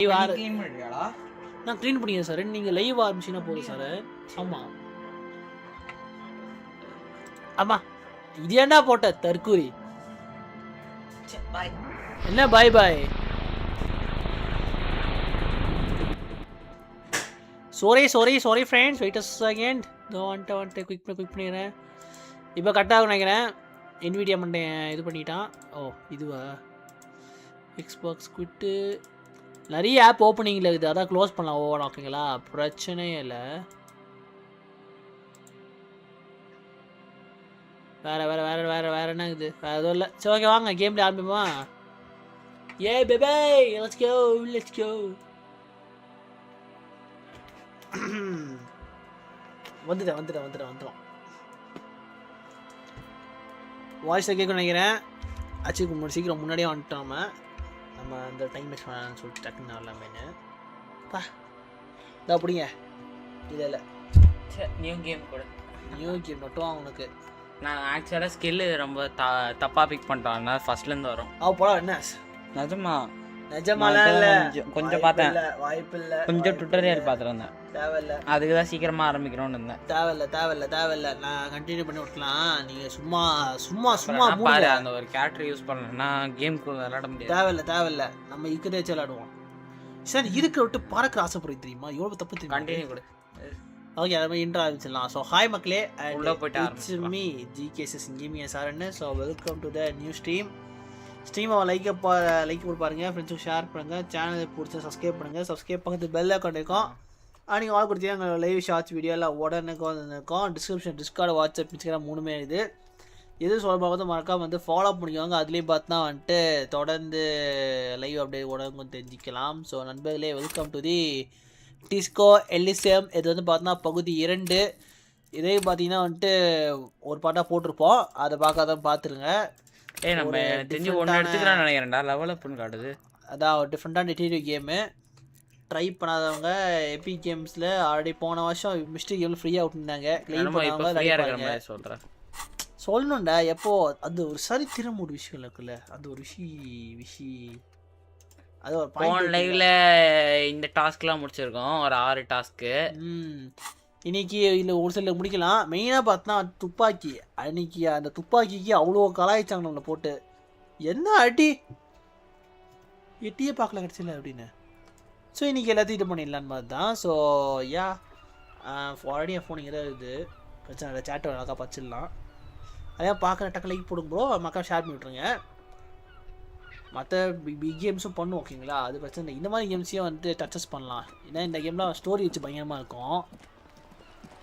Clean பண்ணியாடா? நான் clean பண்ணிக்கிறேன் sir. நீங்கள் லைவ் ஆரம்பிச்சிங்கன்னா போதும் சார். ஆமாம் ஆமாம். இது ஏன்டா போட்ட தற்கூரி? என்ன பாய் பாய்? Sorry friends, wait a second. வந்துட்டு குயிக் பண்ணிக்கிறேன். இப்போ கரெக்டாக நினைக்கிறேன். NVIDIA மண்டேன் இது பண்ணிட்டான். ஓ இதுவா? எக்ஸ்பாக்ஸ் குவிட்டு நிறைய ஆப் ஓப்பனிங்கில் இருக்குது, அதான் க்ளோஸ் பண்ணலாம். ஓவர் ஓகேங்களா, பிரச்சனையே இல்லை. வேறு என்ன இருக்குது? வேறு எதுவும் இல்லை. சரி ஓகே வாங்க கேம் பிளே ஆரம்பிப்போமா? ஏ பேபே லெட்ஸ் கோ. வந்துட்டோம். வாய்ஸை கேட்க நினைக்கிறேன். ஆச்சு சீக்கிரம் முன்னாடியே வந்துட்டோம். நம்ம அந்த டைம் வேஸ்ட் பண்ணலான்னு சொல்லிட்டு டக்குன்னு வரலாமேன்னு பா இதா அப்படிங்க. இல்லை நியூ கேம் கூட நட்டுவான் உனக்கு. நான் ஆக்சுவலாக ஸ்கில்லு ரொம்ப தப்பாக பிக் பண்ணிட்டேன். ஃபர்ஸ்ட்லேருந்து வரும். போடா என்ன நிஜமாலாம் இல்லை, கொஞ்சம் பார்த்தேன். வாய்ப்பு இல்லை. கொஞ்சம் டுட்டோரியல் பார்த்துருந்தேன். தேவையில்லை, அதுக்கு தான் சீக்கிரமாக ஆரம்பிக்கணும்னு இருந்தேன். தேவையில்லை. நான் கண்டினியூ பண்ணி விட்டுலாம். நீங்கள் சும்மா பாரு, அந்த ஒரு கேரக்டர் யூஸ் பண்ணலன்னா கேமுக்கு விளையாட முடியாது. தேவையில்லை. நம்ம இக்கதே விளையாடுவோம் சார். இருக்க விட்டு பறக்க ஆசைப்படுறது தெரியுமா? எவ்வளோ தப்பு தெரியும். கண்டினியூ கொடு. ஓகே, அதை மாதிரி இன்ட்ரோ ஆரம்பிச்சிடலாம். ஸோ ஹாய் மக்களே, உள்ளே போயிட்டு இட்ஸ் மீ GKSS கேமிங் சார்ன்னு. So welcome to the new ஸ்ட்ரீமை லைக் போட்டு பாருங்கள், ஃப்ரெண்ட்ஸுக்கு ஷேர் பண்ணுங்கள், சேனலை பிடிச்சி சப்ஸ்கிரைப் பண்ணுங்கள். சப்ஸ்கிரைப் பக்கத்து பெல் ஐக்கான் இருக்கும். நீங்கள் ஆல் கொடுத்தீங்க எங்கள் லைவ் ஷார்ட்ஸ் வீடியோவில் உடனே வந்துருக்கோம். டிஸ்கார்டு, வாட்ஸ்அப், இன்ஸ்டாகிராம் 3 இருக்குது. எது சொல்ல பார்த்து மறக்காம ஃபாலோ பண்ணிக்கோங்க. அதுலேயும் பார்த்தா வந்துட்டு தொடர்ந்து லைவ் அப்டேட் உடனே தெரிஞ்சிக்கலாம். ஸோ நண்பர்களே, வெல்கம் டு தி டிஸ்கோ எலிசியம். இது பார்த்தோன்னா பகுதி 2. இதே பார்த்தீங்கன்னா வந்துட்டு ஒரு பாட்டாக போட்டிருப்போம், அதை பார்த்துருங்க. நம்ம தெரிஞ்சு ஒன்று எடுத்துக்கிறான்னு நினைக்கிறேன்டா. லெவல் அப்னு காட்டுது. அதான் ஒரு டிஃப்ரெண்ட்டான டிடெக்டிவ் கேமு. ட்ரை பண்ணாதவங்க எபிக் கேம்ஸில் ஆல்ரெடி போன வருஷம் மிஸ்டேக் எவ்வளோ ஃப்ரீயாக விட்டுருந்தாங்க. கிளைம் பண்ணாங்க சொல்லணும்டா. எப்போ அது ஒரு சரித்திரம் ஒரு விஷயம் இருக்குல்ல, அது ஒரு விஷயம் அது ஒரு பாயிண்ட். லைவ்ல இந்த டாஸ்க்லாம் முடிச்சிருக்கோம், ஒரு 6 டாஸ்க்கு. இன்னைக்கு இல்லை ஒரு சில முடிக்கலாம். மெயினாக பார்த்தா துப்பாக்கி. அன்னைக்கு அந்த துப்பாக்கிக்கு அவ்வளோ கலாய்ச்சாங்க நம்மளை போட்டு. என்ன எட்டியே பார்க்கல கிடச்சில அப்படின்னு. ஸோ இன்றைக்கி எல்லாத்தையும் இது பண்ணிடலான்னு மாதிரி தான். ஸோ ஆல்ரெடி என் ஃபோன் இங்கே தான் இருக்குது, பிரச்சனை இல்லை. சேட்டை அழகாக பச்சிடலாம். அதே பார்க்குற டக்கு லைக் போடுங்க ப்ரோ, மக்கள் ஷேர் பண்ணி விட்ருங்க. மற்ற பிக் கேம்ஸும் பண்ணும் ஓகேங்களா, அது பிரச்சனை இல்லை. இந்த மாதிரி கேம்ஸையும் வந்துட்டு டச்சஸ் பண்ணலாம். ஏன்னா இந்த கேம்லாம் ஸ்டோரி வச்சு பயங்கரமாக இருக்கும்,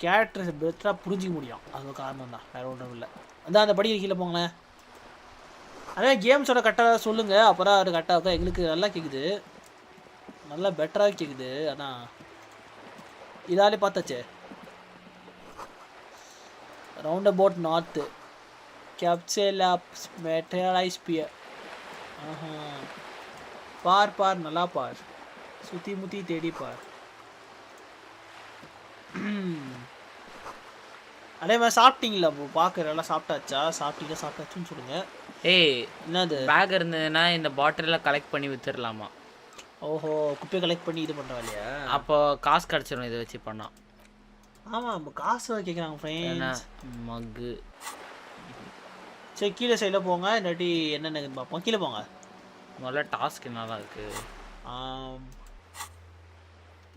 கேரக்டர்ஸ் பெட்டராக புரிஞ்சிக்க முடியும். அது ஒரு காரணம் தான், வேறு ஒன்றும் இல்லை. அந்த படி கீழே போங்களேன். அதே கேம்ஸோட கரெக்டாக சொல்லுங்கள், அப்புறம் அது கரெக்டாக இருக்கா. எங்களுக்கு நல்லா கேட்குது, நல்லா பெட்டராக கேட்குது. ஆனால் இதாலே பார்த்தாச்சே. ரவுண்ட் அபவுட் நார்த்து கேப்சல் ஆப்ஸ் மெட்டரைஸ் பியர். பார் நல்லா பார், சுற்றி முற்றி தேடி பார். அதே மாதிரி சாப்பிட்டீங்களா? பார்க்குற எல்லாம் சாப்பிட்டாச்சா? சாப்பிட்டாச்சுன்னு சொல்லுங்கள். என்னது பேக் இருந்ததுன்னா இந்த பாட்டிலில் கலெக்ட் பண்ணி வித்துடலாமா? ஓஹோ, குப்பையை கலெக்ட் பண்ணி இது பண்ணுறா இல்லையா? அப்போ காசு கிடச்சிடும் இதை வச்சு பண்ணோம். ஆமாம், நம்ம காசு கேட்குறாங்க ஃப்ரெண்ட்ஸ். மக்கு சரி, கீழே சைடில் போங்க, இல்லாட்டி என்னென்னு பார்ப்போம். கீழே போங்க. முதல்ல டாஸ்க் என்னதான் இருக்குது.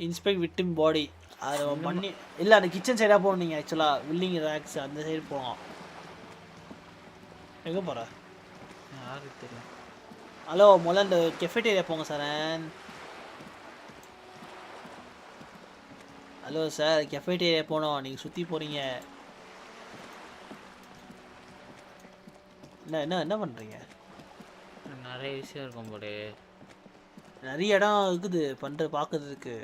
இன்ஸ்பெக்ட் விக்டிம் பாடி அதை பண்ணி இல்லை, அந்த கிச்சன் சைடாக போகணும். நீங்கள் ஆக்சுவலாக வில்லிங் ரேக்ஸ் அந்த சைடு போவோம். எங்கே போகிற யாருக்கு தெரியும்? ஹலோ, முதல்ல இந்த கெஃபேட்டேரியா போங்க சார். ஹலோ சார், கெஃபேட்டேரியா போனோம், நீங்கள் சுற்றி போகிறீங்க. என்ன பண்ணுறீங்க? நிறைய விஷயம் இருக்கும் போல, நிறைய இடம் இருக்குது பார்க்கறதுக்கு.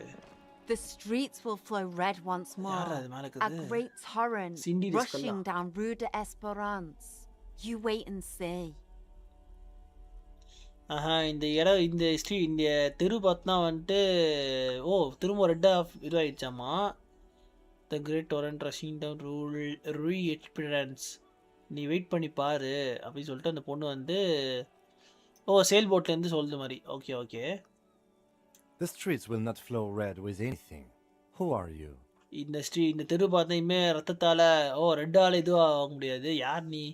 The streets will flow red once more. A great torrent rushing down Rue de Esperance. You wait and see. இந்த இடம், இந்த தெரு பார்த்தா வந்துட்டு திரும்ப ரெட்டாக இதுவாகிடுச்சாமா. The great torrent rushing down ரூ எக்ஸ்பீரியன்ஸ். நீ வெயிட் பண்ணி பாரு அப்படின்னு சொல்லிட்டு அந்த பொண்ணு வந்து சேல் போட்லேருந்து சொல்லுது மாதிரி. Okay The streets will not flow red with anything. Who are you? இந்த தெரு பார்த்தா இனிமே ரத்தத்தால ரெட்டால இதுவும் ஆக முடியாது. யார் நீ?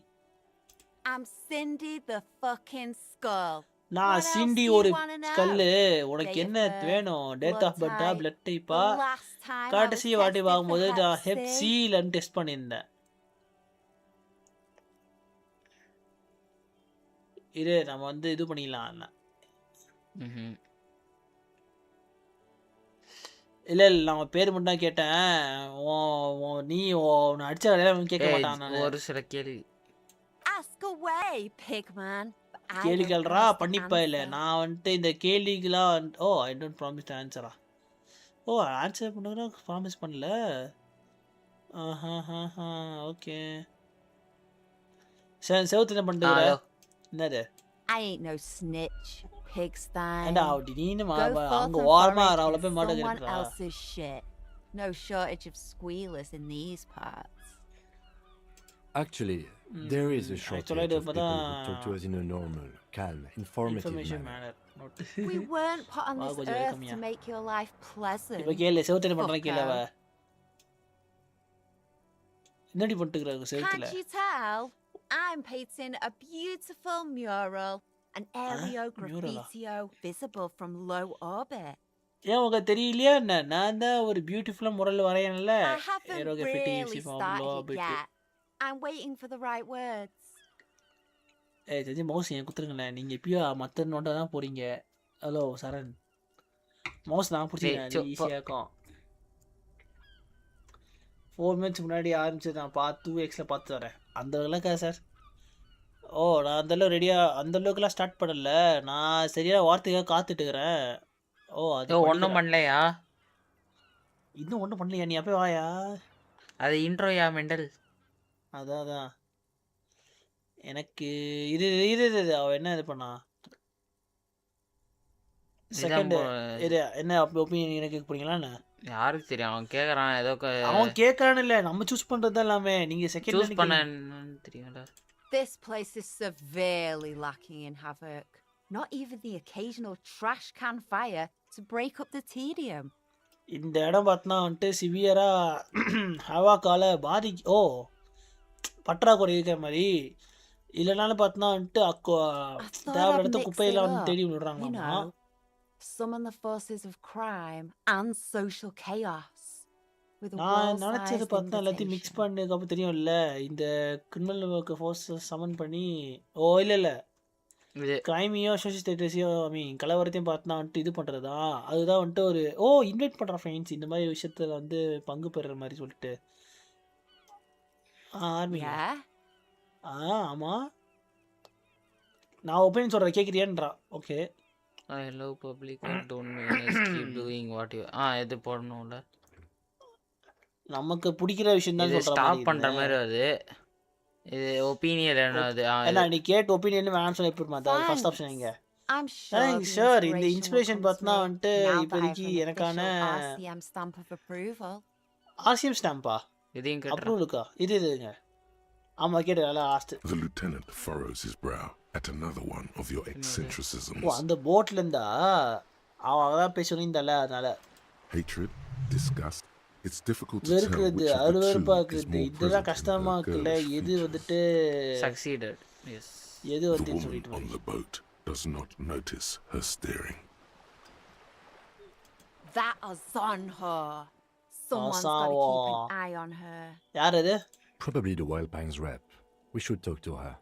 I'm Cindy the fucking skull. நான் சிண்டி ஒரு ஸ்கல்லு. உனக்கு என்ன வேணும்? டேட் ஆஃப் பர்த்தா, பிளட் டைப்பா? கடைசி வாட்டி வாங்கும்போது நான் ஹெப் சிலன்னு டெஸ்ட் பண்ணியிருந்தேன். இது நம்ம வந்து இது பண்ணிக்கலாம். இல்லை நான் பேர் மட்டும் தான் கேட்டேன். நீ உன்னை அடிச்ச வேலையில கேட்க மாட்டான். ஒரு சில கேள்வி கேள்விகள்ரா பண்ணிப்பா. இல்லை நான் வந்துட்டு இந்த கேள்விகளாம் ஐ டோன்ட் ப்ராமிஸ் ஆன்சரா. ஆன்சர் பண்ணுறா ப்ராமிஸ் பண்ணல. ஓகே சரி. செவத்து என்ன பண்ணுற? என்னது? I ain't no snitch, pigsty. ஏண்டா திடீர்னு அங்க ஓரமா அவளை போய் மாட்ட கேட்குறா. else's shit. No shortage of squealers in these parts. Actually, there is a shortage of people who talk to us in a normal, calm, informative manner. We weren't put on this earth to make your life pleasant. இப்போ கேளு செவத்து என்ன பண்ணுறா கேளு. அவ என்னடி பண்ணிட்டுக்கிறாங்க செவத்துல? Can't you tell? I'm painting a beautiful mural, an aerial graffitio visible from low orbit. ஏன் உங்களுக்கு தெரியலையா என்ன? நான் தான் ஒரு பியூட்டிஃபுல்லா முரல் வரையறேன்ல. I haven't really started yet. I'm waiting for the right words. தெரிஞ்சு மவுஸ் ஏன் குத்துருங்களேன். நீங்க எப்பயோ மற்ற நோட்டை தான் போறீங்க. ஹலோ சரண், மவுஸ் நான் பிடிச்சிக்கிறேன். ஈஸியாக இருக்கும். 4 minutes முன்னாடி ஆரம்பிச்சு நான் 2xல பார்த்து வரேன். அந்த அளவுக்கா சார்? நான் அந்தளவு ரெடியாக அந்தளவுக்குலாம் ஸ்டார்ட் பண்ணல. நான் சரியாக வார்த்தைக்காக காத்துட்டுக்கிறேன். அது ஒன்றும் பண்ணலையா? இன்னும் ஒன்றும் பண்ணலையா? நீ அப்போ வாயா. அது இன்ட்ரோயா மெண்டல்? அதான் எனக்கு இது அவள் என்ன இது பண்ணா? செகண்ட் இது என்ன ஒப்பீனியன் எனக்கு போறீங்களா? என்ன யாருக்கு தெரியும்? அவன் கேட்குறான் ஏதோ. அவன் கேட்கறான்னு இல்லை, நம்ம சூஸ் பண்ணுறது தான் எல்லாமே. நீங்கள் செகண்ட் சூஸ் பண்ண தெரியும்ல. This place is severely lacking in havoc. Not even the occasional trash can fire to break up the tedium. இந்த இடம் பார்த்தனா வந்துட்டு சிவியராக ஹவாக்கால பற்றாக்குறை இருக்கிற மாதிரி. இல்லைனாலும் பார்த்தனா வந்துட்டு தேவை இடத்த குப்பையெல்லாம் வந்து தேடி விடுறாங்கம்மா. Summon the forces of crime and social chaos. நான் நினச்சது பார்த்தா எல்லாத்தையும் மிக்ஸ் பண்ணதுக்கப்புறம் தெரியும்ல, இந்த கிரிமினல் ஃபோர்ஸை சமன் பண்ணி இல்லை கிரைமையோ சோஷியல் ஸ்டேட்டஸையோ கலவரத்தையும் பார்த்தா வந்துட்டு இது பண்ணுறது தான். அதுதான் வந்துட்டு ஒரு இன்வைட் பண்ணுறேன் ஃப்ரெண்ட்ஸ் இந்த மாதிரி விஷயத்தில் வந்து பங்கு பெறுற மாதிரி சொல்லிட்டு. ஆர்மி ஆமாம் நான் ஒப்பீனியன் சொல்கிறேன் கேட்குறியான்றா. Okay I love public and don't keep doing what you எது போடணும்ல. நமக்கு பிடிக்கிற விஷயம் தான் சொல்ற ஸ்டாப் பண்ற மாதிரி அது. இது ஒபினியன் என்னது? என்ன நீ கேட் ஒபினியன் வேணாம்னு சொல்ல எப்படி மாத்தா? ஃபர்ஸ்ட் ஆப்ஷன் எங்க? சார் இந்த இன்ஸ்பிரேஷன் பார்த்தா வந்துட்டு இப்போதைக்கு எனக்கான RCM ஸ்டாம்பா? இதையும் அப்ரூவலுக்கா? இதுங்க ஆமா கேட்டல last. The lieutenant furrows his brow at another one of your eccentricisms. அந்த போட்ல இருந்தா அவதான் பேசணும் இந்தல. அதனால hatred, disgust, it's difficult to tell which of the two is more present கஷ்டமா இருக்குல. எது வந்துட்டு succeeded. Yes. எது வந்து the சொல்லிட்டு woman on the boat does not notice her steering. That is on her. Someone's got to keep an eye on her. யார் அது? Probably the Wild Pines rep. We should talk to her.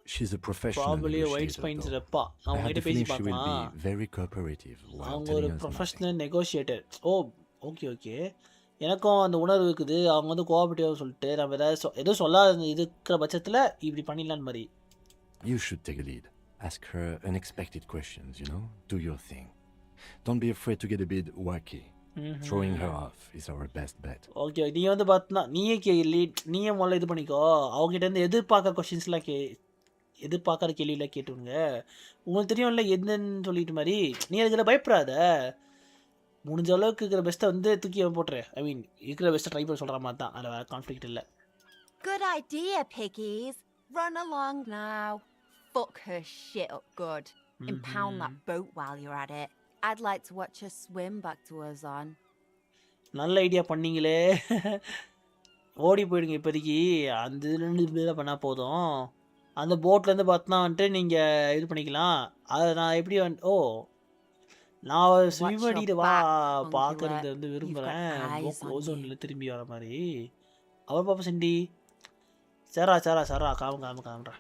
She's a professional Probably a Wild Pines rep. அவங்க கிட்ட பேசி she will பார்க்கலாம். be very cooperative while அவங்க telling ஒரு us professional negotiator. Okay எனக்கும் அந்த உணர்வு இருக்குது. அவங்க வந்து கோஆபரேட்டிவாக சொல்லிட்டு நம்ம ஏதோ சொல்லாத இருக்கிற பட்சத்தில் இப்படி பண்ணிடலான்னு மாதிரி. You should take a lead. Ask her unexpected questions, Do your thing. Don't be afraid to get a bit wacky. Throwing her off is our best bet. Okay நீ வந்து பார்த்தா நீயே முதல்ல இது பண்ணிக்கோ. அவங்ககிட்ட இருந்து எதிர்பார்க்குற கொஷின்ஸ்லாம் எதிர்பார்க்குற கேள்வியெல்லாம் கேட்டுருங்க. உங்களுக்கு தெரியும்ல என்னன்னு சொல்லிட்டு மாதிரி. நீ அதில் பயப்படாத. முடிஞ்ச அளவுக்கு இருக்கிற பெஸ்ட்டை வந்து தூக்கி போட்டுறேன். இருக்கிற பெஸ்ட்டை ட்ரை பண்ண சொல்கிற மாதிரி தான். அதில் வேறு கான்ஃப்ளிக்ட் இல்லை. Good idea, piggies. Run along now. Fuck her shit up good. Impound that boat while you're at it. I'd like to watch her swim back to her zone. நல்ல ஐடியா பண்ணீங்களே. ஓடி போயிடுங்க இப்போதைக்கு. அந்த இதுலேருந்து இதில் பண்ணால் போதும். அந்த போட்லேருந்து பார்த்தா வந்துட்டு நீங்கள் இது பண்ணிக்கலாம். அதை நான் எப்படி ஓ நான் ஸ்விம் அடிக்கிட்டு வா பார்க்கறது வந்து விரும்புகிறேன். ஓசோனில் திரும்பி வர மாதிரி அவர் பாப்பா சிண்டி. சரா காமுறா.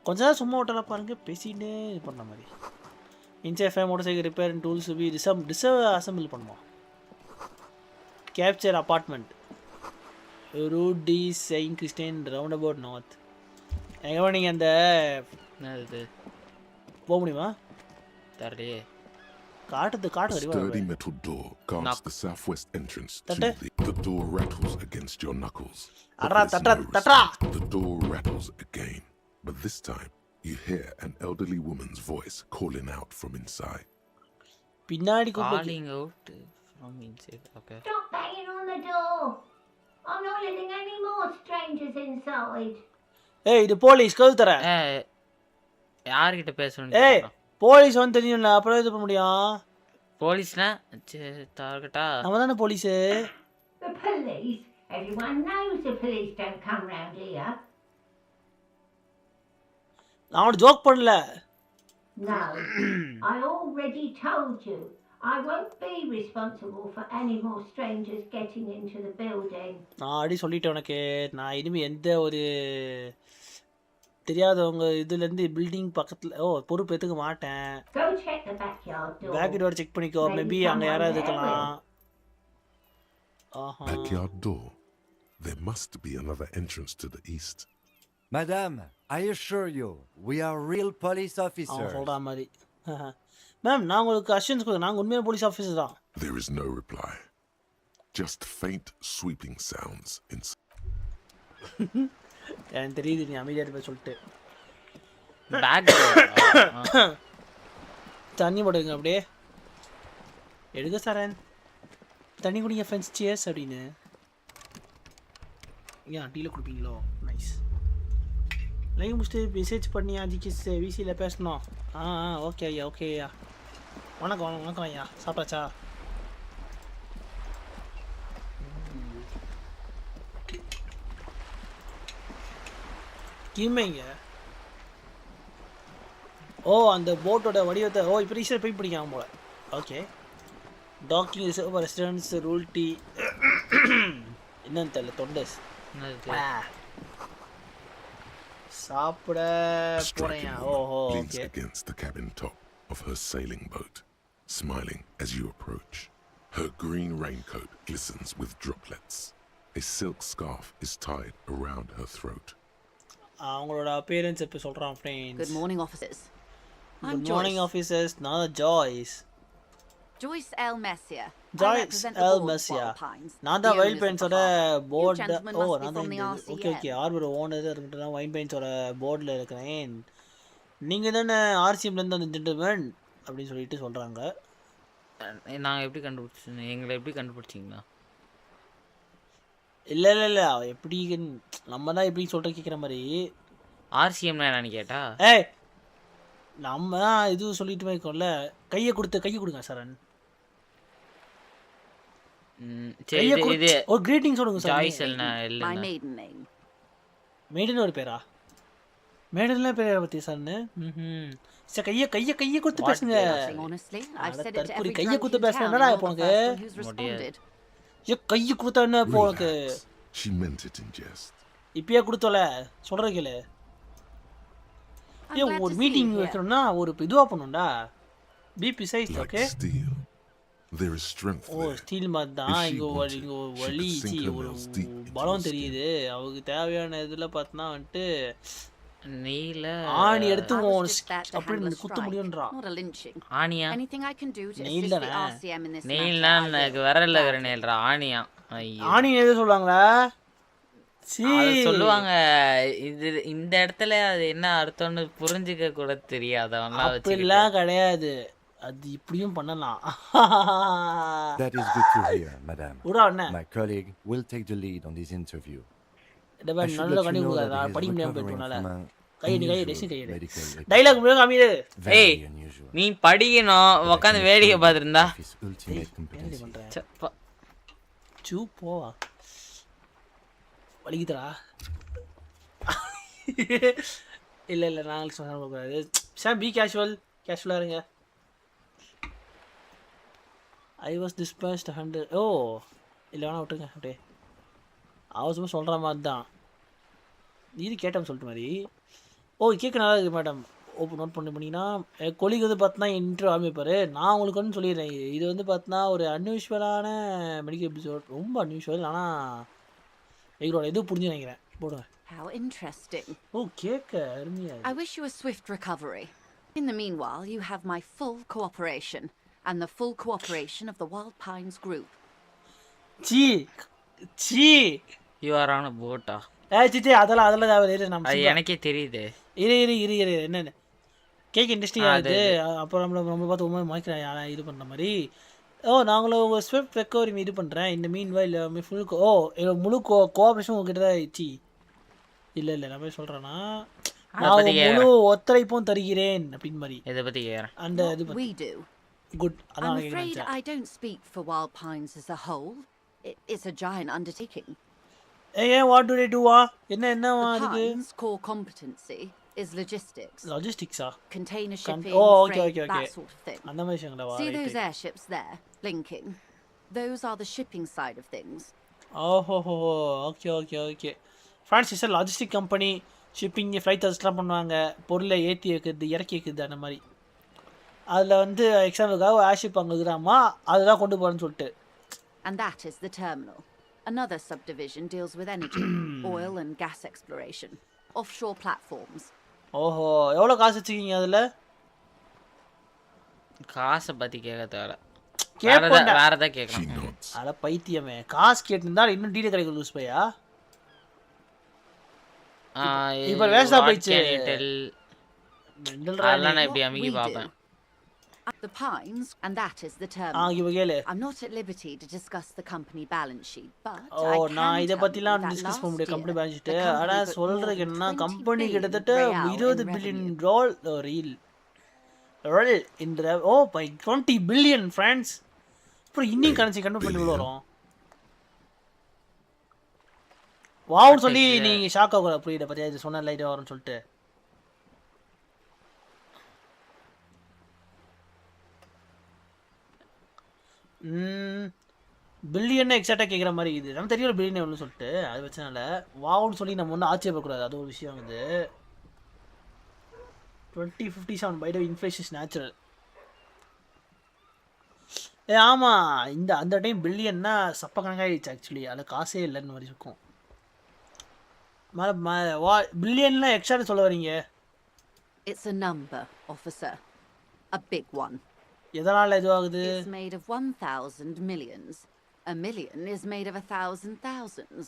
கொஞ்ச நேரம் சும்மா விட்டால பாருங்க, பேசிகிட்டே இது பண்ண மாதிரி. இன்சைஃபை motor cycle repair and tools be assemble பண்ணுவோம். Capture apartment route D saint Christian round about north. எங்கே நீங்கள் அந்த இது போக முடியுமா? தெரியலையே. Sturdy metal door guards the southwest entrance to the door rattles against your knuckles. The door rattles again, but this time you hear an elderly woman's voice calling out from inside. Calling out from inside. Okay. Stop banging on the door. I'm not letting any more strangers inside. ஏய் இது police கதவு தர. யார்கிட்ட பேசணும்? ஏய் police வந்து தெரியும்ல, அப்புறம் இது பண்ண முடியும். போலீஸ்னா தார்கட்டா நம்ம தானே police. The police? Everyone knows the police don't come round here. நான் ஜோக் பண்ணல. No, I already told you. I won't be responsible for any more strangers getting into the building. நான் அடி சொல்லிட்டேன் உனக்கு. நான் இனிமே எந்த ஒரு தெரியாதவங்க இதுலேருந்து பில்டிங் பக்கத்தில் பொறுப்பு எடுத்துக்க மாட்டேன். Go check the backyard door. Back door check பண்ணிக்கோ. மேபி அங்கே யாராவது இருக்கலாம். Backyard door. There must be another entrance to the east. Madame, I assure you, we are real police officers. அவன் சொல்கிற மாதிரி. மேம் நான் உங்களுக்கு அஷூரன்ஸ் கொடுங்க, நாங்கள் உண்மையான போலீஸ் ஆஃபீஸர் தான். There is no reply. Just faint sweeping sounds inside. எனக்கு தெரியுது நீ அமைதியாக இருப்ப சொல்லிட்டு. பேக் தண்ணி போடுங்க அப்படியே. எடுக்க சரண் தண்ணி குடிங்க ஃப்ரெண்ட்ஸ், சியர்ஸ் அப்படின்னு. ஏன் டீயில் கொடுப்பீங்களோ? நைஸ். லைக் முடிச்சுட்டு மெசேஜ் பண்ணி ஜிகேஎஸ் விசியில் பேசணும். ஓகே ஐயா ஓகே ஐயா. வணக்கம் ஐயா. சாப்பிட்டாச்சா? கிம்மைங்க. அந்த போட்டோட வடிவத்தை இப்போ ரீசர் போய் பிடிக்காம போல. Okay talking reserve restaurants rule டீ என்னன்னு தெரியல. தொண்டஸ் சாப்பிட போறேன். leans against the cabin top of her sailing boat, smiling as you approach. Her green raincoat glistens with droplets. A silk scarf is tied around her throat. அவங்களோட appearance இப்போ சொல்றான் friends. Good morning, officers. Good morning, officers. Not Joyce. Joyce L. Messier. Joyce L. Messier. நான் தான் wild பெயின்ஸோட board. நான் தான் okay Arbor owner இருக்கிட்ட தான் wild பெயின்ஸோட போர்டில் இருக்கிறேன். நீங்கள் தானே ஆர்சிஎம்லேருந்து அந்த ஜென்டில்மேன் அப்படின்னு சொல்லிட்டு சொல்கிறாங்க. நாங்கள் எப்படி கண்டுபிடிச்சோம்? எங்களை எப்படி கண்டுபிடிச்சிங்களா? இல்லை எப்படி நம்ம தான் எப்படி சொல்கிற கேட்குற மாதிரி. ஆர்சிஎம்னா என்னன்னு கேட்டா நம்ம தான் இது சொல்லிட்டு இருக்கோம்ல. கையை கொடுங்க சரண். இது ஒரு கிரீட்டிங் சொல்லுங்க சார். சாய்ஸ் இல்ல மேடன் ஒரு பேரா? மேடன்லாம் பேரை பற்றி சார்னு. சார் கையை கொடுத்து பேசுங்க. தற்போது கையை கொடுத்து பேசுனா என்னடா இப்போ உனக்கு? கையை கொடுத்தா என்ன இப்போ உனக்கு? இப்பயே கொடுத்தோல சொல்கிற கேளு. ஒரு மீட்டிங் வைக்கணும்னா ஒரு இதுவாக பண்ணும்டா. பிபி size okay. There is strength there. Steel மாதிரி தான். இங்கே வலி ஒரு பலம் தெரியுது. அவருக்கு தேவையான இதில் பார்த்தனா வந்துட்டு நீல ஆணி எடுத்து அப்படி குத்த முடியும்ன்றான். ஆணியா? நெயில் தானே? நெயில்னா எனக்கு விரல்ல இருக்கிற நெயில்ரா. ஆணியா? ஆணி எது சொல்லுவாங்களா? சொல்லுவாங்க. இது இந்த இடத்துல அது என்ன அர்த்தம்னு புரிஞ்சுக்க கூட தெரியாது. அப்படிலாம் கிடையாது. அது இப்படியும் பண்ணலாம். That is good to hear, madam. My colleague will take the lead on this interview. நல்ல கண்டிப்பா படிக்க முடியாம போயிட்டனால டைலாக் முழுக்க காமிடு. ஏய் நீ படிக்கணும் உட்காந்து வேடிக்கை பார்த்துருந்தா சூ போவா வலிக்குதுடா. இல்லை இல்லை நாங்கள் சொல்லக்கூடாது. சார் பி கேஷுவலாக இருங்க. I was dispatched 100. ஓ இல்லை வேணா விட்டுருங்க அப்படியே அவசரமாக சொல்கிற மாதிரி தான். இது கேட்டோம் சொல்லிட்டு மாதிரி. ஓ கேட்க நல்லா இருக்குது மேடம். ஓப்பன் நோட் பண்ணிங்கன்னா கொலிக்கு வந்து பார்த்தோன்னா இன்ட்ரோ ஆரம்பிப்பார். நான் உங்களுக்கு வந்து சொல்லிடுறேன், இது வந்து பார்த்தோன்னா ஒரு அன்யூஷுவலான மெடிக்கல் எபிசோட். ரொம்ப அன்யூஷுவல். ஆனால் எங்களோட இது புரிஞ்சு நினைக்கிறேன். போடுவேன். How interesting. Oh, கேட்க அருமையா. I wish you a swift recovery. In the meanwhile, you have my full cooperation and the full cooperation of the Wild Pines group. Sea you are on a boat. சித்தி அதெல்லாம் நம்ம எனக்கே தெரியுது. இரு என்னென்ன cake இன்ட்ரெஸ்டிங்காக இருக்குது. அப்புறம் நம்ம பார்த்து ரொம்ப மயக்கிறேன் இது பண்ணுற மாதிரி. ஓ நாங்களும் உங்கள் ஸ்விஃப்ட் ரெக்கவரி இது பண்ணுறேன். இந்த மீன்வாயில் ஃபுல் முழு கோஆப்ரேஷன் உங்ககிட்ட தான் ஆயிடுச்சு. இல்லை நான் சொல்கிறேன்னா நான் முழு ஒத்துழைப்பும் தருகிறேன் அப்படின்னு மாதிரி இதை பற்றி கேட்குறேன். அந்த இது good. I'm afraid I don't speak for Wild Pines as a whole. It's a giant undertaking. What do they do? என்னவா அதுக்கு? Pines' core competency is logistics. Logistics container shipping, freight, that sort of thing. அந்த மாதிரி விஷயங்களா? See those airships there linking? Those are the shipping side of things. Okay. France is logistic company. Shipping flight அதெல்லாம் பண்ணுவாங்க. பொருளை ஏற்றி வைக்கிறது இறக்கி வைக்கிறது அந்த மாதிரி. அதில் வந்து எக்ஸாம்பிளுக்காக ஏர்ஷிப் அங்கே இருக்கிறாமா அதுதான் கொண்டு போகிறேன்னு சொல்லிட்டு. And that is the terminal. Another subdivision deals with energy, oil and gas exploration, offshore platforms. ஓஹோ எவ்வளோ காசு வச்சுக்கிங்க அதில்? காசை பற்றி கேட்க தேவை. வேற ஏதாவது கேட்கணும். அட பைத்தியமே, காசு கேட்டுருந்தா இன்னும் டீட்டெயில் கிடைக்கும். லூஸ் பையா இப்போ வேஸ்டா போயிடுச்சு. அதெல்லாம் நான் இப்படி அமுகி பார்ப்பேன். The Pines, and that is the terminal. I'm not at liberty to discuss the company balance sheet, but I can நான் இத tell பத்திலாம் you டிஸ்கஸ் that பண்ண முடியாது. last company year, balance sheet the company அட put சொல்றதுக்கு more என்ன than company 20 கிட்டத்தட்ட billion 20 in billion revenue. Real இந்த பை 20 பில்லியன் ஃப்ரான்ஸ். அப்புறம் இன்னிங் கரன்சி கன்வெர்ட் பண்ணி வரும். வாவ்னு சொல்லி நீங்க ஷாக் ஆகல. புரியல பத்தியா இது சொன்ன லைட் வரும்னு சொல்லிட்டு. பில்லியன் எக்ஸாக்டாக கேட்குற மாதிரி இது நம்ம தெரியல பில்லியன் எவ்வளோன்னு சொல்லிட்டு. அது வச்சனால வாவ்னு சொல்லி நம்ம ஒன்றும் ஆச்சரியப்படக்கூடாது. அது ஒரு விஷயம். இது 2057 by the inflation is natural. ஆமாம் இந்த அந்த டைம் பில்லியன்னா சப்ப கணக்காகிடுச்சு ஆக்சுவலி. அதில் காசே இல்லைன்னு மாதிரி இருக்கும். பில்லியன்லாம் எக்ஸ்ட்ரா சொல்ல வரீங்க? It's a number, officer. A big one. எதனால் இதுவாகுது? It's made of 1,000 millions. A million is made of 1,000 thousands.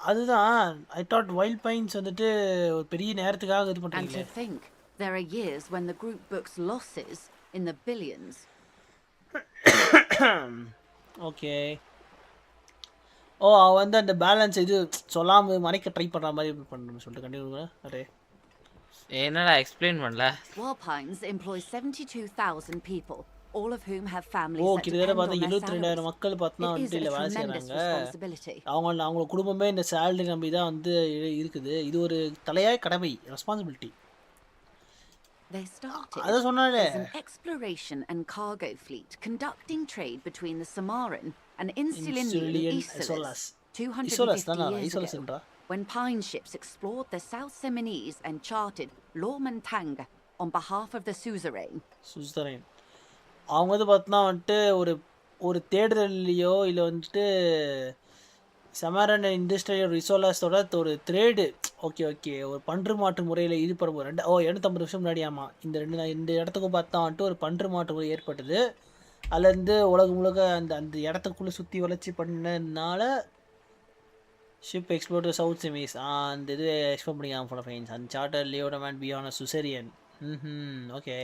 அதுதான் ஐ தாட் வைல்ட் பைன்ஸ் வந்துட்டு ஒரு பெரிய நேரத்துக்காக இது And பண்ணுறீங்க. to think, there are years when the group books losses in the billions. Okay. ஓ அவன் வந்து அந்த பேலன்ஸ் இது சொல்லாமல் மறைக்க ட்ரை பண்ணுற மாதிரி பண்ணணும்னு சொல்லிட்டு கண்டிப்பாக அரே என்னடா எக்ஸ்பிளைன் பண்ணல. Wild Pines employs 72,000 people, all of whom have families O that கிட்டத்தட்ட depend on பார்த்தா their 72,000 salaries. மக்கள் பார்த்தா It is வந்துட்டு a இல்லை வேலை tremendous செய்கிறாங்க. responsibility. அவங்களோட குடும்பமே இந்த சேலரி நம்பி தான் வந்து இருக்குது. இது ஒரு தலையாய கடமை, ரெஸ்பான்சிபிலிட்டி. They started அதை சொன்னாலே as an exploration and cargo fleet conducting trade between the Samaran and Insulian Isolas 250 years ago, when pine ships explored the South Seminese and charted Lomantang on behalf of the suzerain. அவங்க வந்து பார்த்தோன்னா வந்துட்டு ஒரு தேடுதல்லையோ இல்லை வந்துட்டு சமாரன் industrial ரிசோர்ஸோட ஒரு த்ரேடு okay ஒரு பன்று மாற்று முறையில் ஈடுபடும் 250 வருஷம் முன்னாடி. ஆமாம் இந்த இடத்துக்கும் பார்த்தா வந்துட்டு ஒரு பன்று மாற்று முறை ஏற்பட்டது. அதுலேருந்து உலகம் முழுக்க அந்த இடத்துக்குள்ளே சுற்றி வளர்ச்சி பண்ணனால ஷிப் எக்ஸ்ப்ளோர் சவுத் செமிஸ் அந்த இது எக்ஸ்ப்ளோர் பண்ணிக்கலாம் ஃபார் ஃபைன்ஸ் அந்த சார்ட்டர் லியோட மேன் பியான் சுசரியன். Okay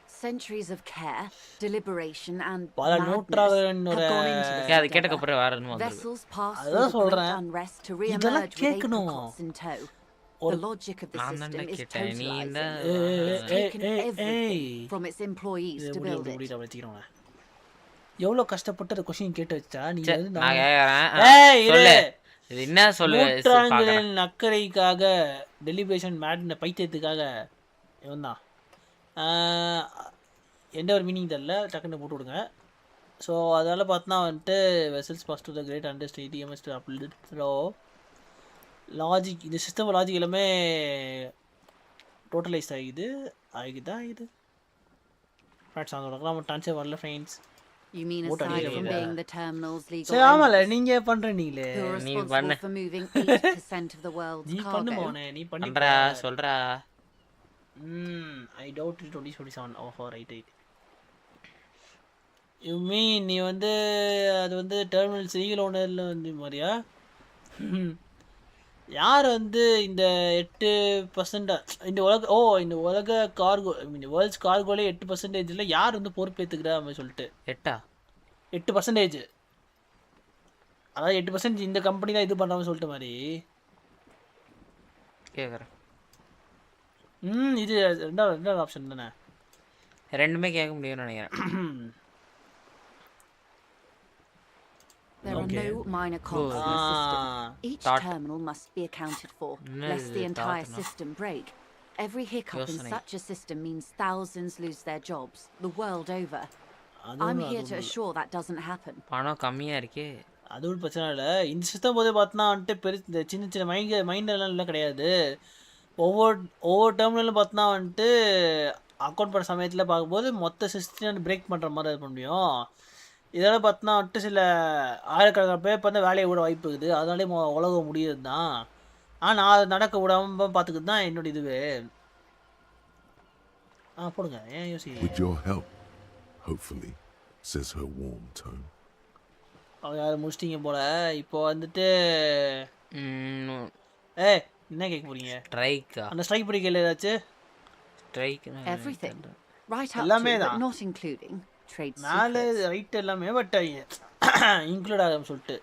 Centuries of care, deliberation, and பல madness நூற்றாண்டுகளோட have gone into this அது கேட்டதுக்கு endeavor. அப்புறம் வேற என்ன வந்தது Vessels pass through அதான் the great சொல்றேன் unrest to இதெல்லாம் re-emerge with கேட்கணும் apricots in tow. ஒரு The logic of the நான் system தான்டா is கேட்டேன் நீ totalizing. இந்த It's taken everything ஏய் from its employees to build it. முடியல வச்சுக்கிறோம் எவ்வளோ கஷ்டப்பட்டு அந்த கொஸ்டின் கேட்டு வச்சா நீ வந்து நான் கேக்குறேன் ஏய் இரு சொல்லு இது என்ன சொல்லு நூற்றாண்டுகளின் அக்கறைக்காக டெலிபரேஷன் மேட் பைத்தியத்துக்காக இவன் தான் எந்த ஒரு மீனிங் தெரியல டக்குன்னு போட்டு விடுங்க ஸோ அதனால் பார்த்தோன்னா வந்துட்டு vessels pass to the great understand TMS so logic இந்த சிஸ்டம் லாஜிக் எல்லாமே டோட்டலைஸ் ஆகிக்குதா இது ஃப்ரெண்ட்ஸ் அதோட நம்ம ட்ரான்ஸ்ஃபர் வரல friends You mean aside from being the terminal's legal சரி ஆமால நீங்க பண்றீங்களே நீ பண்ணு for moving 8% of the world's நீ பண்ணு மோனே நீ பண்றா சொல்றா I doubt it 2027 oh right you mean நீ வந்து அது வந்து டெர்மினல் லீகல் ஓனர்ல வந்து மாதிரியா யார் வந்து இந்த 8% இந்த உலக கார்கோ இந்த வேர்ல்ட்ஸ் கார்கோலே 8%ல யார் வந்து பொறுப்பேற்றுக்கிறா அப்படின்னு சொல்லிட்டு 8% அதாவது 8% இந்த கம்பெனி தான் இது பண்ணுறாங்கன்னு சொல்லிட்டு மாதிரி கேட்குறேன் இது ரெண்டாவது ஆப்ஷன் தானே ரெண்டுமே கேட்க முடியும்னு நினைக்கிறேன் There are no minor cogs in the system. Each terminal must be accounted for, lest the entire system break. Every hiccup in such a system means thousands lose their jobs, the world over. I'm here to assure that doesn't happen. பணம் கம்மியா இருக்கே அது ஒரு பிரச்சனை இல்லை இந்த system போதே பார்த்தோன்னா வந்துட்டு இந்த சின்ன சின்ன மைண்டெல்லாம் கிடையாது ஒவ்வொரு டெர்மினலும் பார்த்தோன்னா வந்துட்டு அக்கௌண்ட் பண்ணுற சமயத்தில் பார்க்கும்போது மொத்த சிஸ்டம் பிரேக் பண்ணுற மாதிரி இது பண்ண முடியும் இதெல்லாம் பார்த்தோன்னா வந்துட்டு சில ஆயிரக்கணக்கான பேர் பார்த்தா வேலையை விட வாய்ப்பு இருக்குது அதனாலே உலகம் முடியுது தான் ஆனால் நான் அதை நடக்க விடாமல் பார்த்துக்கிட்டு தான் என்னோட இதுவே போடுங்க ஏன் யோசிக்க With your help, hopefully, says her warm tone. அவங்க யாரும் முடிச்சிட்டிங்க போல இப்போ வந்துட்டு என்ன கேட்க போறீங்க ஸ்ட்ரைக்கா அந்த ஸ்ட்ரைக் பிடிக்கல ஏதாச்சும் strike Everything right up to but not including trade secrets. Right எல்லாமே பட் இன்க்ளூட் ஆகும் சொல்லிட்டு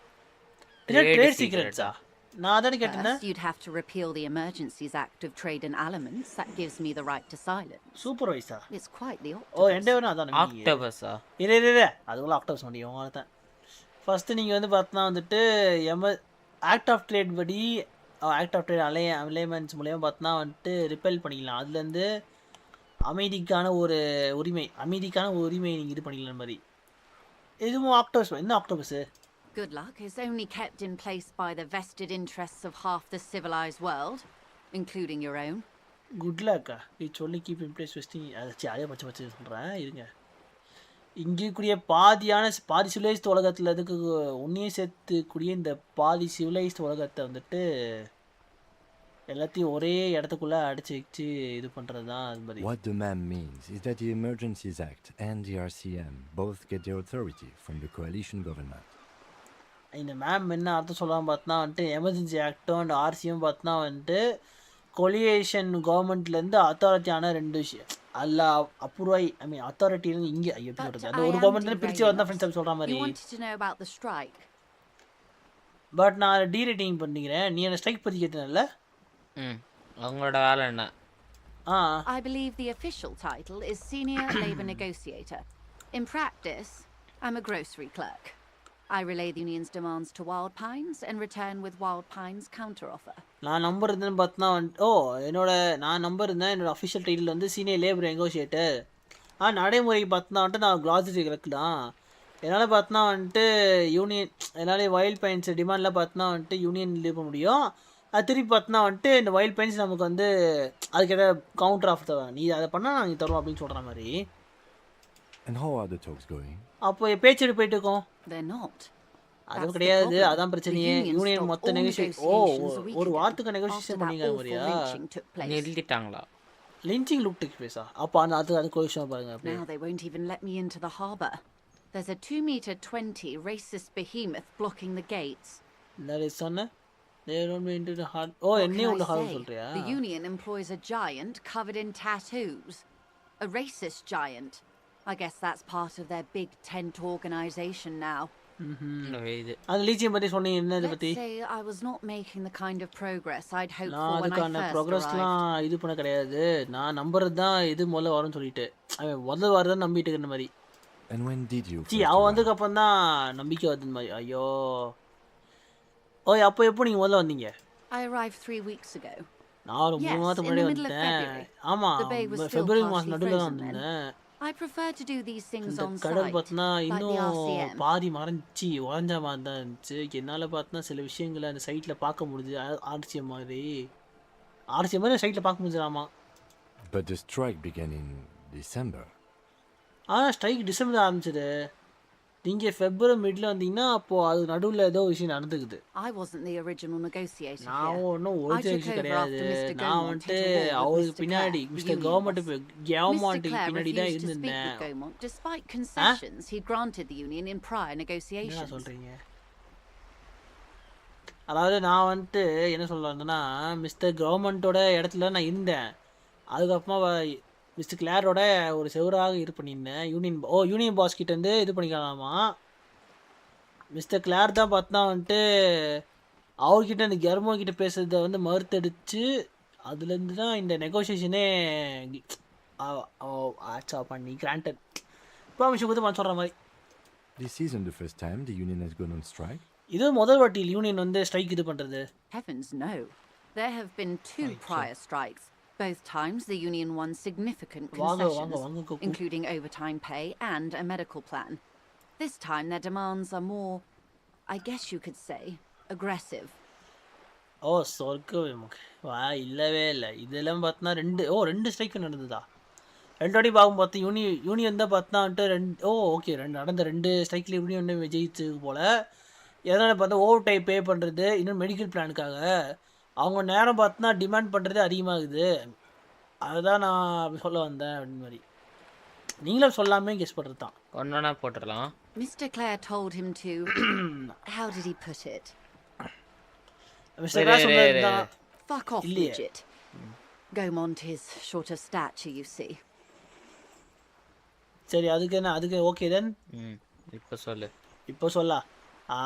ட்ரேட் சீக்ரெட்ஸா நான் அதான் கேட்டேன் You'd have to repeal the Emergencies Act of Trade and Elements that gives me the right to silence. சூப்பர்வைஸா It's quite the எண்டேவனா அதான் ஆக்டோபஸா இல்ல அதுக்குள்ள octopus முடியும் உங்களை தான் ஃபர்ஸ்ட் நீங்க வந்து பார்த்தா வந்துட்டு ஆக்ட் ஆஃப் ட்ரேட் படி ஆக்ட் ஆஃப் ட்ரேட் அலைமெண்ட்ஸ் மூலமா பார்த்தா வந்துட்டு ரிப்பெல் பண்ணிக்கலாம் அதுலேருந்து அமைதிக்கான ஒரு உரிமை நீங்கள் இது பண்ணிக்கலாம் மாதிரி இதுவும் ஆக்டோபஸ் என்ன octopus Good luck is only kept in place by the vested interests of half the civilized world, including your own. Good luck. It's only keep in place vesting. அதே பச்சை சொல்கிறேன் இருங்க இங்கே கூடிய பாதி சிவிலைஸ்ட் உலகத்தில் அதுக்கு ஒன்றையே சேர்த்துக்கூடிய இந்த பாதி சிவிலைஸ்ட் உலகத்தை வந்துட்டு எல்லாத்தையும் ஒரே இடத்துக்குள்ள அடிச்சு வச்சு இது பண்றது தான் அது மாதிரி What the ma'am means is that the Emergencies Act and the RCM both get their authority from the coalition government. இந்த மேம் என்ன அர்த்தம் சொல்லலாம் பார்த்தா வந்துட்டு எமர்ஜென்சி ஆக்டும் அண்ட் ஆர்சிஎம் பார்த்தா வந்துட்டு கொலியேஷன் கவர்மெண்ட்லேருந்து அத்தாரிட்டியான ரெண்டு விஷயம் அல்ல அப்ரூவாய் அத்தாரிட்டிலேருந்து இங்கே எப்படி சொல்கிறது அந்த ஒரு கவர்மெண்ட்லேருந்து பிரித்து வந்தால் ஃப்ரெண்ட்ஸ் சொல்கிற மாதிரி பட் நான் டீரேட்டிங் பண்ணிக்கிறேன் நீ என்ன ஸ்ட்ரைக் பற்றி கேட்டேன்ல அவங்களோட வேலை என்ன I believe the official title is Senior Labor Negotiator. In practice, I'm a grocery clerk. I relay the union's demands to Wild Pines and return with Wild Pines' counteroffer. நான் number இருந்தேன்னு பார்த்தா என்னோட official title வந்து senior labour negotiator நடைமுறைக்கு பார்த்தா வந்துட்டு நான் கிளாஸரி clerk தான் என்னால் பார்த்தா வந்துட்டு யூனியன் என்னால் வைல்ட் பைன்ஸ் டிமாண்டில் பார்த்தா வந்துட்டு யூனியன் லீவ் பண்ண முடியும் அது திருப்பி பார்த்தா வந்துட்டு இந்த வைல்ட் பைன்ஸ் நமக்கு வந்து அதுக்கு ஏதாவது கவுண்டர் ஆஃப் தருவேன் நீ அதை பண்ணால் நாங்கள் தருவோம் அப்படின்னு சொல்கிற மாதிரி And how are the talks going? அப்போ பேச்சு போயிட்டு இருக்கோம் அதுவும் கிடையாது அதான் பிரச்சனையே யூனியன் மொத்த நெகோசியேஷன் ஒரு வாரத்துக்கு நெகோசியேஷன் பண்ணிங்க மாதிரியா நிறுத்திட்டாங்களா லிஞ்சிங் லுக் டேக் பிளேஸா அப்போ அது கொஷன் பாருங்க Now they won't even let me into the harbor. There's a 2.20 meter racist behemoth blocking the gates. That is சொன்ன they don't into the harbor. என்னே உள்ள ஹார்பர் சொல்றியா The union employs a giant covered in tattoos. a racist giant. I guess that's part of their big tent organization now. இது அந்த லீச்சியம் பற்றி சொன்னீங்க, என்ன இதை Let's பற்றி? say I was not making the kind of progress I'd hoped நான் for when I அதுக்கான first ப்ரோக்ரஸ்லாம் arrived. இது பண்ண கிடையாது. நான் நம்புறது தான் இது முதல்ல வரும்னு சொல்லிட்டு அவன் முதல்ல வரதான் நம்பிட்டு இருக்கிற மாதிரி. And when did you C first அவன் arrive? வந்ததுக்கப்புறம் தான் நம்பிக்கை வருது மாதிரி. ஐயோ ஓய், அப்போ எப்போ நீங்கள் முதல்ல வந்தீங்க? I arrived 3 weeks ago. நான் ஒரு 3 Yes, மாதத்துக்கு in the முன்னாடி middle of வந்துட்டேன். February. ஆமாம், The bay was still February partially மாதம் நடுவில் தான் frozen then. வந்திருந்தேன். I prefer to do these things இந்த on கடல் site, பார்த்தனா like the இன்னும் RCM. பாதி மறைஞ்சி உறைஞ்ச மாதிரி தான் இருந்துச்சு. என்னால் பார்த்தனா சில விஷயங்களை அந்த சைட்டில் பார்க்க முடியுது. ஆர்சிஎம் மாதிரி சைட்டில் பார்க்க முடிஞ்சிடாமா. But the strike began in December. Strike December ஆரம்பிச்சது. நீங்கள் ஃபெப்ரவரி மிடில் வந்தீங்கன்னா அப்போது அது நடுவில் ஏதோ விஷயம் நடந்துக்குது. I wasn't the original negotiator நான் here. ஒன்றும் I ஒரிஜினல் took விஷயம் over கிடையாது. after Mr. நான் Gaumont வந்துட்டு hit a wall with அவருக்கு Mr. பின்னாடி Clare, the mister union government boss. Mr. கவர்மெண்ட்டுக்கு Clare பின்னாடி தான் refused to speak இருந்திருந்தேன். with Gaumont despite concessions he'd granted the union in prior என்ன negotiations. சொல்கிறீங்க? அதாவது நான் வந்துட்டு என்ன சொல்ல வந்தேன்னா, மிஸ்டர் கவர்மெண்ட்டோட இடத்துல நான் இருந்தேன். அதுக்கப்புறமா மிஸ்டர் கிளாரோட ஒரு செவராக இது பண்ணியிருந்தேன். யூனியன் பாஸ் கிட்டேருந்து இது பண்ணிக்கலாமா. மிஸ்டர் கிளார் தான் பார்த்தா வந்துட்டு அவர்கிட்ட இந்த கெர்மோ கிட்ட பேசுறதை வந்து மறுத்தடிச்சு அதுலேருந்து தான் இந்த நெகோசியேஷனே ஆச்சா பண்ணி கிராண்டட் பர்மிஷன் கொடுத்து பண்ண சொல்கிற மாதிரி. This isn't the first time the union has gone on strike. இது முதல் வாட்டி யூனியன் வந்து ஸ்ட்ரைக் இது பண்ணுறது. Heavens no. There have been 2 prior strikes. Both times the union won significant concessions, including overtime pay and a medical plan. This time their demands are more, I guess you could say, aggressive. சொர்க்கவே வா இல்லவே இல்லை. இதெல்லாம் பார்த்தா ரெண்டு strike நடந்ததா? 2 வாட்டி பார்க்கும் பார்த்து யூனியன் தான் பார்த்தா வந்துட்டு ஓகே நடந்த 2 ஸ்ட்ரைக்கில் யூனியன் வந்து ஜெயிச்சு போல். எதனால் பார்த்தா ஓவர் டைம் பே பண்ணுறது, இன்னும் மெடிக்கல் பிளானுக்காக அவங்க நேரம் பார்த்தா டிமாண்ட் பண்ணுறது அதிகமாகுது. அதுதான் நான் அப்படி சொல்ல வந்தேன் அப்படின்னு மாதிரி. நீங்களும் சொல்லாமே கெஸ் பண்ணுறது தான். ஒன்றா போட்டுடலாம். Mr. Clare told him to, how did he put it? Mister Klaus சொன்னது தான். Fuck off, midget. Gaumont is short of stature, you see. சரி, அதுக்கு ஓகே தென். இப்போ சொல்லா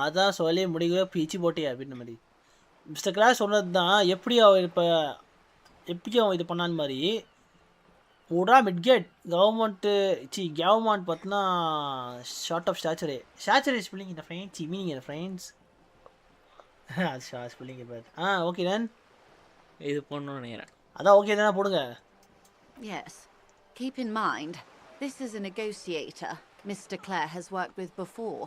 அதான் சொல்லி முடிக்கிற பீச்சு போட்டியா அப்படின்ற மாதிரி. மிஸ்டர் கிளாஸ் சொன்னது தான். எப்படி அவன் இது பண்ணான் மாதிரி பூரா மிட்கேட் கவர்மெண்ட் பார்த்தீங்கன்னா ஷார்ட் ஆஃப் ஸ்டாச்சர் ஸ்பெல்லிங் இந்த ஃப்ரெண்ட்ஸ் மீனிங் இந்த ஃப்ரெண்ட்ஸ் அது ஸ்பெல்லிங் பாரு. ஓகே தென் இது போடணும்னு நினைக்கிறேன். அதான் ஓகே தானே போடுங்க. Yes. Keep in mind, this is a negotiator Mr. Clare has worked with before,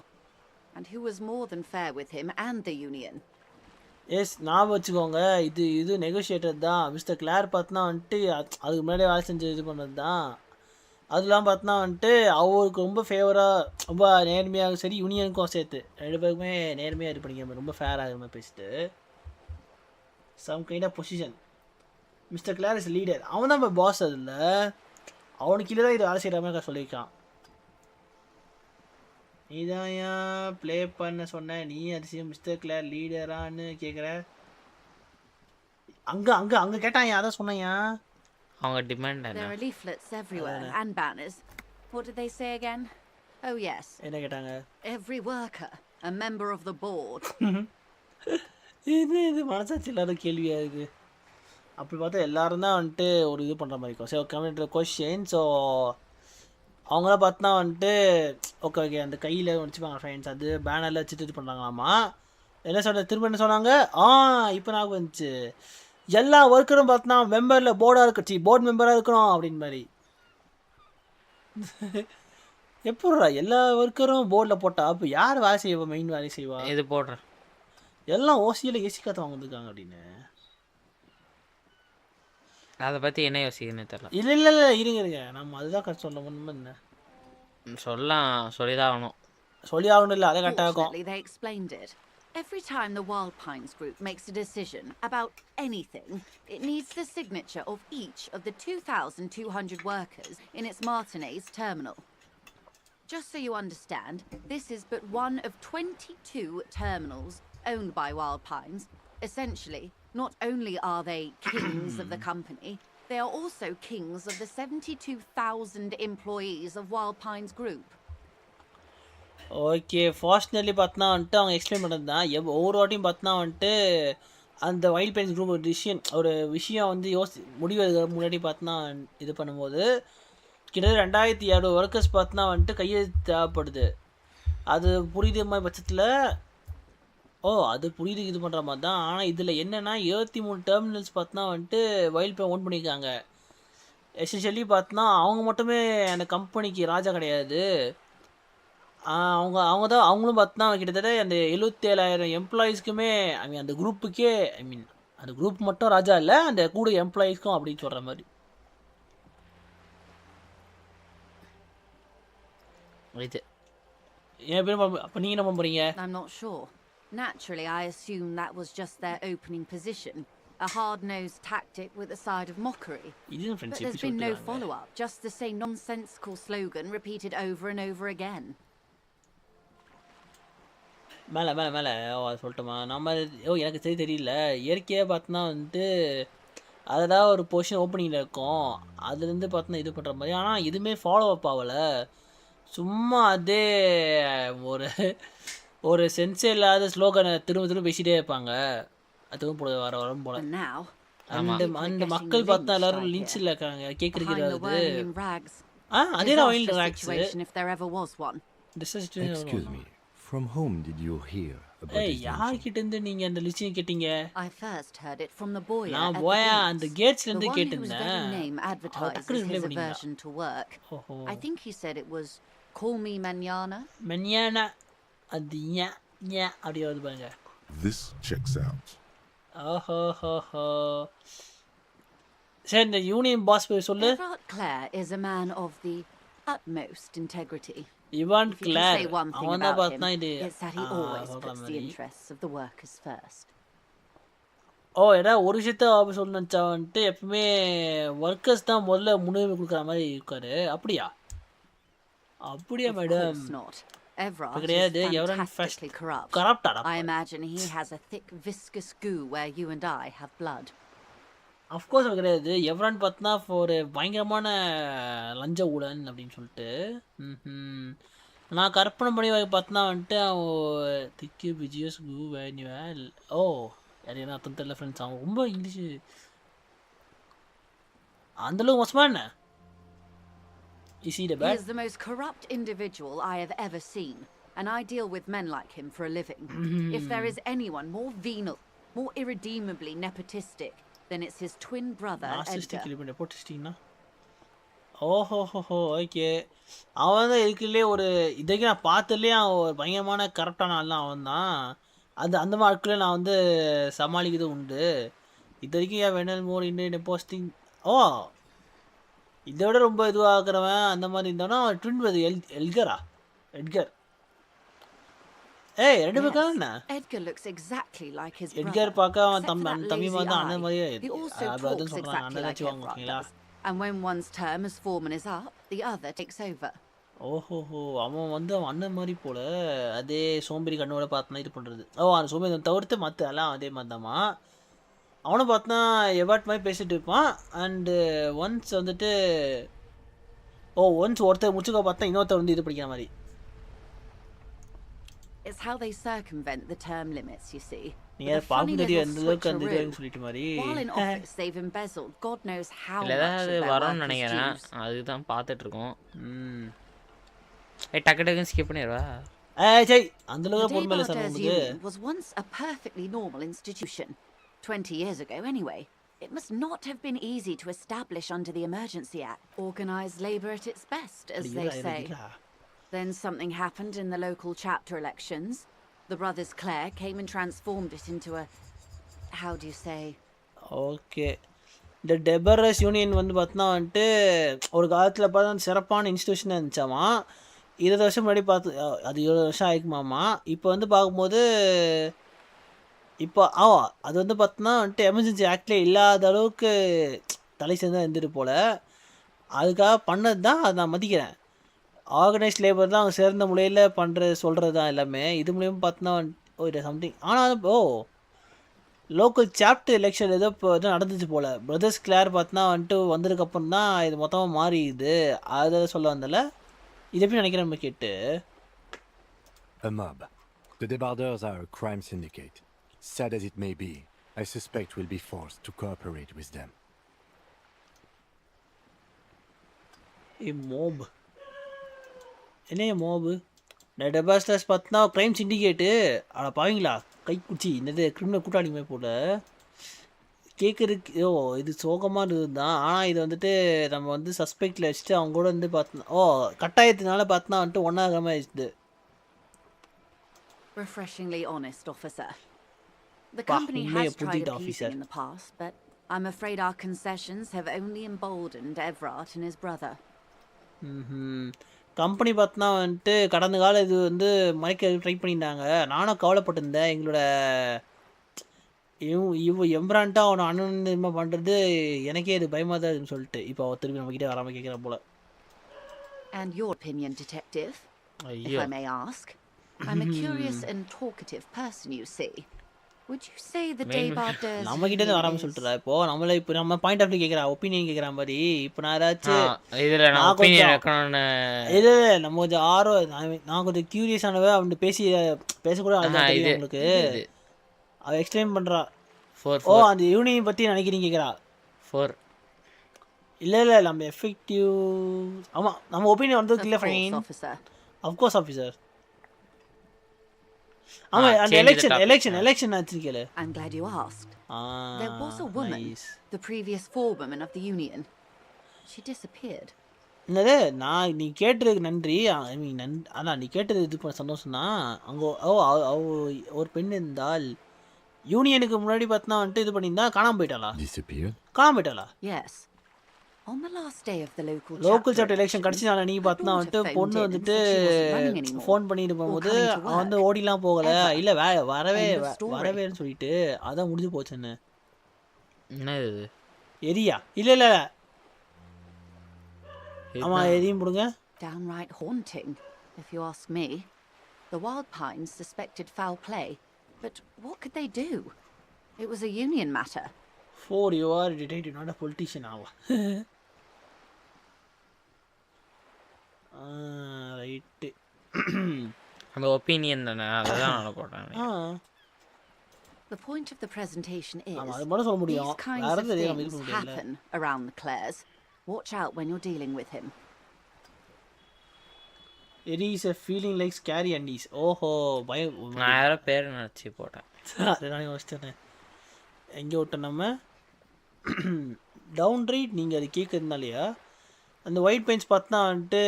and who was more than fair with him and the union. ஞாபகம் வச்சுக்கோங்க, இது நெகோஷியேட்டர் தான். மிஸ்டர் கிளார் பார்த்தினா வந்துட்டு அதுக்கு முன்னாடியே வேலை செஞ்சு இது பண்ணது தான். அதெல்லாம் பார்த்தினா வந்துட்டு அவருக்கு ரொம்ப ஃபேவராக ரொம்ப நேர்மையாக சரி யூனியனுக்கும் சேர்த்து 2 பேருக்குமே நேர்மையாக இது பண்ணிக்காம ரொம்ப ஃபேர் ஆகிற மாதிரி பேசிட்டு some kind of position. Mister Clare is leader. அவன் தான் நம்ம பாஸ். அதில் அவனுக்கு கீழே தான் இது வேலை செய்கிற மாதிரி சொல்லியிருக்கான். நீ தான் ஏன் ப்ளே பண்ண சொன்ன, நீ அதிசயம் மிஸ்டர் கிளார் லீடரான்னு கேட்குற. அங்கே கேட்டான், அதான் சொன்னையா அவங்க demand. There are leaflets everywhere and banners. What did they say again? Oh yes. என்ன கேட்டாங்க? Every worker a member of the board. இது மனசாட்சி இல்லாத கேள்வியா இருக்குது. அப்படி பார்த்தா எல்லாரும் தான் வந்துட்டு ஒரு இது பண்ணுற மாதிரி இருக்கும். சரி, கம்யூனிட்டி கொஸ்டின். ஸோ அவங்களாம் பார்த்தா வந்துட்டு ஓகே அந்த கையில் வச்சுப்பாங்க ஃப்ரெண்ட்ஸ், அது பேனரில் வச்சுட்டு இது பண்ணுறாங்களாமா. என்ன திரும்ப என்ன சொன்னாங்க? இப்போ நான் வந்துச்சு எல்லா ஒர்க்கரும் பார்த்தா மெம்பரில் போர்டு மெம்பராக இருக்கணும் அப்படின்னு மாதிரி. எப்படா எல்லா ஒர்க்கரும் போர்டில் போட்டா அப்போ யார் வேலை செய்வா? மெயின் வேலை செய்வா? இது போடுறேன். எல்லாம் ஓசியில் ஏசி காற்று வாங்கிருக்காங்க அப்படின்னு. அதை பற்றி என்ன யோசிக்கணும்னு தெரியல. இல்லை இருங்க நம்ம அதுதான் கரெக்ட் சொல்ல முடியுமா என்ன சொல்லிதான் ஆகணும். சொல்லி ஆகணும். இல்லை அதை கரெக்டாக இருக்கும். They explained it. Every time the Wild Pines group makes a decision about anything, it needs the signature of each of the 2,200 workers in its Martinez terminal. Just so you understand, this is but one of 22 terminals owned by Wild Pines. Essentially, not only are they kings of the company, They are also kings of the 72,000 employees of Wild Pines Group. Okay fortunately பார்த்தனா வந்துட்டு அவங்க explain பண்ணது தான் ஒவ்வொரு வாட்டியும் பார்த்தனா வந்துட்டு அந்த வைல்ட் பைன்ஸ் குரூப் ஒரு விஷயம் வந்து முடிவெடுக்கிற முன்னாடி பார்த்தனா இது பண்ணும்போது கிட்டத்தட்ட 2200 ஒர்க்கர்ஸ் பார்த்தனா வந்துட்டு கையெழுத்து தேவைப்படுது. அது புரியுது மாதிரி பட்சத்தில் அது புரியுது இது பண்ணுற மாதிரி தான். ஆனால் இதில் என்னென்னா 23 டெர்மினல்ஸ் பார்த்தனா வந்துட்டு வைல்ட் பைன் ஓன் பண்ணியிருக்காங்க. எஸ்பெஷலி பார்த்தனா அவங்க மட்டுமே அந்த கம்பெனிக்கு ராஜா கிடையாது. அவங்களும் பார்த்தா கிட்டத்தட்ட அந்த 77,000 எம்ப்ளாயீஸ்க்குமே அந்த குரூப்புக்கே அந்த குரூப் மட்டும் ராஜா இல்லை, அந்த கூட எம்ப்ளாயீஸ்க்கும் அப்படின்னு சொல்கிற மாதிரி. இது என் பேர் அப்போ நீங்கள் என்ன பண்ண போகிறீங்க? I'm not sure. Naturally, I assume that was just their opening position. A hard-nosed tactic with a side of mockery. But there's been no follow-up, just the same nonsensical slogan repeated over and over again. மேலே அது சொல்லட்டுமா? நம்ம எனக்கு சரி தெரியல. இயற்கையாக பார்த்தோன்னா வந்துட்டு அதெல்லாம் ஒரு பொசிஷன் ஓப்பனிங்கில் இருக்கும், அதுலேருந்து பார்த்தோன்னா இது பண்ணுற மாதிரி. ஆனால் எதுவுமே ஃபாலோ அப் ஆகலை. சும்மா அதே ஒரு சென்ஸே இல்லாத ஸ்லோகனை திரும்ப பேசிகிட்டே இருப்பாங்க. அதுவும் போல வரும் போல. அந்த மக்கள் பார்த்தா எல்லாரும் லின்ச்சில் இருக்காங்க கேட்குறது. அதே தான் wild rocks. Excuse me. From whom did you hear about this? யார்கிட்ட இருந்து நீங்க அந்த லிஸ்டிங் கேட்டீங்க? I first heard it from the boy. நான் போயா அந்த கேட்ஸ்ல இருந்து கேட்டேன். Name advertised his aversion to work. I think he said it was call me mañana. Mañana அது ஞா அப்படியே வந்து பாருங்க. This checks out. சரி இந்த யூனியன் பாஸ் பேர் சொல்லு. Claire is a man of the utmost integrity. Ivan Claire அவன் தான் பார்த்தா இது ஒரு விஷயத்த சொல்லணும்னு நினச்சா வந்துட்டு எப்பவுமே ஒர்க்கர்ஸ் தான் முதல்ல முன்னுரிமை கொடுக்குற மாதிரி இருக்காரு. அப்படியா மேடம்? கிடையாது. கரப்டா? I imagine he has a thick viscous goo where you and I have blood. Of course அது கிடையாது. எவரான் பார்த்தா ஒரு பயங்கரமான லஞ்ச ஊழல் அப்படின்னு சொல்லிட்டு நான் கற்பனை பண்ணி பார்த்தனா வந்துட்டு அவன் திக்கு விஜயஸ் கு வேணுவேன். யாரையா அர்த்தம் தெரியல ஃப்ரெண்ட்ஸ். அவன் ரொம்ப இங்கிலீஷு அந்தளவுக்கு மோசமா என்ன? He is the most corrupt individual I have ever seen, and I deal with men like him for a living. If there is anyone more venal, more irredeemably nepotistic, then it's his twin brother Edgar. Nepotistic-na? Okay. அவன் தான் இருக்குல்லே ஒரு இதுக்கு நான் பார்த்ததுலேயே அவன் ஒரு பயங்கரமான கரெக்டான ஆள்லாம் அவன் தான். அந்த மாதிரி ஆட்களே நான் வந்து சமாளிக்கிறது உண்டு. இது வரைக்கும் ஏன் வேணால் மோர் இண்டியன் போஸ்டிங் இதை விட ரொம்ப இதுவாகிறவன் அந்த மாதிரி இருந்தானா அவன் ட்வின் பிரதர் எட்கர். ரெண்டு பேருக்கா என்ன? எட்கர் பார்க்க அவன் தம்பி மாதிரி தான் அண்ணன் மாதிரியே அதுன்னு சொல்கிறான். அண்ணன் தான் வாங்க ஓகேங்களா? And when one's term as foreman is up, the other takes over. அவன் வந்து அவன் அண்ணன் மாதிரி போல அதே சோம்பேறி கண்ணோட பார்த்தனா இது பண்ணுறது. அந்த சோம்பேறி தவிர்த்து மற்ற எல்லாம் அதே மாதிரி தான்மா. அவனை பார்த்தனா எவாட் மாதிரி பேசிட்டு இருப்பான். அண்டு ஒன்ஸ் வந்துட்டு ஒருத்தர் முடிச்சுக்க பார்த்தா இன்னொருத்தர் வந்து இது படிக்கிற மாதிரி. It's how they circumvent the term limits, you see. நீங்க பாக்க தெரியும் அந்த அளவுக்கு அந்த இதுன்னு சொல்லிட்டு மாதிரி. While in office they've embezzled God knows how much. இல்ல வரணும்னு நினைக்கிறேன். அதுதான் பார்த்துட்டு இருக்கோம். டக்கு ஸ்கிப் பண்ணிரவா? சரி அந்த அளவுக்கு பொறுமையில சொல்லுங்க. Was once a perfectly normal institution. 20 years ago anyway. It must not have been easy to establish under the Emergency Act. Organized labor at its best, as they say. Then something happened in the local chapter elections. The brothers Claire came and transformed it into a, how do you say? Okay. The Deborah's Union வந்து பார்த்தா வந்துட்டு ஒரு காலத்தில் பார்த்தா சிறப்பான இன்ஸ்டியூஷனாக இருந்துச்சாமா. 20 வருஷம் முன்னாடி பார்த்து அது 20 வருஷம் ஆகிக்குமாமா. இப்போ வந்து பார்க்கும்போது இப்போ அது வந்து பார்த்தோன்னா வந்துட்டு எமர்ஜென்சி ஆக்ட்லேயே இல்லாத அளவுக்கு தலை சேர்ந்து இருந்துட்டு போல். அதுக்காக பண்ணது தான் அதை நான் மதிக்கிறேன். ஆர்கனைஸ்ட் லேபர் தான் அவங்க சேர்ந்த முறையில் சொல்கிறது தான் எல்லாமே. இது மூலியமாக பார்த்தோன்னா சம்திங். ஆனால் லோக்கல் சாப்டர் எலெக்ஷன் ஏதோ இப்போ ஏதோ நடந்துச்சு போல் பிரதர்ஸ் கிளார் பார்த்தா வந்துட்டு வந்ததுக்கப்புறம் தான் இது மொத்தமாக மாறிடுது அதை சொல்ல வந்தல இதை எப்படி நினைக்கிறேன் நம்ம கேட்டு A mob. The debarders are a crime syndicate. Sad as it may be, I suspect we'll be forced to cooperate with them. A mob. என்ன மோபு டெபாஸ்டர்ஸ் பார்த்தா க்ரைம் சிண்டிகேட்டு அட பாவீங்களா கைக்குச்சி என்னது கிரிமினல் கூட்டாளிமே போல கேட்குறதுக்கு இது சோகமாக இருந்தது தான் ஆனால் இது வந்துட்டு நம்ம வந்து சஸ்பெக்டில் வச்சுட்டு அவங்க கூட வந்து பார்த்தோம் கட்டாயத்தினால பார்த்தா வந்துட்டு ஒன்றாகாமல் ஆயிடுச்சு Refreshingly honest, officer. The company has tried appeasing in the past, but I'm afraid our concessions have only emboldened Everard and his brother. Company பார்த்தா வந்துட்டு கடந்த காலம் இது வந்து மறைக்க ட்ரை பண்ணியிருந்தாங்க நானும் கவலைப்பட்டிருந்தேன் எங்களோட எம்ப்ரான்ட்டாக அவனை அனுமதிமாக பண்ணுறது எனக்கே இது பயமாக தான் இருக்குன்னு சொல்லிட்டு இப்போ திரும்பி நம்மக்கிட்டே வராமல் கேட்குறேன் போல And your opinion, detective, if I may ask. I'm a curious and talkative person, you see. Would you say the debarders நம்ம கிட்ட இருந்து வராம சொல்றா இப்போ நம்மள இப்போ நம்ம பாயிண்ட் ஆஃப் வியூ கேக்குறா ஒபினியன் கேக்குற மாதிரி இப்போ நான் ஏதாச்சும் இதுல நான் ஒபினியன் வைக்கணும்னு இல்ல நம்ம கொஞ்சம் நான் கொஞ்சம் கியூரியஸ் ஆனவே அவன் பேச கூட தெரியும் உங்களுக்கு அவ எக்ஸ்பிளைன் பண்றா அந்த யூனியன் பத்தி நினைக்கிறீங்க கேக்குறா 4 இல்ல நம்ம எஃபெக்டிவ் ஆமா நம்ம ஒபினியன் வந்து இல்ல fine of course officer and election ஆச்சுக்கல I'm glad you asked. There was a woman, the previous forewoman of the union. She disappeared. என்னது நீ கேட்டதுக்கு நன்றி ஐ மீன் அதான் நீ கேட்டது இது சந்தோஷம் தான் அங்கே ஒரு பெண் இருந்தால் யூனியனுக்கு முன்னாடி பார்த்தா வந்துட்டு இது பண்ணியிருந்தா காணாமல் போயிட்டாளா Yes. On the last day of the local chapter election கடைசி நாள் நீ பார்த்தா வந்துட்டு பொண்ணு வந்துட்டு ஃபோன் பண்ணிட்டு போகும்போது அவன் வந்து ஓடிலாம் போகல இல்ல வரவேன்னு சொல்லிட்டு அதான் முடிஞ்சு போச்சுன்னு என்ன இது எரியா இல்ல ஆமா எரியும் போடுங்க downright haunting if you ask me. The Wild Pines suspected foul play, but what could they do? It was a union matter. For you are a detective, not a politician. Right. அந்த opinion தானே அதான் நான் போட்டேன் The point of the presentation is these kinds of things happen around the Clares. Watch out when you're dealing with him. It is a feeling like scary undies. நான் யாரோ பேர் நினச்சி போட்டேன் அதுதான் யோசிச்சேன் எங்கே விட்டோம் நம்ம டவுன் ரைட் நீங்கள் அது கேட்குறதுனாலையா அந்த ஒயிட் பெயிண்ட்ஸ் பார்த்தா வந்துட்டு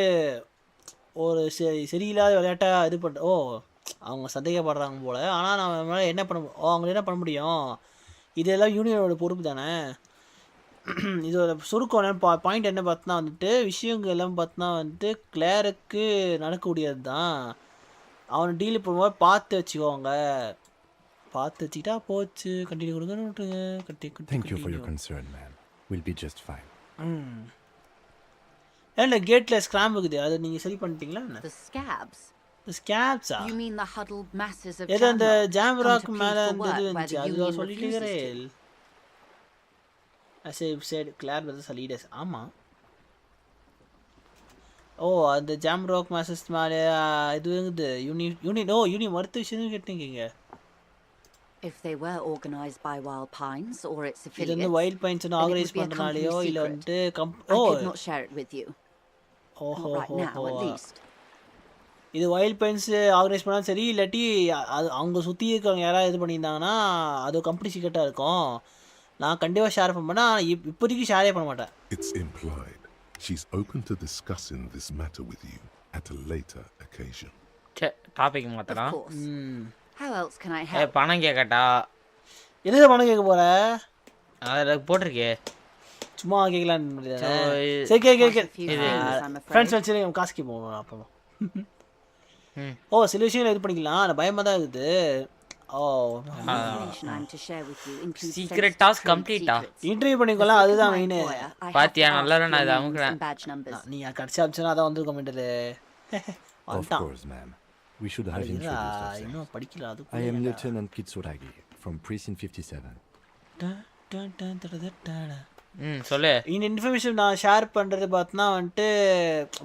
ஒரு சரியில்லாத விளையாட்டாக இது பண்ண அவங்க சந்தேகப்படுறாங்க போல் ஆனால் நம்ம என்ன அவங்க என்ன பண்ண முடியும் இதெல்லாம் யூனியனோட பொறுப்பு தானே இதோட சுருக்கம் பாயிண்ட் என்ன பார்த்தா வந்துட்டு விஷயங்கள் எல்லாம் பார்த்தா வந்துட்டு கிளேருக்கு நடக்கக்கூடியது தான் அவனை டீல் பண்ணும்போது பார்த்து வச்சுக்கோங்க பார்த்து வச்சுக்கிட்டா போச்சு கண்டினியூ கொடுங்கன்னு விட்டுருங்க Thank you for your concern, man. We'll be just fine. ஏன்னா கேட்டில் ஸ்கிராம் இருக்குது அதை நீங்கள் சரி பண்ணிட்டீங்களா The scabs? The scabs? You mean the huddled masses of ஏதோ அந்த ஜாம் ராக் மேலே அந்த இது இருந்துச்சு அதுதான் சொல்லிட்டுக்கிறேன் as I said Claire brothers are leaders ஆமாம் அந்த ஜாம் ராக் மேசஸ் மேலே இது இருக்குது யூனி மறுத்த விஷயம் கேட்டீங்க If they were organized by Wild Pines or its affiliates, இது Wild Pines ஆர்கனைஸ் பண்றனாலயோ இல்ல வந்து I could not share it with you. Right now, at least. இது Wild Pines ஆர்கனைஸ் பண்ணா சரி இல்லாட்டி அவங்க சுத்தி இருக்கவங்க யாராவது இது பண்ணியிருந்தாங்கன்னா அது கம்பெனி சீக்ரெட்டா இருக்கும் நான் கண்டிப்பா ஷேர் பண்ணா இப்போதைக்கு ஷேரே பண்ண மாட்டேன் It's implied she's open to discussing this matter with you at a later occasion. Topic மாத்தலாம் How else can I help? பணம் கேக்கட்டா எதுக்கு பணம் கேட்க போற அத போட்டுருக்கே சும்மா கேட்கலான்னு சரி கேட்க ஃப்ரெண்ட்ஸ் வச்சு காசு கேட்போம் அப்போ சில விஷயம் இது பண்ணிக்கலாம் அந்த பயமா தான் இருக்குது சீக்ரெட் டாஸ்க் கம்ப்ளீட்டா இன்டர்வியூ பண்ணிக்கலாம் அதுதான் மெயின் பாத்தியா நல்லா நான் இத அமுக்குறேன் நீ கடைசி ஆப்ஷன் அத வந்து கமெண்ட்ல Of course, ma'am. We should have introduced ourselves. I am Lieutenant Kitsuragi from Precinct 57. சொல்லு. இந்த இன்ஃபர்மேஷன் நான் ஷேர் பண்ணுறது பார்த்தனா வந்துட்டு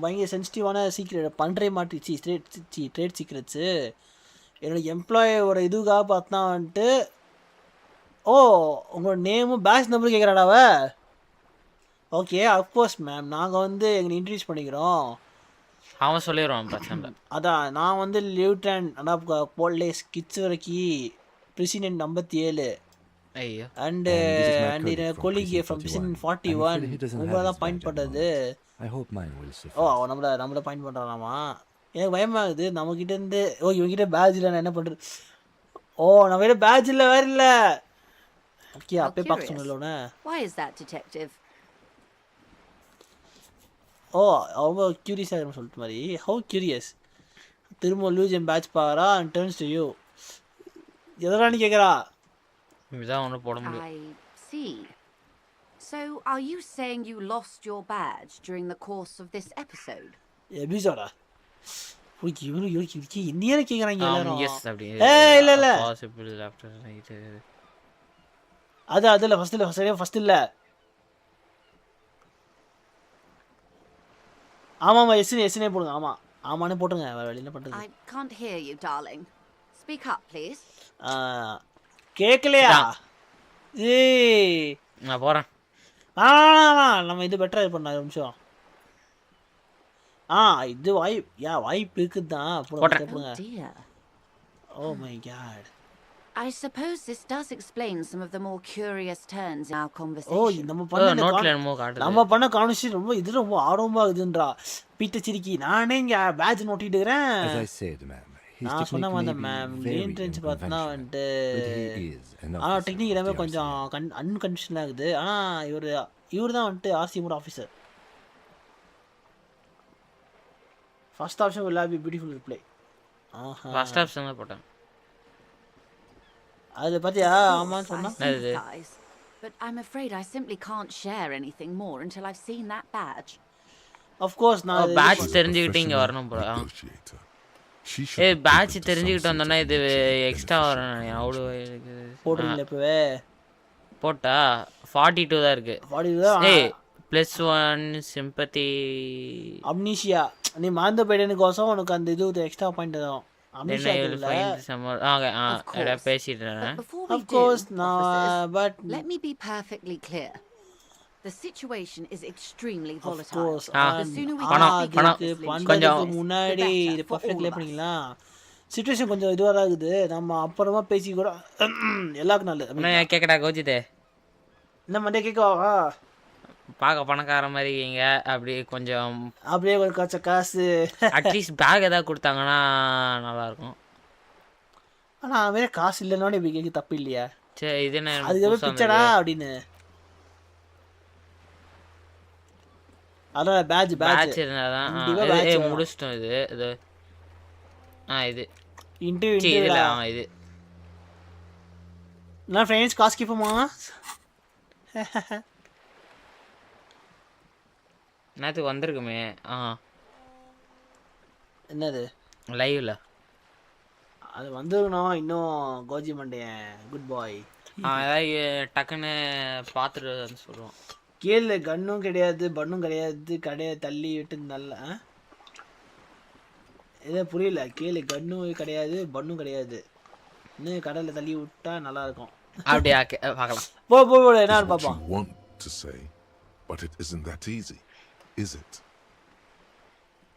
பயங்கர சென்சிட்டிவான சீக்ரெட் பண்ணுறே மாட்டிச்சு ட்ரேட் சீக்ரெட்ஸு. என்னோட எம்ப்ளாயோட இதுக்காக பார்த்தனா வந்துட்டு ஓ உங்களோட நேமும் பேட்ச் நம்பரும் கேட்குறாடாவ. ஓகே அஃப்கோர்ஸ் மேம் நாங்கள் வந்து எங்களை இன்ட்ரடியூஸ் பண்ணிக்கிறோம். அவன் சொல்லிடுவான் பிரச்சனை. அதான் நான் வந்து லியூட்டன் போல்லேஸ் கிட்ஸ் வரைக்கும் பிரசிடென்ட் 57 ஐயோ அண்டு அண்ட் கொலிக் ஃப்ரம் பிரசிடென்ட் 41 உங்களை தான் பாயிண்ட் பண்ணுறது. ஓ அவன் நம்மளை பாயிண்ட் பண்ணுறானாமா. எனக்கு பயமாகுது நம்மக்கிட்ட இருந்து. ஓ இவங்கிட்ட பேட்ச் இல்லை நான் என்ன பண்ணுறது. ஓ நம்ம கிட்ட பேட்ச் இல்லை வேறு இல்லை. ஓகே அப்பயே பார்க்க சொன்னோன்னே. ஓ அவங்க க்யூரியஸாக சொல்லிட்டு மாதிரி ஹவு க்யூரியஸ். திரும்ப லூஜன் பேட்ச் பாரா அண்ட் டர்ன்ஸ் டு யூ. எதனான்னு கேட்குறா. இதான் ஒன்று போட முடியும். I see. So are you saying you lost your badge during the course of this episode? எபிசோடா இவருக்கு இந்தியாவில் கேட்குறாங்க எல்லாரும். எஸ் அப்படி இல்லை இல்லை பாசிபிள் ஆஃப்டர் நைட் அது அதில் ஃபஸ்ட் இல்லை. ஆமாம்மா எஸ்னே போடுங்க. ஆமாம் ஆமான்னு போட்டுங்க வேறு என்ன பண்ணுறது. I can't hear you, darling. Speak up, please. கேட்கலையா? ஏய் நான் போகிறேன். நம்ம இது பெட்டராக இது பண்ண நிமிஷம். இது வாய்ப்பு இருக்குது தான். போடுங்க. Oh my God. I suppose this does explain some of the more curious turns in our oh conversation. நம்ம பண்ண கான்வர்சேஷன் ரொம்ப இது ரொம்ப ஆர்வமாகுதுன்றா. பீட்ட சிரிக்கி நானே இங்கே பேட்ச் நோட்டிட்டு இருக்கிறேன். நான் சொன்ன மாதிரி மேம் என்ட்ரன்ஸ் பார்த்தனா வந்துட்டு ஆனால் டெக்னிக் எல்லாமே கொஞ்சம் அன்கன்ஃபியூஷன் ஆகுது. ஆனால் இவர் தான் வந்துட்டு ஆர்சிஎமோட officer. First option will be beautiful reply. First option தான் போட்டேன். அது பார்த்தியா ஆமான்னு சொன்னா. But I'm afraid I simply can't share anything more until I've seen that badge. Of course நான் பேட்ச் தெரிஞ்சுக்கிட்டு இங்கே வரணும் போல. பேட்ச் தெரிஞ்சுக்கிட்டு வந்தோன்னா இது எக்ஸ்ட்ரா வரும். அவ்வளோ போட்டுருங்களா இப்போவே போட்டா 42 தான் இருக்கு. 42 தான். +1 சிம்பத்தி அம்னீஷியா நீ மறந்து போயிட்டேனுக்கோசம் உனக்கு அந்த இது எக்ஸ்ட்ரா பாயிண்ட் தான். Of course, but let me be perfectly clear. The situation is extremely volatile. Of course. The sooner we can முன்னாடி இது பர்ஃபெக்ட்லி பண்ணிக்கலாம். சிச்சுவேஷன் கொஞ்சம் இதுவாக இருக்குது. நம்ம அப்புறமா பேசி கூட எல்லாருக்கும் நல்லது. கேட்கடா கோச்சிதே என்ன மண்டே கேட்கவா? பார்க்க பணக்கார மாதிரி இருக்கீங்க. அப்படியே கொஞ்சம் கொஞ்சம் காசு அட்லீஸ்ட் பேக் ஏதாவது கொடுத்தாங்கன்னா நல்லாயிருக்கும். ஆனால் வேற காசு இல்லைன்னா இப்படி கேட்க தப்பு இல்லையா? சரி இது என்ன அதுக்கு பிச்சடா அப்படின்னு. அதான் பேட்ச் இருந்தாதான் முடிச்சிட்டோம். இது இது இன்டர்வியூ இது நான் ஃப்ரெண்ட்ஸ் காசு கேட்போமா? நேற்று வந்திருக்குமே. என்னது லைவ்ல அது வந்துருக்கணும். இன்னும் கோஜி மண்டையன் குட் பாய் அதாவது டக்குன்னு பார்த்துட்டு சொல்லுவோம். கேளு கன்னும் கிடையாது பண்ணும் கிடையாது கடையை தள்ளி விட்டு நல்ல எதோ புரியல. கேளு கன்னும் கிடையாது பண்ணும் கிடையாது இன்னும் கடையில் தள்ளி விட்டா நல்லா இருக்கும். அப்படியே பார்க்கலாம். போ என்ன பார்ப்போம். But it isn't that easy, is it?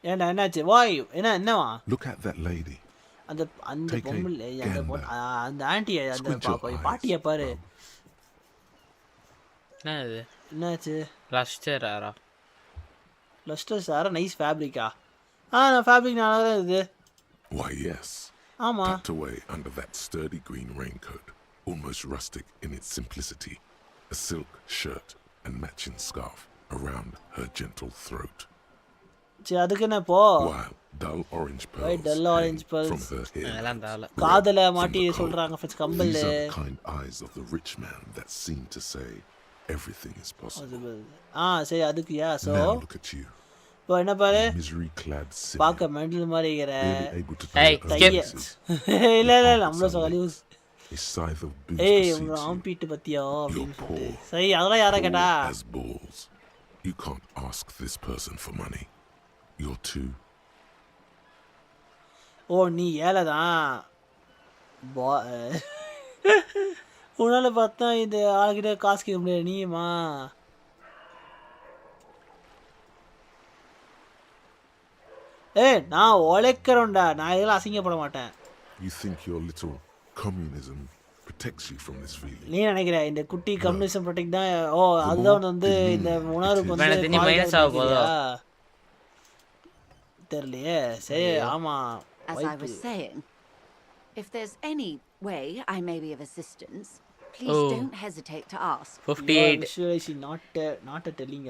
ஏண்டா என்னாச்சு? வாய் என்னவா? Look at that lady. அந்த பொம்பளை அந்த ஆன்ட்டி அந்த பாட்டியை பாரு. என்னது என்னாச்சு? லஸ்டர் சாரா நைஸ் ஃபேப்ரிக்கா? ஃபேப்ரிக் நல்லா தான் இருக்குது. Why yes. ஆமா. Tucked away under that sturdy green raincoat, almost rustic in its simplicity, a silk shirt and matching scarf around her gentle throat. சரி அதுக்கு என்ன போ? While dull orange pearls from her hair. காதல மாட்டி சொல்றாங்க friends compel. These are the kind eyes of the rich man that seem to say everything is possible. சரி அதுக்கு so now look at you. இப்போ என்ன பாரு misery clad பாக்க mental மாதிரி இருக்கற. இல்ல நம்மள சொல்லி A scythe of booze ஏய் precedes உங்க you. ஆம்பிட்டு பத்தியா You're அப்படின்னு poor. சொல்லிட்டு சரி அதெல்லாம் யாரா கேட்டா Poor as balls. You can't ask this person for money. You're too. ஓ நீ ஏழை தான் உன்னால பார்த்தா இந்த ஆளுகிட்ட காசு கேட்க முடியாது நீயுமா ஏய் நான் உழைக்கிறோம்டா நான் இதெல்லாம் அசிங்கப்பட மாட்டேன் You think your little communism protects you from this feeling? நீ நினைக்கிற இந்த குட்டி கம்யூனிசம் ப்ரொடெக்ட் தான் ஓ அதுதான் வந்து இந்த உணர்வுக்கு வந்து எனக்கு தெரிஞ்சு minus ஆக போகுதோ? தெரியலையே சரி ஆமா As I was saying, if there's any way I may be of assistance, please don't hesitate to ask. 58 not a telling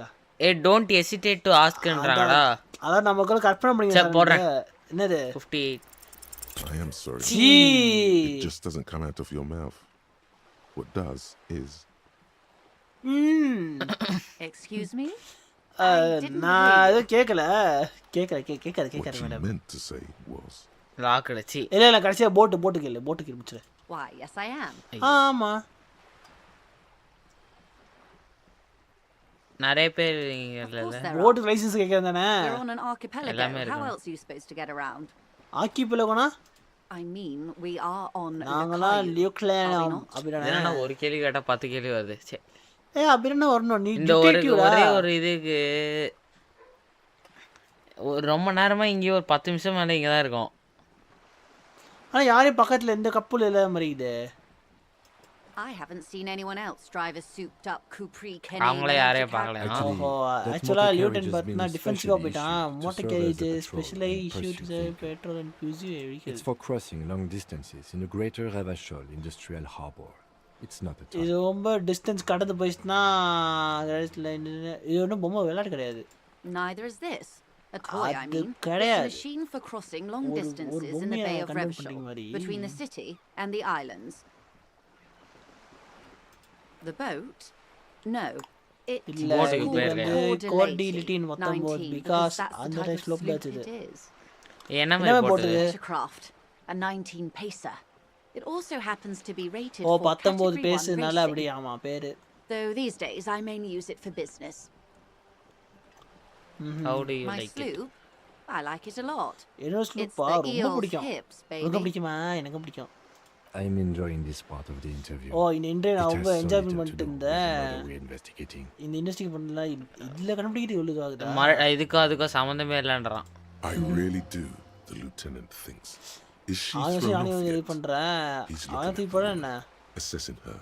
don't hesitate to askன்றாங்கடா அதான் நமக்குள்ள கற்பனை சரி, போடுறேன். பண்ணிங்க என்னது 58 I am sorry. It Gee. just doesn't come out of your mouth. What does is. Excuse me? நான் அது கேட்கல கேட்கற What you madam meant to say was. Lock அடிச்சி இல்ல கடைசியா போட்டு கேளு முடிச்சிரு Why, yes I am. ஆமா நிறைய பேர் Of course there are. போட்டு லைசென்ஸ் கேட்கறது தானே We're on an archipelago. எல்லாமே How இருக்கு. else are you supposed to get around? ஆக்கிப்பிலகோனா I mean, we are on நாங்களாம் Lakayu. லியூக்லேனம் Are we not? அப்படிதானே என்னன்னா ஒரு கேள்வி கேட்டா 10 கேள்வி வருது சரி அப்படின்னா வரணும் நீ இந்த ஒரே ஒரு இதுக்கு ரொம்ப நேரமா இங்கே ஒரு 10 நிமிஷம் மேலே இங்கே தான் இருக்கும் ஆனா யாரையும் பக்கத்துல எந்த கப்புல இல்ல மாதிரி இது I haven't seen anyone else drive a souped up Capri Kenny. அவங்களே யாரையும் பார்க்கல ஓஹோ ஆக்சுவலா லியூட்டன் பார்த்தா டிஃபென்சிவா போயிட்டான் motor garage specially issue to petrol and ஃபியூசி vehicle It's for crossing long distances in the greater Ravachol industrial harbor. It's not a இது tunnel. ரொம்ப டிஸ்டன்ஸ் கடந்து போயிடுச்சுன்னா இது ஒன்றும் பொம்மை விளையாட்டு கிடையாது Neither is this. A toy, I அது mean. It's a கிடையாது. machine for crossing long ஒரு distances in the பொம்மையை Bay of convert Revachol, பண்றீங்க மாதிரி. between the city and the islands. The boat? No. It இல்ல Boat is இது called பேரு. Cordelati Cordelati in Motherboard 19, because that's the அந்த type type of slope sloop that's it it. is. என்ன என்ன மாதிரி போட்டது? போட்டது Watercraft, a 19 pacer. It also happens to be rated O for 19 category 1 பேசுனால racing. அப்படி ஆமா பேரு Though these days I mainly use it for business. how do you My like it sloop, I like it a lot. என்னோட It's ஸ்லூப்பா the ரொம்ப eel's பிடிக்கும் hips, ரொம்ப baby. பிடிக்குமா எனக்கும் பிடிக்கும் I'm enjoying this part of the interview. ஓ இந்த interview It நான் has ரொம்ப so என்ஜாய் little to பண்ணிட்டு do with the இருந்தேன் murder we're investigating. இந்த இண்டஸ்ட்ரி பண்ணல இதுல கண்டுபிடிக்கிறது எவ்வளவு ஆகுதா இதுக்கும் அதுக்கும் சம்மந்தமே இல்லைன்றான் I really do, the lieutenant thinks. Is she ஆனா thrown நானே off இது yet? பண்றேன் He's அவனை looking தூக்கி at போட you, என்ன assessing her.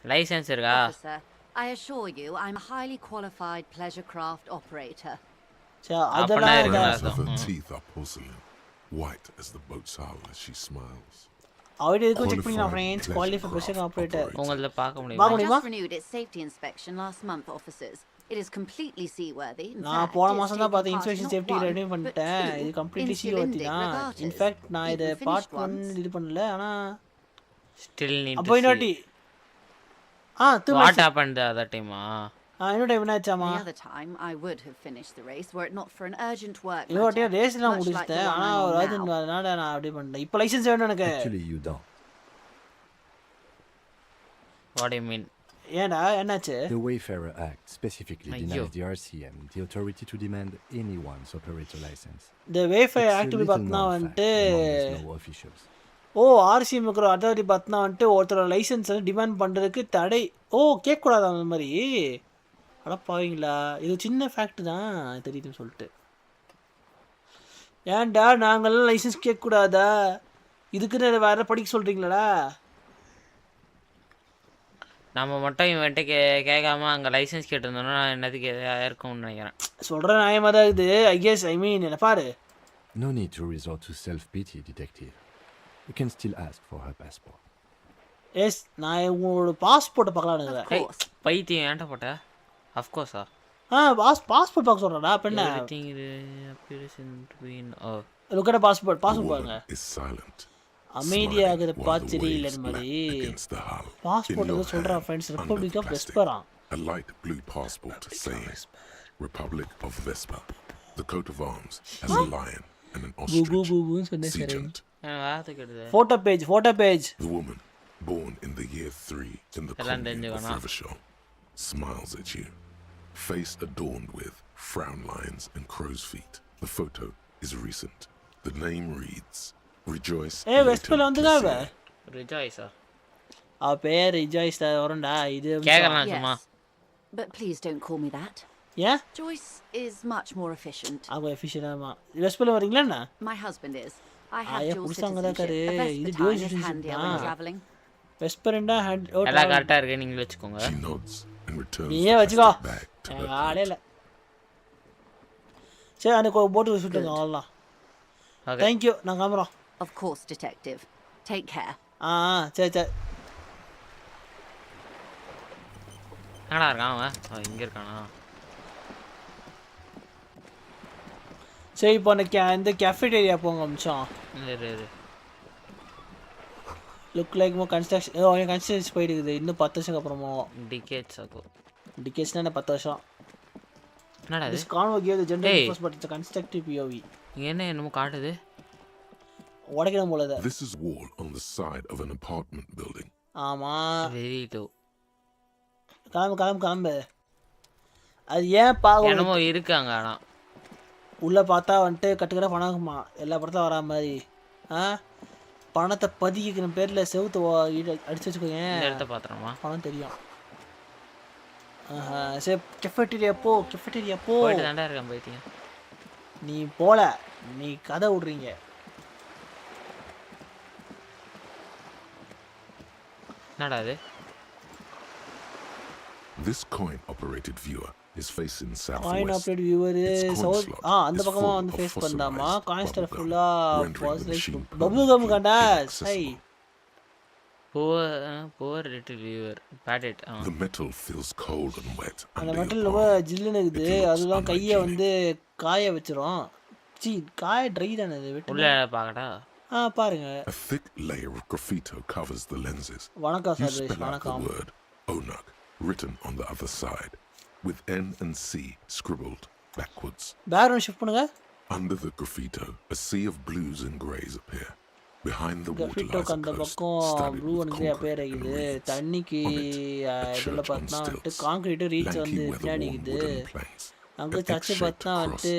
லைசென்ஸ் இருக்கா Officer, I assure you I'm a highly qualified pleasure craft operator. சரி அப்பனா அதெல்லாம் இருக்கா? Browns of her teeth are porcelain, white as the boat's hull as she smiles. அவரு எதுக்கும் செக் பண்ணி நான் friends qualify Pleasure pressure craft operator operator. உங்களத பார்க்க பார்க்க முடியுமா I முடியுமா? just renewed its safety inspection last month, officers. It is completely seaworthy. In நான் fact, போன it's மாசம் தான் taken பார்த்து part inspection not safety one, ready but பண்ணிட்டேன் two இது கம்ப்ளீட்லி in சீஓடி cylindric தான் regattas. இன்ஃபேக்ட் நான் இதை Even பார்ட் finished 1 ones. இது பண்ணல ஆனா ஸ்டில் நீட் அப்போ இன்னொட்டி திரும்ப வாட் ஹேப்பன்ட் அதர் டைமா இன்னொரு time என்னாச்சாமா The other time, I would have finished the race were it not for an urgent work இன்னொரு matter, ரேஸ் எல்லாம் much like the முடிச்சிட்டேன் one ஆனா I'm ஒரு on அர்ஜென்ட் now. அதனால நான் அப்படியே பண்ணிட்டேன் இப்போ லைசென்ஸ் வேணும் எனக்கு Actually, you don't. What you mean ஏன்டா என்னாச்சு The Wayfarer Act specifically Ayyo. denies the RCM the authority to demand anyone's operator license. இந்த வேஃபை It's a ஆக்டிவிட்டி little பார்த்தா known fact வந்துட்டு among its low officials. ஓ RCM இருக்கிற authority பார்த்தா வந்துட்டு ஒருத்தரோட licence வந்து டிமாண்ட் பண்ணுறதுக்கு தடை ஓ கேட்கக்கூடாது அந்த மாதிரி அடப்பாவீங்களா இது சின்ன ஃபேக்ட் தான் தெரியுதுன்னு சொல்லிட்டு ஏன்டா நாங்கள்லாம் லைசன்ஸ் கேட்கக்கூடாதா இதுக்குன்னு வேற படிக்க சொல்கிறீங்களாடா நம்ம மட்டும் இவன்ட்ட கேட்காம அங்கே லைசென்ஸ் கேட்டிருந்தோம்னா என்னதுக்கு இருக்கும்னு நினைக்கிறேன் சொல்கிற நியாயமாக தான் இது ஐ மீன் என்ன பாரு No need to resort to self-pity, detective. You can still ask for her passport. Yes நான் உங்களோட பாஸ்போர்ட்டை பார்க்கலான்னு ஏய் பைத்தியம் ஏன்ட்ட போட்ட அஃப்கோர்ஸா பாஸ்போர்ட் பார்க்க சொல்கிறேன்டா அப்போ என்ன எவ்ரிதிங் appears in between லுக்கட பாஸ்போர்ட் The பாருங்க woman is silent, அமைதியாகுது smiling while பார்த்து the தெரியல waves மாதிரி lap against the hull. Passport In வந்து your சொல்கிறான் hand, friends under republic the of plastic, வெஸ்பரா a light blue passport saying Republic of Vespa. The coat of arms has a lion and an ostrich. பூன்னு சொன்னேன் சரி Seagent Photo page. The woman, born in the year 3 in the commune of Revachol, smiles at you, face adorned with frown lines and crow's feet. The photo is recent. The name reads, Rejoice. Hey, Westpal vandukava. Rejoice. Rejoice varunda idu. Yes. But please don't call me that. Yeah? Joyce is much more efficient. Efficient ama. Westpal varingla na? My husband is. I have dual citizenship. The best is handier when traveling. Westpal inda hand ella correct ah irukku neenga vechukonga. She nods and returns back to her place. சரி அன்னைக்கு ஒரு போட்டு சுட்டுங்க அவ்வளோதான். Thank you. நான் கிளம்புறோம். Of course, detective. Take care. சரி. எங்கடா இருக்கான் அவன்? இங்க இருக்கானா? சரி இப்போ இந்த கேஃபேட்டேரியா போங்க அம்சம். இரு. லுக் லைக் மோ கன்ஸ்ட்ரக்ஷன் கன்ஸ்ட்ரக்ஷன் போயிட்டு இருக்குது. இன்னும் 10 வருஷத்துக்கு அப்புறமா டிகேட்ஸ் ஆகும். டிகேட்ஸ்னா 10 வருஷம். என்னடா இது? This convo gave the general purpose but it's a constructive POV. என்னமோ காட்டுது. உடைக்கணும் போல இது. This is wall on the side of an apartment building. ஆமா. Very too. கிளம்பு. அது ஏன் பாக்க என்னமோ இருக்காங்க ஆனா. உள்ள பார்த்தா வந்துட்டு கட்டுக்கற பணமா எல்லா படத்துல வரா மாதிரி. பணத்தை பதிக்கிற பேர்ல செவுத்து அடிச்சு வச்சுக்கோங்க. இந்த இடத்தை பாத்துறோமா? பணம் தெரியும். சரி கெஃபேட்டேரியா போ. போயிட்டு தாண்டா இருக்கேன் போயிட்டீங்க. நீ போல நீ கதை விடுறீங்க. என்னடா இது? This coin operated viewer is facing southwest. Coin operated viewer is அந்த பக்கமா வந்து ஃபேஸ் பண்ணாமா. காயின் ஸ்டார் ஃபுல்லா பாஸ்லைஸ் பப்ளு கம் கண்டா. High poor little viewer padded. The metal feels cold and wet. அந்த metal ரொம்ப ஜில்லுன்னு இருக்குது. அதுதான் கையை வந்து காய வச்சிரும். காய ட்ரை தானே இது. உள்ள பாக்கடா. பாருங்க. A thick layer of graffito covers the lenses. வணக்கம் சார். வணக்கம். The word Onag written on the other side with N and C scribbled backwards. Background shift பண்ணுங்க. Under the graffito, a sea of blues and greys appear. Behind the water lies அந்த பக்கம் blue and grey அப்பேர் ஆகுது. தண்ணிக்கு இதுல பார்த்தா வந்து concrete reach வந்து பின்னாடி இருக்குது. அங்க சர்ச் பார்த்தா வந்து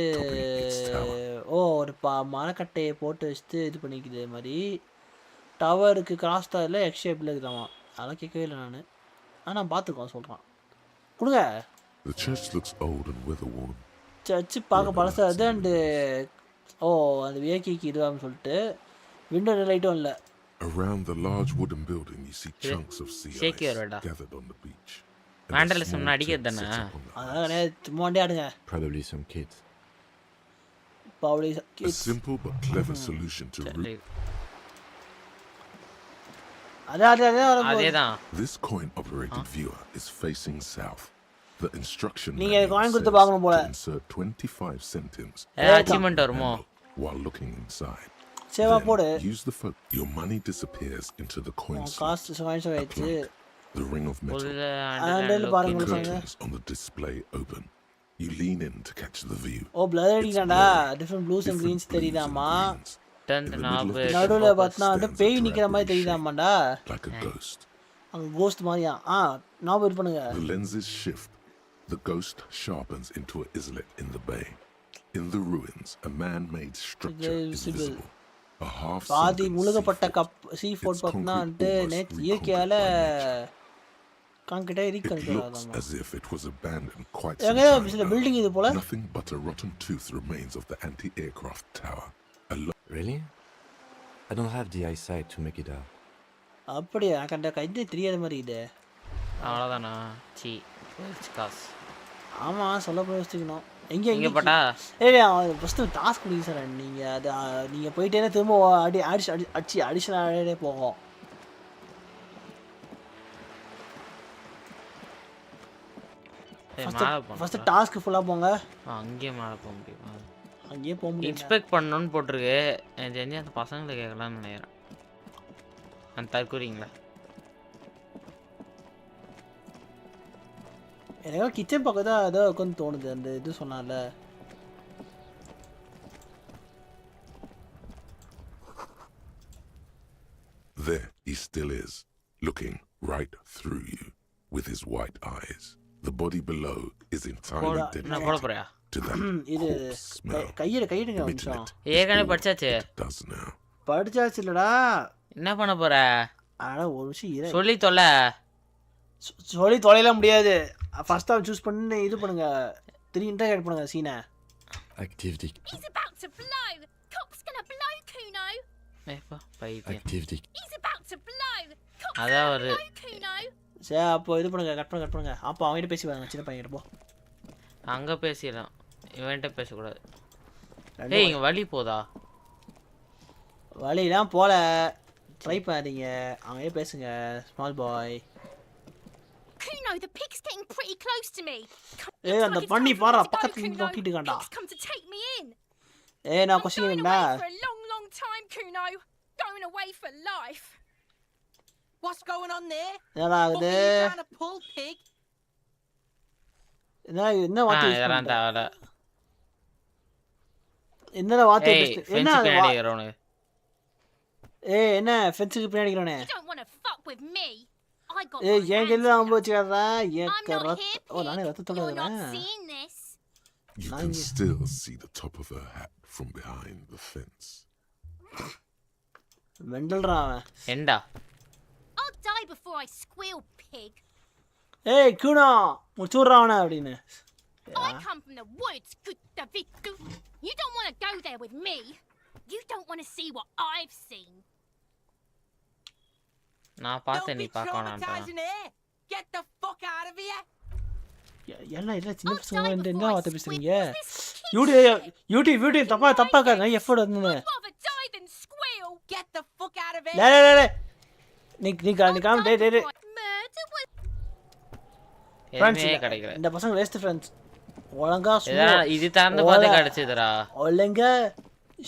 ஒரு மரக்கட்டையை போட்டு வச்சுட்டு இது பண்ணிக்குது மாதிரி. டவருக்கு கிராஸ் டவரில் எக்ஸ் ஷேப்பில் இருக்குதாமா. அதெல்லாம் கேட்கவே இல்லை நான். ஆனால் பார்த்துக்கோ சொல்கிறான். கொடுங்க. சர்ச்சு பார்க்க பழசாது அண்டு அந்த வியக்கிக்கு இதுவான்னு சொல்லிட்டு விண்டோ லைட்டும் இல்லை. Around the large wooden building you see chunks of sea ice gathered on the beach. vandalism அடிக்கிறதுதானே? அதான் சும்மா வண்டி ஆடுங்க. Probably some kids. Probably kids. A simple but clever solution to அதேதான். This coin operated viewer is facing south. The instruction நீங்க coin கொடுத்து பார்க்கணும் போல. Insert 25 centimes. Achievement வருமோ? While looking inside. சேவா போடு. Use the phone. Your money disappears into the coin slot. Cost coins வெச்சு the ring of metal. பாருங்க curtains on the display open. You lean in to catch the view. blur அடிக்கடா. different blues and greens தெரியுதாமா? நடுவுல பார்த்தா அந்த பேய் நிக்கிற மாதிரி தெரியுதாமாடா. Like a ghost. அங்க ghost மாதிரியா? நாம இது பண்ணுங்க. The lenses shift. The ghost sharpens into an islet in the bay. In the ruins, a man-made structure is visible. பாதி முழுகப்பட்ட சீ ஃபோர்ட் பார்த்தா வந்து இயற்கையால கான்கிரீட்டா இரிக்கிறதாமா. as if it was abandoned quite building இது போல. Nothing but a rotten tooth remains of the anti-aircraft tower. Really? I don't have the eyesight to make it out. அப்படியே கண்ட கைது தெரியாத மாதிரி இது. அவ்வளவுதானா? சி காஸ். ஆமா சொல்ல போய் யோசிக்கணும். எங்க பட்டா ஃபர்ஸ்ட் டாஸ்க் முடிங்க சார். நீங்க அது நீங்க போயிட்டேன்னா திரும்ப அடிஷனல் போகும். ஃபர்ஸ்ட் டாஸ்க் ஃபுல்லா போங்க. அங்கேயே மேலே போக முடியுமா? அங்கேயே போக முடியும். இன்ஸ்பெக்ட் பண்ணணும்னு போட்டிருக்கு. எனக்கு தெரிஞ்சு அந்த பசங்களை கேட்கலாம்னு நினைக்கிறேன். அந்த தற்கூறீங்களா? எனக்கு கிச்சன் பக்கம் தான் ஏதோ உட்காந்து தோணுது. அந்த இது சொன்னால still is, looking right through you with his white eyes. The body below is entirely dedicated to that corpse smell emitting it it does now. படிச்சாச்சு இல்லடா. என்ன பண்ண போற? அட ஒரு விஷயம் இரு. சொல்லி தொலை. சொல்லி தொலைல முடியாது. ஃபர்ஸ்ட் ஆஃப் சூஸ் பண்ணி இது பண்ணுங்க. 3 இன்டர்கேட் பண்ணுங்க சீனை. Activity. He's about to blow. Cop's gonna blow, Kuno. ஏப்பா பைத்தியம். Activity. He's about to blow. Cop's அதான் gonna ஒரு blow, Kuno. சரி அப்போ இது பண்ணுங்க கட் பண்ணுங்க. அப்போ அவன்கிட்ட பேசி வாங்க சின்ன பையன் போ. அங்க பேசிடலாம். இவன்ட்ட பேசக்கூடாது. ஏய் இங்க வழி போதா? வழிலாம் போல. ட்ரை பண்ணாதீங்க. அவனே பேசுங்க small boy. Kuno, the pig's getting pretty close to me. ஏய் அந்த பண்ணி பாறா பக்கத்துல நோக்கிட்டு இருக்கான்டா. It's come to take me in. ஏய் நான் கொஸ்டின் என்ன? For a long time, Kuno. Going away for life. What's going on there? என்னடா ஆகுது? Trying to pull pig. என்ன வார்த்தை யூஸ் இதெல்லாம் பண்ற? தேவல. என்னடா வார்த்தை ஏய் பேசு? ஃபென்ஸ் பின்னாடி ஏறணும். ஏய் என்ன ஃபென்ஸ்க்கு பின்னாடி இருக்கறனே? You don't want to fuck with me. I got ஏய் my ஏன் hands கெல்லாம் on you. போச்சுடா? ஏன் I'm not கரத் here, ஓ நானே pig. ரத்தத்தோட You're not இருக்கேன். seeing this. You can still see the top of her hat from behind the fence. மெண்டல்ரா அவன். ஏண்டா? I'll die before I squeal, pig. ஏய் குணா முச்சுறா அவன அப்படினு. I come from the woods, good David. You don't want to go there with me. You don't want to see what I've seen. நான் பார்த்தேன் நீ பார்க்க வேணாம்டா. Get the fuck out of here. எல்லாம் இல்ல சின்ன பசங்க என்ன வார்த்தை பேசுறீங்க? யூடியூப் தப்பா காரணம் எஃபோர்ட் வந்து. Rather die than squeal. Get the fuck out of here. லே நீ காம் டே Murder was எதுவுமே கிடைக்கல. இந்த பசங்க வேஸ்ட் ஃப்ரெண்ட்ஸ். ஒழுங்கா இது திறந்து பார்த்து கிடைச்சதுடா. ஒழுங்கா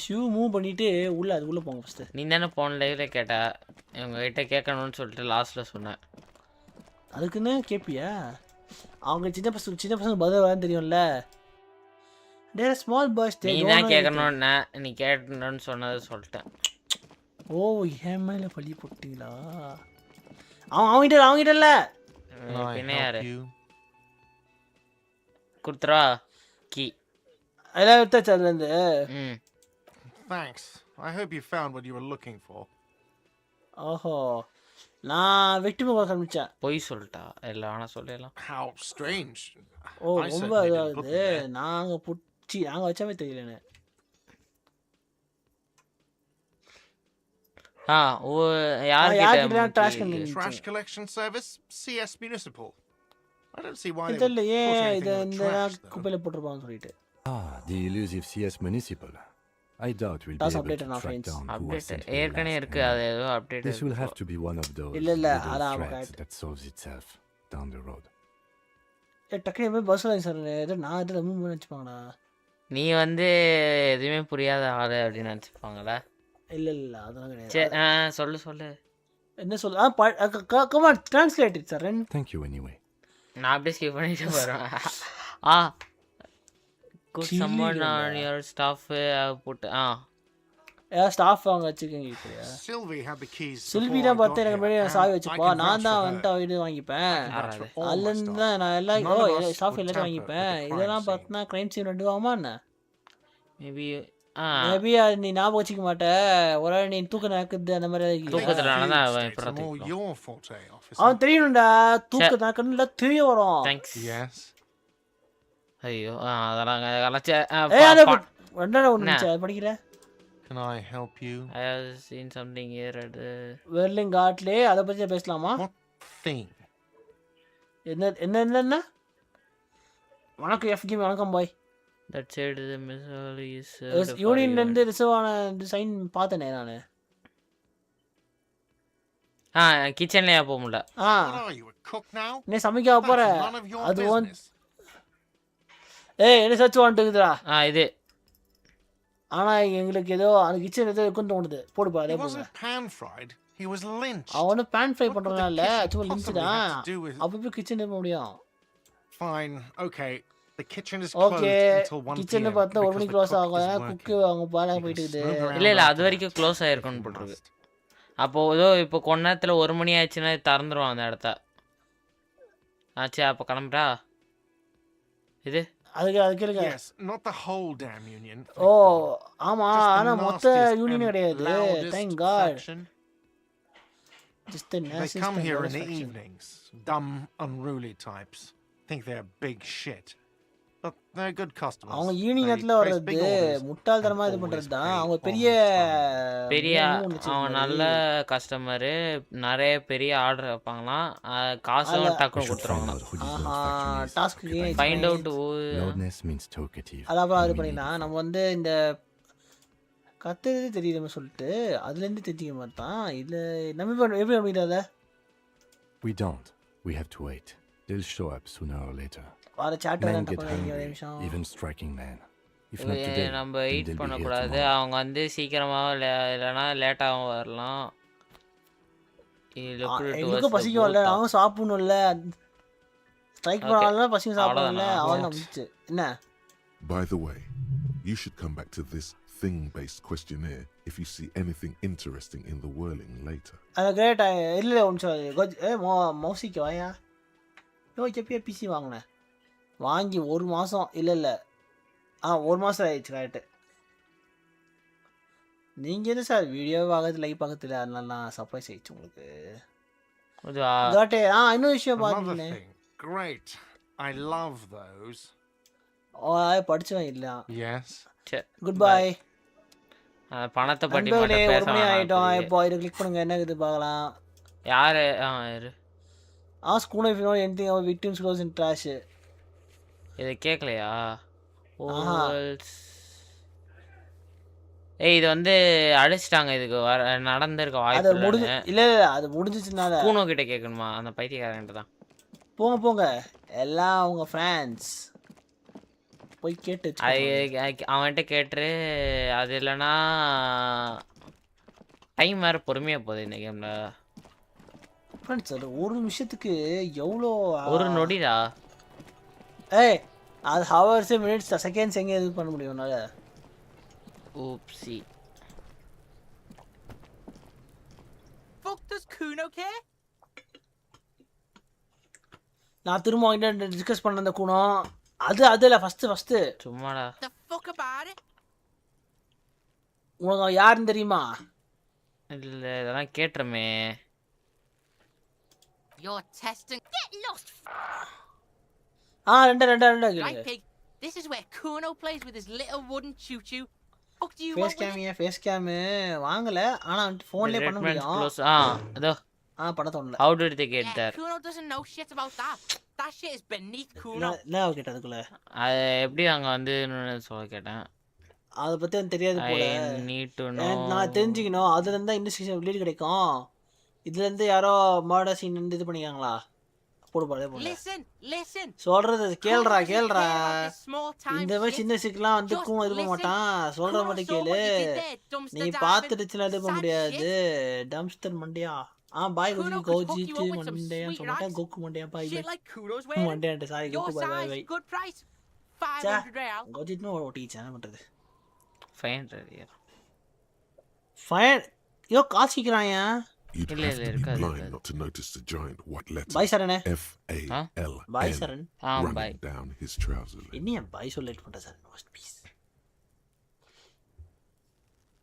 ஷூ மூவ் பண்ணிட்டு உள்ள போங்க ஃபர்ஸ்ட். நீ தானே போன லைவ்ல கேட்ட. இவங்க கிட்ட கேட்கணும்னு சொல்லிட்டு லாஸ்ட்ல சொன்னேன். அதுக்குன்னு கேப்பியா? அவங்க சின்ன பசங்க பதில் வரன்னு தெரியும்ல. They're small boys. நீ தான் கேட்கணும்னா நீ கேட்டணும்னு சொன்னதை சொல்லிட்டேன். ஓ என் மேல பழி போட்டீங்களா? அவங்கிட்ட இல்ல. பின்ன யாரு? குடுத்துறா கீ. எல்லாம் எடுத்தாச்சு அதுல இருந்து. Thanks. I hope you found what you were looking for. ஓஹோ நான் விக்டிம் கால் காமிச்சேன். போய் சொல்லிட்டா எல்லாம் ஆனா சொல்லலாம். How strange. ஓ ரொம்ப அதாவது நாங்க வச்சாமே தெரியலனே. ஓ யார்கிட்ட trash collection service CS Municipal. I don't see why they இதெல்லாம் would ஏன் put இத anything in the இந்த trash, though. குப்பையில போட்டுருப்பான்னு சொல்லிட்டு. The elusive CS Municipal. I doubt we'll That's be able updated to now, track friends. down who was update sent here ஏற்கனவே last இருக்கு. night. அது ஏதோ update This will have to be one of those இல்ல, little அதான் threads correct. that solves itself down the road. டக்குனு போய் பஸ்ல sir ஏதோ நான் இதில் மூவ் பண்ணி வச்சுப்பாங்கடா. நீ வந்து எதுவுமே புரியாத ஆளு அப்படின்னு நினச்சிப்பாங்களா? இல்ல அதெல்லாம் கிடையாது. சரி சொல்லு என்ன சொல்ல? Come on translate it sir. Thank you anyway. நான் அப்படியே ஸ்கிப் பண்ணிட்டு போறேன். Good summon on your staff போட்டு ஸ்டாஃப் வாங்க வச்சுக்கோங்க. இப்படியா Sylvie had the keys. Sylvie தான் பார்த்து எனக்கு முன்னாடி சாவி வச்சுப்பா. நான் தான் வந்துட்டு அவ இது வாங்கிப்பேன். அதுலேருந்து தான் நான் எல்லாம் ஸ்டாஃப் எல்லாத்தையும் வாங்கிப்பேன். இதெல்லாம் பார்த்தா கிரைம் சீன் ரெண்டு ஆகுமா என்ன? மேபி அது நீ ஞாபகம் வச்சுக்க மாட்டேன். ஒரு நீ தூக்க நடக்குது அந்த மாதிரி தூக்கத்துலதான் It's more your forte, officer. அவன் தெரியணும்டா. தூக்க நடக்கணும்ல தெரிய வரும். தேங்க்ஸ். Yes. ஐயோ அதெல்லாம் கலச்ச. ரெண்டாவது ஒன்று அது படிக்கிற. Can I help you? I have seen something here at வெர்லிங் காட்லே அதை பற்றி பேசலாமா? What thing? என்ன வணக்கம் எஃப் கேம். வணக்கம் பாய். that said the missile is யூனியன்ல இருந்து ரிசர்வ் ஆன டிசைன் பார்த்தனே நான். கிச்சன்லயே போக முடியல. What are you, a cook now? நீ சமைக்க போற? That's none of your அது business. என்ன சர்ச் வாண்டுக்குதுடா. இது ஆனா எங்களுக்கு ஏதோ அந்த கிச்சன் ஏதோ இருக்குன்னு தோணுது. போடுப்பா அதே He போடுங்க. wasn't pan fried. He was lynched. அவனு pan fry What would the பண்றனால kitchen சும்மா possibly லிஞ்சுதான். have to do with- அப்ப போய் கிச்சன் போக முடியும். Fine. Okay. The kitchen is closed okay until 1 kitchen p.m. பார்த்தா 1 because மணிக்கு the க்ளோஸ் cook ஆகும். is cook working. அவங்க பாலா You can போயிட்டு snoop இருக்குது. around இல்ல like அது வரைக்கும் க்ளோஸ் ஆயிருக்கும்னு போட்டுருக்கு. அப்போ ஏதோ இப்போ கொஞ்ச நேரத்துல 1 மணி ஆச்சுன்னா திறந்துருவான் அந்த இடத்த. ஆச்சு அப்போ கிளம்புறா இது அதுக்கு இருக்கு. Yes, not the whole damn union. ஓ ஆமா, Just the ஆனா மொத்த nastiest யூனியன் and கிடையாது. loudest Thank God. faction. Just the They nastiest come and here in loudest the faction. evenings. Dumb, unruly types. Think they're big shit. But they're good customers. அவங்க evening They நேரத்துல place big வர்றது orders முட்டாள்தனமா and இது always பண்றது தான். pay அவங்க on பெரிய பெரிய மூணு வச்சிருக்க அவன் நல்ல மாதிரி. கஸ்டமரு, நிறைய பெரிய ஆர்டர் வைப்பாங்களாம், காசும் அல்ல. We டக்குனு should find கொடுத்துருவாங்களாம். out who this ஆஹா, lone faction is. Task Occupying find the out streets. Loudness means talkative. அதான் அது and we பண்ணினா need நம்ம வந்து இந்த கத்துறது தெரியுதுன்னு சொல்லிட்டு அதுலேருந்து தெரிஞ்சுக்க மாட்டான். இல்லை நம்ம எப்படி பண்ணிடாத We don't. We have to wait. They'll show up sooner or later. வர சாட் Men வேணாம் get ஒரு hungry, நிமிஷம். even striking men. If not today, நம்ம then wait they'll be here பண்ணக்கூடாது. tomorrow. அவங்க வந்து சீக்கிரமாக இல்லைன்னா லேட்டாகவும் வரலாம். எங்களுக்கும் பசிக்கும்ல, நாங்களும் சாப்பிடணும்ல. ஸ்ட்ரைக் பண்ணாலும் பசிக்கும் சாப்பிடணும்ல. அவன் முடிச்சு என்ன. By the way, you should come back to this thing-based questionnaire if you see anything interesting in the whirling later. அது கிரேட். இல்லை ஒன்று மௌசிக்கு வாயா. எப்பயே பிசி வாங்கினேன், வாங்கி 1 மாதம் இல்லை 1 மாதம் ஆயிடுச்சு. கரெக்டு. நீங்கள் எது சார் வீடியோ பார்க்கறது லைவ் பார்க்கறதுல, அதனால சர்ப்ரைஸ் ஆயிடுச்சு உங்களுக்கு. இன்னொரு விஷயம் Another பார்த்தீங்களே. thing. Great. I love those. படிச்சவன் இல்லை. Yes. Good bye. பணத்தை பற்றி நண்பர்களே, மட்டும் ஒரு பேச மணி ஆகிட்டோம். வேணாம். இப்போ இதை கிளிக் பண்ணுங்க, என்ன இது பார்க்கலாம். யாரு இரு. School if you know anything about victims close in trash. இதை கேட்கலையா? ஏய் இது வந்து அடிச்சிட்டாங்க. இதுக்கு நடந்திருக்க வாய்ப்பு இல்லை. இல்லை அது முடிஞ்சிச்சுனால கூனோ கிட்ட கேட்கணுமா? அந்த பைத்தியக்காரன்ட்டு தான். போங்க எல்லாம் அவங்க ஃப்ரெண்ட்ஸ் போய் கேட்டு அவன்கிட்ட கேட்டு. அது இல்லைன்னா டைம் வேறு பொறுமையாக போகுது இந்த கேமில். ஃப்ரெண்ட்ஸ் ஒரு நிமிஷத்துக்கு எவ்வளோ? ஒரு நொடிடா. அது ஹவர்ஸ் மினிட்ஸ் செகண்ட்ஸ் எங்கே இது பண்ண முடியும் உன்னால? ஓப்சி. Fuck does Kuno care? நான் திரும்ப வாங்கிட்டு டிஸ்கஸ் பண்ண அந்த கூணம் அது இல்லை ஃபஸ்ட்டு சும்மாடா. The fuck about it? உனக்கு யாருன்னு தெரியுமா? இல்லை இதெல்லாம் கேட்டுறமே. You're testing. Get lost. ரெண்டு Right, pig. This is where Kuno plays with his little wooden choo-choo. Fuck do you face want with it? Face game வாங்கல, ஆனா ஃபோன்லயே பண்ண முடியும். அதோ பண்ண தோணல. How did they get Yeah, there? Kuno doesn't know shit about that. That shit is beneath Kuno. நான் கேட்டேன் அதுக்குள்ள. அது எப்படி அங்க வந்து சொல்ல கேட்டேன். அதை பத்தி எனக்கு தெரியாது போல. I need to know. நான் தெரிஞ்சுக்கணும். அதுல இருந்தா இண்டஸ்ட்ரியல் வெளியே கிடைக்கும். இதுல இருந்து யாரோ மர்டர் சீன் இது பண்ணிக்காங்களா? Listen. சொல்றது கேளுடா. இந்த மாதிரி சின்ன சிக்கலாம் வந்து இது பண்ண மாட்டான். சொல்ற மட்டும் கேளு. நீ பாத்துடுச்சுன்னா இது பண்ண முடியாது. டம்ஸ்டர் மண்டியா. பாய் கோஜித்து மண்டையா சொல்லிட்டேன். கோக்கு மண்டையா பாய் மண்டையா. சாரி கோக்கு பாய். Good price. 500 real. கோஜித்னு ஓட்டிச்சு என்ன பண்றது? ஃபைன். காசு கேக்குறாயா? You'd have to be blind not to notice the giant white letter FALN running down his trousers. என்னையா பாய் சொல்ல லேட் பண்ற சார்? Most peace.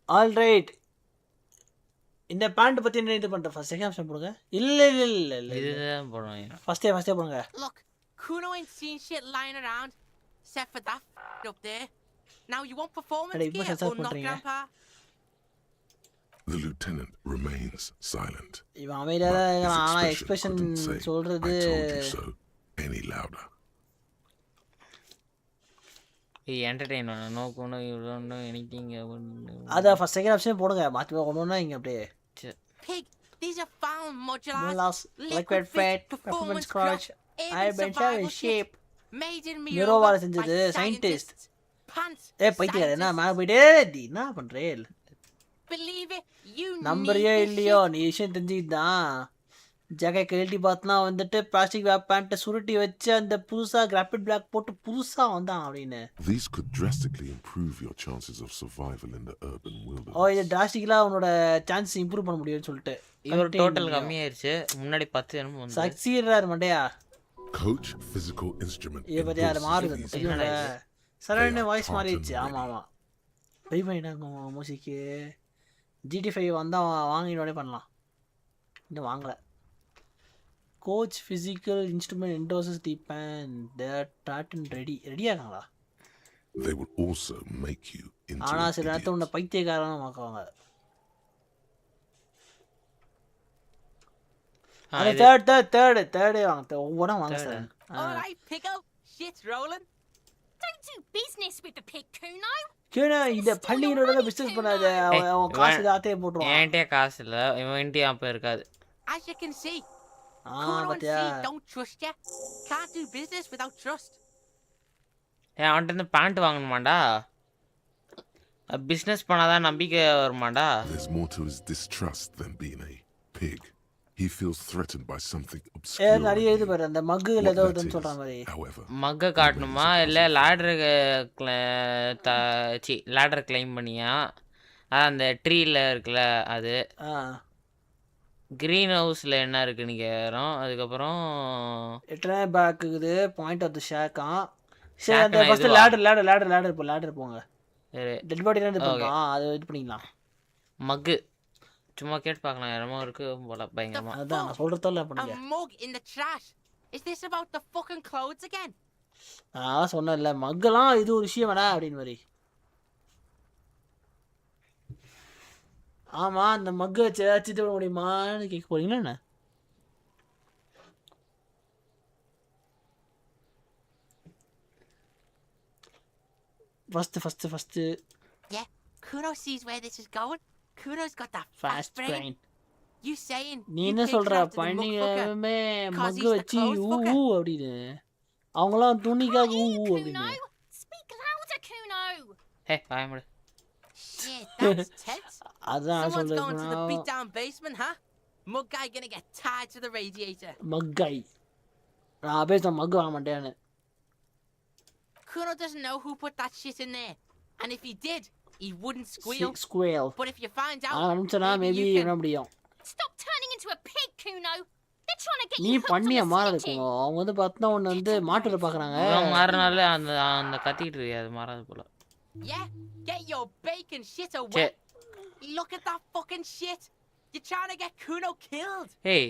All right. இந்த பேண்ட் பத்தி என்ன இது பண்ற? ஃபர்ஸ்ட் செகண்ட் ஆப்ஷன் போடுங்க. இல்ல இதுதான் போடுவாங்க. ஃபர்ஸ்டே போடுங்க. Look, Kuno ain't seen shit lying around except for that up there. Now you want performance gear or not, grandpa? The lieutenant remains silent. இவன் அமைதியா ஆனா எக்ஸ்பிரஷன் சொல்றது I told you so any louder. Entertain பண்ண no கோனோ you don't know anything. அத first second option போடுங்க. மாத்தி ஒண்ணுனா இங்க அப்படியே. Pig, these are found modulars. Liquid fat, performance crunch. I been a shape. Made in மிரோவால செஞ்சது scientist. பைத்தியக்கார என்ன மேல போயிட்டே என்ன பண்றே? Believe it, you நம்பரையே இல்லையோ நீ விஷயம் தெரிஞ்சுக்கிட்டான். ஜாக்கெட் கழட்டி பார்த்தனா வந்துட்டு பிளாஸ்டிக் வேப் பேண்ட்டை சுருட்டி வச்சு அந்த புதுசா கிராஃபிட் பிளாக் போட்டு புதுசா வந்தான் அப்படின்னு. These could drastically improve your chances of survival in the urban wilderness. இது டிராஸ்டிக்கலா அவனோட சான்ஸ் இம்ப்ரூவ் பண்ண முடியும்னு சொல்லிட்டு. இவர் டோட்டல் கம்மியாயிருச்சு. முன்னாடி 10 என்னமோ வந்து. சக்சீடுறாரு மண்டையா. Coach physical instrument. இவர் யார் மாறுது தெரியும்ல. சரவண வாய்ஸ் மாறிடுச்சு. ஆமா ஆமா. பை பண்ணிட்டாங்க மியூசிக்கு. GT5 வந்தா வாங்கினோடே பண்ணலாம். இன்னும் வாங்கல. Coach physical instrument endorses the band. They are pattern ready. ரெடியாங்களா? They would also make you into. ஆனா சில நேரத்துல உன்னை பைத்தியக்காரனா மாக்குவாங்க. தேர்ட் வாங்க. ஒவ்வொரு வாங்க sir. All right, Pico. Shit's rolling. Don't do business with the pig, Kuno. கேனா இந்த பள்ளியோட பிசினஸ் பண்ணாத. அவன் காசு தாத்தே போடுறான். என்கிட்ட காசு இல்ல. இவன்கிட்ட அப்ப இருக்காது. As you can see. Kuno and C don't trust you. Can't do business without trust. அவன்கிட்ட இருந்து பேண்ட் வாங்கணுமாடா? பிசினஸ் பண்ணாதான் நம்பிக்கை வருமாடா? There's more to his distrust than being a pig. He feels threatened by something obscure. நிறைய இது பாரு அந்த மக்குல ஏதோ ஒன்னு சொல்ற மாதிரி. மக்க காட்டணுமா இல்ல லேடர் கிளைம் பண்ணியா? அந்த ட்ரீல இருக்குல அது. கிரீன் ஹவுஸ்ல என்ன இருக்குன்னு கேக்குறோம். அதுக்கப்புறம் எட்ரே பேக் இருக்குது பாயிண்ட் ஆஃப் தி ஷாக்கா. சரி அந்த ஃபர்ஸ்ட் லேடர் போங்க. டெட் பாடி இருந்து போங்க. அது இது பண்ணிக்கலாம். மக்கு சும்மா கேட்டு பார்க்கலாம். என்னமோ இருக்கு போல பயங்கரமா. அதான் நான் சொல்றதல்ல பண்ணுங்க. A mug in the trash. Is this about the fucking clothes again? சொன்னேன்ல மக்கெல்லாம் இது ஒரு விஷயம் வேணா அப்படின்னு மாதிரி. ஆமா அந்த மக்க வச்சு அச்சிட்டு விட முடியுமான்னு கேட்க போறீங்களா என்ன? First. Yeah, Kuno sees where this is going. Kuno's got that fast brain. You saying? நீ என்ன சொல்ற? பண்ணிங்கமே மக்க வச்சு ஊ அப்படினு. அவங்கலாம் துணிக்காக ஊ அப்படினு. Speak louder, Kuno. Hey, I'm ready. Shit, that's tense. Someone's going to the beat down basement, huh? Mug guy gonna get tied to the radiator. Mug guy. நான் பேச மக் வாங்க மாட்டேன்னு. Kuno doesn't know who put that shit in there. And if he did, he wouldn't squeal. But if you find out, maybe என்ன முடியும். Stop turning into a pig, Kuno. They're trying to get நீ you hooked பண்ணிய on மாற the இருக்கும். அவங்க வந்து பார்த்தா உன்னை வந்து மாட்டுற பார்க்கறாங்க. மாறனால அந்த கத்திட்டு இருக்கு. அது மாறாது போல. Yeah, get your bacon shit away. Look at that fucking shit. You're trying to get Kuno killed. Hey,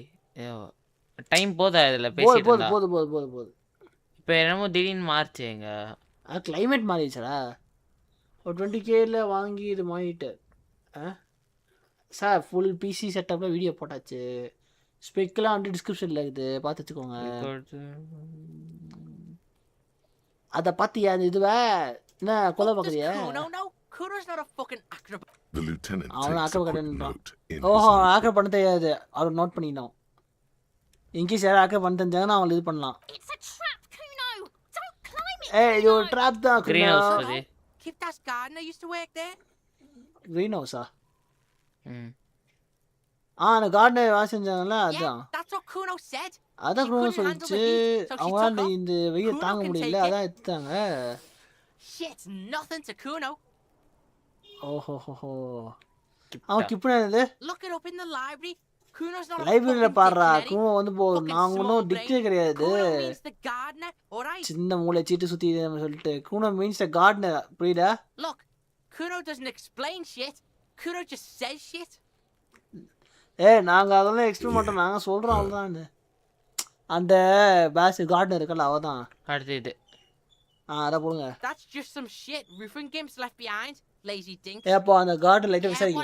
time போதா இதுல பேசிட்டு இருந்தா. போது. இப்போ என்னமோ திடீர்னு மார்ச்சேங்க. கிளைமேட் மாறிடுச்சடா. ஒரு 20k ல வாங்கி இது மாறிட்டு. சார் ஃபுல் பிசி செட்டப்ல வீடியோ போட்டாச்சு. ஸ்பெக்லாம் வந்து டிஸ்கிரிப்ஷன்ல இருக்குது. பார்த்து வச்சுக்கோங்க. அத பாத்தியா இதுவே? என்ன கொலை பார்க்கறியா? No. Kuno's not a fucking acrobat. The lieutenant அவன் takes a quick ஆக்ரோபேட் note in ஓஹோ ஆக்ரோபேட் பண்ண தெரியாது. அவர் நோட் பண்ணினோம். இன்கேஸ் யாரா ஆக்ரோபேட் பண்ண தெரிஞ்சாங்கன்னா அவங்க இது பண்ணலாம். It's a trap, Kuno. Don't climb it. இது ஒரு ட்ராப் தான். கிரீன் ஹவுஸ் பதி. Keep that gardener used to work there. கிரீன் ஹவுஸா? அந்த கார்டனர் வாஷ் செஞ்சாங்கல்ல அதான். That's what Kuno said. அதான் குரூனோ சொல்லிச்சு. அவங்களால இந்த வெயில் தாங்க முடியல அதான் எடுத்தாங்க. Shit, nothing to Kuno. ஓஹோஹோ. அவன் கிப்னது. Look it up in the library. Kuno's not a லைப்ரரியில பாறா. குரூனோ வந்து நாங்க ஒன்னும் டிக்ஷனரி கிடையாது. சின்ன மூளை சீட்டு சுத்தி சொல்லிட்டு குரூனோ மீன்ஸ் தி கார்டனர். புரியுதா? Look, Kuno doesn't explain shit. Kuno just says shit. நாங்க அதெல்லாம் எக்ஸ்பிளைன் மாட்டோம். நாங்க சொல்றோம் அவ்வளவுதான். அந்த பாஸ் கார்டனர் இருக்கல அவதான். அடுத்து இது. அத போடுங்க. That's just some shit roofing gimps left behind. Lazy dinks. அப்போ அந்த கார்டனர் லைட்டா விசாரிங்க.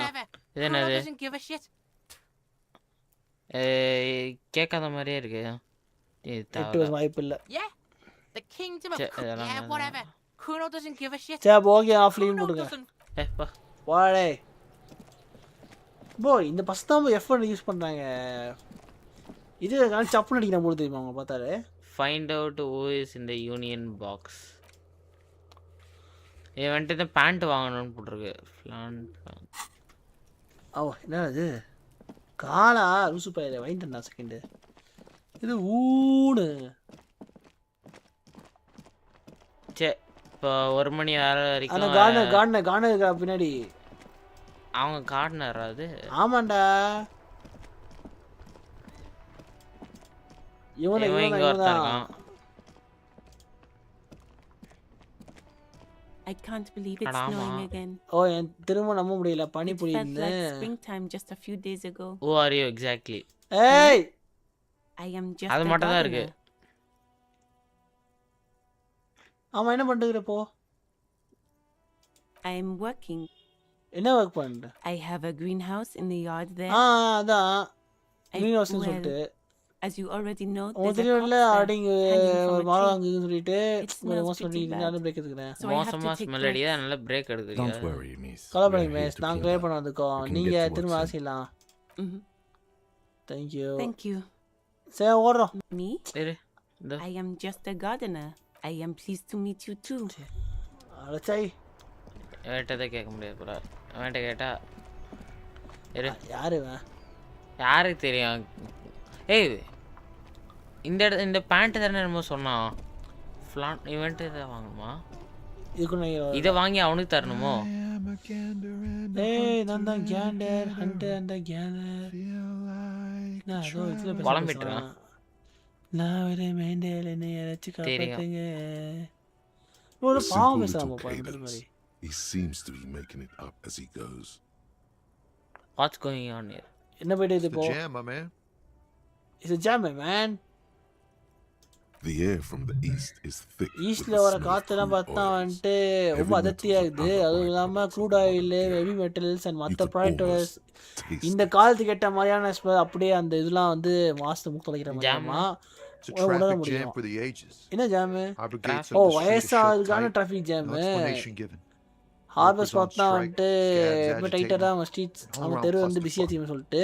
இது என்னது? Doesn't give a shit. கேட்காத மாதிரியே இருக்கு. இது வாய்ப்பு இல்ல. Yeah. The kingdom of whatever. Kuno doesn't give a shit. Okay offline போடுங்க. வாடே. ப்ரோ இந்த பஸ்தாம் எஃபோர்ட் யூஸ் பண்றாங்க. இது நான் சப்புன்னு அடிக்கிறேன் போல தெரியுமா அவங்க பார்த்தாலே. Find out who is in the union box. வந்துட்டு இந்த பேண்ட் வாங்கணும்னு போட்டுருக்கு. என்ன இது? காலா லூசு பையல வாங்கிட்டேன்டா செகண்ட் இது ஊடு சே இப்போ 1 மணி ஆறு அந்த வரைக்கும் கார்னர் இருக்கா பின்னாடி அவங்க கார்டனர் அது ஆமாண்டா இவன் இங்க ஒருத்தன் இருக்கான் I can't believe it's Adama. snowing again. ஓ என் திரும்ப நம்ப முடியல பனி It felt பொழியுது like springtime just a few days ago. Who are you exactly? ஏய் I am just அது a மட்டும் தான் இருக்கு. gardener. ஆமா என்ன பண்ணிட்டு இப்போ I am working. என்ன வர்க் பண்ற I have a greenhouse in the yard there. அதான் green house well, சொல்லிட்டு as you already know, உங்களுக்கு there's a தெரியல Corsair அடிங்க hanging from ஒரு a மரம் tree. வாங்குன்னு சொல்லிட்டு It smells மோசம் pretty பண்ணி bad. நானும் பிரேக் எடுத்துக்கிறேன் So I have மோசமா to take ஸ்மெல் அடிக்குது breaks. அதனால பிரேக் Don't எடுக்கிறீங்க. worry, miss. கவலைப்படாதீங்க We're here மிஸ் to நாங்க clean க்ளியர் up. பண்ண வந்திருக்கோம் We can நீங்க get to திரும்ப work ஆசைலாம் Mhm. Thank you Thank you. சரி ஓடுறோம் Me? இரு இந்த I am just a gardener. I am pleased to meet you too. அடச்சாய் வேட்டதை கேட்க முடியாது போல வேட்டை கேட்டா இரு யாரு இவன் யாருக்கு தெரியும் ஏய் இந்த பேண்ட் தானே என்னமோ சொன்னான் ஃப்ளான் இவன்ட்டு இதை வாங்கணுமா இதுக்கு நான் இதை வாங்கி அவனுக்கு தரணுமோ ஏய் நான் தான் கேண்டர் ஹண்டர் அந்த கேண்டர் நான் ஏதோ இதுல பேச குழம்பிட்டுறான். நான் ஒரு மேண்டல் என்ன யாராச்சு தெரியும். காப்பாத்துங்க A ஒரு பாவம் simple பேசுறான் little பாப்பா இந்த cadence. மாதிரி He seems to be making it up as he goes. What's going on here என்ன போயிட்டு இது The இப்போ jam, my man. It's a jam man The air from the east is thick. with ஈஸ்ட்ல the வர smell of காத்தெல்லாம் crude பார்த்தா oils. வந்துட்டு ரொம்ப Heavy அதத்தியா metals இருக்குது and அதுவும் other இல்லாம byproducts crude of oil the heavy metals and You மற்ற could ப்ராடக்டோட almost taste இந்த it. காலத்துக்கு ஏற்ற மாதிரியான ஸ்மெல் அப்படியே அந்த இதெல்லாம் வந்து மாசத்து முக்கு தொலைக்கிற மாதிரியாமா It's a உணர traffic முடியும் jam for the ages. என்ன jam Obligates oh of the street are shut வயசாதுக்கான tight. Traffic No jam explanation given. Harbours Workers on பார்த்தா strike, வந்துட்டு scabs ரொம்ப டைட்டாக தான் அவங்க ஸ்ட்ரீட்ஸ் agitating, அவங்க all தெரு around வந்து clusterfuck. பிஸியாக வச்சுக்கணும்னு சொல்லிட்டு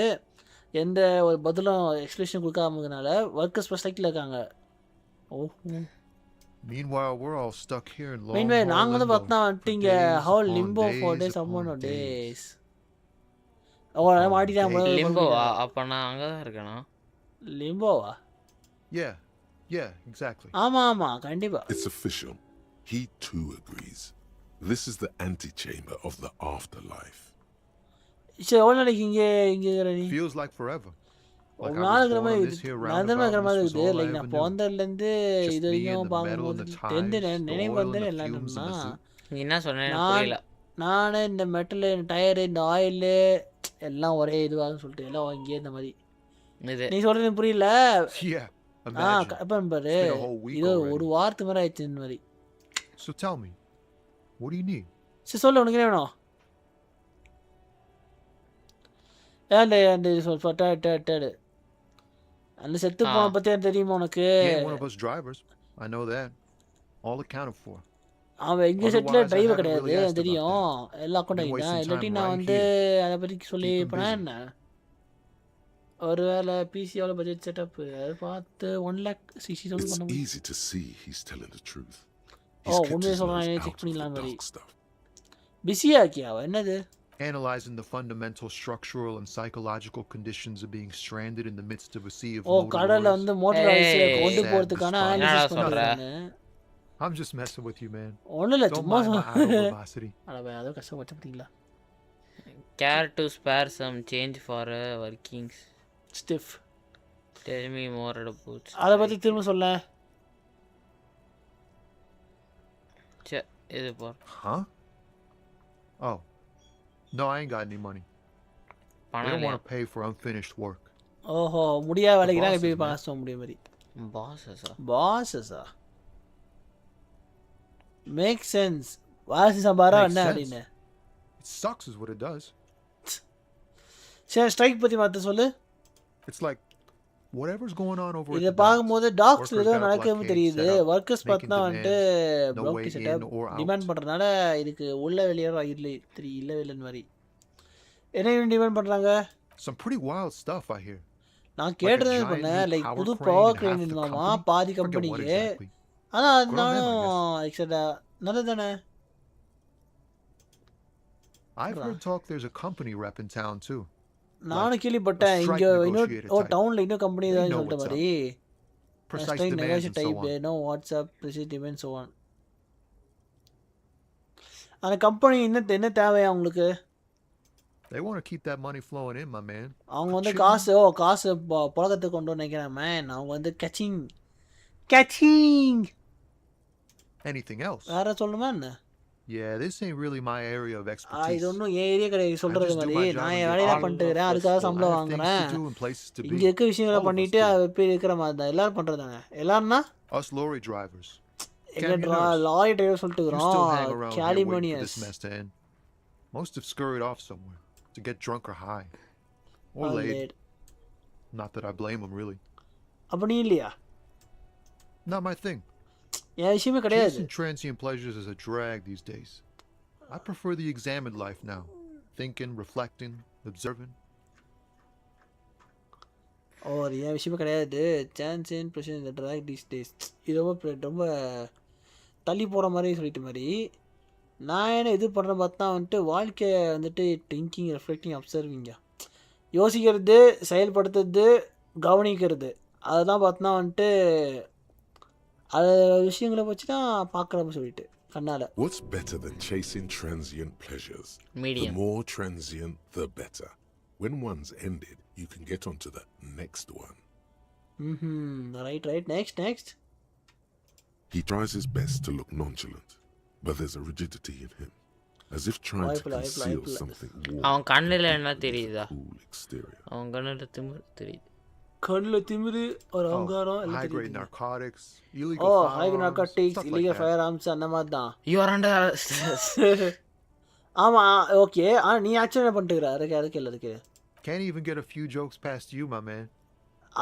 எந்த ஒரு பதிலும் எக்ஸ்பிளேஷன் கொடுக்காமனால ஒர்க்கர்ஸ் ஸ்ட்ரைக்கில் இருக்காங்க ஓ Meanwhile, we're all stuck here in long மெயின்வே haul நாங்கள் வந்து limbo பார்த்தா for வந்துட்டு இங்கே days ஹவு upon limbo for days days அம்மோனோ upon days. டேஸ் ஓ மாட்டிட்டான் லிம்போவா அப்போ நான் அங்கே தான் இருக்கேனா லிம்போவா Yeah, yeah, exactly. ஆமாம் ஆமாம் கண்டிப்பாக It's official. He too agrees. This is the antechamber of the afterlife. சரி எவ்வளோ நாளைக்கு இங்கே இருக்கிற நீ Feels like forever. Like ஒரு I நாள் was இருக்கிற born மாதிரி on this here நிரந்தரமாக இருக்கிற roundabout மாதிரி and this was இருக்குது all I லைக் ever நான் knew. பிறந்ததுலேருந்து Just இது me and வரைக்கும் the metal and பார்க்கும்போது the ties, the நினைவு oil வந்து and the எல்லாம் fumes and the என்னன்னா zoo. நீ என்ன சொன்ன எனக்கு நான் புரியல நான் இந்த மெட்டலு இந்த டயரு இந்த ஆயிலு எல்லாம் ஒரே இதுவாக சொல்லிட்டு எல்லாம் இங்கே இந்த மாதிரி இது நீ சொல்கிறது எனக்கு புரியல Yeah, ஆ imagine. அப்போ பாரு It's been a whole week இது already. ஒரு வாரத்து மாதிரி ஆயிடுச்சு இந்த மாதிரி So tell me, what do you need? சரி சொல்லு உனக்கு என்ன வேணும் ஏன் அந்த சொல் அந்த செத்து போன பற்றி தெரியுமா உனக்கு He ain't one of us drivers. I know that. All accounted for. அவன் எங்கள் settle Otherwise, I driver haven't கிடையாது really asked about தெரியும் எல்லா அக்கௌண்ட் Been ஆகிட்டான் wasting இல்லாட்டி time நான் right வந்து here. அதை பற்றி சொல்லி Keep 'em போனேன் busy. என்ன ஒரு வேலை பிசி எவ்வளோ பட்ஜெட் செட்டப் அது பார்த்து 1,60,000 It's பண்ண முடியும் easy to see he's telling the truth. Oh He's kept உண்மையை his சொல்கிறான் nose check out of the பண்ணிடலாம் மாதிரி dark stuff. பிஸியாக இருக்கியா என்னது Analyzing the fundamental structural and psychological conditions of being stranded in the midst of a sea of oh motor கடலில் oils. வந்து motor ஐஸில் ஏய், கொண்டு sad போகிறதுக்கான despite. என்னடா அனாலிசிஸ் சொல்ற? பண்ணுறேன் I'm just messing with you, man. ஒன்றும் இல்லை Don't சும்மா mind my idle verbosity. அதோ கஷ்டப்பட்டு பார்த்தீங்களா care to spare some change for workings stiff tell me more about அதை பற்றி திரும்ப சொல்ல சே இது போர் Huh? Oh. No, I ain't got any money. They பணம் don't இல்லையா want to pay for unfinished work. ஓஹோ முடியாத வேலைக்கு தான் bosses, போய் man. பாச முடியும் மாதிரி பாஸஸா பாஸஸா மேக் சென்ஸ் வாசி சம்பாரா Makes என்ன sense. அப்படின்னு It sucks is what it does. சரி ஸ்ட்ரைக் பற்றி மாற்ற சொல்லு It's like whatever's going on over at இதை the பார்க்கும்போது docks. டாக்ஸ் Workers ஏதோ got a நடக்கிறது blockade தெரியுது set up, ஒர்க்கர்ஸ் making பார்த்தா வந்துட்டு demands, no way ப்ளோக்கி in setup or out. Demand பண்ணுறதுனால இதுக்கு உள்ள வெளியேறோ இல்லை இல்லை இல்லைன்னு மாதிரி என்ன டிமாண்ட் பண்ணுறாங்க Some pretty wild stuff I hear. நான் Like a கேட்டதே giant பண்ணேன் new லைக் power புது crane power in crane half the இருந்தாமா company? பாதி Forget what கம்பெனிக்கு exactly. ஆனால் Good on them, I அதனாலும் எக்ஸடா நல்லது தானே I've heard talk there's a company rep in town too. நானும் கேள்விப்பட்டேன் இங்க இன்னொரு டவுன்ல இன்னொரு கம்பெனி தான் சொல்லிட்ட மாதிரி precise demands and so type on. no WhatsApp precise demands so on. அந்த கம்பெனி என்ன தேவையா உங்களுக்கு? They want to keep that money flowing in, my man. அவங்க வந்து காசு புழக்கத்துக்கு கொண்டு நினைக்கிறேன் மேன். அவங்க வந்து catching Anything else? வேற சொல்லணுமா என்ன? Yeah, this ain't really my area of expertise. இது ஒன்றும் என் ஏரியா கிடையாது சொல்றது மாதிரி. நான் என் வேலையை பண்ணிட்டுக்கிறேன், அதுக்காக சம்பளம் வாங்குறேன். இங்க இருக்க விஷயங்களை பண்ணிட்டு எப்படி இருக்கிற மாதிரி தான் எல்லாரும் பண்றதாங்க. எல்லாரும்னா us lorry drivers. Lorry driver சொல்லிட்டு இருக்கிறோம். Californians. Most have scurried off somewhere to get drunk or high or laid. Not that I blame them really. அப்ப நீ இல்லையா? Not my thing. Yeah, விஷயமே கிடையாது. Chasing transient pleasures is a drag these days. I prefer the examined life now. Thinking, reflecting, observing. ஏன் விஷயமே கிடையாது. Transient pleasures is a drag these days. இது ரொம்ப தள்ளி போகிற மாதிரி சொல்லிட்டு மாதிரி. நான் என்ன இது பண்ணுறேன் பார்த்தா வந்துட்டு வாழ்க்கையை வந்துட்டு திங்கிங் ரெஃப்ளெக்டிங் அப்சர்விங்க யோசிக்கிறது செயல்படுத்துறது கவனிக்கிறது அதுதான் பார்த்தா வந்துட்டு அது விஷயங்களை வச்சு தான் பார்க்குறோம்னு சொல்லிட்டு கண்ணால். What's better than chasing transient pleasures? Medium. The more transient, the better. When one's ended, you can get on to the next one. Right. Next. He tries his best to look nonchalant, but there's a rigidity in him, as if trying to conceal something warm. அவன் கண்ணுல என்ன தெரியுதா? Cool exterior. அவன் கண்ணுல திமிரு தெரியுது. கண்ணுல திமிரு ஒரு அகங்காரம் எல்லாம் தெரியுது. High-grade narcotics, illegal firearms. High-grade narcotics, illegal firearms அந்த மாதிரி தான். You are under arrest. ஆமா ஓகே. நீ ஆக்சுவலி என்ன பண்ணிட்டுக்கிற? அதுக்கு Can't even get a few jokes past you, my man.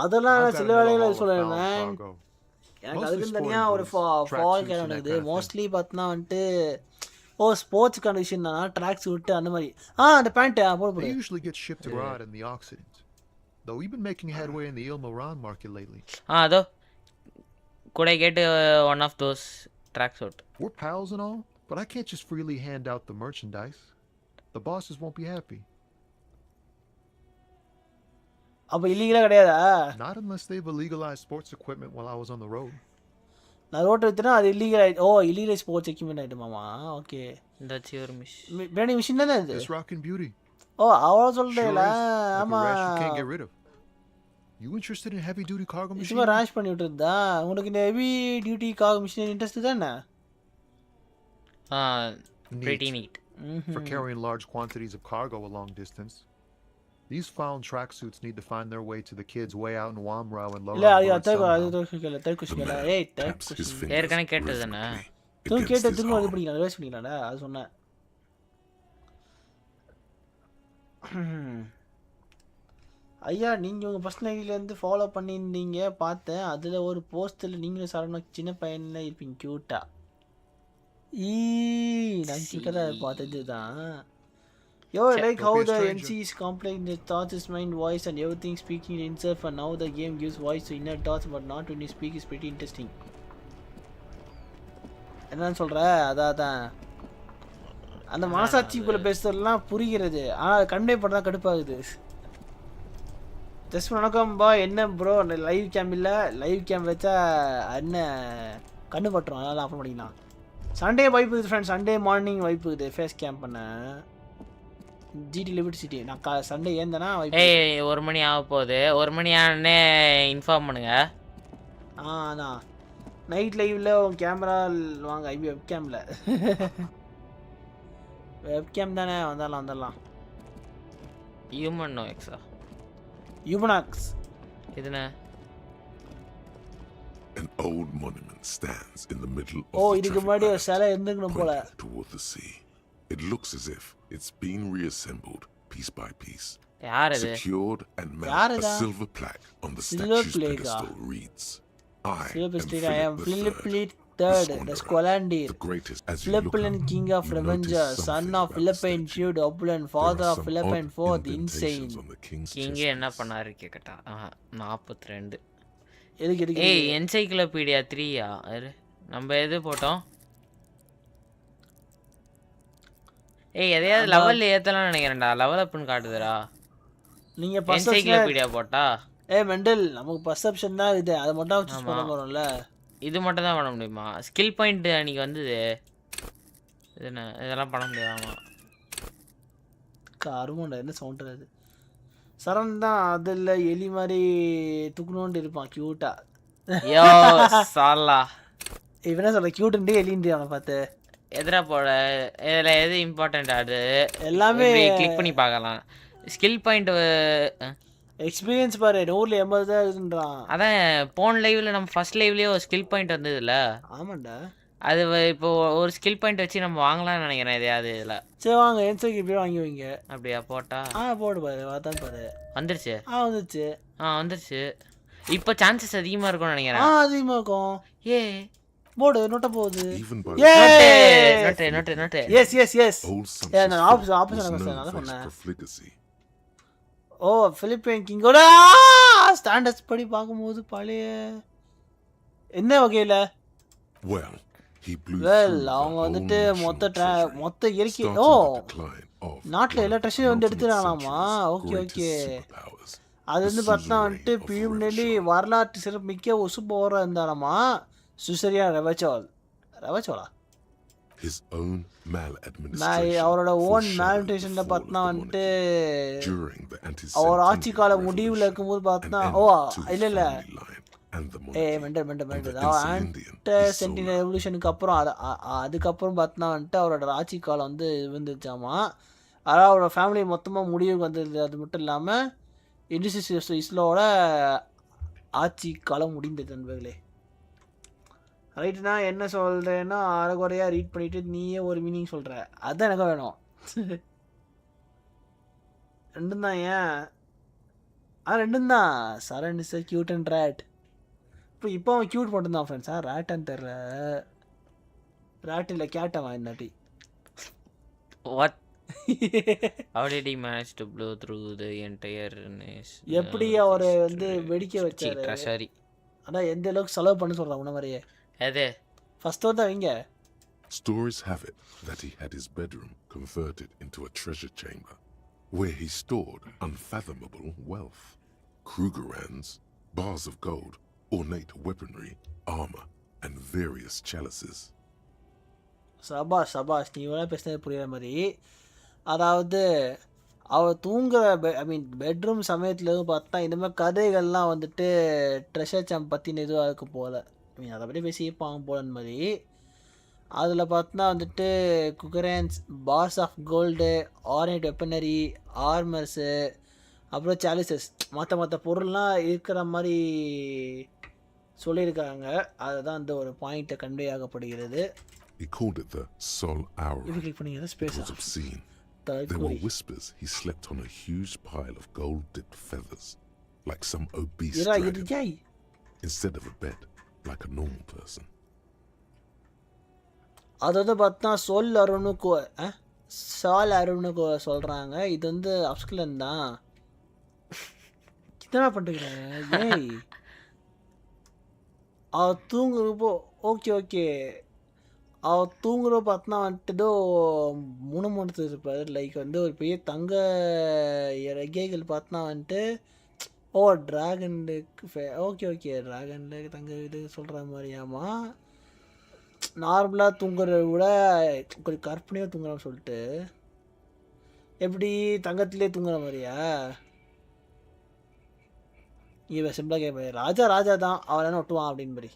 அதெல்லாம் சில வேளையில சொல்றேன் மேன். எனக்கு அதுக்கு தனியாக ஒரு ஃபால் கேன் இருக்குது. மோஸ்ட்லி பார்த்தோன்னா வந்துட்டு ஸ்போர்ட்ஸ் கண்டிஷன் தான் ட்ராக் சூட்டு அந்த மாதிரி. அந்த பேண்ட் போட They usually get shipped abroad in the Occident. Though we've been making headway in the Ilmoran market lately. Though could I get one of those track suit? We're pals and all, but I can't just freely hand out the merchandise. The bosses won't be happy. அப்ப இல்லீகலா கிடையாதா? Not unless they've illegalized sports equipment while I was on the road. நான் ரோட்ல வித்தனா அது illegal sports equipment ஐட்டமாமா. Okay. That's your mission. Brand machine தானே அது? It's rockin' beauty. அவளோ சொல்றேல. ஆமா. You can't get rid of. You interested in heavy duty cargo machine? சும்மா ராஷ் பண்ணி விட்டுறதா? உங்களுக்கு இந்த heavy duty cargo machine interest தானே? Pretty neat. For carrying large quantities of cargo a long distance. These found tracksuits need to find their way to the kids way out in Wamrao and Lower. ஏற்கனவே கேட்டதுதானே? திரும்ப அது படிக்கலாம் reverse பண்ணிக்கலாம்டா அது சொன்னேன். ஐயா நீங்கள் உங்கள் பர்சனல் ஐடியிலேருந்து ஃபாலோ பண்ணியிருந்தீங்க பார்த்தேன். அதில் ஒரு போஸ்ட்டில் நீங்களும் சரணம் சின்ன பையனில் இருப்பீங்க க்யூட்டா. நான் க்யூட்டாக பார்த்தது தான். Yo, I like how the NC is complex, the thoughts is mind, voice and everything speaking itself, and now the game gives voice to inner thoughts but not when you speak is pretty interesting. என்னன்னு சொல்ற? அதான் அந்த மனசாட்சிக்குள்ள பேசுறதுலாம் புரிகிறது. ஆனால் convey பண்ணா கடுப்பாகுது. Just வணக்கம் பா. என்ன ப்ரோ லைவ் கேம் இல்லை? லைவ் கேம் வச்சா என்ன கண்ணு பட்டுரும். அதனால ஆஃப் பண்ணிக்கலாம். சண்டே வைப்பு இருக்குது ஃப்ரெண்ட்ஸ். சண்டே மார்னிங் வைப்பு இருக்குது ஃபேஸ் கேம் பண்ண. ஜிடி லிமிட் சிட்டி நான் சண்டே ஏந்தனா ஏய் 1 மணி ஆக போகுது. 1 மணி ஆனே இன்ஃபார்ம் பண்ணுங்க. அதான் நைட் லைவ்ல உன் கேமரா வாங்க. ஐபி வெப் கேம்ல வெப் கேம் தானே வந்துடலாம். ஹியூமன் எக்ஸா ஹியூமனாக்ஸ் இதுனா An old monument stands in the middle of இதுக்கு முன்னாடி ஒரு சிலை இருந்துக்கணும் போல. Toward the sea. It looks as if it's been reassembled piece by piece. Secured and mounted a silver plaque on the statue's pedestal reads, I am Philip III, the Squalandir, Philippine King of Revenger, son of Philippine Feud, opulent, father of Philippine IV, insane. King என்ன பண்ணாரு கேக்கட்டா? 42. ஏய் encyclopedia 3யா? நம்ம எது போட்டோம்? ஏய் எதையாவது level ஏத்தலாம் நினைக்கிறேன்டா. Level அப்னு காட்டுதுடா. நீங்க encyclopedia போட்டா மெண்டல் நமக்கு பர்செப்ஷன் தான் இது அதை மட்டும் சூஸ் பண்ண போறோம்ல. இது மட்டும் தான் பண்ண முடியுமா? ஸ்கில் பாயிண்ட் அன்னைக்கு வந்தது இது என்ன இதெல்லாம் பண்ண முடியாமா? கருமண்டா என்ன சவுண்ட் அது? சரண் தான் அதில் எலி மாதிரி துக்குனோண்டு இருப்பான் கியூட்டா. யோ சாலா இவனே சொல்ற கியூட்டுன்ட்டு எலின்ட்டு அவனை பார்த்து எதிரா போட இதில் எது இம்பார்ட்டண்ட் அது எல்லாமே கிளிக் பண்ணி பார்க்கலாம். ஸ்கில் பாயிண்ட் எக்ஸ்பீரியன்ஸ் பாரு 180 தான் இருக்குன்றான். அதான் போன லைவ்ல நம்ம ஃபர்ஸ்ட் லைவ்லயே ஒரு ஸ்கில் பாயிண்ட் வந்ததுல. ஆமாண்டா அது இப்போ ஒரு ஸ்கில் பாயிண்ட் வச்சு நம்ம வாங்கலாம்னு நினைக்கிறேன் எதையாவது இதில். சரி வாங்க என்சைக்கு இப்படியே வாங்கி வைங்க. அப்படியா போட்டா போடு பாரு வாத்தான் பாரு வந்துருச்சு. வந்துருச்சு வந்துருச்சு. இப்போ சான்சஸ் அதிகமாக இருக்கும்னு நினைக்கிறேன். அதிகமாக இருக்கும். ஏ போடு நோட்ட போகுது. நோட்டு எஸ் எஸ் எஸ் நான் ஆப்ஷன் சொன்னேன். ஓ பிலிப்பைன் கிங்கோட ஸ்டாண்டர்ட்ஸ் படி பார்க்கும்போது பழைய என்ன வகையில் அவங்க வந்துட்டு மொத்த இயற்கை நாட்டில் எல்லா ட்ரெஷரையும் வந்து எடுத்துடானாமா. ஓகே ஓகே அது வந்து பார்த்தா வந்துட்டு பியூனலி வரலாற்று சிறப்பு மிக்க ஒரு சூப்பராக இருந்தாராமா. சுசரியா ரவச்சோலா அவரோட ஓன் மேல்நியூட்ரிஷன்ல பார்த்தா வந்துட்டு அவர் ஆட்சி கால முடிவில் இருக்கும்போது பார்த்தா இல்ல சென்டினல் ரெவல்யூஷனுக்கு அப்புறம் அதுக்கப்புறம் பார்த்தா வந்துட்டு அவரோட ஆட்சி காலம் வந்து வந்துருச்சாமா. அதாவது அவரோட ஃபேமிலி மொத்தமாக முடிவுக்கு வந்தது. அது மட்டும் இல்லாமல் இஸ்லோட ஆட்சி காலம் முடிந்தது நண்பர்களே. ரைட்டு நான் என்ன சொல்கிறேன்னா அரைகுறையாக ரீட் பண்ணிவிட்டு நீயே ஒரு மீனிங் சொல்கிற அதுதான் எனக்கு வேணும். ரெண்டும் தான் ரெண்டும் தான். சரண் இஸ் கியூட் அண்ட் ரேட். இப்போ அவன் கியூட் மட்டும்தான் ஃப்ரெண்ட்ஸா ரேட்டான்னு தெரில. ரேட் இல்லை கேட்டவன் இந்தாட்டி. What how did he manage to blow through the entire எப்படி அவர் வந்து வெடிக்க வச்சாரு ட்ரெஷரி. அதான் எந்த அளவுக்கு செலவு பண்ண சொல்கிறான் உன மாதிரியே. எது ஃபர்ஸ்ட் தான் வைங்க. Stories have it that he had his bedroom converted into a treasure chamber where he stored unfathomable wealth. Krugerrands, bars of gold, ornate weaponry, armor, and various chalices. சபாஷ் நீ இவ்வளோ பேசினது புரியுற மாதிரி. அதாவது அவள் தூங்குற பெட்ரூம் சமயத்தில் பார்த்தா இந்த மாதிரி கதைகள்லாம் வந்துட்டு ட்ரெஷர் சாம் பற்றின இதுவாக இருக்கும் போல். அதை பற்றி பேசிப்பாங்க போலன்னு மாதிரி. அதில் பார்த்தா வந்துட்டு குக்கரன்ஸ், பார்ஸ் ஆஃப் கோல்டு, ஆர்னேட் வெப்பனரி, ஆர்மர்ஸு, அப்புறம் சாலிசஸ் மற்ற பொருள்லாம் இருக்கிற மாதிரி சொல்லியிருக்காங்க. அதுதான் அந்த ஒரு பாயிண்ட்டை convey ஆகப்படுகிறது. He called it the Sol Aura. It was obscene. There were whispers he slept on a huge pile of gold-dipped feathers, like some obese dragon, instead of a bed, like a normal person. அதாவது பார்த்தா சால் அருணுக்கு சொல்கிறாங்க. இது வந்து அப்ஸ்கிலன் தான். என்ன பண்ணுறீங்க ஏய் அவள் தூங்குறப்போ ஓகே அவள் தூங்குறப்போ பார்த்தா வந்துட்டு முணுமுணுத்து இருப்பார். லைக் வந்து ஒரு பெரிய தங்க ரெக்கைகள் பார்த்தா வந்துட்டு ட்ராகனுக்கு ஓகே ட்ராகனில் தங்க இது சொல்கிற மாதிரியாமா. நார்மலாக தூங்குறத விட கொஞ்சம் கற்பனையாக தூங்குறான்னு சொல்லிட்டு எப்படி தங்கத்திலே தூங்குற மாதிரியா? இவன் சிம்பிளாக கேட்பேன் ராஜா தான் அவன் என்ன ஒட்டுவான் அப்படின்னு மாதிரி.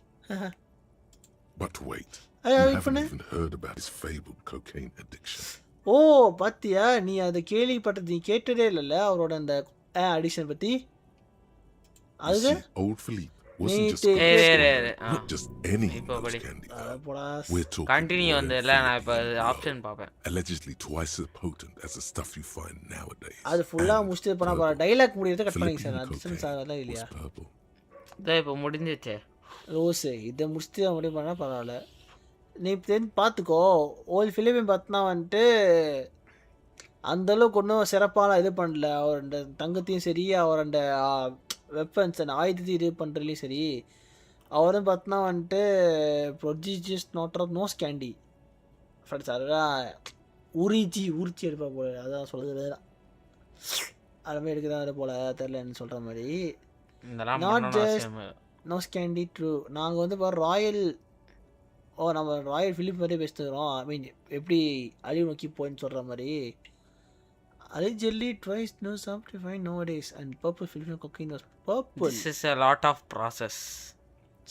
But wait, you haven't even heard about his fabled cocaine addiction. பாத்தியா நீ அதை கேள்விப்பட்டது நீ கேட்டதே இல்லைல்ல அவரோட அந்த அடிக்ஷன் பற்றி. அது old Philippe wasn't just not just any candy. We're talking continue வந்தல நான் இப்ப ஆப்ஷன் பாப்பேன். Allegedly twice as potent as the stuff you find nowadays. அது ஃபுல்லா முடிச்சிட்டு போனா பாரு டயலாக் முடியறது கட் பண்ணிங்க சார். டிஸ்டன்ஸ் ஆகல இல்லையா? இதோ இப்ப முடிஞ்சிருச்சு. ரோஸ் இதை முடிச்சுட்டு முடிவு பண்ணா பரவாயில்ல. நீ பார்த்துக்கோ ஓல் ஃபிலிப்பையும் பார்த்தனா வந்துட்டு அந்தளவுக்கு ஒன்றும் சிறப்பான இது பண்ணல. அவர் அந்த தங்கத்தையும் சரி அவர் அந்த வெப்பன்ஸ் அந்த ஆயுதத்தையும் இது பண்ணுறதுலையும் சரி அவரும் பார்த்தனா வந்துட்டு prodigious knot of nose candy friends. அதெல்லாம் உரிச்சி எடுப்பா போல அதான் சொல்கிறது. அதுமாதிரி எடுக்கிறாரு போல தெரிலன்னு சொல்கிற மாதிரி. இதெல்லாம் நாட் பண்ணணும் ஜஸ்ட் அவசியம். Nose candy true. நாங்கள் வந்து இப்போ ராயல் நம்ம ராயல் ஃபிலிப் மாதிரியே பேசிட்டுக்கிறோம். ஐ மீன் எப்படி அழிவு நோக்கி போயின்னு சொல்கிற மாதிரி. Allegedly twice no simplified nowadays and purple Filipino cocaine was purple. This is a lot of process.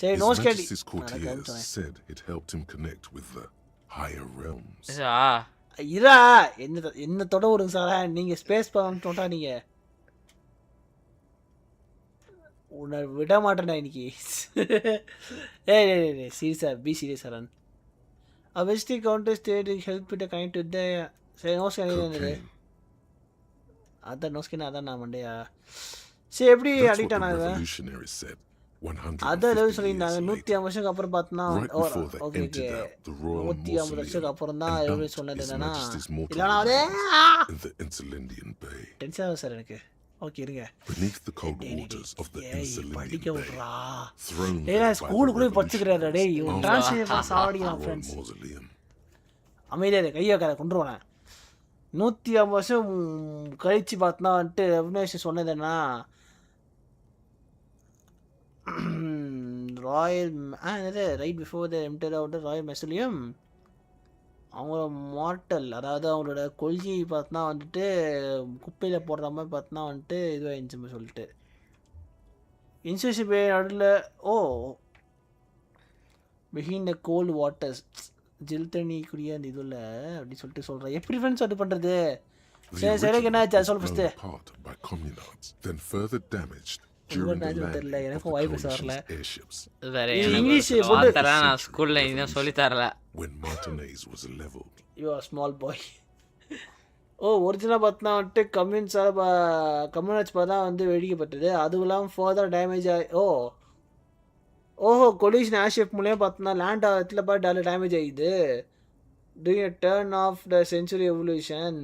Say His no scandy. Majesty's courtiers said it helped him connect with the higher realms. இரா என்ன தொட விடுங்க sir. நீங்கள் space பண்ண தொட்டா நீங்கள் உன்னை விட மாட்டேன்டா இன்னைக்கு. ஏய் சீரியஸா be serious sir. A visiting counter state help to connect with the say no scanning. அதான் நோஸ்கின் அதான் நான் மண்டையா. சரி எப்படி அடிக்ட் ஆனாங்க அதான் ஏதாவது சொல்லியிருந்தாங்க. 150 வருஷத்துக்கு அப்புறம் பார்த்தோன்னா ஓகே ஓகே 150 வருஷத்துக்கு அப்புறம் தான் எப்படி சொன்னது என்னன்னா இல்லைனா அவரே டென்ஷன் ஆகும் சார் எனக்கு. ஓகே இருங்க படிக்க விட்றா. ஏன்னா ஸ்கூலுக்குள்ளே படிச்சுக்கிறாரு. டே இவன் டிரான்ஸ்லேட் சாவடிக்கிறான் ஃப்ரெண்ட்ஸ். அமைதியாக கையை வைக்காத கொண்டுருவானேன். 150 வருஷம் கழிச்சு பார்த்தா வந்துட்டு ரெவல்யூஷன் சொன்னது என்ன ராயல் ரைட் பிஃபோர் த எம்டர் அவுட் ராயல் மெசலியம் அவங்களோட மார்டல் அதாவது அவங்களோட கொள்கை பார்த்தா வந்துட்டு குப்பையில் போடுற மாதிரி பார்த்தா வந்துட்டு இதுவாகிடுச்சு சொல்லிட்டு இன்சூரன்ஸ் பே நடுவில் பிஹைண்ட் த கோல்டு வாட்டர்ஸ் ஜில் தண்ணிக்குரிய அந்த இதுல அப்படி சொல்லிட்டு சொல்கிறேன். எப்படி ஃப்ரெண்ட்ஸ் அது பண்ணுறது? சரி சரி என்ன ஆச்சு சொல்ல ஃபஸ்ட்டு. தெரியல எனக்கும் வாய்ப்பு வரல. இங்கிலீஷ் நான் ஸ்கூலில் இன்னும் சொல்லி தரல. You are small boy. ஒரிஜினலாக பார்த்தா வந்துட்டு கம்யூனிஸ்ட் பார்த்தா வந்து வெடிக்கப்பட்டது. அதுவும் இல்லாமல் ஃபர்தர் டேமேஜ் கொலிஷன் ஏர்ஷிப் மூலியம் பார்த்தோன்னா லேண்ட் ஆகிறதுல பார்த்து டேமேஜ் ஆகிடுது. Doing turn of the century evolution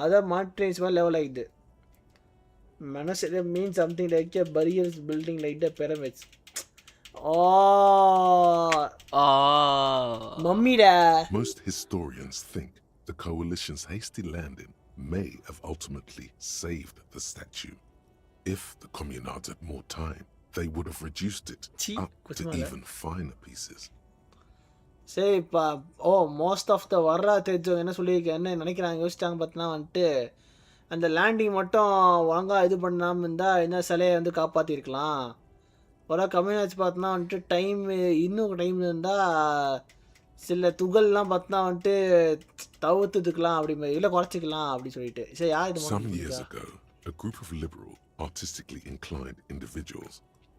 அதான் மார்டினைஸ் மாதிரி லெவல் ஆகிடுது. மனசு mean something like a burials building like the pyramids. மம்மிடா. Most historians think the coalition's hasty landing may have ultimately saved the statue. If the communards had more time, they would have reduced it up to even finer pieces. சரி இப்போ most of the வர்றா தெரிஞ்சவங்க என்ன சொல்லியிருக்கேன் என்ன நினைக்கிறாங்க யோசிச்சாங்க பார்த்தீங்கன்னா வந்துட்டு அந்த லேண்டிங் மட்டும் ஒழுங்காக இது பண்ணாமல் இருந்தால் என்ன சிலையை வந்து காப்பாற்றிருக்கலாம். ஒரு கம்யூனிஸ்ட் பார்த்தோன்னா வந்துட்டு இன்னும் டைம் இருந்தால் சில துகள்லாம் பார்த்தோன்னா வந்துட்டு தவிர்த்துக்கலாம் அப்படி இல்லை குறைச்சிக்கலாம் அப்படி சொல்லிட்டு. சரி யார் இது? Some years ago, a group of liberal, artistically inclined individuals,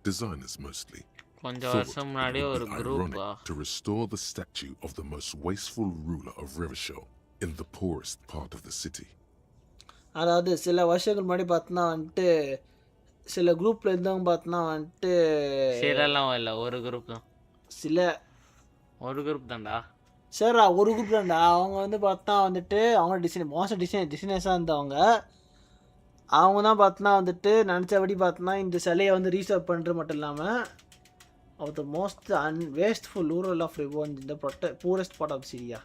designers mostly, கொஞ்சம் வருஷம் முன்னாடி ஒரு group to restore the statue of the most wasteful ruler of Revachol in the poorest part of the city. அதாவது சில வருஷங்கள் முன்னாடி பார்த்தோன்னா வந்துட்டு சில குரூப்பில் இருந்தவங்க பார்த்தோன்னா வந்துட்டு சிலலாம் இல்லை ஒரு குரூப் தான். ஒரு குரூப் தான்டா சார் ஒரு குரூப் தான்டா. அவங்க வந்து பார்த்தா வந்துட்டு அவங்க மோசம் டிசைனர்ஸாக இருந்தவங்க. அவங்க தான் பார்த்தோன்னா வந்துட்டு நினச்சபடி பார்த்தோன்னா இந்த சிலையை வந்து ரீசர்வ் பண்ணுறது மட்டும் இல்லாமல் of the most unwasteful rural of revenge in the poorest part of Syria.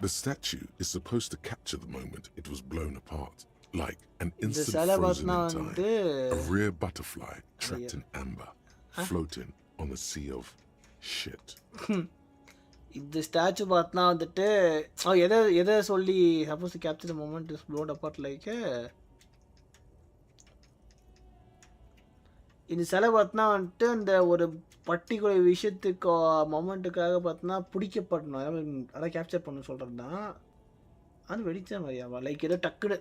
The statue is supposed to capture the moment it was blown apart, like an instant frozen in time, a rare butterfly trapped in amber, floating on a sea of shit. இந்த statue பார்த்தா வந்துட்டு எதை சொல்லி suppose capture the moment is blown apart like இந்த சிலை பார்த்தோன்னா வந்துட்டு அந்த ஒரு பர்டிகுலர் விஷயத்துக்கு மொமெண்ட்டுக்காக பார்த்தோன்னா பிடிக்கப்படணும் அதான் கேப்சர் பண்ண சொல்கிறது தான். அது வெடிச்ச மாதிரியாவா லைக் ஏதோ டக்குன்னு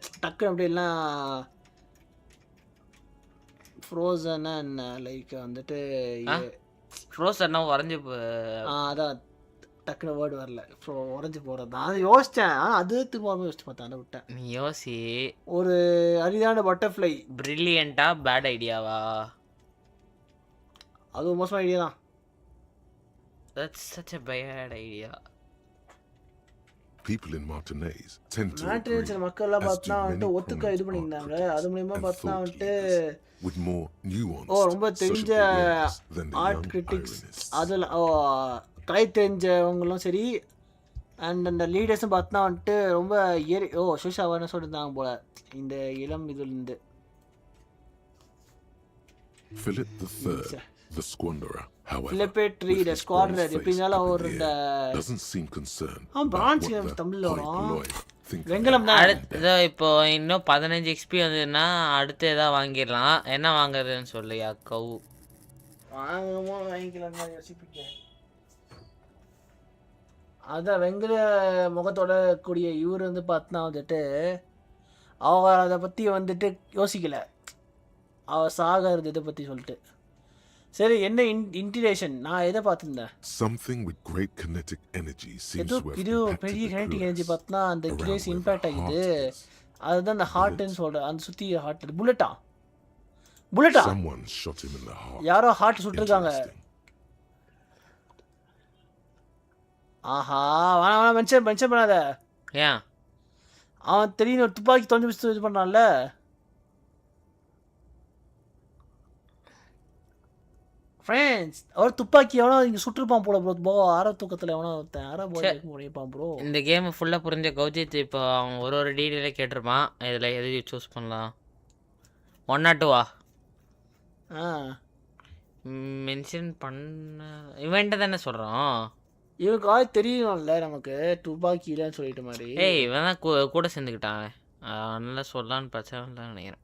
அப்படியெல்லாம் ஃப்ரோசனா என்ன லைக் வந்துட்டு ஃப்ரோசன்னா உறைஞ்சி அதான் டக்குன்னு வேர்டு வரல உறைஞ்சி போகிறது தான். அது யோசித்தேன் அது திரும்ப யோசிச்சு பார்த்தேன் அதை விட்டேன். நீ யோசி ஒரு அரிதான பட்டர்ஃப்ளை பிரில்லியண்டா பேட் ஐடியாவா? அது ஒரு மோசமான ஐடியா தான். That's such a bad idea. People in Martinaise tend to Martinaise மக்கள்லாம் பார்த்தா வந்துட்டு ஒத்துக்க இது பண்ணியிருந்தாங்க. அது மூலமா பார்த்தா வந்துட்டு with more nuance. ரொம்ப தெரிஞ்ச ஆர்ட் கிரிட்டிக்ஸ் அதில் கலை தெரிஞ்சவங்களும் சரி அண்ட் அந்த லீடர்ஸும் பார்த்தா வந்துட்டு ரொம்ப சோஷியல் அவேர்னஸோடு இருந்தாங்க போல இந்த இளம் இதுலேருந்து. Philip III, the squanderer, however, Philip III, the squanderer, எப்படினாலும் அவர் இந்த doesn't seem concerned. பிரான்ச் தமிழ்ல வரும் வெங்கலம் தான். இதோ இப்போ இன்னும் 15 XP வந்ததுன்னா அடுத்து ஏதாவது வாங்கிடலாம். என்ன வாங்குறதுன்னு சொல்லியா கவு வாங்கிக்கலாம் தான் யோசிப்பீங்க. அதான் வெங்கல முகத்தோட கூடிய இவர் வந்து பார்த்தா வந்துட்டு அவங்க அதை பற்றி வந்துட்டு யோசிக்கலை, அவ சாகிறது இதை பற்றி சொல்லிட்டு. சரி என்ன இன்டிரேஷன் நான் எதை பார்த்துருந்தேன், something with great kinetic energy seems to have இது பெரிய கினெடிக் எனர்ஜி பார்த்தா அந்த கிரேஸ் இம்பேக்ட் ஆகிது. அதுதான் அந்த ஹார்ட்னு சொல்கிறேன், அந்த சுற்றி ஹார்ட் புல்லட்டா someone shot him in the heart. யாரோ ஹார்ட் சுட்டிருக்காங்க. ஆஹா வேணாம் மென்ஷன் பண்ணாத. ஏன் அவன் திடீர்னு ஒரு துப்பாக்கி தொலைஞ்சு பிடிச்சி இது பண்ணான்ல. ஃப்ரெண்ட்ஸ் அவர் துப்பாக்கி எவனோ இங்கே சுட்டிருப்பான் போல ப்ரோ. ஆரோ தூக்கத்தில் எவனோ ஒருத்தன் ஆரோ முடிப்பான் ப்ரோ. இந்த கேமை ஃபுல்லாக புரிஞ்ச கௌஜித் இப்போ அவன் ஒரு டீட்டெயிலே கேட்டிருப்பான். இதில் எது சூஸ் பண்ணலாம் 1 or 2 மென்ஷன் பண்ண இவன்ட்ட தானே சொல்கிறோம். இவனுக்கு தெரியும்ல நமக்கு துப்பாக்கி இல்லைன்னு சொல்லிட்டு மாதிரி. இவன் தான் கூட சேர்ந்துக்கிட்டான். அதனால சொல்லலான்னு பிரச்சனை இல்லைன்னு நினைக்கிறேன்.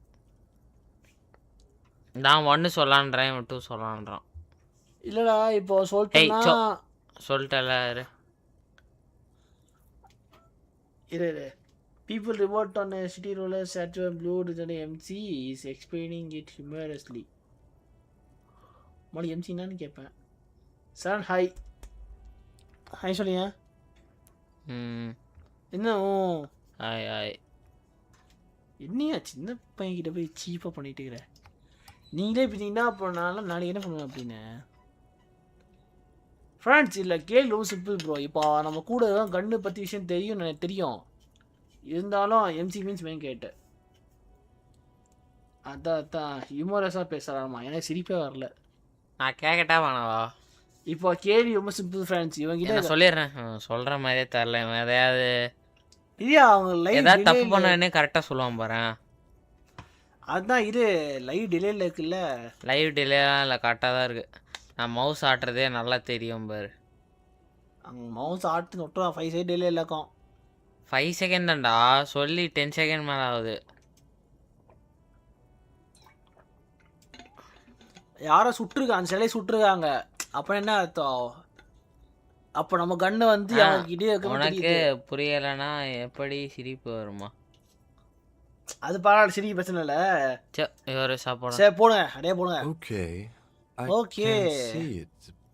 நான் 1 சொல்லலான்றேன், இவன் 2 சொல்லலான்றான். இல்லடா இப்போ சொல்லிட்டல இரு people report on a city roller Saturn blue to the MC is explaining it humorously. மொழி MC நான்னு கேட்பேன். சார் ஹாய் சொல்லியா என்ன ஹாய் என்னையா சின்ன பையன்கிட்ட போய் சீப்பாக பண்ணிட்டு இருக்கிற நீங்களே பார்த்தீங்கன்னா அப்போ நாளைக்கு என்ன பண்ணுவேன் அப்படின்னு. ஃப்ரெண்ட்ஸ் இல்லை கேள்வி ரொம்ப சிம்பிள் ப்ரோ. இப்போ நம்ம கூட கண்ணு பற்றி விஷயம் தெரியும் எனக்கு தெரியும், இருந்தாலும் எம்சி மீன்ஸ் மெயின் கேட்டேன். அதான் ஹியூமரஸாக பேசுகிறாமா, எனக்கு சிரிப்பே வரல. நான் கேட்கட்டா வேணாவா? இப்போ கேள்வி ரொம்ப சிம்பிள் ஃப்ரெண்ட்ஸ். இவங்கிட்ட சொல்லிடுறேன், சொல்கிற மாதிரியே தரல. எதையாவது இல்லையா அவங்க லைவ் ஏதாவது தப்பு பண்ணே கரெக்டாக சொல்லுவான் பாரு. அதுதான் இது லைவ் டிலேல இருக்குல்ல. லைவ் டிலேலாம் இல்லை, கரெக்டாக தான் இருக்குது. நான் மவுஸ் ஆட்டுறதே நல்லா தெரியும் பாரு. அங்கே மவுஸ் ஆட்டு நொட்டா 5 செகண்ட் டிலே இருக்கும். 5 செகண்ட் தான்டா சொல்லி 10 செகண்ட் மேலே ஆகுது. யாரோ சுட்டுருக்காங்க, சிலை சுட்டுருக்காங்க. அப்போ என்ன அர்த்தம்? அப்போ நம்ம கண்ணு வந்து உனக்கு புரியலைன்னா எப்படி சிரிப்பு வருமா? அது பரவாயில்ல, சிரிப்பு பிரச்சனை இல்லை. ஒரு சாப்பாடு சரி போடுங்க, அப்படியே போடுங்க. Okay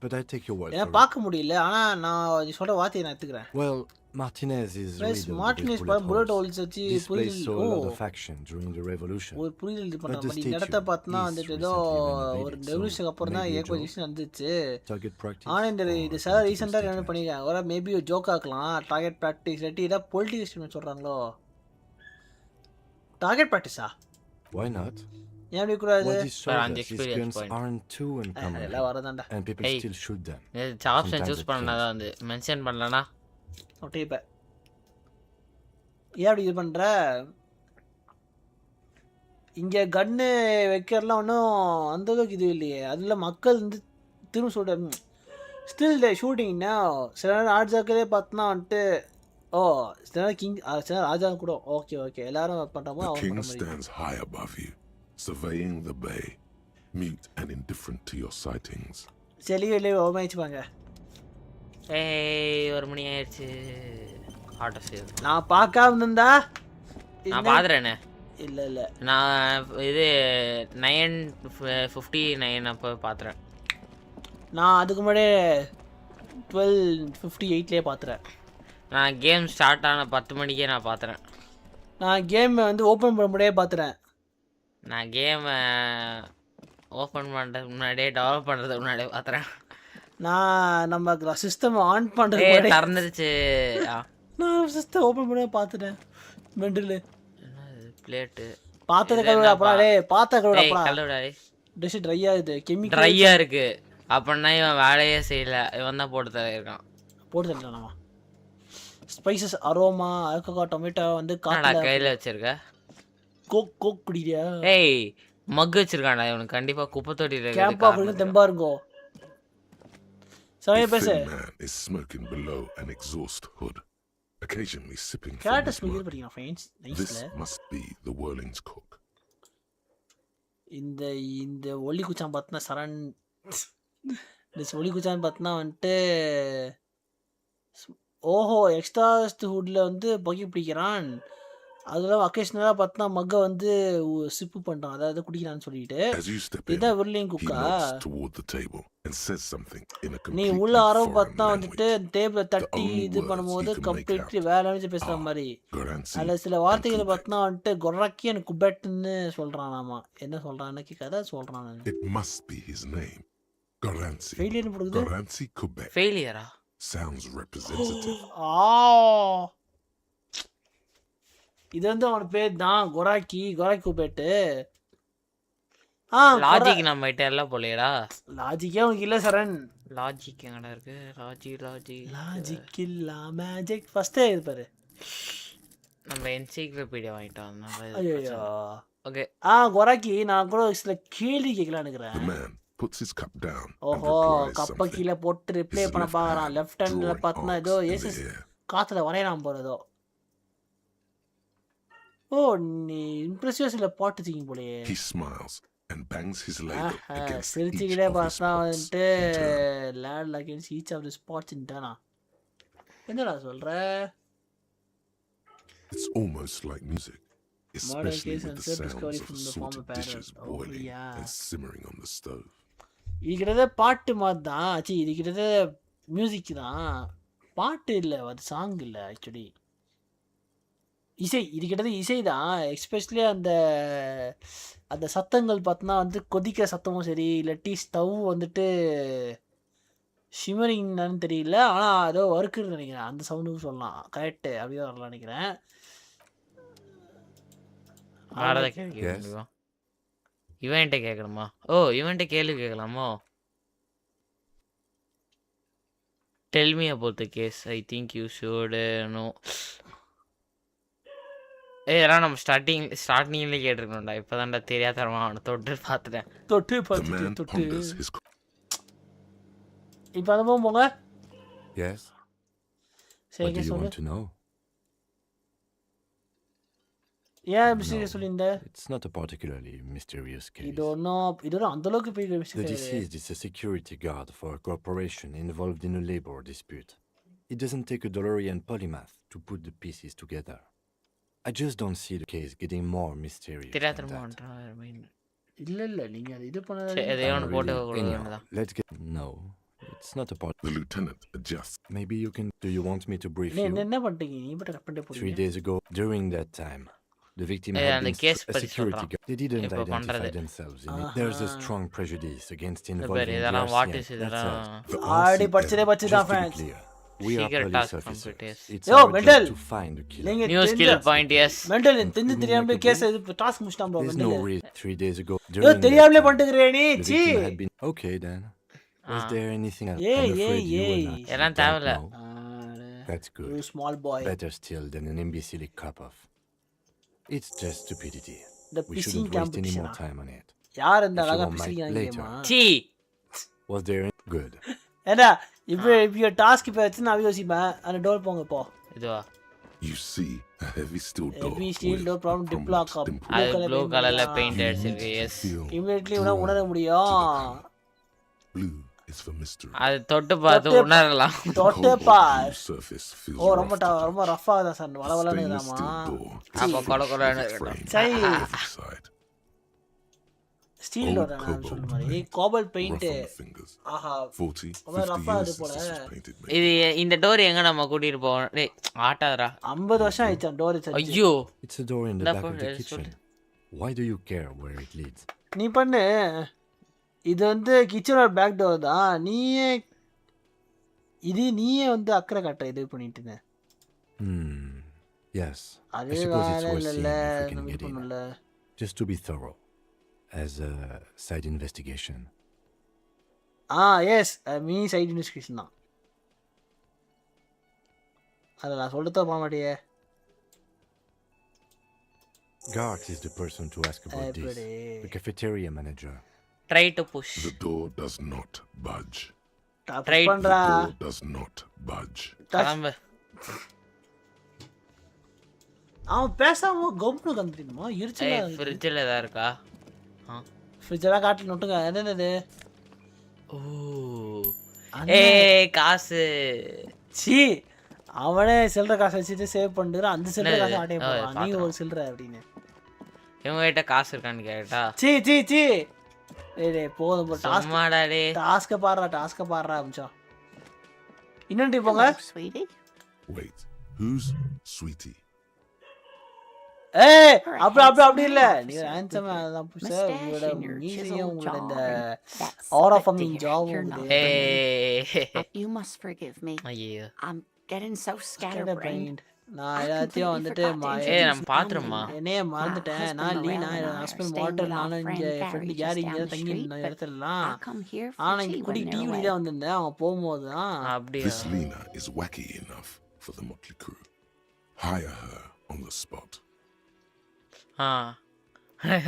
but I take your word. என்ன பார்க்க முடியல, ஆனா நான் சொல்ற வார்த்தையை நான் எடுத்துக்கிறேன். Well, Martinez is Martinez bullet holes வச்சு புரியுது faction during the revolution. ஒரு புரியுது இது பண்ற மாதிரி நடத்த பார்த்தா வந்துட்டு ஏதோ ஒரு ரெவல்யூஷனுக்கு அப்புறம் தான் ஏகோசிஷன் வந்துச்சு. ஆனா இந்த சார் ரீசெண்டா என்ன பண்ணிருக்காங்க, ஒரு மேபி ஒரு ஜோக் ஆக்கலாம். டார்கெட் பிராக்டிஸ் இல்லாட்டி ஏதோ பொலிட்டிக்ஸ் சொல்றாங்களோ. டார்கெட் பிராக்டிஸா? Why not? ஏன் கூடாது? எல்லாம் வரதாண்டா. And people still shoot them. Option choose பண்ணாத வந்து மென்ஷன் பண்ணலனா ஓகேப்ப ஏன் அப்படி இது பண்ற? இங்க கன்னு வைக்கிறலாம் ஒன்றும் அந்த அளவுக்கு இது இல்லையே. அதுல மக்கள் வந்து திரும்ப சொல்ற ஸ்டில் டே ஷூட்டிங்னா சில நேரம் ராஜாக்களே பார்த்தோன்னா வந்துட்டு சில நேரம் கிங் சில நேரம் ராஜா கூட ஓகே எல்லாரும் பண்றோமோ அவங்க surveying the bay, mute and indifferent to your sightings. செலியிலே ஓமைச்சுவாங்க. ஒரு மணி ஆயிடுச்சு. ஆட்டோ சேவ் நான் பார்க்காம இருந்தா நான் பாத்துறேனே. இல்ல நான் இது 9:59 அப்போ பாத்துறேன். நான் அதுக்கு முன்னாடியே 12:58லேயே பாத்துறேன். நான் கேம் ஸ்டார்ட் ஆன 10 மணிக்கே நான் பாத்துறேன். நான் கேம் வந்து ஓப்பன் பண்ண முடியே பாத்துறேன். நான் கேமை ஓப்பன் பண்ணுறதுக்கு முன்னாடியே டெவலப் பண்ணுறதுக்கு முன்னாடியே பார்த்துறேன். நான் நம்ம சிஸ்டம் ஆன் பண்ணுறது திறந்துருச்சு. நான் சிஸ்டம் ஓப்பன் பண்ணி பார்த்துட்டேன். மெண்டல் பிளேட்டு பாத்திர கழுவுடாப்பா. பாத்திர கழுவுடா. டிஷ் ட்ரை ஆகுது, கெமிக்கல் ட்ரையாக இருக்குது. அப்படின்னா இவன் வேலையே செய்யலை, இவன் தான் போட்டு தருக்கான். போட்டு தரலாமா? ஸ்பைசஸ் அரோமா alcohol tomato வந்து என்னடா காத்துல கையில வச்சிருக்க? கோக் குடியா ஏய் மக் வச்சிருக்கான்டா இவனுக்கு கண்டிப்பா குப்பை தொட்டில கேப்பா குடிக்க தெம்பா இருங்கோ A சமய பேசு thin man is smoking below an exhaust hood, occasionally sipping from carrot his speaker mug. படிங்க friends This நைஸ்ல must be the whirling's cook. இந்த இந்த ஒலி குச்சான் பார்த்தனா சரண் இந்த ஒலி குச்சான் பார்த்தனா வந்துட்டு ஓஹோ எக்ஸ்ட்ராஸ்ட் ஹுட்ல வந்து புகை பிடிக்கிறான் அதெல்லாம் அக்கேஷனலாக பார்த்தனா மக்கை வந்து சிப்பு பண்ணுறான் அதாவது குடிக்கிறான்னு சொல்லிட்டு As you step in, இதுதான் விரலிங் he குக்கா nods toward the table and says something in a நீ completely உள்ள ஆரவு foreign பார்த்தா வந்துட்டு language. டேபிள தட்டி only இது words பண்ணும்போது he can make completely out வேற நினைச்சு பேசுற மாதிரி Garanzi அதில் சில வார்த்தைகளை and பார்த்தா வந்துட்டு கொர்ராக்கி எனக்கு குபெட்னு சொல்கிறான் நாமா என்ன சொல்கிறான்னு கேட்காத சொல்கிறான் நான் It must be his name. Garanzi. ஃபெயிலியர்னு போடுது Garanzi Quebec. ஃபெயிலியரா? Sounds representative. ஆ இது வந்து அவன் பேர் தான் கொராக்கி குபெட்டு லாஜிக் நம்ம கிட்ட எல்லாம் போலையடா. லாஜிக்கே உனக்கு இல்லை சரண் லாஜிக் எங்கடா இருக்கு? லாஜிக் இல்ல மேஜிக் ஃபர்ஸ்டே இருப்பாரு நம்ம என்சைக்ளோபீடியா வாங்கிட்டோம். ஐயோ ஓகே கொராக்கி நான் கூட சில கேள்வி கேட்கலான்னு The இருக்கிறேன் man puts his cup down and ஓஹோ replies கப்பை something. கீழே போட்டு ரிப்ளை His பண்ண left பார்க்குறான் hand லெஃப்ட் ஹேண்டில் drawing பார்த்தனா ஏதோ arcs in aces the air. காற்றுல வரையறான் போகிறதோ ஓ நீ இம்ப்ரெசிவாக சில பாட்டு தூக்கி போலையே He smiles and bangs his leg against each சிரிச்சுக்கிட்டே of his பார்த்தா spots வந்துட்டு in turn. Land against each of the spots in டர்னா என்னடா சொல்ற It's almost like music, Modern especially case with and the self-discovery sounds of from the former assorted dishes parent. Oh, boiling yeah. and simmering on the stove. இது கிட்டத்தட்ட பாட்டு மாதிரி தான் ஆச்சு இது கிட்டத்தட்ட மியூசிக் தான் பாட்டு இல்லை அது சாங் இல்லை ஆக்சுவலி இசை இது கிட்டத்தட்ட இசை தான் எஸ்பெஷலி அந்த அந்த சத்தங்கள் பார்த்தோன்னா வந்து கொதிக்கிற சத்தமும் சரி இல்லாட்டி ஸ்டவ் வந்துட்டு ஷிமரிங்னு தெரியல ஆனால் ஏதோ வறுக்குன்னு நினைக்கிறேன் அந்த சவுண்டுன்னு சொல்லலாம் கரெக்டு அப்படியே வரலாம் நினைக்கிறேன் வேறதை கேள்வி இவன்ட்ட கேட்கணுமா? ஓ இவன்ட்ட கேள்வி கேட்கலாமோ? Tell me about the case. I think you should know. இதெல்லாம் நம்ம ஸ்டார்டிங்ல கேட்டிருக்கோம்டா. இப்போதான்டா தெரியாதரமா அவனை தொட்டு பார்த்துட்டேன். தொட்டு The man ponders his இப்போ அந்த போங்க. Yes. சரி What do you சொல்லு. want to know? ஏன் மிஸ்டேக் சொல்லியிருந்த? It's not a particularly mysterious case. இது ஒன்றும் அந்த அளவுக்கு பெரிய The mistake deceased is a security guard for a corporation involved in a labor dispute. It doesn't take a DeLorean polymath to put the pieces together. I just don't see the case getting more mysterious than that. இல்ல நீங்க அது இது பண்ண எதையோ ஒன்று போட்டு Anyhow, let's get... No, it's not a part... The lieutenant adjusts. Maybe you can... Do you want me to brief you? என்ன பண்ணிட்டீங்க நீ மட்டும் கட் பண்ணிட்டே 3 போறீங்க days ago, during that time, the victim Yeah, had and the been case a பத்தி security சொல்றான். guard. They didn't இப்போ identify பண்றது. themselves in it. There's a strong prejudice against பேர் involving the இதெல்லாம் வாட் RCM. இஸ் That's இதெல்லாம் all. The Aadi RCM படிச்சதே Just படிச்சுதான் to be friends clear, we are Secret police task officers. computers. It's Yo, our Mendel! job to find the killer. நீங்க new skill point எஸ் mental தெரிஞ்சு தெரியாம case இது task முடிச்சிட்டான் bro There's no mental reason. 3 days ago, yo during that தெரியாமலே time, பண்ணிட்டுக்கறே நீ the sea victim had been... Okay then. Was there anything else? Hey, I'm afraid you hey, will hey. not. எல்லாம் You don't தேவையில்ல. know. That's you good. Small boy Better still than an imbecile cop-off. It's just stupidity. The We pissing shouldn't waste any competition. more time on it. யார் இந்த If you அழகா want my பிசிக்கிறாங்க later. கேமா C Was there any... Good. ஏடா இப்போ task இப்போ வச்சு நான் யோசிப்பேன் அந்த டோர் போங்க இப்போ இதுவா? You see a heavy steel door. Heavy steel door problem with டிப்ளாக் crumbled அப் dimple. அது ப்ளூ கலர்ல You பெயிண்ட் need அடிச்சிருக்கு. to yes feel immediately drawn உணர to the முடியும் power. Blue is for mystery. அது தொட்டு பார்த்து தொட்டு உணரலாம். தொட்டு Cobalt பார் blue surface feels ஓ rough to ரொம்ப ரஃபா தான் சார் வளவலன்னு Stainless இருக்குதாமா steel door. அப்போ கொல கொலன்னு With இருக்கட்டும். frame சரி on every side. Steel door நான் சொல்ற மாதிரி Gopal paint Rough on the fingers. ஆஹா 40, ரொம்ப 50 ரஃபா years அது since போல this was painted. maybe. இது இந்த டோர் எங்க நம்ம கூட்டிட்டு போவோம்? டேய் ஆட்டாதடா. 50 வருஷம் ஆயிடுச்சு டோர் வச்சு ஐயோ It's a door in the No, back of the it's kitchen. good. Why do you care where it leads? நீ பண்ணு இது வந்து கிச்சனோட பேக் டோர் தான் நீயே வந்து அக்கறை காட்ட இது பண்ணிட்டு இருந்த Yes. I அதே suppose it's வேலை worth இல்லைல்ல seeing if we can நம்ம get இது in. பண்ணல Just to be thorough. As a side investigation. As mini side investigation தான் அத நான் சொல்லத்தோ போக மாட்டியே. Gark is the person to ask about this. The cafeteria manager. Try to push. The door does not budge. Try The door does not budge. கிளம்பு. அவன் பேசாம கம்னு கந்துமா இருச்சல. ஃப்ரிட்ஜ்ல ஏதா இருக்கா? ஃப்ரிட்ஜ்ல காட்டி நொட்டுங்க. என்னது? ஓ. ஏய் காசு. சீ. அவனே சில்லற காசு வச்சிட்டு சேவ் பண்ணிடுறான். அந்த சில்லற காசு ஆட்டே போறான். நீ ஒரு சில்லற அப்படினே. இவங்க கிட்ட காசு இருக்கான்னு கேட்டா. சீ. டேய் போதும் டாஸ்க். சும்மாடா டேய். டாஸ்க் பாறா அம்சம். இன்னொரு போங்க. Sweetie. Wait. Who's Sweetie? ஏய் அப்படி இல்ல. நீ ஹேண்ட்ஸமா அதான் புஷ உங்களோட மீசியம் உங்களோட இந்த ஆர் ஆஃப் அமிங் job. You must forgive me. ஐயோ. I'm getting so scatterbrained. நான் எல்லாத்தையும் வந்துட்டு நான் பாத்துறேம்மா. என்னைய மறந்துட்டேன். நான் லீனா ஹஸ்பண்ட் வாட்டர் நானும் இங்க ஃப்ரெண்ட் யார் இங்க தங்கி இருந்த இடத்துலலாம். ஆனா இங்க குடி டிவி தான் வந்திருந்தேன். அவங்க போகும்போது தான் அப்படியே. This Lena is wacky enough for the motley crew. Hire her on the spot. I heard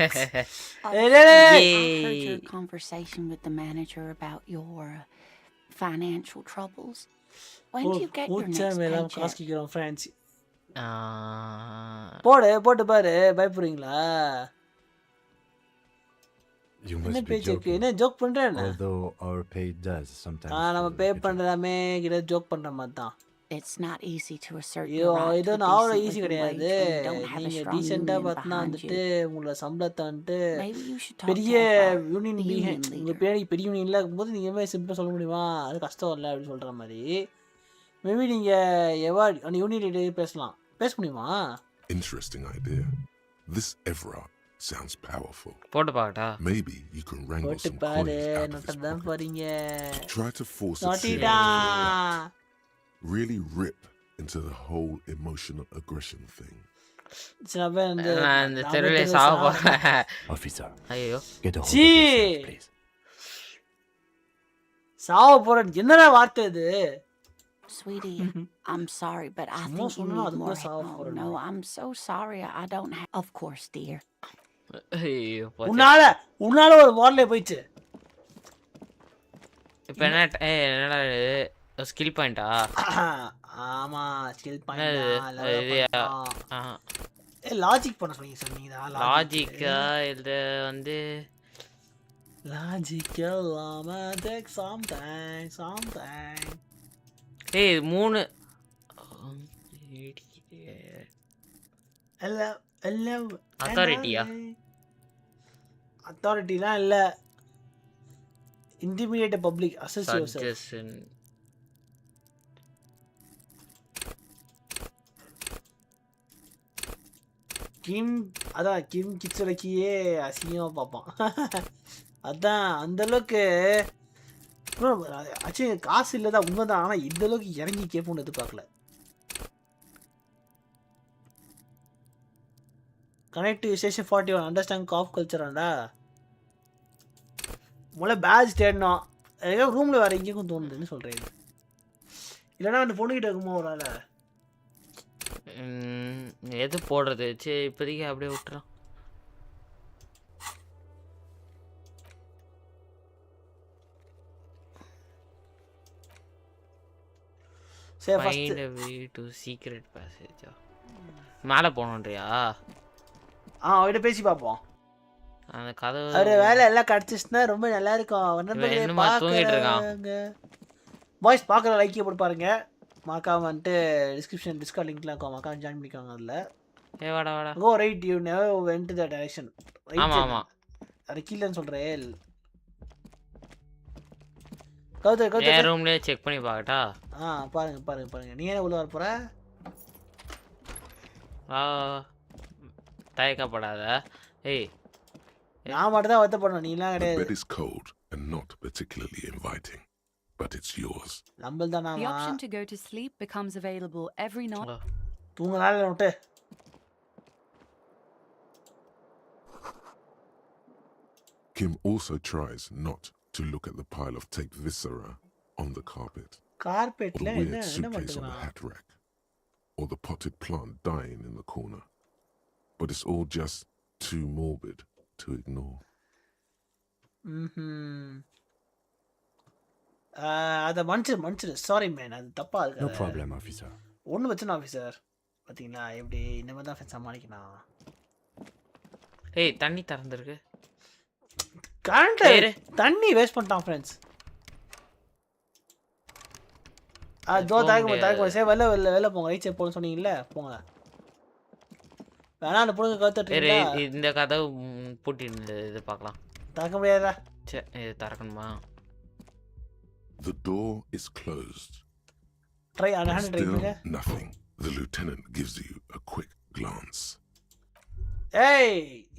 your conversation with the manager about your financial troubles. When do you get your next paycheck? காஸ்கிக்கிறோம் friends. போட்டு பாரு பயப்படுறீங்களா? You must be joking. என்ன joke பண்றேன்? Although our pay does sometimes. நம்ம பே பண்றதாமே கிட்ட joke பண்ற மாதிரி தான். It's not easy to assert your right. இது அவ்வளோ ஈஸி கிடையாது. நீங்க டீசெண்டா பார்த்தா வந்துட்டு உங்களோட சம்பளத்தை வந்துட்டு பெரிய யூனியன் உங்க பெரிய யூனியன்ல இருக்கும்போது நீங்க சிம்பிளா சொல்ல முடியுமா? அது கஷ்டம் இல்லை அப்படின்னு சொல்ற மாதிரி. மேபி நீங்க அந்த யூனியன் பேச முடியுமா? Interesting idea. This Evra sounds powerful. போட்டு பாக்கட்டா? Maybe you can wrangle some coins out of his pocket. Try to force it. Really rip into the whole emotional aggression thing. அந்த தெருவிலே சாவ போறேன். Officer. ஐயோ. Get a hold of yourself, please. சாவ போறேன் என்னடா வார்த்தை இது? Sweetie, I'm sorry, but I think you need more help. No, I'm so sorry. I don't have... Of course, dear. ஐயோ. உன்னால ஒரு வார்லே போயிச்சு. இப்போ என்னடா ஸ்கில் பாயிண்டா? ஆமா ஸ்கில் பாயிண்ட். லாஜிக் பண்ண சொன்னீங்கடா. லாஜிக்கா இது வந்து லாஜிக்கல் ஆமா டேக் சம்டைம். ஏய் 3 அத்தாரிட்டிலாம் இல்ல. இன்டிமிடியேட் பப்ளிக் அசோசியேஷன். கிம் கிச்சோடக்கியே அசிங்கமாக பார்ப்பான். அதான் அந்த அளவுக்கு ஆச்சு காசு இல்லைதான் உண்மைதான். ஆனால் இந்த அளவுக்கு இறங்கி கேட்போம்னு எதிர்பார்க்கல. கனெக்ட் டு ஸ்டேஷன் 41 அண்டர்ஸ்டாண்ட் காஃப் கல்ச்சராண்டா. முதல்ல பேட்ச் தேடணும். ஏதாவது ரூமில் வேறு எங்கேயும் தோணுதுன்னு சொல்கிறேன். இல்லைன்னா அந்த பொண்ணுக்கிட்ட இருக்குமோ ஒரு ஆளை எது போடுறது? சரி இப்போதைக்கு அப்படியே விட்டுறோம். Find a way to secret passage. மேலே போகணுன்றியா? அவர்கிட்ட பேசி பார்ப்போம். அந்த கதவு ஒரு வேலை எல்லாம் கிடச்சிச்சுன்னா ரொம்ப நல்லா இருக்கும். தூங்கிட்டு இருக்காங்க. பாய்ஸ் பார்க்குற லைக்கே போட்டு பாருங்க. மறக்காம வந்துட்டு டிஸ்கார்ட் லிங்க்லாம் இருக்கும். மறக்காம ஜாயின் பண்ணிக்கோங்க. அதில் வாடா go right you never went the direction. ஆமாம் அது கீழேன்னு சொல்கிறேன். என் ரூம்லயே செக் பண்ணி பார்க்கட்டா? பாருங்க. நீ என்ன உள்ள வர போற? தயக்கப்படாத. ஏய் நான் மட்டும் தான் வருத்தப்படணும். நீ எல்லாம் கிடையாது. The bed is cold and not particularly inviting, but it's yours. நம்மள்தானா? The option to go to sleep becomes available every night. தூங்கனால note. Kim also tries not to look at the pile of taped viscera on the carpet. Carpet or the weird suitcase on the hat rack. or the potted plant dying in the corner. But it's all just too morbid to ignore. அதை மன்னிச்சிடு sorry man, அது தப்பா இருக்கு. No problem, officer. ஒன்றும் பிரச்சனை officer. பார்த்தீங்களா எப்படி இந்த மாதிரி தான் சமாளிக்கணும். ஏய் தண்ணி திறந்துருக்கு. கரண்ட் தண்ணி வேஸ்ட் பண்ணிட்டான் ஃப்ரெண்ட்ஸ். தாய்க்கு சே வெளில போங்க. ரைட் சைடு போகணும்னு சொன்னீங்கல்ல, போங்க. வேணா அந்த பொண்ணுங்க கத்துட்டு இந்த கதவு பூட்டி இது பார்க்கலாம். திறக்க முடியாதா? சே இது திறக்கணுமா? The door is closed. Try on hand try பண்ணுங்க. Nothing. The lieutenant gives you a quick glance. ஏய்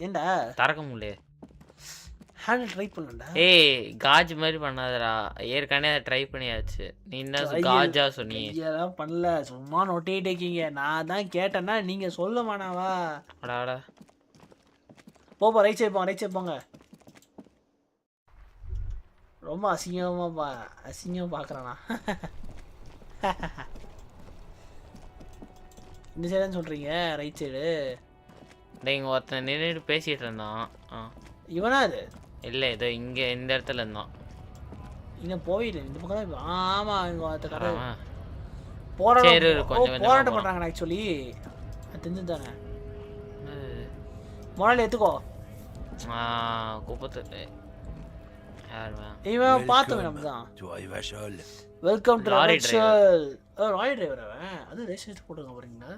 என்னடா திறக்க முடியல. ஹேண்ட் ட்ரை பண்ணடா. ஏய் காஜ் மாதிரி பண்ணாதடா. ஏற்கனவே அதை ட்ரை பண்ணியாச்சு. நீ என்ன காஜா சொன்னீ? இதெல்லாம் பண்ணல, சும்மா நோட்டிட்டு இருக்கீங்க. நான் தான் கேட்டேன்னா நீங்க சொல்ல மாட்டாவா? அடடா போப்பா, ரைட் சைடு போங்க. ரொம்ப அசிங்கமா பார்க்குறானா? இந்த சைடுன்னு சொல்கிறீங்க, ரைட் சைடு. இங்கே ஒருத்தன் நின்றுட்டு பேசிகிட்டு இருந்தான். இவனா அது? இல்லை இதோ இங்கே இந்த இடத்துல இருந்தான். இன்னும் போயிடு இந்த பக்கம் தான். ஆமாம், இங்கே ஒருத்த போராட்டம் பண்ணுறாங்க. ஆக்சுவலி அது தெரிஞ்சு தானே. முதல்ல எடுத்துக்கோ. குப்பத்து இவன் பார்த்தவன் நம்ம தான். வெல்கம் டு ரைவஷல். ராய் டிரைவர் அவன். அது ரெஜிஸ்டர் போட்டுங்க போறீங்களா?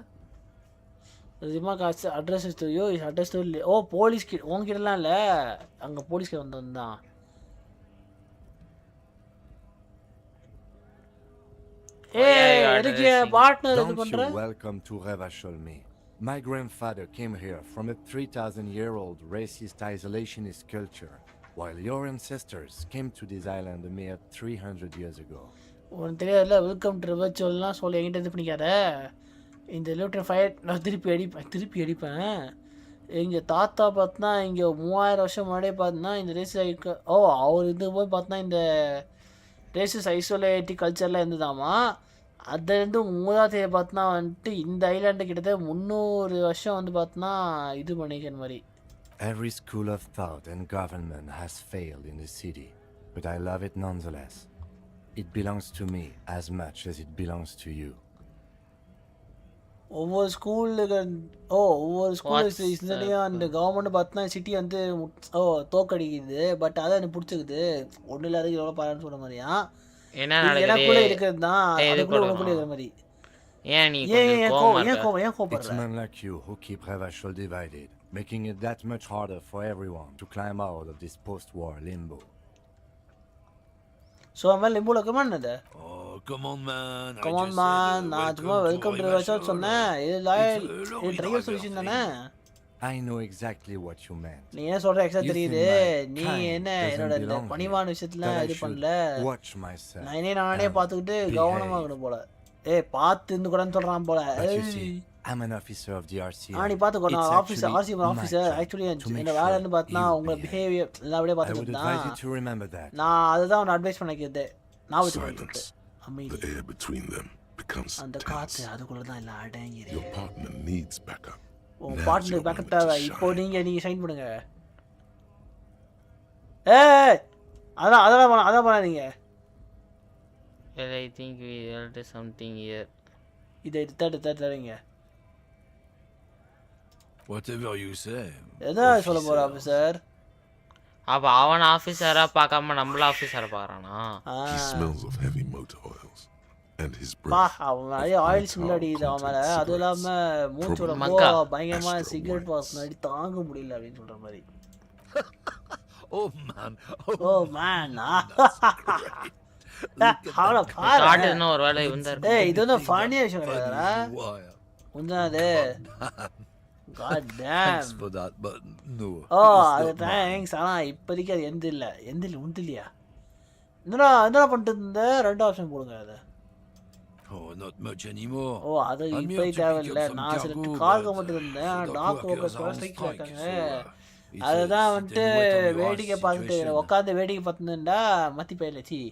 ரிமா காசு அட்ரஸ் யோ அட்ரஸ் இல்லை. ஓ போலீஸ் கிட்ட உங்ககிட்டலாம் இல்லை, அங்கே போலீஸ்க்கு வந்தான். எதுக்கு பார்ட்னர் இது பண்ற? Welcome to Ravachol me. My grandfather came here from a 3,000-year-old racist isolationist culture, while your ancestors came to this island a mere 300 years ago. உனக்கு தெரியாதுல்ல, வெல்கம் டு ரிவர்ச்சுவல்லாம் சொல்லி என்கிட்ட இது பண்ணிக்காத. இந்த லிட்டர் ஃபயர் நான் திருப்பி அடிப்பேன். எங்கள் தாத்தா பார்த்தனா இங்கே 3000 வருஷம் முன்னாடியே பார்த்தோன்னா இந்த ரேஸ் அவர் இது போய் பார்த்தோன்னா இந்த ரேசஸ் ஐசோலேட்டிக் கல்ச்சர்லாம் இருந்ததாமா. அதுலேருந்து மூதாதையை பார்த்தோன்னா வந்துட்டு இந்த ஐலாண்டு கிட்டத்தட்ட 300 வருஷம் வந்து பார்த்தோன்னா இது பண்ணிக்கிற மாதிரி. Every school of thought and government has failed in the city, but I love it nonetheless. It belongs to me as much as it belongs to you. ஒவ்வொரு ஸ்கூல்லையும் அந்த கவர்மெண்ட் பார்த்தோன்னா சிட்டி வந்து தோக்கடிக்குது. பட் அதை எனக்கு பிடிச்சிக்குது. ஒன்றும் இல்லாத எவ்வளோ பாருன்னு சொல்கிற மாதிரியா எனக்குள்ளே இருக்கிறது தான் அதுக்குள்ளே உனக்குள்ளே இருக்கிற மாதிரி. ஏன் கோபப்படுற? It's men like you who keep Ravachol divided, making it that much harder for everyone to climb out of this post-war limbo. So I'm limbo come on there. Oh, come on man. நான் சும்மா welcome to ரிவர்ச்சுவல் சொன்னேன். இது drive solution தானே. I know exactly what you meant. நீ என்ன சொல்ற எக்ஸா தெரியுது. நீ என்ன என்னோட இந்த பணிவான விஷயத்துல இது பண்ணல. Watch myself. நானே பார்த்துக்கிட்டு கவனமா இருக்கணும் போல. பார்த்து இருந்து கூடன்னு சொல்றான் போல. I'm an officer of the RCA. நீ பாத்துக்கோ, நான் ஆபீசர் ஆக்சுவலி என்ன வேலைன்னு பார்த்தா உங்க பிஹேவியர் எல்லாம் அப்படியே பார்த்துட்டு தான். நான் அதுதான் உன்னை அட்வைஸ் பண்ணிக்கிறது. நான் வச்சுக்கிட்டு The air between them becomes அந்த காத்து அதுக்குள்ள தான் எல்லாம் அடங்கிடுது. Your partner needs backup. உன் பார்ட்னர் பேக்கப் தேவை. இப்போ நீங்க சைன் பண்ணுங்க. அதான் பண்ணாதீங்க. I think we will do something here. இதை தருங்க. Whatever you say. எதா சொல்ல போற ஆபீசர்? அப்ப அவன் ஆபீசரா பார்க்காம நம்மள ஆபீசரா பார்க்கறானா? He smells of heavy motor oils and his breath. அவன் நிறைய ஆயில் ஸ்மெல் அடிக்குது அவன் மேல. அது இல்லாம மூச்சோட பயங்கரமா சிகரெட் வாசனை அடி தாங்க முடியல அப்படின்னு சொல்ற மாதிரி. Oh man. காட்டுன ஒரு வேளை இவன்தான். இது வந்து ஃபன்னியா விஷயம் இல்லடா. உண்டாதே. God damn. Thanks for that, but no. அது தேங்க்ஸ். ஆனா இப்போதைக்கு அது எந்த இல்லையா? என்னடா பண்ணிட்டு இருந்த? ரெண்டு ஆப்ஷன் போடுங்க அதை. Oh, not much anymore. அது இப்போ தேவையில்லை. நான் சில கார்கோ மட்டும் இருந்தேன். டாக் ஓகஸ் கூட ஸ்ட்ரைக்ல இருக்காங்க. அதுதான் வந்துட்டு வேடிக்கை பார்த்துட்டு உட்காந்து வேடிக்கை பார்த்துருந்தா மத்தி போயிடுச்சு.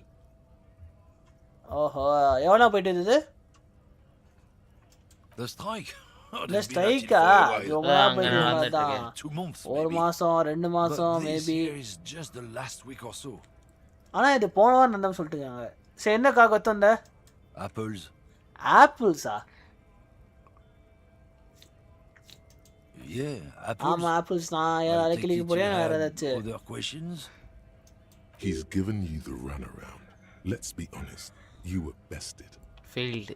ஓஹோ, எவ்வளோ போயிட்டு இருந்தது? The strike? Oh, The they've been at it strike for a while. இவங்க 2 months, ஒரு maybe. மாசம் 2 But மாசம் this maybe here is just the last week or so. ஆனா இது போன வாரம் நடந்தா சொல்லிட்டுருக்காங்க. சரி என்ன காகத்து வந்த? Apples. ஆப்பிள்ஸா? Yeah, apples. ஆமா ஆப்பிள்ஸ் நான் யார I take கிளிக்கு it போறியா you வேற had ஏதாச்சும்? other questions? He's given you the runaround. Let's be honest, you were bested. Failed.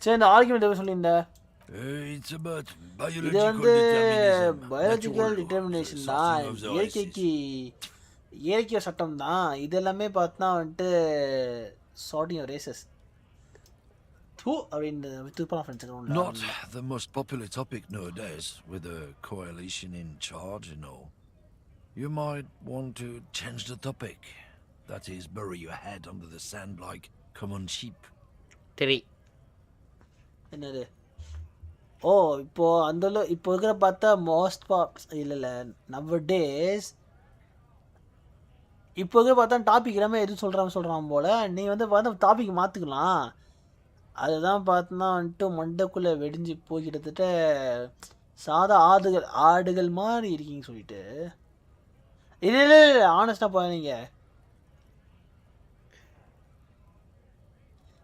சரி இந்த ஆர்குமெண்ட் சொல்லிருந்த It's about இது biological வந்து determinism. Biological natural determination sorting தான், of the இயற்கை சட்டம் தான். இது எல்லாமே பார்த்தா வந்துட்டு சார்ட்டிங் ஆஃப் ரேசஸ் அப்படின்னு வித்துப்பான friends. Not the most popular topic nowadays, with the coalition in charge and all. You might want to change the topic. That is, bury your head under the sand like common sheep. என்னது? ஓ இப்போ அந்த இப்போ இருக்கிற பார்த்தா most இல்லை நம்ம days இப்போ இருக்கிற பார்த்தா டாபிக் எல்லாமே எதுவும் சொல்கிறான் போல். நீ வந்து பார்த்தா டாபிக் மாற்றிக்கலாம். அதுதான் பார்த்தோன்னா வந்துட்டு மண்டைக்குள்ளே வெடிஞ்சு போய் கிட்டத்தட்ட சாதா ஆடுகள் மாதிரி இருக்கீங்க சொல்லிட்டு. இல்லை ஆனஸ்டாக போகிறீங்க.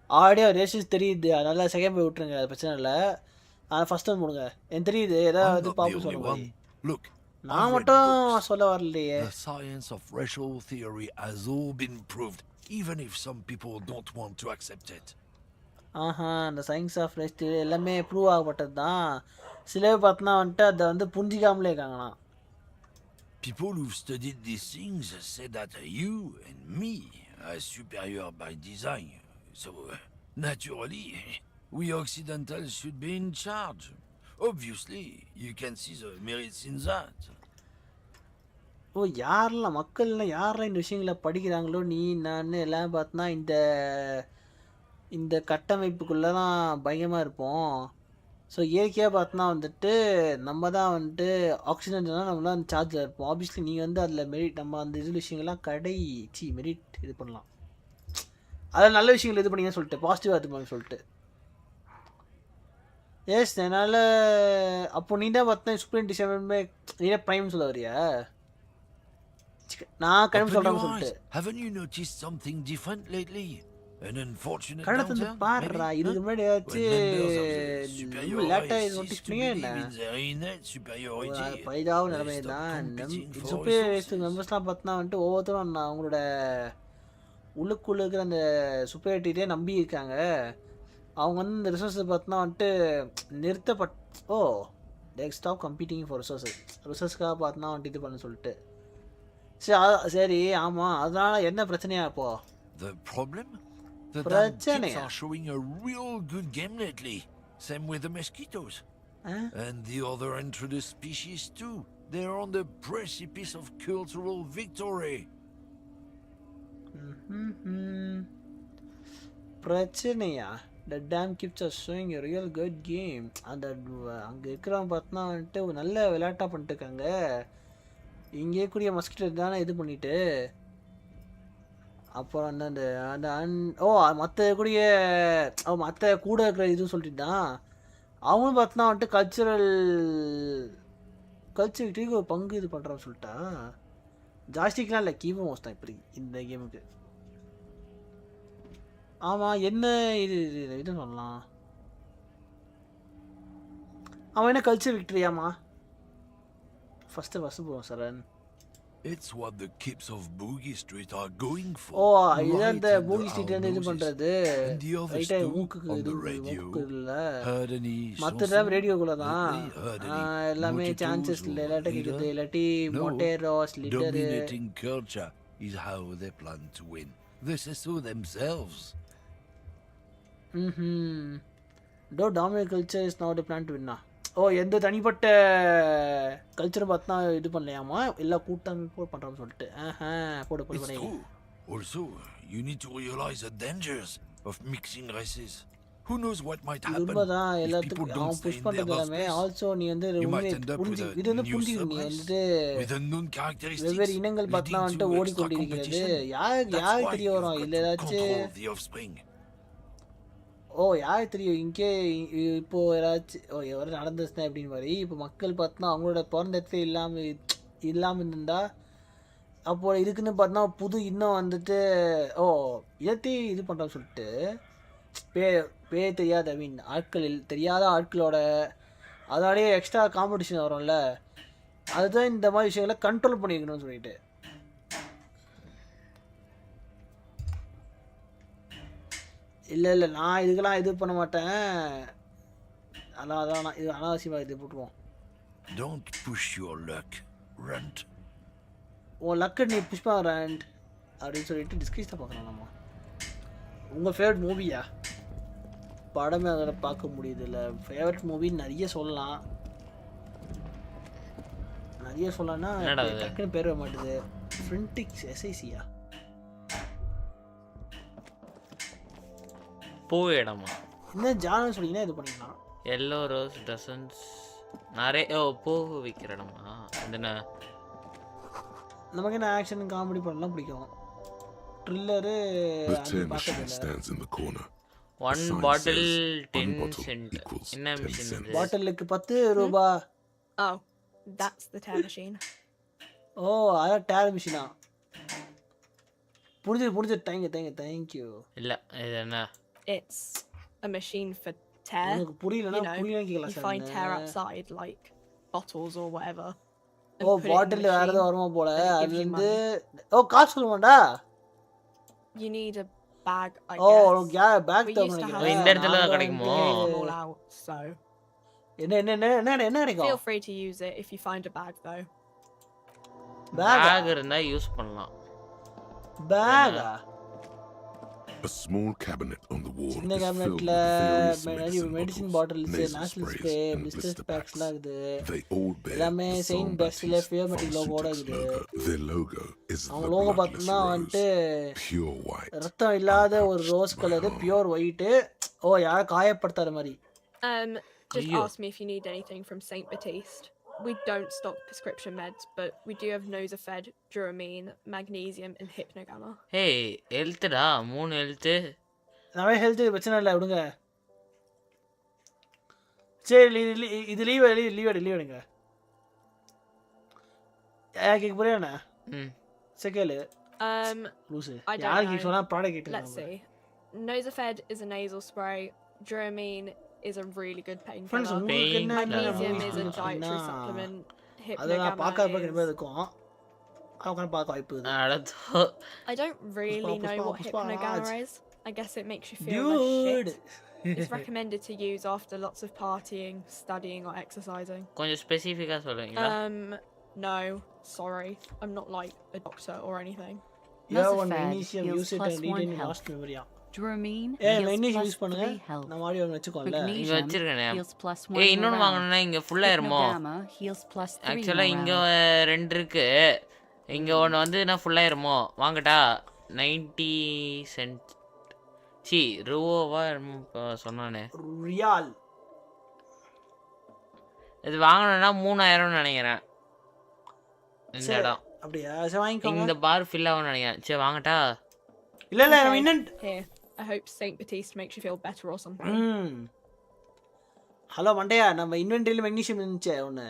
ஆடியோ ரேஷஸ் தெரியுது, அதனால செகண்ட் போய் விட்டுருங்க, அது பிரச்சனை இல்லை. ஆனால் ஃபர்ஸ்ட் டைம் போடுங்க. எனக்கு தெரியுது ஏதாவது பார்ப்போம் சொல்லுங்க. நான் மட்டும் சொல்ல வரலையே. The science of racial theory has all been proved, even if some people don't want to accept it. அந்த சயின்ஸ் ஆஃப் ரேஸ் தியரி எல்லாமே ப்ரூவ் ஆகப்பட்டது தான். சில பார்த்தோன்னா வந்துட்டு அதை வந்து புரிஞ்சிக்காமலே இருக்காங்கண்ணா. People who've studied these things say that you and me are superior by design. So, naturally, we Occidentals should be in charge. Obviously, you can see the merits in that. ஓ யாரெல்லாம் மக்கள்லாம் யாரெல்லாம் இந்த விஷயங்களை படிக்கிறாங்களோ நீ நான் எல்லாம் பார்த்தோன்னா இந்த கட்டமைப்புக்குள்ளே தான் பயங்கரமாக இருப்போம். ஸோ இயற்கையாக பார்த்தோன்னா வந்துட்டு நம்ம தான் வந்துட்டு ஆக்சிடென்ட்னால் நம்ம தான் சார்ஜில் இருப்போம். ஆப்வியஸ்லி நீங்கள் வந்து அதில் மெரிட் நம்ம அந்த இது விஷயங்கள்லாம் மெரிட் இது பண்ணலாம். அதில் நல்ல விஷயங்கள் இது பண்ணிங்கன்னு சொல்லிட்டு பாசிட்டிவாக இது பண்ணி சொல்லிட்டு. எஸ் என்னால் அப்போ நீ தான் பார்த்தா சூப்பர் டிசைன் நீ தான் ப்ரைம் சொல்ல வரியா? நான் கண்டிப்பாக சொல்கிறேன்னு சொல்லிட்டு. Haven't you noticed something different lately? An unfortunate கடத்து வந்து பாடுறா. இதுக்கு முன்னாடி ஏதாச்சும் லேட்டாக இது நோட்டீஸ் பண்ணியே என்ன பைதாவும் நிலைமை தான். சூப்பர் மெம்பர்ஸ்லாம் பார்த்தா வந்துட்டு ஒவ்வொருத்தரும் நான் அவங்களோட உள்ளுக்குள்ளே இருக்கிற அந்த சுப்பரிட்டியே நம்பி இருக்காங்க. அவங்க வந்து இந்த ரிசோர்ஸை பார்த்தோன்னா வந்துட்டு ஸ்டாப் கம்பீட்டிங் ஃபார் ரிசோர்ஸ்க்காக பார்த்தோன்னா வந்துட்டு இது பண்ண சொல்லிட்டு. சரி ஆமாம், அதனால என்ன பிரச்சனையா இப்போ? The problem? The damn kids are showing a real good game lately. Same with the mosquitoes. And the other introduced species too. They're on the precipice of cultural victory. பிரச்சனையா? The damn kids are showing a real good game. அந்த அங்கே இருக்கிறவங்க பார்த்தோன்னா வந்துட்டு ஒரு நல்ல விளையாட்டாக பண்ணிட்டுருக்காங்க. இங்கே கூடிய மஸ்கிட்டோ தானே இது பண்ணிட்டு அப்புறம் அந்த மற்ற கூடிய மற்ற கூட இருக்கிற இதுவும் சொல்லிட்டு தான் அவங்களும் பார்த்தோன்னா வந்துட்டு கல்ச்சருக்கு ஒரு பங்கு இது பண்ணுறான்னு சொல்லிட்டா. ஜாஸ்டிக்லாம் இல்லை, கீபோர்ட் மோஸ்ட் தான் இப்படி இந்த கேமுக்கு. ஆமாம் என்ன இது சொல்லலாம். அவன் என்ன கல்ச்சர் விக்டரியாமா? ஃபஸ்ட்டு போவோம் சரண். It's what the kids of Boogie Street are going for. இது அந்த Boogie Street இது பண்றது. ரைட்டா மூக்குக்கு இது இல்ல. மற்ற டைம் ரேடியோக்குள்ள தான் எல்லாமே சான்சஸ் இல்லை. இல்லாட்டி கேக்குது, இல்லாட்டி மொட்டேரோஸ் leader. Dominating culture is how they plan to win. This is so themselves. Dominant culture is now the plan to win. எந்த தனிப்பட்ட கல்ச்சரை பார்த்தா இது பண்ணலையாமா, எல்லா கூட்டமைப்பு பண்ணுறோம்னு சொல்லிட்டு. போடு. Also, you need to realize the dangers of mixing races. Who knows what might happen? உண்மைதான், எல்லாத்துக்கும் அவன் புஷ் பண்ணுறது எல்லாமே. ஆல்சோ நீ வந்து இது வந்து புரிஞ்சுக்கணும். நீ வந்துட்டு வெவ்வேறு இனங்கள் பார்த்தா வந்துட்டு ஓடிக்கொண்டிருக்கிறது. யாருக்கு தெரிய வரும் இல்லை ஏதாச்சும். ஓ யார் தெரியும் இங்கே இப்போது ஏதாச்சும் எவரும் நடந்துச்சுன்னா எப்படின்னு மாதிரி இப்போ மக்கள் பார்த்தோன்னா அவங்களோட பிறந்த இடத்துல இல்லாமல் இருந்தால் அப்போது இதுக்குன்னு பார்த்தோன்னா புது இன்னும் வந்துட்டு இதைத்தையும் இது பண்ணுறோன்னு சொல்லிட்டு பேர் தெரியாத தெரியாத ஆட்களோட அதோடய எக்ஸ்ட்ரா காம்படிஷன் வரும்ல அதுதான் இந்த மாதிரி விஷயங்களை கண்ட்ரோல் பண்ணிக்கணும்னு சொல்லிட்டு இல்லை நான் இதுக்கெல்லாம் இது பண்ண மாட்டேன் அதான் இது அனாவசியமாக இது போட்டுருவோம். Don't push your luck, Rent. உன் லக்கை நீ புஷ் பண்ண ரண்ட் அப்படின்னு சொல்லிட்டு டிஸ்கஸ் தான் பார்க்குறோம் நம்ம. உங்கள் ஃபேவரட் மூவியா? படமே அதில் பார்க்க முடியுது இல்லை. ஃபேவரட் மூவி நிறைய சொல்லலாம் டக்குன்னு பேர் வர மாட்டுது. ஃப்ரெண்டிக்ஸ் எஸ்ஐசியா பூ இடமா என்ன ஜானு சொன்னீங்கன்னா இது பண்ணிக்கலாம். எல்லோ ரோஸ் டசன்ஸ் நிறைய பூ விற்கிற இடமா? என்ன நமக்கு என்ன ஆக்ஷன் காமெடி பண்ணலாம் பிடிக்கும். Thriller one bottle 10 cent. என்ன மிஷின் இது? பாட்டிலுக்கு 10 ரூபாய். Oh, that's the tear machine. ஓ அதான் டேர் மிஷினா? புரிஞ்சு தேங்க் யூ. இல்ல இது என்ன? It's a machine for tear. எனக்கு புரியலனா கேக்கலாம் sir. You find tear outside like bottles or whatever. ஓ பாட்டில் வேற ஏதோ வருமா போல. அது வந்து காசு சொல்லுவாடா. You need a bag, I guess. ஓ பேக் தான் இந்த இடத்துல கிடைக்குமோ? So என்ன கிடைக்கும்? Feel free to use it if you find a bag though. Bag இருந்தா யூஸ் பண்ணலாம். Bag A small cabinet on the wall. சின்ன கேபினட்ல medicine bottles, national spray, blister பேக்ஸ்லாம் இருக்குது. எல்லாமே செயின்ட் பெஸ்ட்ல ஃபியோமெட்டிக் லோகோட இருக்குது. Their logo is அவங்க லோகோ பார்த்தா வந்துட்டு pure white. ரத்தம் இல்லாத ஒரு ரோஸ் கலர் பியூர் ஒயிட். யார காயப்படுத்தாத மாதிரி. Just ask me if you need anything from Saint Baptiste. We don't stock prescription meds, but we do have Nosafed, Duramine, Magnesium, and Hypnogamma. Hey, health da, 3 health. நாவே health பிரச்சனை இல்லை விடுங்க. சரி இது leave எடுங்க. கேட்க போறியாண்ணா? செகேலு லூசு யாருக்கு சொன்னா ப்ராடக்ட் கேட்டு. Let's see. Nosafed is a nasal spray. Duramine is a really good painkiller. Magnesium is a dietary supplement. Hypnogamma I don't really know what Hypnogamma is. I guess it makes you feel like shit. It's recommended to use after lots of partying, studying or exercising. கொஞ்சம் ஸ்பெசிஃபிக்கா சொல்றீங்களா? No, sorry. I'm not like a doctor or anything. Magnesium use it and retain lost memory. Duramine use பண்ணுங்க. நான் audio வெச்சுக்கோல்ல. இங்க வச்சிருக்கேனே. இன்னொன்னு வாங்கணும்னா இங்க ஃபுல்லா இருமோ? एक्चुअली இங்க 2 இருக்கு. இங்க ஒன்னு வந்து நான் ஃபுல்லா இருமோ? வாங்கடா. 90 சென்ட். ரூவா சொன்னானே. ரியால். இது வாங்கணும்னா 3000 நினைக்கிறேன். இந்த இடம். அப்படியே சரி வாங்கிக்கோங்க. இந்த பார் ஃபில் ஆகும் நினைக்கிறேன். சரி வாங்கடா. இல்ல நம்ம இன்னன் Here. I hope Saint Baptiste makes you feel better or something. Hello மண்டையா நம்ம இன்வென்டரியில மெக்னீசியம் இருந்துச்சே ஒன்னு.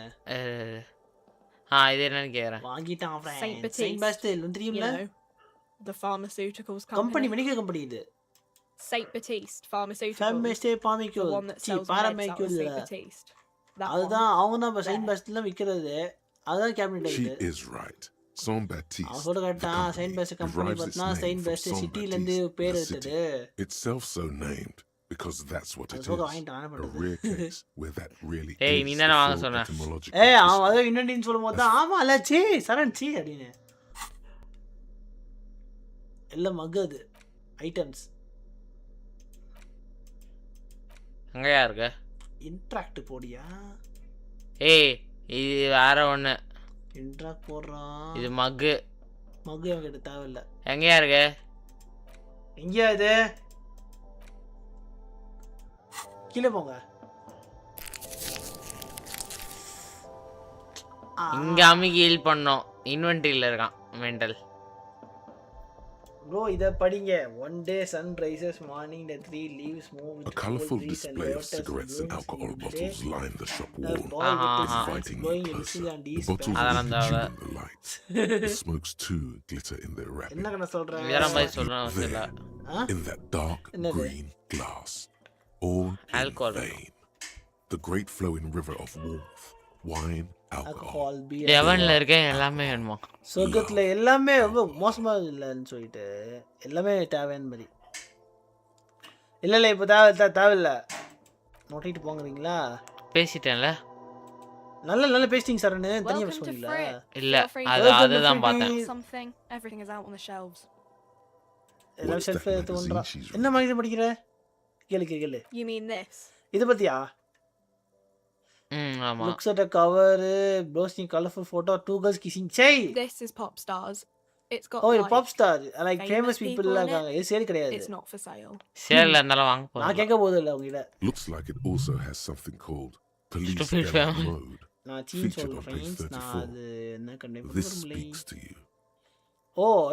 இது என்னன்னு கேக்குறேன். வாங்கிட்டான் ஃப்ரெண்ட். Saint Baptiste தெரியும்ல? The pharmaceuticals company medical company இது. Saint Baptiste Pharmaceuticals. Pharmaceutical. The one that sells Pharmaceutical. Saint Baptiste. அதுதான் அவங்க தான் Saint Baptisteல விக்கிறது. அதுதான் cabinet She is right. Saint Baptiste. அவசர கட்டா Saint Baptiste கம்பெனி பார்த்தா Saint Baptiste சிட்டில இருந்து பேர் எடுத்தது. Itself so named because that's what it is. A rare case where that really ஏய் நீ தான வாங்க சொன்ன. அவன் அத இன்வென்டரின்னு சொல்லும்போது தான் ஆமா இல்ல சரண் அப்படினே. எல்லாம் மகது ஐட்டம்ஸ். அங்கயா இருக்கு? இன்ட்ராக்ட் போடியா? இது வேற ஒண்ணு. இன்ட்ராக்ட் போடுறான். இது மக்கு அவங்கிட்ட தேவையில்ல. எங்கயா இருக்கு? எங்கயா இது? கீழே போங்க. இங்க அமிகி ஹீல் பண்ணோம். இன்வென்டரியில இருக்கான் மெண்டல். Bro, இத படிங்க. One day sun rises morning, the tree leaves move with A colorful breeze and display of lotus cigarettes and blooms alcohol in bottles day. line the shop The wall, boy with his hands inviting you blowing closer. whistles and The his bottles pants. will hit you in the lights. The smokes too glitter in their wrapping. என்ன கண்ண சொல்ற? There, in that dark green glass, all in vain. The great flowing river of warmth, wine, alcohol. எவன்ல இருக்க எல்லாமே வேணுமா? சொர்க்கத்துல எல்லாமே ரொம்ப மோசமா இல்லன்னு சொல்லிட்டு எல்லாமே தேவையான மாதிரி. இல்ல இப்போ தேவையில்ல. நோட்டிட்டு போங்கறீங்களா? பேசிட்டேன்ல. நல்ல பேஸ்டிங் சரன்னு தனியா பேச போறீங்களா? இல்ல அதுதான் பார்த்தேன். Something. Everything is out on the shelves. எல்லாம் ஷெல்ஃப் தோன்றா. என்ன மாதிரி படிக்கிற? கேளு. You mean this? இது பத்தியா? ஆமா. Looks at a cover, boasting colorful photo of two girls kissing. Chai. This is Pop Stars. It's got like, pop star. Like famous people இருக்காங்க. இது சேல் கிடையாது. It's not for sale. சேல்ல இருந்தால வாங்க போறேன். நான் கேட்க போறது இல்ல உங்ககிட்ட. Looks like it also has something called police mode. நான் சீன் சொல்றேன் फ्रेंड्स. நான் அது என்ன கண்டே This speaks to you.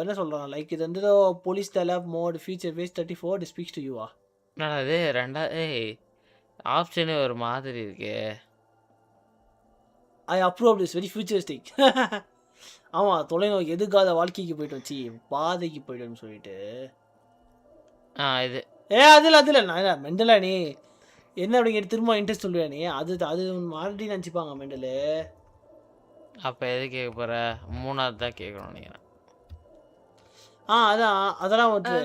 என்ன சொல்றான்? லைக் இது வந்து police dialog mode feature base 34 it speaks to you. அது ஆப்ஷனே ஒரு மாதிரி இருக்கே. I approve this very futuristic. ஆமா தொலைநோக்கி எதுக்காத வாழ்க்கைக்கு போயிட்டு வச்சு பாதைக்கு போயிட்டோம்னு சொல்லிட்டு இது அதுல நான் மெண்டலா நீ என்ன அப்படிங்கிற திரும்ப இன்ட்ரெஸ்ட் சொல்லுவா நீ அது ஆல்ரெடி நினச்சிப்பாங்க மெண்டலு. அப்ப எது கேட்க போற? மூணாவது தான் கேட்கணும் நீங்க. அதெல்லாம் வந்து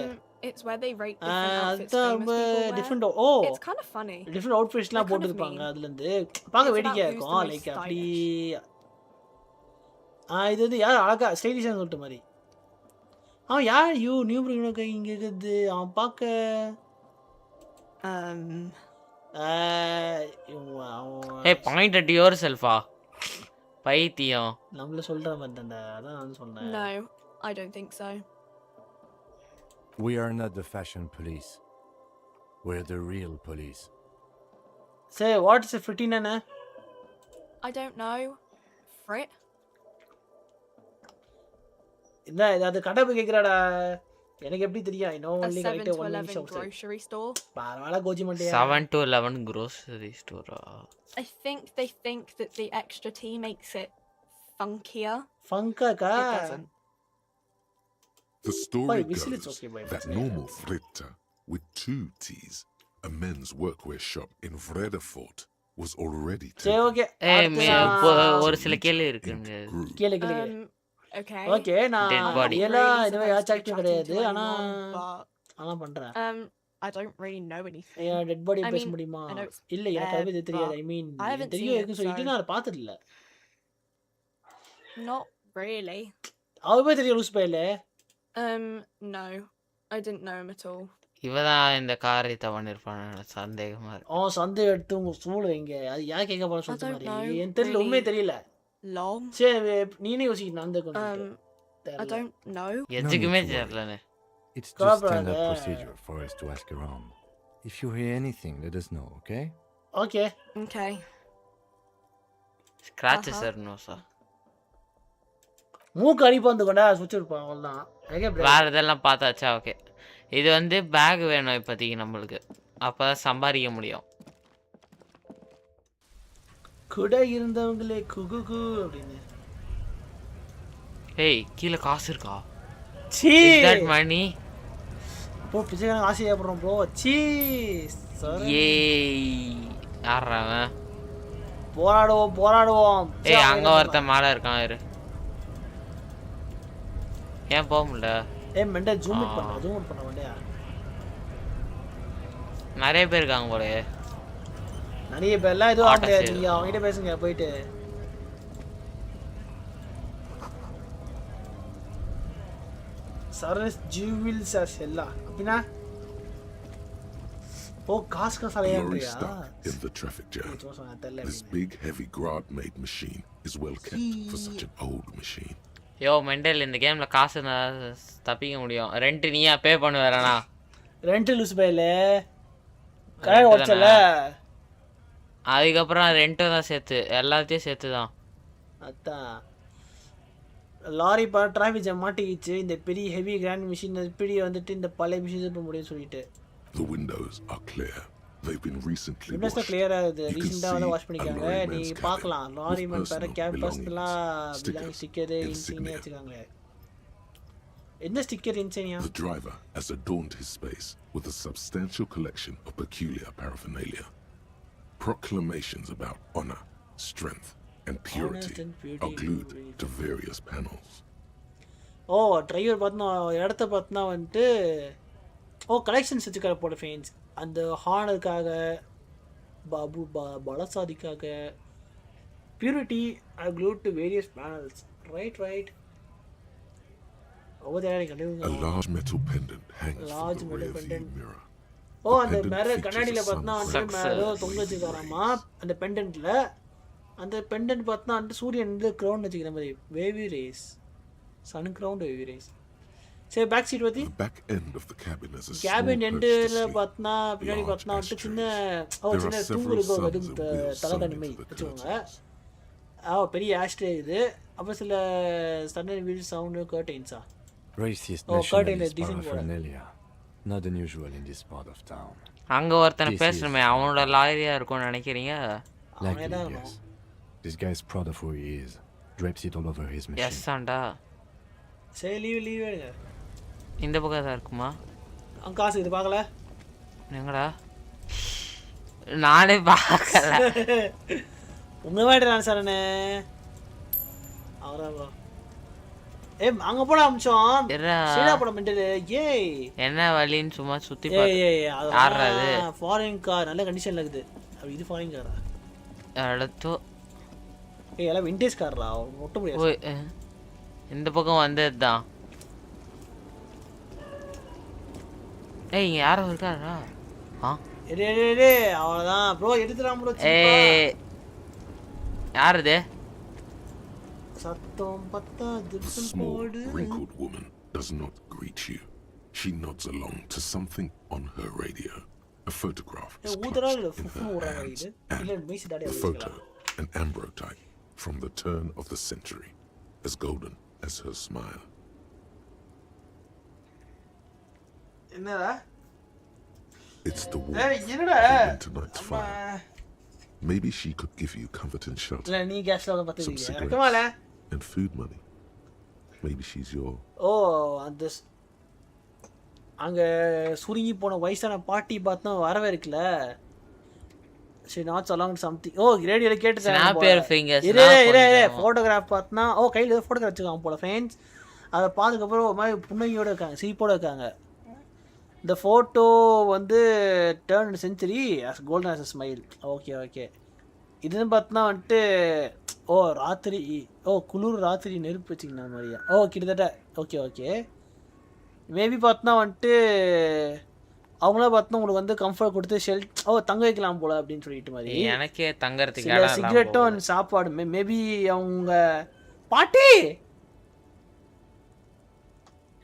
It's where they rate different outfits famous people wear. Different It's kind of funny. Different outfitsலாம் போட்டுருப்பாங்க அதுல இருந்து பாக்க வேடிக்கையா இருக்கும். லைக் அப்படி இது வந்து யார் அழகா ஸ்டைலிஷா சொல்லிட்ட மாதிரி. யார் நியூ ப்ரோ இங்க இருக்குது அவன் பார்க்க பாயிண்ட் அட் யுவர் செல்ஃபா பைத்தியம் நம்மள சொல்ற மாதிரி தான்டா. அதான் நான் சொன்னேன். No, I don't think so. We are not the fashion police. We're the real police. Say, what is a fritty nana? I don't know. Frit? அது கடை போய் கேக்குறாடா. எனக்கு எப்படி தெரியும்? I know only right 1 minute grocery store. பரவாயில்லை goji மண்டையா. 7 to 11 grocery store. I think they think that the extra T makes it funkier. Funka ka? It doesn't. The story goes that normal fritta with 2 T's, a men's workwear shop in Vredefort, was already taken. ஒரு சில கேள்வி இருக்குங்க. கேளு. Okay, நான் இதுவே active கிடையாது. ஆனா பண்றேன். I don't really know anything. Dead body பேச முடியுமா? இல்ல எனக்கு அது தெரியாது. I mean தெரியும் எனக்கு சொல்லிட்டு நான் பார்த்தது இல்ல. Not really. அவவே தெரியும் லூஸ் பையல. No. I didn't know him at all. இவதான் இந்த காரை தவன் இருப்பான சந்தேகமா இருக்கு. சந்தேகம் எடுத்து உங்க சூழ வைங்க. அது யார் கேட்க போற சொல்ற மாதிரி. எனக்கு தெரியல உண்மையே தெரியல. Long. சரி நீனே யோசிக்க நான் கொஞ்சம். I don't know. எதுக்குமே தெரியலனே. It's just standard procedure for us to ask around. If you hear anything, let us know, okay? Okay. Scratch sir no sir. மூக்கு அடிப்பு வந்து கொண்டா சுவிட்ச் இருப்பான் அவ்வளவுதான். வேற இதெல்லாம் பார்த்தாச்சா? ஓகே. இது வந்து பேக் வேணும் இப்போதைக்கு நம்மளுக்கு. அப்பதான் சம்பாதிக்க முடியும். கூட இருந்தவங்களே குகுகு அப்படின்னு. ஏய் கீழே காசு இருக்கா? சீ இஸ் தட் மணி? ப்ரோ பிச்சைக்காரன் ஆசையா பண்றோம் ப்ரோ. சீ ஏய் யாரவன்? போராடுவோம். ஏய் அங்க ஒருத்த மேல இருக்கான் இரு. ஏன் போக முடியல? மெண்டா ஜூம் பண்ண வேண்டியா? நிறைய பேர் இருக்காங்க போல. நிறைய பேர்லாம் எதுவும் ஆக முடியாது. நீங்க அவங்ககிட்ட பேசுங்க போயிட்டு. சரஸ் ஜூவில்ஸ் எல்லாம் அப்படின்னா Casca சலையான்றியா? In the traffic jam. This big heavy grad made machine is well kept for such an old machine. Yo mental இந்த கேம்ல காசு தப்பிக்க முடியும். ரெண்ட் நீயா பே பண்ணு வரேனா? ரெண்ட் லூஸ் பைல கடை ஓச்சல. அதுக்கப்புறம் ரெண்ட்டும் தான் சேர்த்து எல்லாத்தையும் சேர்த்து தான். அதான் லாரி டிராஃபிக் ஜாம் மாட்டிக்கிச்சு இந்த பெரிய ஹெவி கிராண்ட் மிஷின் இப்படி வந்துட்டு இந்த பழைய மிஷின் பண்ண முடியும்னு சொல்லிட்டு The windows are clear. They've been recently Windows washed. கிளியரா இது You can ரீசெண்டா see வந்து வாஷ் a பண்ணிருக்காங்க lorry நீ man's cabin பார்க்கலாம் லாரி with மேன் பேர personal கேப் belongings, பஸ்லாம் பிலாங் stickers, ஸ்டிக்கர் இன்சினியா insignia. வச்சிருக்காங்க என்ன sticker இன்சினியா The driver has adorned his space with a substantial collection of peculiar paraphernalia. Proclamations about honor, strength, and purity are glued to various panels. ஓ driver பார்த்தா இடத்த பார்த்தா வந்துட்டு collections வச்சுக்கார போட friends அந்த ஹானருக்காக பாபு பலசாதிக்காக purity are glued to various panels right A large metal pendant hangs Large from the metal rear view pendant. mirror. அந்த மிரர் கண்ணாடியில் பார்த்தா வந்துட்டு மேலே தொங்க வச்சுக்காராமா அந்த பெண்டன்ட்ல அந்த பெண்டன்ட் பார்த்தா வந்துட்டு சூரியன் வந்து க்ரௌண்ட் வச்சுக்கிற மாதிரி wavy rays sun ground wavy rays சரி பேக் சீட் பற்றி The back end of the cabin is a cabin small எண்டில் perch to sleep. பார்த்தா பின்னாடி Large பார்த்தா வந்துட்டு சின்ன There சின்ன are several தூங்குறதுக்கு suns அதுவும் and wheels தலை sewn தனிமை into the வச்சுக்கோங்க பெரிய ஆஸ்ட்ரே இது அப்புறம் சில சடன் வீல் சவுண்டு கர்டைன்ஸா Racist curtain nationalist decent paraphernalia. Not unusual in this part of town. அங்க ஒருத்தனை பேசுறமே அவனோட லாரியா இருக்கும்னு நினைக்கிறீங்க Likely, yes. This guy is proud of who he is. Drapes it all over his machine. Yes ஆண்டா சரி leave எடுங்க இந்த பக்கம் தான் இருக்குமா காசு இது பார்க்கல எங்கடா நானே பார்க்கல உங்க வேண்டாம் சரணே அவரா ப்ரோ அங்க போட அம்சம் சீடா போட மெண்டல் ஏய் என்ன வலின்னு சும்மா சுத்தி ஏய் ஆடுறது ஃபாரின் கார் நல்ல கண்டிஷன்ல இருக்குது அப்ப இது ஃபாரின் காரா அடுத்து எல்லாம் விண்டேஜ் கார்ரா ஒட்ட முடியாது இந்த பக்கம் வந்ததுதான் இங்க யாரோ இருக்காரா அவ்வளவுதான் ப்ரோ எடுத்துறான் ப்ரோ யார் இது A small, wrinkled woman does not greet you. She nods along to something on her radio. A photograph is clutched in her hands, and the photo, an ambrotype from the turn of the century, as golden as her smile. It's the warmth of tonight's fire. Maybe she could give you comfort and shelter, some cigarettes, and food money. Maybe she's your... அந்த அங்க சுருங்கி போன வயசான பாட்டி பார்த்தா வரவே இருக்குல்ல she nods along something ரேடியோல கேட்டுட்டாங்க ஃபோட்டோகிராஃப் பார்த்தா கையில ஃபோட்டோகிராஃப் வச்சுக்காங்க போல ஃப்ரெண்ட்ஸ் அதை பார்த்ததுக்கப்புறம் ஒரு மாதிரி புன்னகையோட இருக்காங்க சிரிப்போட இருக்காங்க இந்த ஃபோட்டோ வந்து turn century as golden as a smile. Okay இதுன்னு பார்த்தா வந்துட்டு ராத்திரி குளிர் ராத்திரி நெருப்பு வச்சிங்கன்னா மாதிரியா கிட்டத்தட்ட ஓகே மேபி பார்த்தா வந்துட்டு அவங்களாம் பார்த்தா உங்களுக்கு வந்து கம்ஃபர்ட் கொடுத்து தங்க வைக்கலாம் போல அப்படின்னு சொல்லிட்டு மாதிரி எனக்கே தங்கறதுக்கு சிகரெட்டும் சாப்பாடு மேபி அவங்க பாட்டி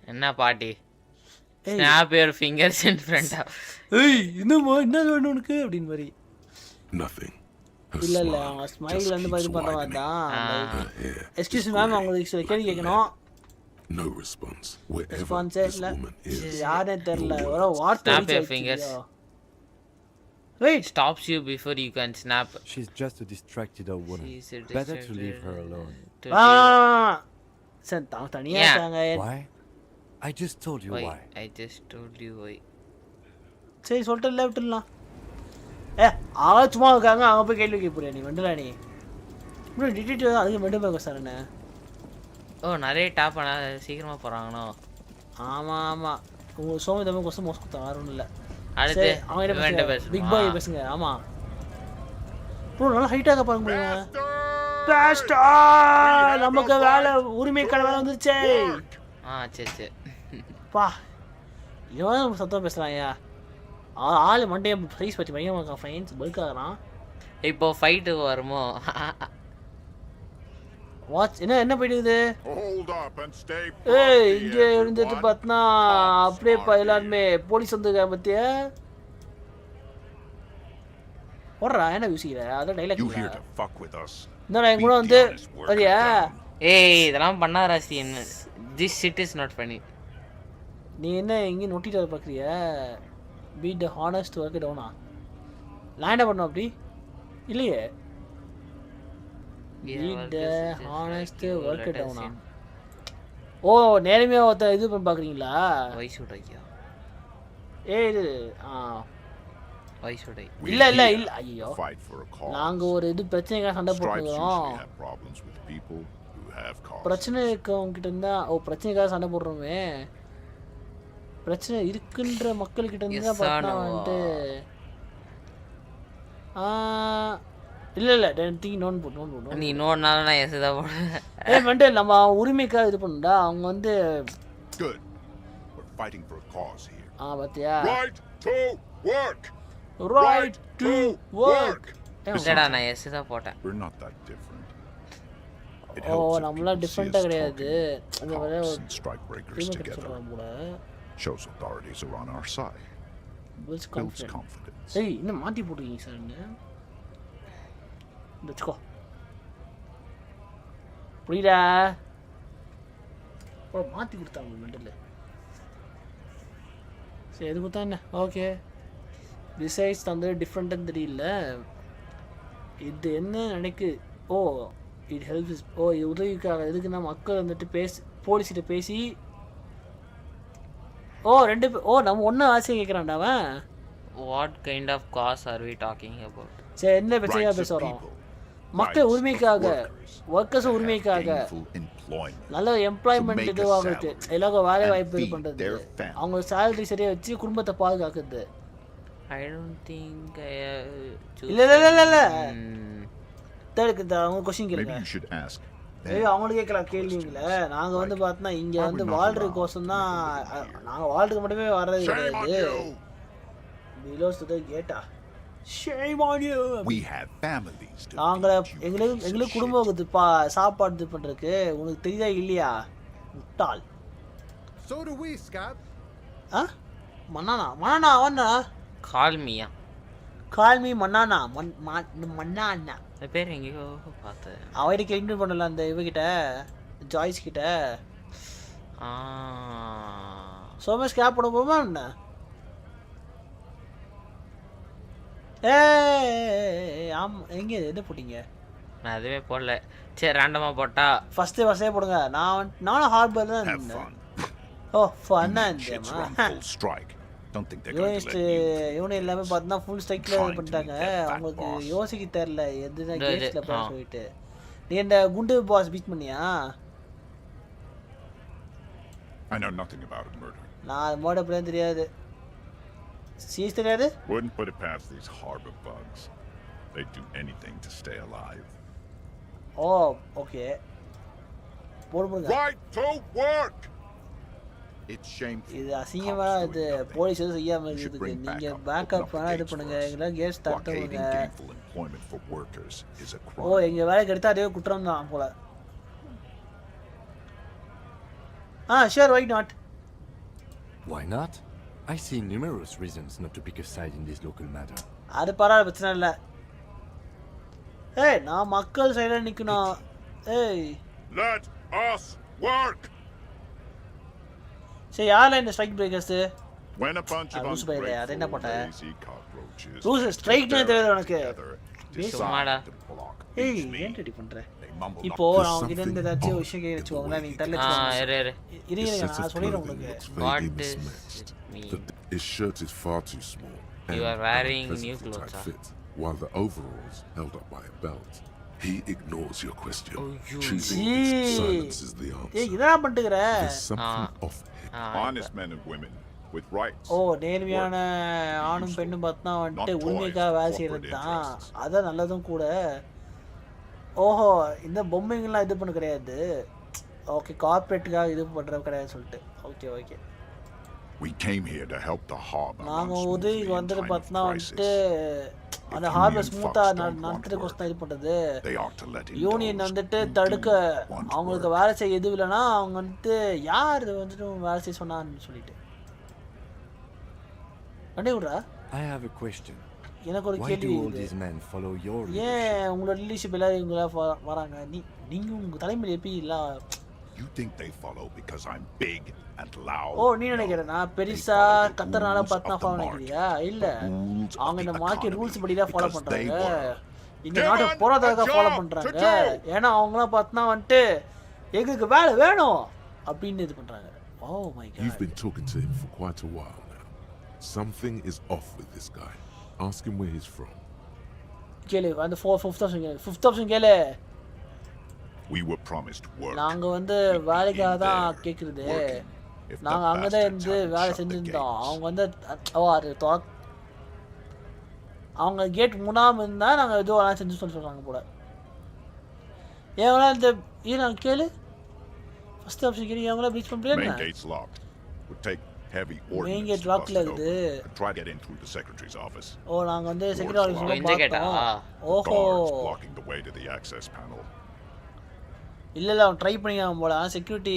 என்ன பாட்டி snap your fingers in front of இன்னும் என்ன வேணும் உனக்கு அப்படின்னு மாதிரி Nothing. இல்ல அவங்க ஸ்மைல் வந்து மாதிரி பண்ற மாதிரி தான் எக்ஸ்கியூஸ் மேம் உங்களுக்கு சில கேள்வி கேட்கணும் No response. Wherever Response this இல்ல woman is. யாரே தெரியல ஒரு வார்த்தை Snap your fingers. Wait. Stops you before you can snap. She's just a distracted old woman. Better to leave her alone. சரி தனியா இருக்காங்க. Why? I just told you why. I just told you why. சரி சொல்லிட்டு விட்டுடலாம். சும்மா இருக்காங்க அவங்க போய் கேள்வி கேட்க போறியா நீ வண்டலா நீ ப்ரோ டிடெக்டிவ் அதுக்கு மட்டும் பார்க்க சார் என்ன நிறைய டாப் பண்ண சீக்கிரமா போறாங்கனோ ஆமா உங்க சோமி தம்பி கொஸ்டின் மோஸ்ட் கொடுத்தா யாரும் இல்ல அடுத்து அவங்க பேசுங்க பிக் பாய் பேசுங்க ஆமா ப்ரோ நல்லா ஹைட்டா பாருங்க ப்ரோ பாஸ்டர் நமக்கு வேலை உரிமை கடை வேலை வந்துருச்சே சரி பா இவன் சத்தம் பேசுறாயா ஆளு மண்டைய சைஸ் பத்தி பயங்கரமா இருக்கான் ஃப்ரெண்ட்ஸ் பல்க் ஆகுறான் இப்போ ஃபைட் வருமோ வாட்ச் என்ன போயிடுது இங்க இருந்துட்டு பார்த்தா அப்படியே எல்லாருமே போலீஸ் வந்துருக்காங்க பத்தியா போடுறா என்ன யோசிக்கிற அதான் டைலாக் என்னடா என் கூட வந்து வரியா ஏய் இதெல்லாம் பண்ணாத ராசி என்ன this shit is not funny நீ என்ன எங்க நோட்டிட்டு பார்க்கறியா be the honest work டவுனா லேண்ட் பண்ணு அப்படி இல்லையே be the honest work டவுனா ஓ நேர்மையா ஒருத்த இது பண்ண பாக்குறீங்களா why should I ஏய் இது why should I இல்ல ஐயோ நாங்க ஒரு இது பிரச்சனைக்காக சண்டை போட்டுறோம் பிரச்சனை இருக்கவங்க கிட்ட இருந்தா பிரச்சனைக்காக சண்டை போடுறோமே பிரச்சனை இருக்குன்ற மக்கள் கிட்ட இருந்து தான் பார்த்தா வந்து இல்ல டென்டிங் நோன் போடு நீ நோனால நான் எஸ் தான் போடுறேன் ஏய் வந்து நம்ம உரிமைக்காக இது பண்ணடா அவங்க வந்து good we're fighting for a cause here பாத்தியா right to work இல்லடா நான் எஸ் தான் போட்டேன் we're not that different நம்மள டிஃபரண்டா கிடையாது அந்த வர strike breakers together shows authorities are on our side builds confidence ஏய் என்ன மாத்தி போடுறீங்க சார் வெச்சுக்கோ புரியுதா மாத்தி கொடுத்தாங்க மெண்டல்ல சரி எது கொடுத்தா என்ன ஓகே டிசைஸ் வந்து டிஃப்ரெண்ட்டாக தெரியல இது என்ன நினைக்கு இட் ஹெல்ப்ஸ் இது உதவிக்காக எதுக்குன்னா மக்கள் வந்துட்டு போலீஸ்கிட்ட பேசி ரெண்டு நம்ம ஒன்றும் ஆசையை கேட்குறான்டா அவன் what kind of gas are we talking about சரி என்ன பிரச்சனையாக பேச வரோம் மக்கள் உரிமைக்காக ஒர்க்கர்ஸ் உரிமைக்காக நல்ல எம்ப்ளாய்மெண்ட் இதுவாகுது எல்லாருக்கும் வேலை வாய்ப்பு இது பண்ணுறது அவங்க சேலரி சரியாக வச்சு குடும்பத்தை பாதுகாக்குது I don't think இல்ல தேடுக்கு அவங்க क्वेश्चन கேளுங்க maybe you should ask அவங்களுக்கு கேட்கலாம் கேள்விங்கள நாங்க வந்து பார்த்தா இங்க வந்து வாழ்றதுக்கு கோசம் தான் நாங்க வாழ்றதுக்கு மட்டுமே வர்றது கிடையாது பிலோஸ் டு தி கேட்டா shame on you we have families நாங்க எங்களுக்கு குடும்பம் இருக்குது சாப்பாடு பண்றதுக்கு உங்களுக்கு தெரியுதா இல்லையா முட்டாள் so do we scab மண்ணானா அவனா call me மண்ணானா மண்ணானா பேர் எங்கேயோ பார்த்தேன் அவர்கிட்ட கேட்டு பண்ணல அந்த இவகிட்ட ஜாய்ஸ் கிட்ட சோமே ஸ்கேப் பண்ண போமா என்ன எங்க எது போட்டீங்க நான் அதுவே போடல சரி ரேண்டமா போட்டா ஃபர்ஸ்டே போடுங்க நானும் ஹார்பர் தான் இருந்தேன் ஃபன்னா இருந்தேமா don't think they're going to let you இவனே எல்லாமே பார்த்தா ஃபுல் ஸ்ட்ரைக்ல பண்ணிட்டாங்க உங்களுக்கு யோசிக்க தெரியல எதுனா கேஸ்ல போய் சொல்லிட்டு நீ இந்த குண்டு பாஸ் பீட் பண்ணியா I know nothing about a murder நான் மர்டர் பண்ண தெரியாது சீஸ் தெரியாது wouldn't put it past these harbor bugs they'd do anything to stay alive okay போடுங்க right to work it's shameful இது அசிங்கமா இது போலீஸ் எதுவும் செய்யாம இருக்குது நீங்க பேக்கப் பண்ணா இது பண்ணுங்க எங்க கேஸ் ஸ்டார்ட் பண்ணுங்க எங்க வேலை கிடைத்தா அதே குற்றம் தான் போல sure why not I see numerous reasons not to pick a side in this local matter அது பரவாயில்லை பிரச்சனை இல்ல நான் மக்கள் சைடுல நிக்கணும் let us work சரி யாரல இந்த strike breakers when a bunch of என்ன போட்ட ரூல்ஸ் ஸ்ட்ரைக்னே தெரியாது உனக்கு சும்மாடா ஏன் ரெடி பண்ற இப்போ நான் கிட்ட இருந்து ஏதாச்சும் விஷயம் கேட்சுவாங்களா நீ தள்ளச்சு இருங்க நான் சொல்றேன் உங்களுக்கு what is his shirt is far too small you are wearing new clothes while the overalls held up by a belt he ignores your question choosing silence is the answer இதா பண்ணிட்டீங்கற something of honest men and women with rights நேர்மையான ஆணும் பெண்ணும் பார்த்தா வந்து உண்மைக்காக வேலை செய்யறது தான் அதான் நல்லதும் கூட இந்த பொம்மைங்கலாம் இது பண்ண கிடையாது ஓகே கார்ப்பரேட்டுக்காக இது பண்றது கிடையாது சொல்லிட்டு okay we came here to help the harbor நாங்க உதவி வந்தது பார்த்தா வந்து அந்த ஹார்பர் ஸ்மூத்தா நடத்துறதுக்கு இது பண்றது யூனியன் வந்துட்டு தடுக்க அவங்களுக்கு வேலை செய்ய எதுவும் இல்லைன்னா அவங்க வந்துட்டு யார் வந்துட்டு வேலை செய்ய சொன்னான்னு சொல்லிட்டு I have a question எனக்கு ஒரு Why கேள்வி do all இருக்குது. these men follow your leadership? ஏன் உங்களோட லீடர்ஷிப் எல்லாரும் இவங்களா வராங்க? நீங்க உங்க தலைமையில் எப்படி இல்ல? You think they follow because I'm big and loud? ஓ நீ நினைக்கிற நான் பெருசா கத்தறனால பார்த்தா ஃபாலோ பண்ணிக்கிறியா? இல்ல அவங்க இந்த மார்க்கெட் ரூல்ஸ் படி தான் ஃபாலோ பண்றாங்க. இந்த நாடு போராட்டத்துக்காக ஃபாலோ பண்றாங்க. ஏன்னா அவங்களாம் பார்த்தா வந்துட்டு எங்களுக்கு வேலை வேணும் அப்படின்னு இது பண்றாங்க. Oh my god. You've been talking to him for quite a while now. Something is off with this guy. Ask him where he's from. கேளு அந்த 5th ஆப்ஷன் கேளு. We were promised work. நாங்க வந்து வேலைக்காக தான் கேக்குறது. நாங்க அங்க தான் இருந்து வேலை செஞ்சிருந்தோம். அவங்க வந்து அவங்க கேட் மூடாம இருந்தா நாங்க ஏதோ வேலை செஞ்சு சொல்றாங்க போல. ஏன் இந்த நான் கேளு ஃபர்ஸ்ட் ஆப்ஷன் கேளு அவங்கள ப்ரீச் பண்ணல. Main gate's locked. Would take heavy ordnance. Main gate lock ல இருக்குது. Try to get in through the secretary's office. ஓ நாங்க வந்து செக்யூரிட்டி ஆஃபீஸ்ல பார்த்தோம். ஓஹோ blocking the way to the access panel. இல்ல அவன் ட்ரை பண்ணியாம போல. செக்யூரிட்டி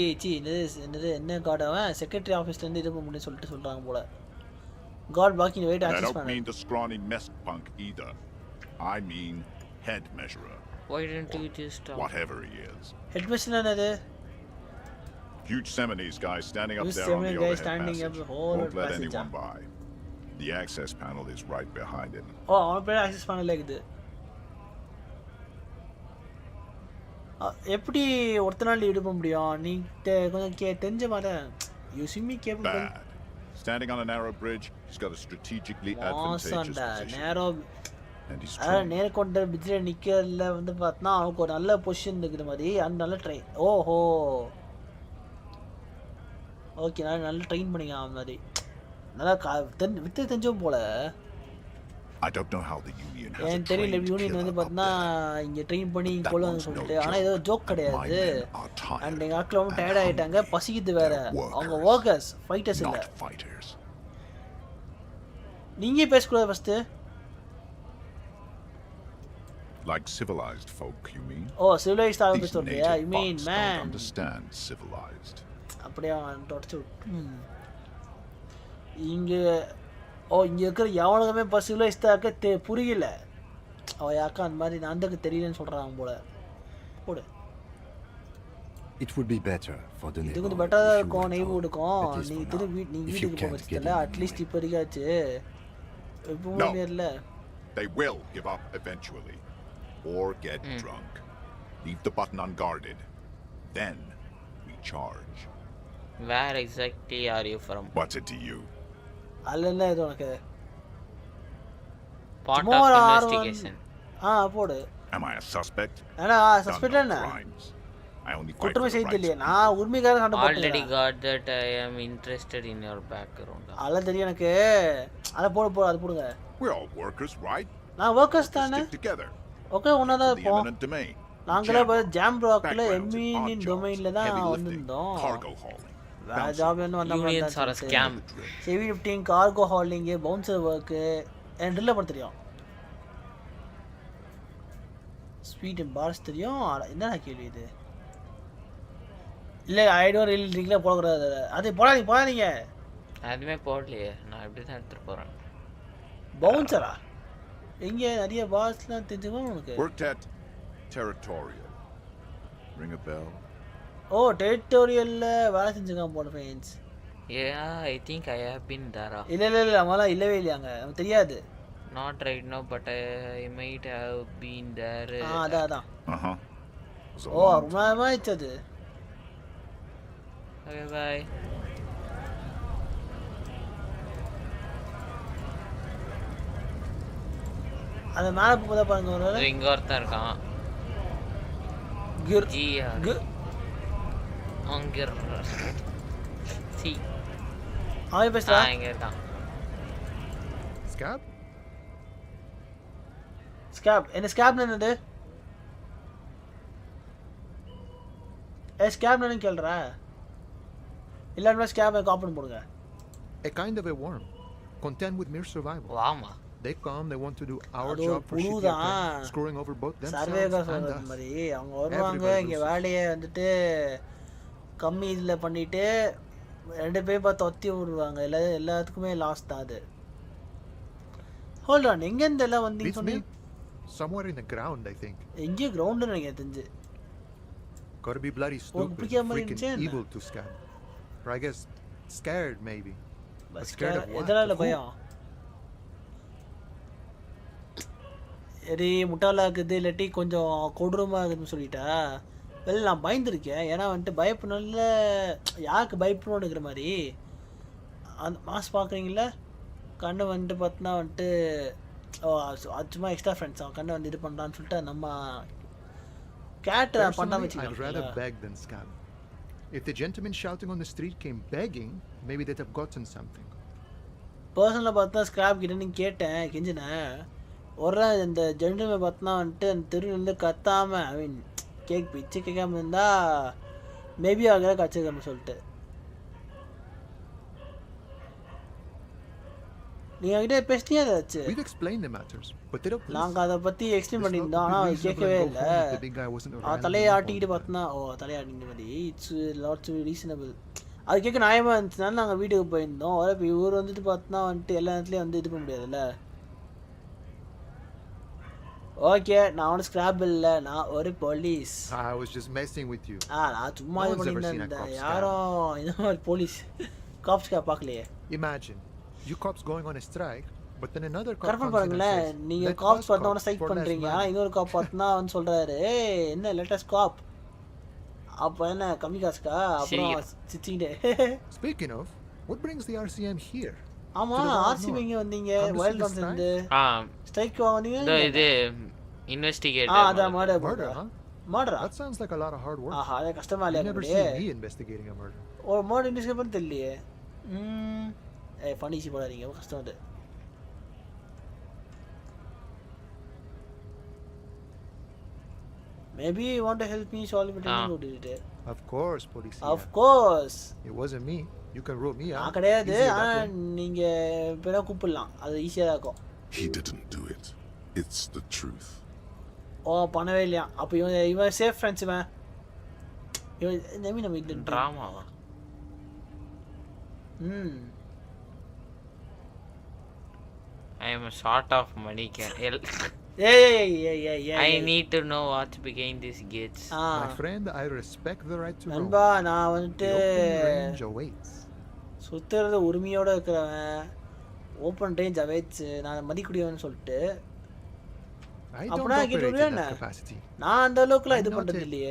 என்ன கார்டு அவன் செக்ரட்டரி ஆபீஸ்ல இருந்து இது பண்ணி சொல்லிட்டு சொல்றாங்க போல. God blocking the way to access panel. I don't mean the scrawny mess punk either. I mean head measurer. Why didn't you just stop? Whatever he is. Head measurer என்னது? Huge Seminese guy standing up there on the overhead passage. Won't let anyone by. The access panel is right behind him. Oh, அவன் பேர் access panel இருக்குது. எப்படி ஒருத்தனால lead பண்ண முடியும்? நீ கொஞ்சம் தெரிஞ்ச மாதிரி you seem me capable. Standing on a narrow bridge, he's got a strategically advantageous position. narrow and he's நேர கொண்ட பிட்ல நிக்கல வந்து பார்த்தா அவனுக்கு ஒரு நல்ல பொசிஷன் இருக்குது மாதிரி அந்த நல்ல ட்ரை. ஓஹோ ஓகே நான் நல்ல ட்ரெயின் பண்ணிங்க அவன் மாதிரி நல்லா வித்து தெரிஞ்சோம் போல. I don't know how the union has ஏன் தெரியல யூனியன் வந்து பார்த்தா இங்க ட்ரெயின் பண்ணி கொள்ள வந்து சொல்லிட்டு ஆனா ஏதோ ஜோக் கிடையாது. அண்ட் எங்க ஆட்கள் ரொம்ப டயர்ட் ஆயிட்டாங்க பசிக்குது வேற. அவங்க வர்க்கர்ஸ் ஃபைட்டர்ஸ் இல்ல. நீங்க பேசக்கூடாது first. Like civilized folk, you mean? Oh, civilized ஆக பேசுறியா? You mean man? Understand civilized. அப்படியே தொடச்சு இங்க இங்க இருக்கிற எவனுக்குமே இப்போ சிவிலைஸ்டாக்க புரியல. அவ யாக்கா அந்த மாதிரி நான் அந்தக்கு தெரியலன்னு சொல்றாங்க போல. போடு. It would be better for the neighborhood. இது கொஞ்சம் பெட்டரா இருக்கும் நெய்பர்ஹுட்க்கும். நீ நீ வீட்டுக்கு போக வச்சல அட்லீஸ்ட் இப்ப இருக்காச்சு. எப்பவுமே இல்ல. They will give up eventually or get drunk. Leave the button unguarded. Then we charge. Where exactly are you from? What's it to you? அல்லல்ல இது உனக்கு part of investigation. போடு. Am I a suspect? Anna suspect என்ன? I only குற்றமே செய்யலையே. நான் உரிமைக்காக கண்டு போறேன். Already got that I am interested in your background. அல்ல தெரியும் எனக்கு. அத போடு அது போடுங்க. We're all workers, right? நான் workers தானே. ஓகே ஒண்ணாதான் இருப்போம். நாங்களே ஜாம் ப்ளாக்ல எம்இன் டொமைன்ல தான் வந்திருந்தோம். ஜாப் என்ன வந்தா unions are scam. Heavy lifting, cargo hauling, bouncer work and ட்ரில்ல பண்ண தெரியும். ஸ்பீட் அண்ட் பார்ஸ் தெரியும். என்னடா கேள்வி இது? இல்ல ஐ டோன்ட் ரியலி ட்ரிங்க்ல போட கூடாது. அது போடாதீங்க. அதுமே போடலையே. நான் இப்படி தான் எடுத்துட்டு போறேன். பவுன்சரா? எங்க நிறைய பாஸ்லாம் தெரிஞ்சுக்கணும் உனக்கு. Worked at territorial. Ring a bell. ஓ டெரிட்டோரியல்ல வேலை செஞ்சுக்காம போன friends. Yeah, I think I have been there. இல்ல நம்மலாம் இல்லவே இல்லையாங்க. நமக்கு தெரியாது. Not right now, but I might have been there. அதான். ஓ ரொம்ப ஆயிடுச்சு. Okay, bye. அந்த மேல போதா பாருங்க ஒரு இங்க ஒருத்தன் இருக்கான். அங்கர் சி அவன் பேசுறா. இங்க இருக்கான். ஸ்கேப் என்ன ஸ்கேப் என்னது? ஸ்கேப் என்னன்னு கேளுடா. இல்லன்னா ஸ்கேப் காப்பன் போடுங்க. A kind of a worm, content with mere survival. வாமா. They come, they want to do our job for shit, screwing over both themselves and us. மாதிரி அவங்க வருவாங்க இங்க வேலையை வந்துட்டு கம்மி இதுல பண்ணிட்டு ரெண்டு பேர் பார்த்து ஒத்தி விடுவாங்க. எல்லாத்துக்குமே லாஸ் தான் அது. Hold on, எங்க இந்த எல்லாம் வந்தீங்க சொன்னீங்க? Somewhere in the ground, I think. எங்க கிரவுண்ட் நினைக்கிறேன் தெரிஞ்சு. Gotta be bloody stupid, freaking evil to scam. Or I guess scared maybe. But scared of what? எதனால பயம்? எரி முட்டாளா இருக்குது இல்லாட்டி கொஞ்சம் கொடூரமா இருக்குன்னு சொல்லிட்டா வெல் நான் பயந்துருக்கேன். ஏன்னா வந்துட்டு பயப்படணும்ல, யாருக்கு பயப்படணுங்கிற மாதிரி அந்த மாஸ் பார்க்குறீங்களா கண்ணை வந்துட்டு பார்த்தினா வந்துட்டு சும்மா எக்ஸ்ட்ரா ஃப்ரெண்ட்ஸ் அவன் கண்ணை வந்து இது பண்ணுறான்னு சொல்லிட்டு நம்ம கேட்டு பண்ணாம I'd rather beg than scam. If the gentleman shouting on the street came begging, maybe they'd have gotten something. பர்சனலாக பார்த்தா ஸ்கிராப் கிட்ட நீங்கள் கேட்டேன் கெஞ்சினேன். ஒரு இந்த ஜென்டல்மேன் பார்த்தா வந்துட்டு அந்த தெருவிலேருந்து கத்தாமல் ஐ மீன் கேக் பிச்சு கேட்காம இருந்தால் மேபி ஆகிற கச்சிருக்காம சொல்லிட்டு நீங்கள் கிட்டே பேசினே ஏதாச்சு நாங்கள் அதை பற்றி எக்ஸ்பிளைன் பண்ணியிருந்தோம். ஆனால் அது கேட்கவே இல்லை. தலையை ஆட்டிக்கிட்டு பார்த்தோன்னா தலையாட்டிக்கிட்ட மாதிரி இட்ஸ் லாட்ஸ் ரீசனபிள். அது கேட்க நியாயமாக இருந்துச்சுனால நாங்கள் வீட்டுக்கு போயிருந்தோம். இப்போ இவர் வந்துட்டு பார்த்தோன்னா வந்துட்டு எல்லா இடத்துலையும் வந்து இது பண்ண முடியாதுல்ல. ஓகே நான் ஒன்றும் ஸ்கிராப் இல்லை, நான் ஒரு போலீஸ். நான் சும்மா இது பண்ணியிருந்தேன். யாரும் இந்த மாதிரி போலீஸ் காப்ஸ்க்காக பார்க்கலையே. Imagine you cops going on a strike, but then another cop கரெக்டாக பாருங்களேன், நீங்கள் காப்ஸ் பார்த்தா ஒன்று ஸ்ட்ரைக் பண்ணுறீங்க, ஆனால் இன்னொரு காப் பார்த்தா வந்து சொல்கிறாரு என்ன லேட்டஸ்ட் காப் அப்போ என்ன கம்மி காசுக்கா அப்புறம் சிச்சிக்கிட்டே. Speaking of, what brings the RCM here? ஆமாம் ஆர்சிபி இங்கே வந்தீங்க வைல்ட் கான்ஸ் இருந்து ஸ்ட்ரைக் வந்தீங்க. இது இன்வெஸ்டிகேட் அதான் murder. That sounds like a lot of hard work. அது கஷ்டமா இல்லையா? Never seen me investigating a murder. ஒரு மர்டர் இன்வெஸ்டிகேட் பண்ண தெரியலையே. ஃபனிசி போடாதீங்க, கஷ்டம் அது. Maybe you want to help me solve it and do it. Of course, police. Of course. It wasn't me. You can rule me out. கிடையாது, ஆனா நீங்க பேரா கூப்பிடலாம், அது ஈஸியா இருக்கும். He didn't do it. It's the truth. பண்ணவே இல்லையா? அப்போ இவன் சேஃப் ஃப்ரெண்ட்ஸ் இவன் நம்ம இது ட்ராமாவா? I am a sort of money can. I need to know what's behind these gates. My friend, I respect the right to நண்பா நான் வந்துட்டு சுத்துறது உரிமையோட இருக்கிறவன். ஓப்பன் ரேஞ்ச் அவைட்ஸ் நான் மதிக்கூடியவன்னு சொல்லிட்டு அப்படின்னா கேட்டு நான் அந்த அளவுக்குலாம் இது பண்ணுறது இல்லையே.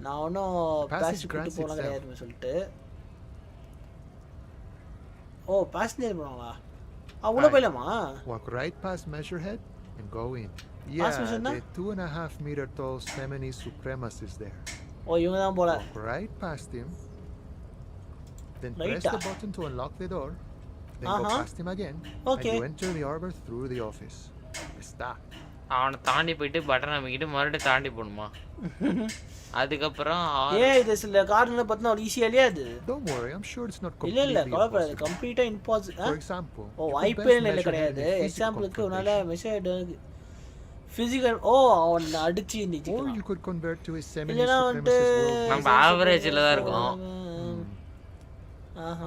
நான் ஒன்றும் பேசேஜ் கூட்டு போகலாம் கிடையாதுன்னு சொல்லிட்டு. பேசஞ்சர் போனாங்களா? உள்ள போயிடலாமா? Walk right past Measurehead and go in. Yeah, the 2.5 meter tall Semini supremacist there. இவங்க தான் போல. Walk right past him. Then press the button to unlock the door. Then go past him again. Okay. And you enter the arbor through the office. அவனை தாண்டி போயிட்டு button அமைக்கிட்டு மறுபடியும் தாண்டி போகணுமா? அதுக்கப்புறம் இது சில காரணங்களை பார்த்தா ஒரு ஈஸியா இல்லையா அது? Don't worry, I'm sure it's not completely இல்ல கவலைப்படாத, கம்ப்ளீட்டா இம்பாசிபிள். For example, வாய்ப்பே இல்லை கிடையாது. எக்ஸாம்பிளுக்கு உன்னால மெசேஜ் ஃபிசிக்கல் அவன் அடிச்சு நிச்சிக்கலாம். Or you could convert to a semi-supremacist world. நம்ம ஆவரேஜ்ல தான் இருக்கோம்.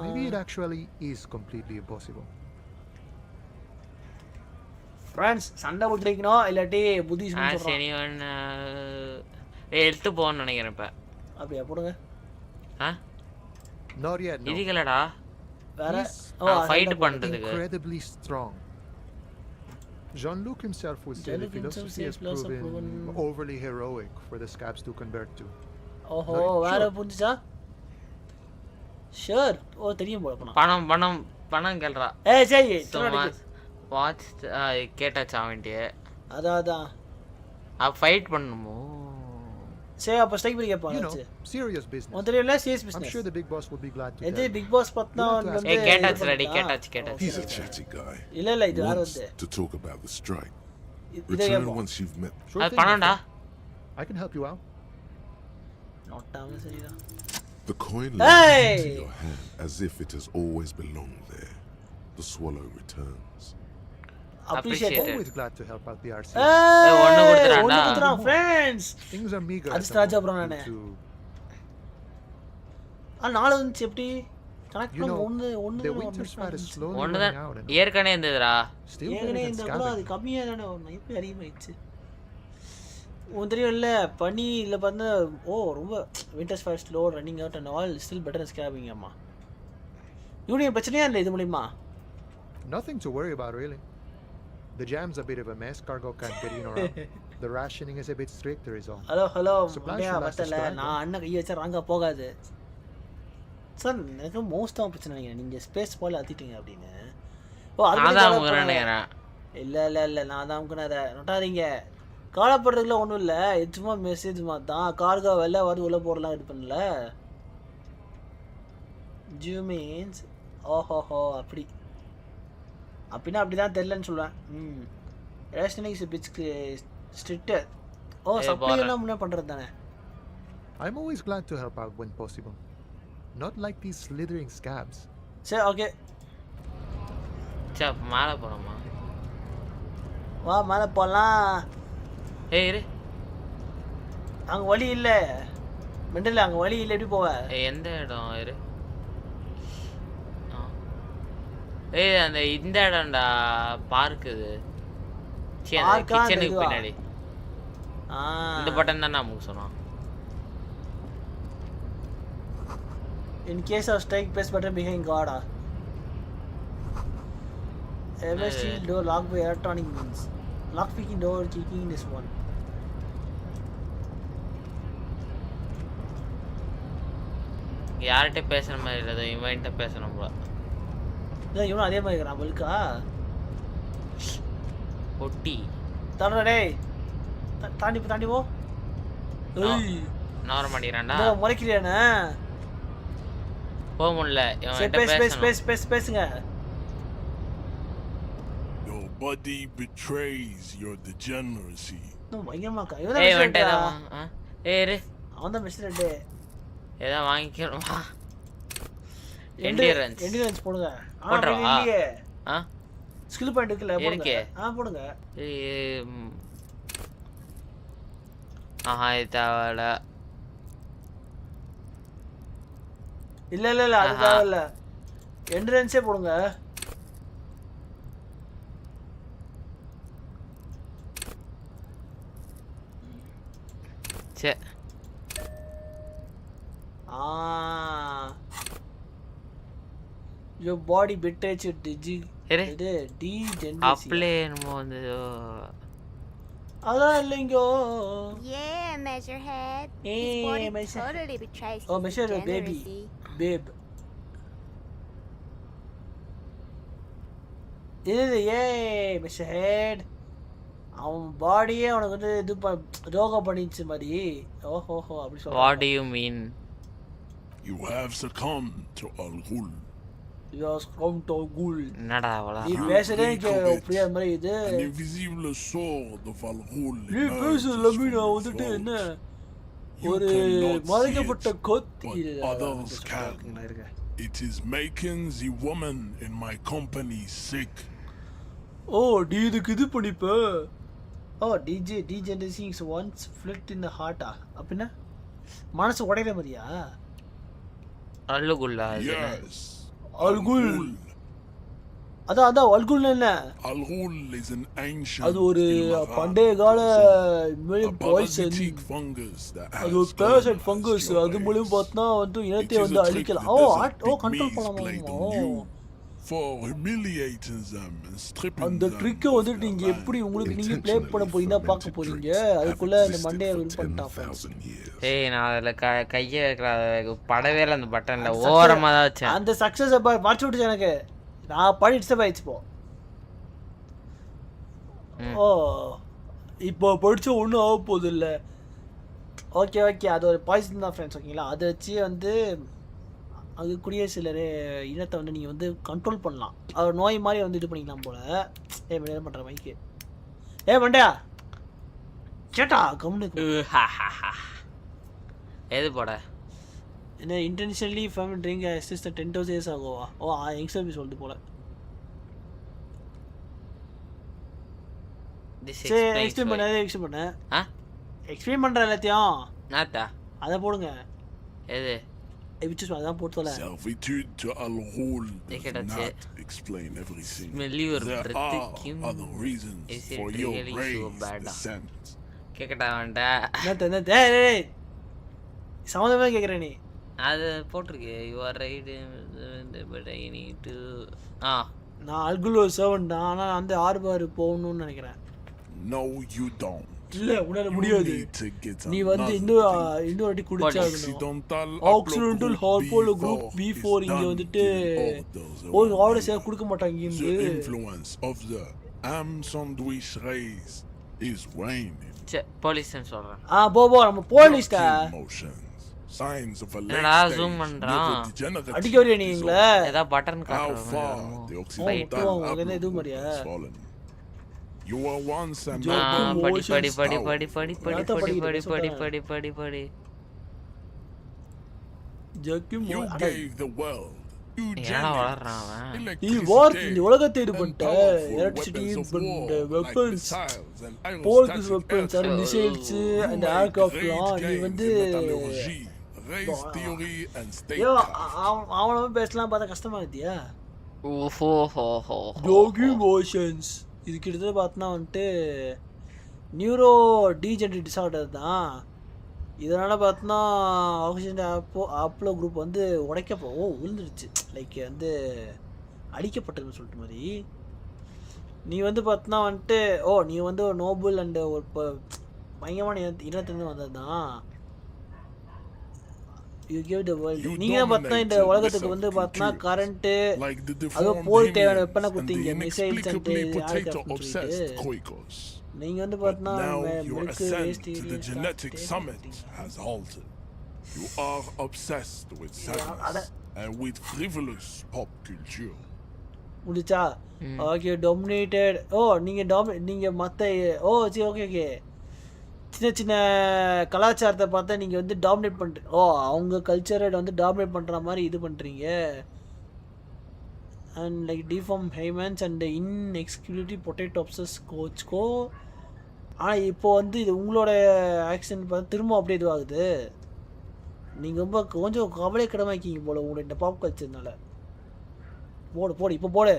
Maybe it actually is completely impossible. Friends சண்டை போட்டுறீக்கணும் இல்லாட்டி புத்தி சொல்றேன். சரி எடுத்து போன்னு நினைக்கிறேன் இப்ப. அப்படியே போடுங்க. Not yet. இதுகளடா வேற ஃபைட் பண்றதுக்கு incredibly strong. Jean-Luc himself would say the philosophy has proven overly heroic for the scabs to convert to. வேற புரிஞ்சுச்சா? ஷூர். தெரியும் போல பணம் பணம் பணம் கேள்றா. சரி வாட்ச் கேட்டாச்சா அவன்ட்டே? அதான் ஃபைட் பண்ணணுமோ? சரி அப்ப ஸ்ட்ரைக் பண்ணி கேட்பாங்க. Serious business. முதல்ல serious business. I'm sure the big boss will be glad to. இது big boss பத்னா வந்து கேட்டாச்சு ரெடி கேட்டாச்சு. He's a chatty guy. இல்ல இது யார் வந்து to talk about the strike. Return once you've met. அது பணம்டா. I can help you out. நோட்டாம சரிடா. The coin lands into your hand as if it has always belonged there. The swallow returns. Appreciate it. Always glad to help out the RC. ஒன்னு குடுத்துறான்டா. Friends. Things are meager. அது start அப்புறம் நானே. நாளை வந்து எப்படி கணக்கு ஒன்னு the winter spat is slowly ஒன்னு running தான் out. ஏற்கனவே இருந்ததுடா. ஏற்கனவே இந்த கூட அது கம்மியா தானே வரும். இப்போ அதிகமாயிடுச்சு. உன் தெரியும் இல்ல பனி இல்ல பார்த்தா ரொம்ப winter spat slow running out and all still better than scabbing அம்மா. யூனியன் பிரச்சனையா இல்ல இது மூலமா? Nothing to worry about really. The jam's a bit of a mess. Cargo can't get in or out. The rationing is a bit stricter is all. Hello Supplies should last us பத்தல நான் அண்ணன் கையை வச்சா ராங்க போகாது. Sir எனக்கு most of பிரச்சனை இல்லைங்க நீங்கள் ஸ்பேஸ் போல அத்திட்டீங்க அப்படின்னு. இல்லை நான் தான் உங்க அதை நொட்டாதீங்க. காலப்படுறதுக்குலாம் ஒன்றும் இல்லை. இது சும்மா மெசேஜ் மாதிரி தான். கார்கோ வெளில வருது உள்ள போடலாம் இது பண்ணல. ஜூ மீன்ஸ் ஓஹோஹோ அப்படின்னா அப்படி தான் தெரிலன்னு சொல்லுவேன். Rationing is pitch stricter. Supply எல்லாம் முன்னே பண்ணுறது தானே. I'm always glad to help out when possible. Not like these slithering scabs. சரி ஓகே. சரி மேலே போகலாமா? வா மேலே போகலாம். இரு அங்கே வழி இல்லை மெண்டல். அங்கே வழி இல்லை எப்படி போவ? எந்த இடம் இரு. அந்த இந்த இடம்டா பார்க். இது கிச்சனுக்கு பின்னாடி இந்த பட்டன் தான் நமக்கு சொன்னான். In case of strike, press button behind guard. Ever steel door locked by electronic means. Lock picking door kicking this one. யார்கிட்ட பேசுற மாதிரி இல்லை, இவன்கிட்ட பேசணும் போல. இவனும் அதே மாதிரி இருக்கிறான் பல்கா ஒட்டி தடா டேய் தாண்டி போ. நான் வர மாட்டேங்கிறான்டா. முறைக்கிறியானே போக முடியல. பேசுங்க. Your body betrays your degeneracy. பயங்கரமாக்கா. அவன் தான் மிஸ்டர். ஏதா வாங்கிக்கணுமா? எண்டிரன்ஸ் போடுங்க. இல்லையே ஸ்கில் பாயிண்ட் இருக்குல்ல இருக்கே. போடுங்க. இது தேவையில்ல. இல்ல அது தேவையில்ல. எண்டிரன்ஸே போடுங்க. சரி your body betrays your degeneracy. Apply என்னமோ வந்து அதான் இல்லைங்கோ. Yeah, Measurehead. His body totally betrays his Measurehead degeneracy. babe. இது Measurehead. அவன் பாடியே அவனுக்கு வந்து இது ரோகம் பண்ணிச்சு மாதிரி. ஓஹோஹோ அப்படி சொல்றான். What do you mean? You have succumbed to Al-Ghul. என்னடா அவளா? நீ பேசுறதே அப்படியே மாதிரி இது. An invisible sword of Al-Ghul. நீ பேசுறல மீனா வந்துட்டு என்ன ஒரு மறைக்கப்பட்ட கொத்தி. Others can. It is making the woman in my company sick. நீ இதுக்கு இது பண்ணிப்ப. degeneracy is once flipped in the heart. அப்படின்னா மனசு உடையற மாதிரியா? அல்குல்லா. Yes. அல்குல். அதான் அல்குல் என்ன? Al-Ghul is an ancient. அது ஒரு பண்டைய கால பாய்சன் fungus. அது ஒரு parasite fungus. அது மூலமா பார்த்தா வந்து இனத்தை வந்து அழிக்கலாம். கண்ட்ரோல் பண்ணலாமா? For humiliating them and stripping them. அந்த ட்ரிக்கை வந்து நீங்க எப்படி உங்களுக்கு நீங்க ப்ளே பண்ண போறீங்கன்னா பார்க்க போறீங்க. அதுக்குள்ள இந்த மண்டைய வின் பண்ணிட்டான். நான் அதுல கையை வைக்கிற படவே இல்லை. அந்த பட்டன்ல ஓரமா தான் வச்சேன். அந்த சக்சஸ் மறைச்சு விட்டுச்சு எனக்கு. நான் படி டிஸ்டர்ப் ஆயிடுச்சு. இப்போ படிச்ச ஒன்றும் ஆக போகுது இல்லை. ஓகே அது ஒரு பாய்சன் தான் ஃப்ரெண்ட்ஸ். ஓகேங்களா, அதை வச்சு வந்து அது கூடிய சிலர் இனத்தை வந்து நீங்கள் வந்து கண்ட்ரோல் பண்ணலாம். அது நோய் மாதிரி வந்து இது பண்ணிக்கலாம் போல். என்ன பண்ணுற மைக்கு மண்டையா கேட்டா கம்முன்னு எது போட என்ன intentionally family drink SS 10,000 years ஆகுவா? யங்ஸ்டர் பி சொல்லிட்டு போல. எக்ஸ்பிளைன் பண்ண எக்ஸ்பிளைன் பண்ணுற எல்லாத்தையும் நாத்தா அதை போடுங்க. எது Servitude to all rule does not explain everything. There are other reasons for your raised descent. கேக்கடா வேண்டா சம்மந்தமே கேக்குற நீ அது போட்டிருக்கு you are right but I need to நான் அல்குலோ சர்வன்ட் தான் ஆனா அந்த ஆர்பார் போகணும்னு நினைக்கிறேன் No you don't. இல்ல உன்னால முடியாது நீ வந்து இன்னொரு வாட்டி குடிச்சாகணும் ஆக்சிடென்டல் ஹார்போல் குரூப் B4 இங்க வந்துட்டு ஒரு ஆர்டர் சேவ் கொடுக்க மாட்டாங்க இங்க The influence of the am sandwich race is waning. Police சொல்றேன் போ நம்ம போலீஸ்டா signs of a என்னடா ஜூம் பண்றான் அடிக்க வரியா நீங்களே ஏதா பட்டன் காட்டுறேன் உங்களுக்கு என்ன இது மாதிரியா You were once a படி You gave the world. You உலகத்தை இது பண்ணிட்ட electricity weapons poles weapons and missiles and ஏர்கிராஃப்ட்லாம் நீ வந்து அவனவே பேசலாம் பார்த்தா கஷ்டமா இருக்கியா ஜோகி மோஷன்ஸ் இது கிட்டத்தட்ட பார்த்தோன்னா வந்துட்டு நியூரோ டீஜெனரேட் டிஸார்டர் தான் இதனால் பார்த்தோன்னா ஆக்சிஜன் ஆப்லோ குரூப் வந்து விழுந்துருச்சு லைக் வந்து அடிக்கப்பட்டதுன்னு சொல்லிட்டு மாதிரி நீ வந்து பார்த்தோன்னா வந்துட்டு நீ வந்து ஒரு நோபல் அண்ட் ஒரு பயங்கரமான இனத்திலிருந்து வந்தது தான் நீங்க பார்த்தா இந்த உலகத்துக்கு வந்து பார்த்தா கரண்ட் அது போல் தேவையான வெப்பனை கொடுத்தீங்க மிசைல்ஸ் அண்ட் நீங்க வந்து பார்த்தா the genetic summit has halted. You are obsessed with sadness and with frivolous pop culture. முடிச்சா ஓகே டாமினேட்டட் நீங்க மத்த சரி ஓகே சின்ன சின்ன கலாச்சாரத்தை பார்த்தா நீங்கள் வந்து டாமினேட் பண்ணுறீங்க அவங்க கல்ச்சரை வந்து டாமினேட் பண்ணுற மாதிரி இது பண்ணுறீங்க and like deform humans and இன்எக்ஸ்கியூட்டிவ் பொட்டேட்டோப்ஸஸ் கோச்கோ ஆனால் இப்போ வந்து இது உங்களோட ஆக்ஷன் பார்த்து திரும்ப அப்படியே இதுவாகுது நீங்கள் ரொம்ப கொஞ்சம் கவலை கிடமாக்கிங்க போல உங்களோட இந்த பாப் கல்ச்சர்னால போடு இப்போ போடு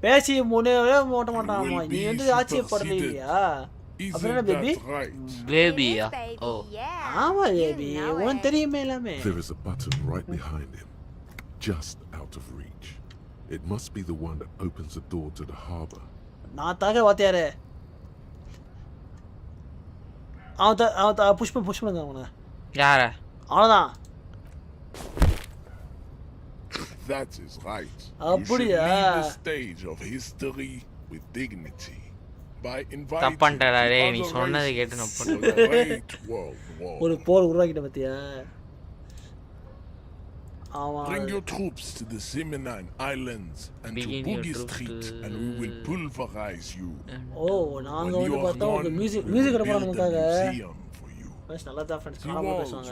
பேசி முன்னே ஓட்ட மாட்டான் நீ வந்து ஆச்சரியப்படவே இல்லையா Baby. Oh. Baby. There is a button right behind him, just out of reach. It must be the one that opens the door to the harbor. push பண்ணுங்க அவன யாரா அவனதான் That is right. You should leave the stage of history with dignity. தப்பண்டடா டேய் நீ சொன்னதை கேட்டு நான் ஒரு போர் உருவாக்கிட்ட பத்தியா Bring your troops to the Seminine Islands and to Boogie Street and we will pulverize you. நாங்க வந்து பார்த்தா ஒரு மியூசிக் எடுப்போம் நமக்காக பஸ் நல்லா தான் ஃப்ரெண்ட்ஸ் காணாம பேசுவாங்க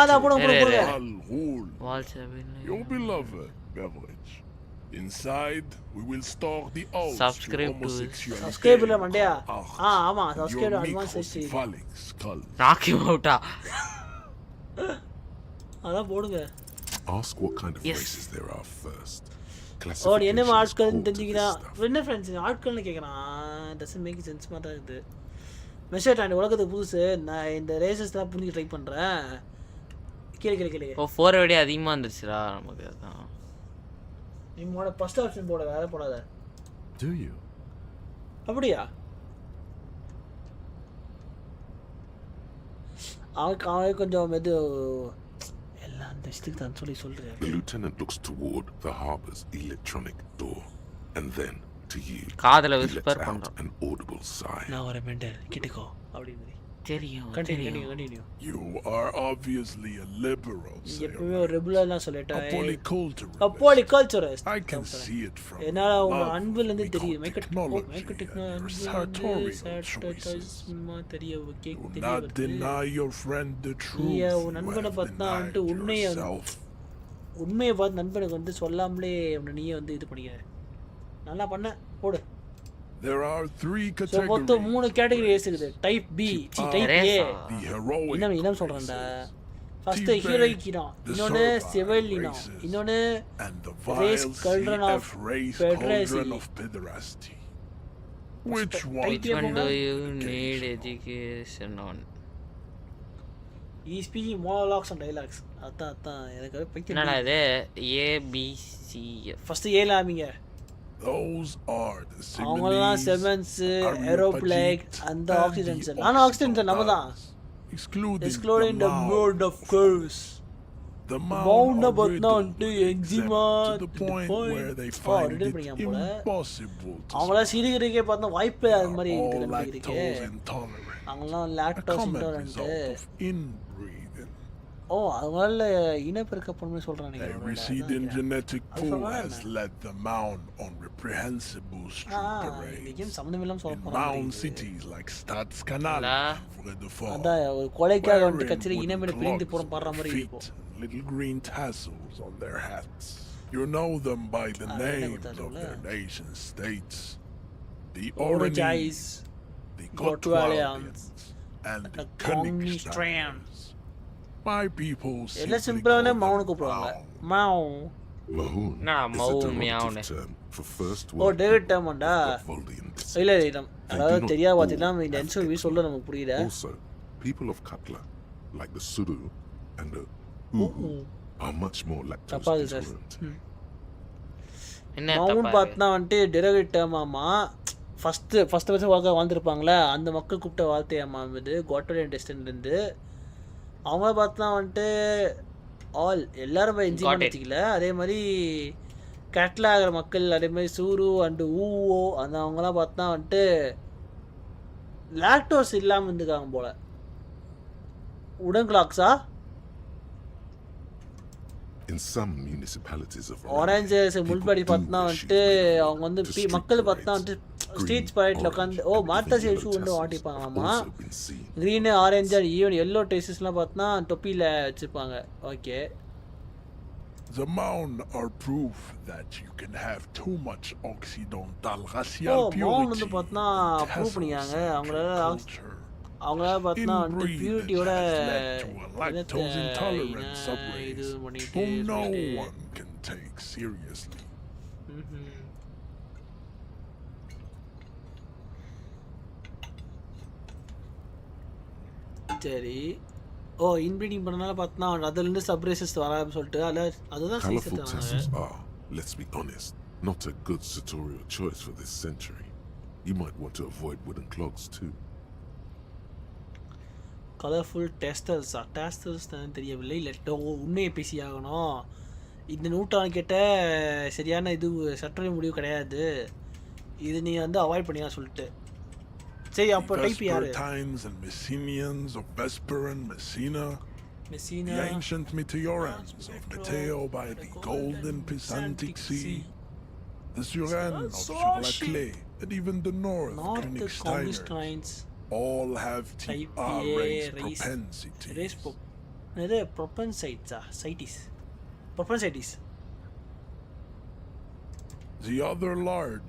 அத போடுங்க Your beloved beverage. Inside, we will store the oaths subscribe to subscribe இல்ல மண்டையா ஆமா subscribe advance skulls. knock him out அத போடுங்க. Ask what kind of races there are first. என்ன ஆட்கள் தெரிஞ்சிக்கிறா என்ன ஃப்ரெண்ட்ஸ் ஆட்கள்னு கேக்குறான் doesn't make sense மாதிரி இது மெசேஜ் ஆன உலகத்துக்கு புதுசு நான் இந்த ரேசஸ் தான் புரிஞ்சு ட்ரை பண்றேன் கேளு 4 விட அதிகமா வந்துருச்சுடா நமக்கு அதான் நீ மோட ஃபர்ஸ்ட் ஆப்ஷன் போட வேற போடாத Do you? அப்படியா அவன் கொஞ்சம் மெது எல்லாம் அந்த இஷ்டத்துக்கு தான் சொல்றேன். The lieutenant looks toward the harbor's electronic door and then to you. காதுல whisper பண்றான். An audible sigh. நான் ஒரு மெண்டல் கிட்டக்கோ அப்படினு தெரியும். Continue. You are obviously a liberal. எப்பவே ஒரு ரெபுலர்னா சொல்லிட்டேன். A polyculturist. I can see it from. என்னால உங்க அன்புல இருந்து தெரியுது. மைக்க தெரிய கேக்குது. Not deny your friend the truth. உன் நண்பனை பார்த்தா வந்து உண்மையை பார்த்து நண்பனுக்கு வந்து சொல்லாமலே நீயே வந்து இது பண்ணிக்க. நல்லா பண்ண போடு. There are 3 categories. மொத்தம் 3 கேட்டகரி இருக்குது. Type B, type A. The heroic. என்ன சொல்றேன்டா? First heroic இன்னொன்னு civil இன்னொன்னு race cauldron of pederasty. Which one do you need education on? He is speaking monologues and dialogues. அதான் எனக்கு பைத்தியம். என்னடா இது A B C F. First A ல ஆரம்பிங்க. Those are the அவங்கலாம் sevens aeroplane and the oxidants. நான் oxidants நம்மதான். Excluding the board of course. The mound batna unto eczema to the point where they find it impossible to அவங்கள சிரிக்கிறதுக்கே பார்த்தா வாய்ப்பே அது மாதிரி இருக்கு. அவங்கலாம் லாக்டோஸ் இன்டாலரன்ட். ஓ அவங்கள இனப்பெருக்க பண்ணி சொல்றானே. A receding genetic pool has led the mound on reprehensible stupid mound cities like Stadskanal அதான் ஒரு கொலைக்காக வந்து கட்சியில இனமென பிரிந்து போற பாடுற மாதிரி இருக்கும். Little green tassels on their hats. You know them by the names of their nation states. The Oranges, the Gotwalians, and the Königstrans. My people say எல்லா சிம்பிளான மவுன் கூப்பிடுவாங்க. மவு. Mahun is a derivative term for first word. ஓ David டேமண்டா. இல்ல இல்ல அதாவது தெரியாத வார்த்தைனா இந்த ஆன்சர் வி சொல்ல நமக்கு புரியல. Also, people of Katla like the Suru and the are much more lactose intolerant. Moun பார்த்தா வந்து டெரிவேட்டிவ் டேர்மாமா ஃபர்ஸ்ட் வருஷம் வாழ்ந்துருப்பாங்களே அந்த மக்கள் கூப்பிட்ட வார்த்தையாமா இது கோட்டோலியன் டெஸ்டன்லேருந்து. அவங்கள பார்த்தா வந்துட்டு ஆல் எல்லாரும் என்ஜின் வச்சுக்கல. அதே மாதிரி கேட்ல ஆகிற மக்கள் அதே மாதிரி சூரு அண்டு ஊவோ அந்த அவங்களாம் பார்த்தா வந்துட்டு லாக்டோஸ் இல்லாமல் இருந்துக்காங்க போல. உடன் கிளாக்ஸா In some municipalities of oranges முள்படி பார்த்தா வந்துட்டு அவங்க வந்து மக்கள் பார்த்தா வந்துட்டு ஸ்ட்ரீட் பைட்ல உட்காந்து ஓ மாத்தா ஷூ வந்து ஆட்டிப்பாங்களாமா. க்ரீனு ஆரஞ்சு ஈவன் எல்லோ டேஸ்ட்லாம் பார்த்தா தொப்பியில் வச்சுருப்பாங்க. Okay The mound are proof that you can have too much occidental racial purity. Mount வந்து பார்த்தா ப்ரூவ் பண்ணிக்காங்க. அவங்களால பார்த்தா வந்து பியூரிட்டியோட lactose intolerant subways whom no one can take seriously. சரி ஓ இன்பிரீடிங் பண்ணனால பார்த்தா அதுலேருந்து சப்ரேசஸ் வரான்னு சொல்லிட்டு அதுதான் Colorful tassels are, let's be honest, not a good sartorial choice for this century. You might want to avoid wooden clogs too. Colourful tasters தான் தெரியவில்லை. இல்லை உண்மையை பேசி ஆகணும். இந்த நூற்றாண்டு கேட்ட சரியான இது சற்றே முடிவு கிடையாது. இது நீ வந்து அவாய்ட் பண்ணியா சொல்லிட்டு. சரி அப்போ டைப் யாரு? Vespertines and Messenians of Vesper and Messina. The ancient meteorans of Meteo by the golden Pisantic Sea. The Surans of Surlaclay and even the North Königsteiners. All have TR-race propensities. Propensities. The other large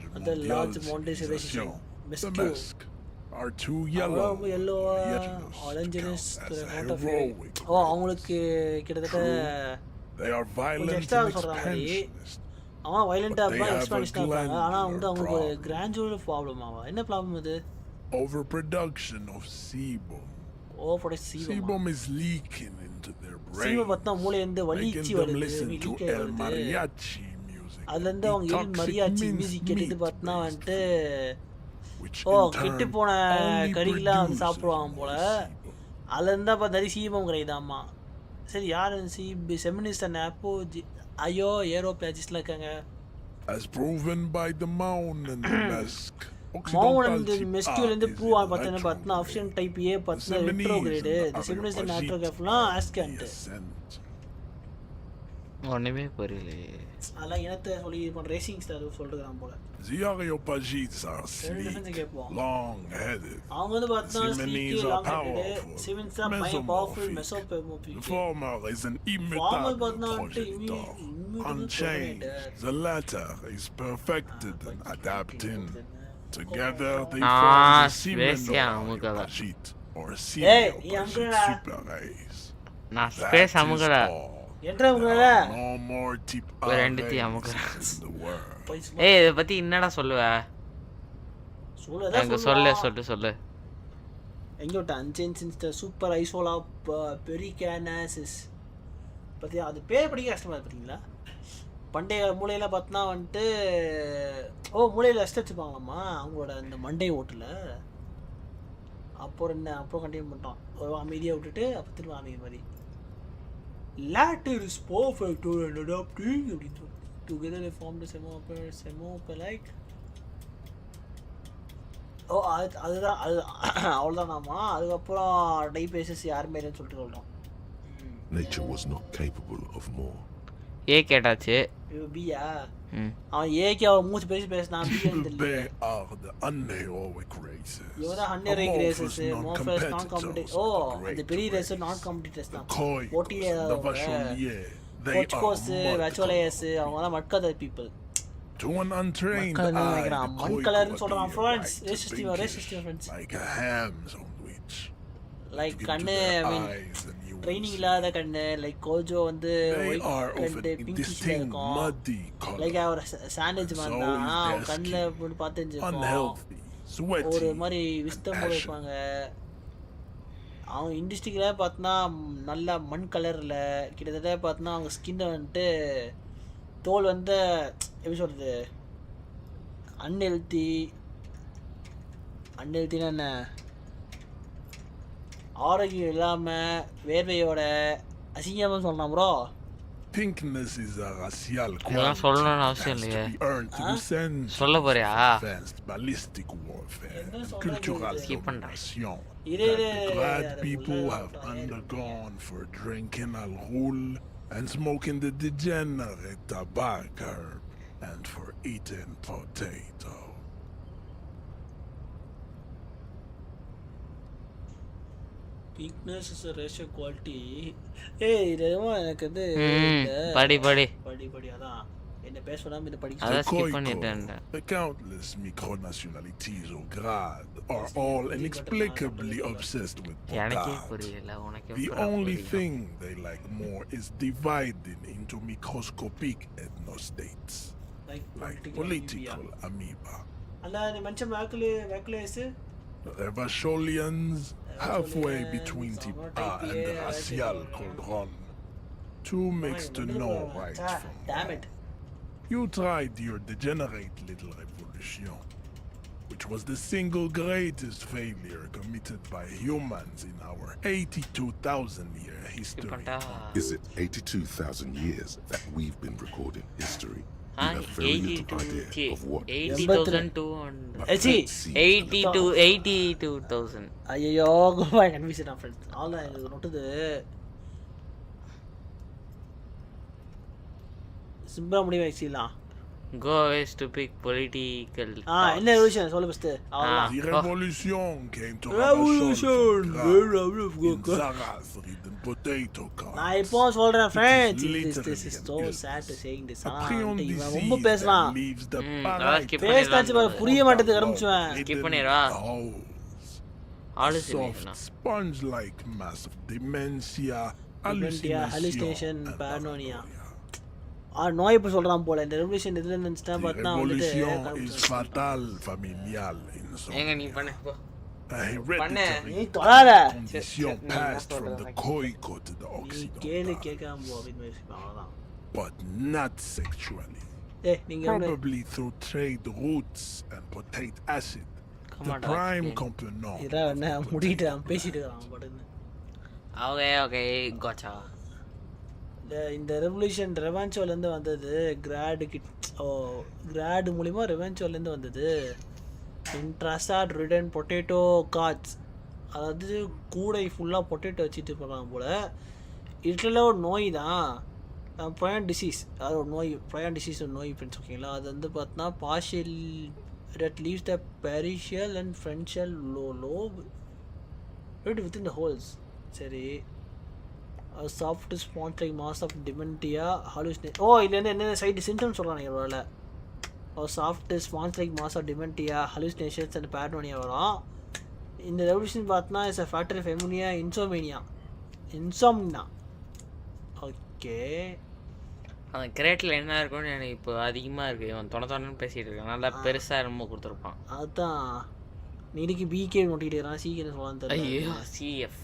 mondialization, the Mesk, are too yellow oranges heroic. அவங்களுக்கு கிட்டத்தட்ட They are violent and expansionist. வயலண்டா expansion இருப்பாங்க. ஆனா வந்து அவங்களுக்கு ஒரு gradual problem ஆவா. என்ன problem அது? Overproduction of sebum. Sebum is leaking into their brains. sebum பார்த்தா மூளையில இருந்து வலிச்சி வருது. Leak mariachi music. அதுல இருந்து அவங்க mariachi மியூசிக் கேட்டுட்டு பார்த்தா வந்து கெட்டு போன கறிலாம் வந்து சாப்பிடுவாங்க போல. அதுல இருந்தா பார்த்தா நிறைய சீபம் கிடைக்குதாமா. சரி யார் செமினிஸ்ட் அண்ட் அப்போ ஐயோ ஏரோபிளாஜிஸ்ட்ல இருக்காங்க. As proven by the Mound and the Mesk. Mound and மெஸ்கியூல இருந்து ப்ரூவ் ஆன பார்த்தா ஆப்ஷன் டைப் ஏ பார்த்தா ரெட்ரோகிரேடு. தி சிமுலேஷன் அண்ட் ஆட்ரோகிராஃப்லாம் ஆஸ்கண்ட். ஒண்ணுமே புரியலையே. அதெல்லாம் இனத்தை சொல்லி பண்ற ரேசிங் ஸ்டார் சொல்றாங்க போல. Ziareopagits are sleek, long-headed. அவங்க வந்து பார்த்தா Simonese are powerful. Simonese are powerful mesopotamic. The former is an imitative projector, unchanged. The latter is perfected and adapted. Together they form the Simonese or Simonese super race. நான் space அமுகல என்ற உங்கள No more tip ஒரு ரெண்டுத்தி அமுகற ஏய் இத பத்தி என்னடா சொல்லுவ சொல்லு சொல்லு எங்கோட்ட அன்சென்ஸ் சூப்பர் ஐசோலா பெரிகானாசிஸ் பத்தி அது பேர் படிக்க கஷ்டமா பார்த்தீங்களா பண்டைய மூலையில பார்த்தனா வந்துட்டு மூலையில ரெஸ்ட் வச்சுப்பாங்களாம்மா அவங்களோட அந்த மண்டே ஓட்டுல அப்புறம் கண்டினியூ பண்ணிட்டோம் ஒரு அமைதியாக விட்டுட்டு அப்போ திரும்ப அமைதி மாதிரி latter is perfect and adapting அப்படின்னு சொல்லி together they formed a semi like அதுதான் அவ்வளோதானாமா அதுக்கப்புறம் டைபேசஸ் யாருமே இல்லைன்னு சொல்லிட்டு சொல்கிறோம் Nature was not capable of more. ஏ கேட்டாச்சு பியா அவன் ஏக்கு அவன் மூச்சு பேசினான் They are the unheroic races. இவன் தான் unheroic races மோஃபஸ் நான் காம்படிட்டர் அந்த பெரிய ரேஸ் நான் காம்படிட்டர்ஸ் தான் போட்டியில கோச் வெச்சுவலைஸ் அவங்க தான் மட்காத பீப்பிள் To an untrained மண்கலர்னு சொல்றான் friends racist friends like a ham sandwich. Like கண்ணு I mean ட்ரைனிங் இல்லாத கண்ணு லைக் கோஜோ வந்து ஒயிட் பிங்கிஷ் இருக்கும் லைக் அவர் சாண்ட்விச் மாதிரி தான் கண்ணில் போட்டு பார்த்துருப்போம் ஒரு மாதிரி விஸ்தம் போல வைப்பாங்க அவங்க இண்டஸ்ட்ரிக்கில் பார்த்தோன்னா நல்லா மண் கலரில் கிட்டத்தட்ட பார்த்தோன்னா அவங்க ஸ்கின்னை வந்துட்டு தோல் வந்து எப்படி சொல்கிறது அன்ஹெல்த்தினா என்ன ஆரோக்கியம் இல்லாமல் வேர்வையோட அசிங்கமாக சொல்லலாம் bro Pinkness is a racial இதெல்லாம் சொல்லணும்னு அவசியம் இல்லையே சொல்ல போறியா ballistic warfare and cultural domination. The glad people have undergone for drinking alcohol and smoking the degenerate tobacco and for eating potato. Pinkness is a racial quality. ஏய் இதெல்லாம் எனக்கு வந்து படி அதான் என்ன பேச சொல்லாம இத படிக்க அத ஸ்கிப் பண்ணிட்டேன் The countless micronationalities au grade are all inexplicably obsessed with potato. The only thing they like more is dividing into microscopic ethnostates like political amoeba. அல்ல நீ மனுஷன் வாக்குலேஸ் The Vacholians, halfway between Tipa and the racial cauldron. Two makes to know right from wrong. You tried your degenerate little revolution, which was the single greatest failure committed by humans in our 82,000-year history. Is it 82,000 years that we've been recording history? You have very little idea of what 82,000 ஐயோ Goa confusion friends all எனக்கு நோட்டுது சிம்பிளா முடிவு ஆயிடுச்சுலாம் go is to pick political என்ன revolution சொல்ல first The revolution came to நான் இப்போ சொல்றேன் friends this is so sad to saying this ரொம்ப பேசலாம் பேசாச்சு புரிய மாட்டேது ஆரம்பிச்சுவேன் skip பண்ணிரா sponge like massive dementia hallucination paranoia நோய் இப்ப சொல்றான் போல இந்த ரெவல்யூஷன் இதுல நினைச்சா பார்த்தா வந்து is fatal familial ஏங்க நீ பண்ணு போ hereditary condition passed from the Khoico to the Occidental, but not sexually. Probably through trade routes and potate acid, the prime component. Okay, gotcha. இந்த ரெவல்யூஷன் ரெவென்ச்சோலேருந்து வந்தது கிராடு மூலிமா ரெவென்ச்சோலேருந்து வந்தது இன்ட்ராஸ்டாட் ரிடன் பொட்டேட்டோ காட்ஸ் அதாவது கூடை ஃபுல்லாக பொட்டேட்டோ வச்சுட்டு போகிறாங்க போல் இட்ல ஒரு நோய் தான் ப்ரையான் டிசீஸ் அது ஒரு நோய் ப்ரையான் டிசீஸ் ஒரு நோய் ஃப்ரெண்ட்ஸ் ஓகேங்களா அது வந்து பார்த்தோன்னா partial that leaves the pericial and frontal lobe right within the holes சரி a soft sponge like mass of dementia hallucination இல்ல என்ன சைடு சிம்டம்ஸ் சொல்றாங்க இவரால a soft sponge like mass of dementia hallucinations and paranoia வரும் இந்த revolution பார்த்தனா is a factor of insomnia okay அந்த கிரேட்டில் என்ன இருக்கும்னு எனக்கு இப்போ அதிகமாக இருக்குது. இவன் தொணன்னு பேசிகிட்டு இருக்கான். நல்லா பெருசாக ரொம்ப கொடுத்துருப்பான். அதுதான் நீடிக்கு பிகே நோட்டிட்டு சீக்கிரம் சொல்ல ஐயோ சிஎஃப்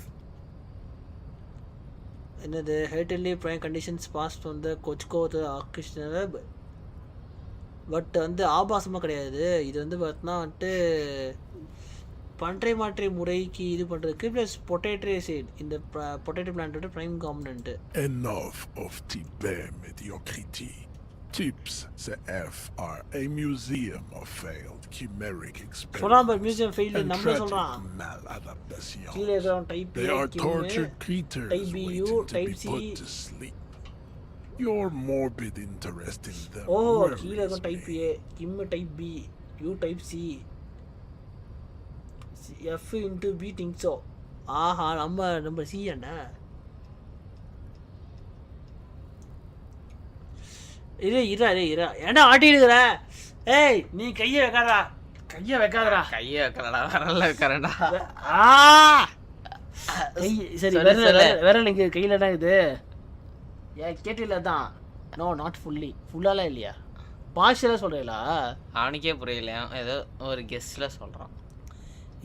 என்னது ஹெட்டன்லி ப்ரைம் கண்டிஷன்ஸ் பாஸ்ட் வந்து கொச்கோ ஆர்கிஸ்ட்ரா பட் வந்து ஆபாசமாக கிடையாது. இது வந்து பார்த்தோன்னா வந்துட்டு பன்றை மாற்றை முறைக்கு இது பண்ணுறதுக்கு ப்ளஸ் பொட்டேட்டோ சைட் இந்த பொட்டேட்டோ பிளான்ட்டோட prime component. Enough of Tibet mediocrity. Tips CF are a museum of failed chimeric experiments. சொல்றான் மியூசியம் ஃபெயில்டு நம்ம சொல்றான். Maladaptation. கீழே இருக்கிற type They are tortured creatures type B you type C. Your morbid interest in them. ஓ கீழே இருக்கிற type A Kim type B you type C F into B think so. ஆஹா நம்ம C அண்ணா இரு ஏன்னா ஆட்டிடுக்கிற. ஏய் நீ கையை வைக்காதடா கையை வைக்காதடா வரல வைக்கிறேன்டா. சரி விரல் இங்கே கையில் தான் இது கேட்டில தான். நோ நாட் ஃபுல்லாலாம் இல்லையா பார்ஷலாக சொல்கிறீங்களா? அவனுக்கே புரியல, ஏதோ ஒரு கெஸ்டில் சொல்கிறான்.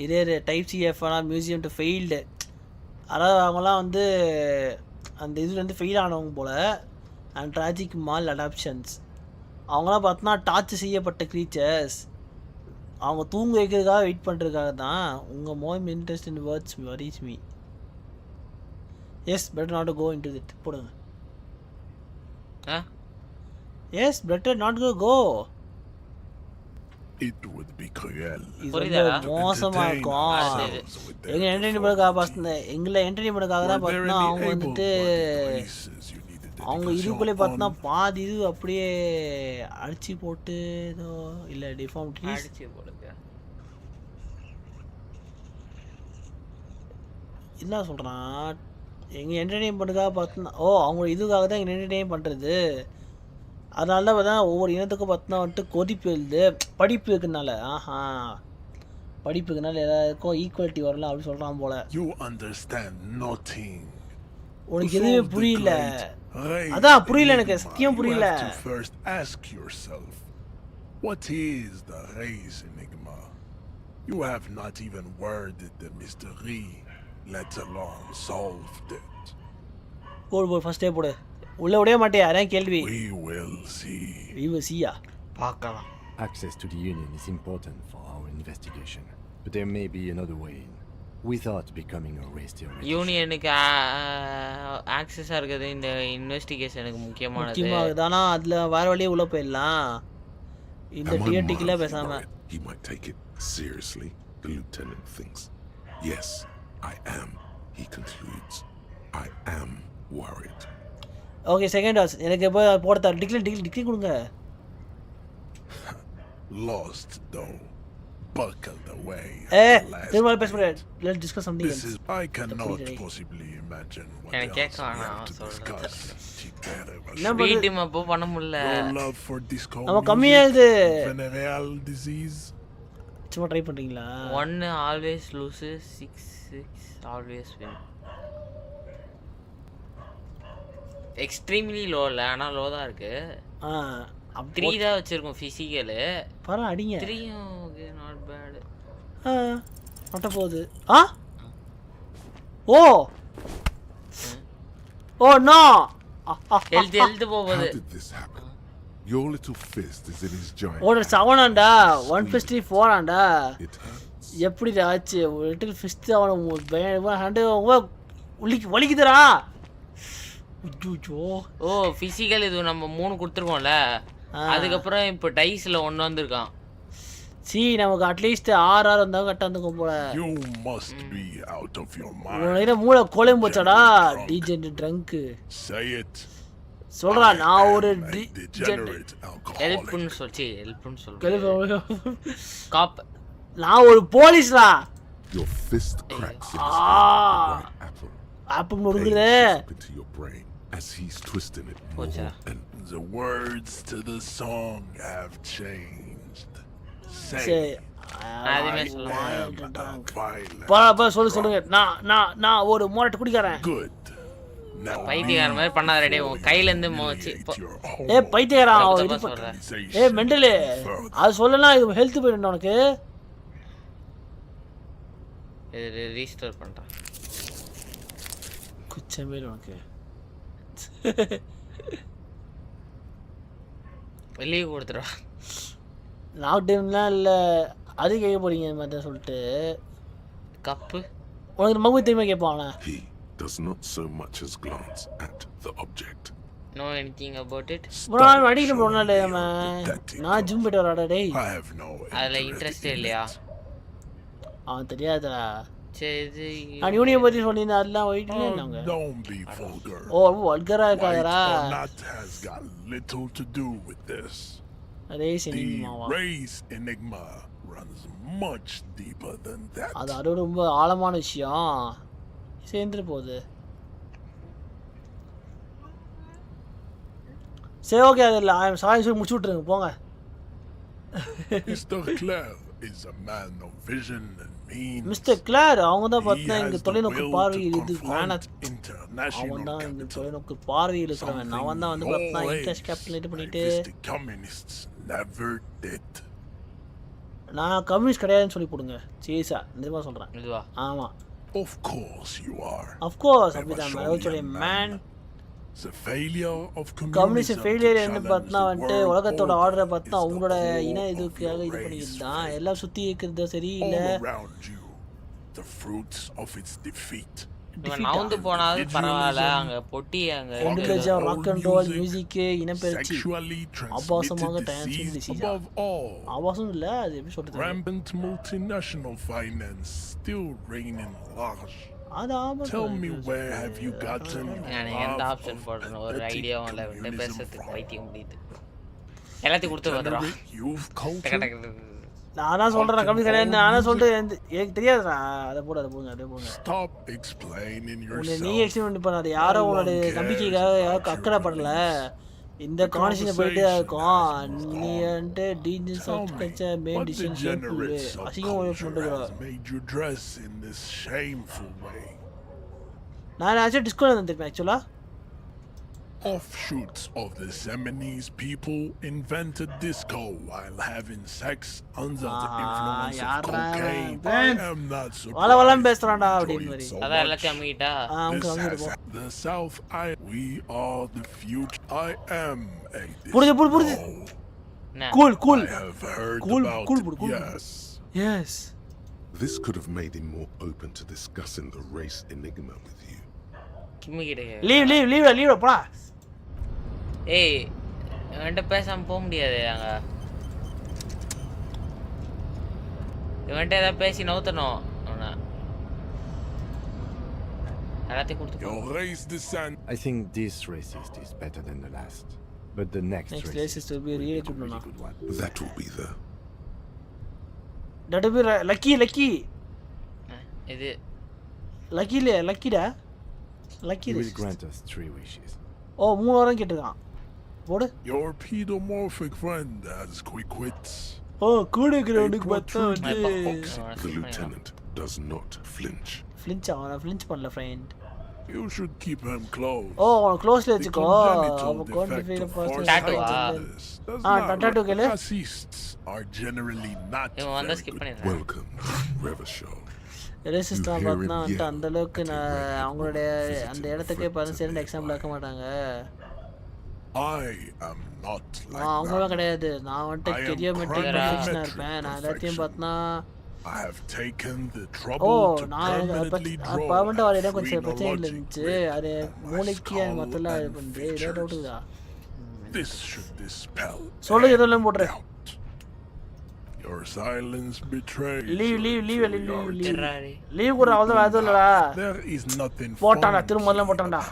இதே டைப் சிஎஃப்னா மியூசியம் டு ஃபெயில்டு. அதாவது அவங்களாம் வந்து அந்த இதில் வந்து ஃபெயில் ஆனவங்க போல். அண்ட் ட்ராஜிக் மால் அடாப்ஷன்ஸ் அவங்களாம் பார்த்தோன்னா டார்ச் செய்யப்பட்ட க்ரீச்சர்ஸ். அவங்க தூங்க வைக்கிறதுக்காக வெயிட் பண்ணுறதுக்காக தான். உங்கள் mom interest in words worries me. Yes better not go into it போடுங்க. Yes better not go. It would be cruel. மோசமாக இருக்கும். எங்கள் என்டர்டைன்மெண்ட்டுக்காக பார்த்தேன். எங்களை என்டர்டைன்மெண்ட்டுக்காக தான் பார்த்தோன்னா அவங்க வந்துட்டு அவங்க இதுக்குள்ளே பார்த்தோன்னா பாதி இது அப்படியே அடிச்சு போட்டு ஏதோ இல்லை டிஃபார்மிட்டி அடிச்சு போடுங்க. என்ன சொல்கிறான் எங்கள் என்டர்டைன்மெண்ட்டுக்காக பார்த்தோன்னா அவங்க இதுக்காக தான் எங்கள் என்டர்டைன் பண்ணுறது. அதனால தான் பார்த்தா ஒவ்வொரு இனத்துக்கும் பார்த்தோன்னா வந்துட்டு கொதிப்பு எழுது படிப்பு இருக்குனால. படிப்புக்குனால எல்லாருக்கும் ஈக்குவாலிட்டி வரலாம் அப்படி சொல்கிறான் போல. உனக்கு எதுவுமே புரியல. அதான் புரியல எனக்கு சத்தியம் புரியல. First ask yourself, what is the race enigma? You have not even worded the mystery, let alone solved it. போடு ஃபர்ஸ்டே போடு. உள்ள விடவே மாட்டியா? அதான் கேள்வி. We will see. We will see. பார்க்கலாம். Access to the Union is important for our investigation, but there may be another way in. Without becoming a race terrorist. யூனியனுக்கு ஆக்சஸாக இருக்குது இந்த இன்வெஸ்டிகேஷனுக்கு முக்கியமானது. தானா அதில் வேறு வழியே உள்ளே போயிடலாம். இந்த டிஎன்டிக்கில் பேசாம. He might take it seriously, the lieutenant thinks. Yes, I am, he concludes. I am worried. Okay second has எனக்கு இப்போ போட டிகிரி கொடுங்க. Lost though. Buckled away. Let's discuss something else. I cannot possibly imagine what else we have to discuss. பண்ண முடியல. Your love for Disco Elysium. Venereal disease. சும்மா try பண்றீங்களா? 1 always loses, 6 always win. Extremely low இல்ல, ஆனா low தான் இருக்கு. 3 தான் வச்சிருக்கோம் ஃபிசிக்கல். பரவ அடிங்க. 3 ஓகே நாட் பேட். நட்ட போகுது. Oh no. ஹெல்த் போகுது. Your little fist is in his giant. Order 7 ஆண்டா 1+3 4 ஆண்டா. எப்படி ஆச்சு? லிட்டில் ஃபிஸ்ட் அவன பயமா ஹண்ட் வலிக்குதுடா. ஓ ஃபிசிக்கல் இது நம்ம 3 கொடுத்துருக்கோம்ல, அதுக்கப்புறம் இப்போ டைஸ்ல 1 வந்திருக்கான். சி நமக்கு அட்லீஸ்ட் 6 வந்தா கரெக்டா வந்துக்கும் போல. You must be out of your mind. உனக்கு மூளை கோலம் போச்சடா டிஜென்ட் ட்ரங்க். Say it. சொல்றா நான் ஒரு ஹெல்ப்னு சொல்றேன். காப் நான் ஒரு போலீஸ்டா. Your fist cracks in the apple. Apple நொறுங்குதே. Into your brain as he's twisting it more. And the words to the song have changed. Say சொல்லுங்க. நான் ஒரு மொரட்டு குடிக்காரன். Good. பைத்தியக்கார மாதிரி பண்ணாத டேய் உன் கையில இருந்து மோச்சு ஏய் பைத்தியக்காரா ஏய் மெண்டல் அது சொல்லனா இது ஹெல்த் போயிடும் உனக்கு இது ரீஸ்டோர் பண்றேன் குச்சமே உனக்கு வெளியே கொடுத்துறா லாக் டைம்லாம் இல்ல அது கேட்க போறீங்க மாதிரி சொல்லிட்டு கப்பு உனக்கு மகு தெரியுமா கேட்பான் He does not so much as glance at the object. Know anything about it? bro நான் அடிக்கல bro நான் ஜிம் போயிட்டு வரடா டேய் அதுல இன்ட்ரஸ்ட் இல்லையா அவன் தெரியாதடா சரி நான் யூனியன் பத்தி சொன்னீங்க அதெல்லாம் போயிட்டு இருந்தாங்க Don't be vulgar. ஓ வல்கரா இருக்காதடா That has got little to do with this. Race The எனிமாவா race enigma runs much deeper than that. அது ரொம்ப ஆழமான விஷயம் சேர்ந்துட்டு போகுது சரி ஓகே அது இல்லை ஐ எம் சாரி சொல்லி முடிச்சு விட்ருங்க போங்க Mr. Clare is a man of vision and means. Mister Clare அவங்க தான் பார்த்தா இங்கே தொலைநோக்கு பார்வையில் இது வேணாம் அவன் தான் இங்கே தொலைநோக்கு பார்வையில் இருக்கிறவன் அவன் தான் வந்து பார்த்தா இன்ட்ரெஸ்ட் கேபிட்டல் இது பண்ணிட்டு Communists never did. நான் கம்யூனிஸ்ட் கிடையாதுன்னு சொல்லி போடுங்க சீசா நிஜமா சொல்கிறேன் இதுவா ஆமாம் Of course you are. Of course அப்படிதான் man The failure of communist failure என்ன பார்த்தா வந்துட்டு உலகத்தோட ஆர்டரை பார்த்தா அவங்களோட இன இதுக்காக இது பண்ணிக்கிட்டு தான் எல்லாம் சுற்றி இருக்கிறது சரி இல்லை the fruits of its defeat. இவன் நவுந்து போனாது பரவாயில்ல அங்க பொட்டி அங்க individual rock and roll music இனப்பெருச்சி ஆபாசமாக டான்ஸ் டிசீஸ் ஆபாசம் இல்ல அது எப்படி சொல்றது rampant multinational finance still reigning large. அது ஆபாசம் Tell me where have you gotten நான் எந்த ஆப்ஷன் போடுறேன் ஒரு ஐடியாவும் இல்லை ரெண்டு பேசுறதுக்கு பைத்தியம் முடியுது எல்லாத்தையும் கொடுத்து வந்துடும் நானா சொல்றேன் கம்மி கிடையாது நானா சொல்றேன் எனக்கு தெரியாதுடா அதை போடுங்க Stop explaining yourself. நீ எக்ஸ்பிளைன் பண்ணாத யாரோ உன்னோட நம்பிக்கைக்காக யாரும் அக்கறை படல இந்த கான்வர்சேஷன் போயிட்டே இருக்கும் நீ வந்து டிஜி சப்ஸ்கிரைச்ச மெயின் டிசிஷன் அசிங்கம் ஒரு பண்ணுறா நான் ஆக்சுவலி டிஸ்கவுண்ட் வந்துருப்பேன் ஆக்சுவலா Offshoots of the Seminoles people invented disco while having sex under the influence of cocaine. I am not surprised. The South Island. We are the future. I am a disco. Cool. I have heard about it. Yes. This could have made him more open to discussing the race enigma with you. Leave, போடா. ஏய் இவன்கிட்ட பேசாம போக முடியாது அங்க இவன்கிட்ட ஏதாவது பேசி நவுத்தணும் எல்லாத்தையும் கொடுத்து I think this racist is better than the last, but the next racist will be a really good one. That will be the that will be lucky இது luckyடா lucky will grant us 3 wishes. ஓ 3 வாரம் கேட்டிருக்கான் போடு your pedomorphic friend has quick wits. ஓ கூட இருக்கிறவனுக்கு பார்த்தா வந்து the lieutenant does not flinch பண்ணல friend. You should keep him close. ஓ க்ளோஸ்ல வெச்சுக்கோ அவ கான்டிஃபைட் பர்சன் டாட்டூ கேளு racists are generally not வந்து ஸ்கிப் பண்ணிடுறேன் welcome reversal. ரேசிஸ்ட் பார்த்தா அந்த அளவுக்கு அவங்களோட அந்த இடத்துக்கே பாருங்க சரியான எக்ஸாம்பிள் ஆக்க மாட்டாங்க I am not like அவங்கள கிடையாது நான் வந்து கெரியர் மெட்ரிக் ப்ரொஃபஷனலா இருப்பேன் நான் எல்லாத்தையும் பார்த்தா I have taken the trouble to permanently draw permanent வர இடம் கொஞ்சம் பிரச்சனை இருந்துச்சு அது மூளைக்கு மொத்தல வந்து ஏதோ டவுட்டுதா this should dispel சொல்ல எதெல்லாம் போடுற your silence betrays leave கூட அவ்வளவு அது இல்லடா there is nothing போட்டாடா திரும்பலாம் போட்டாடா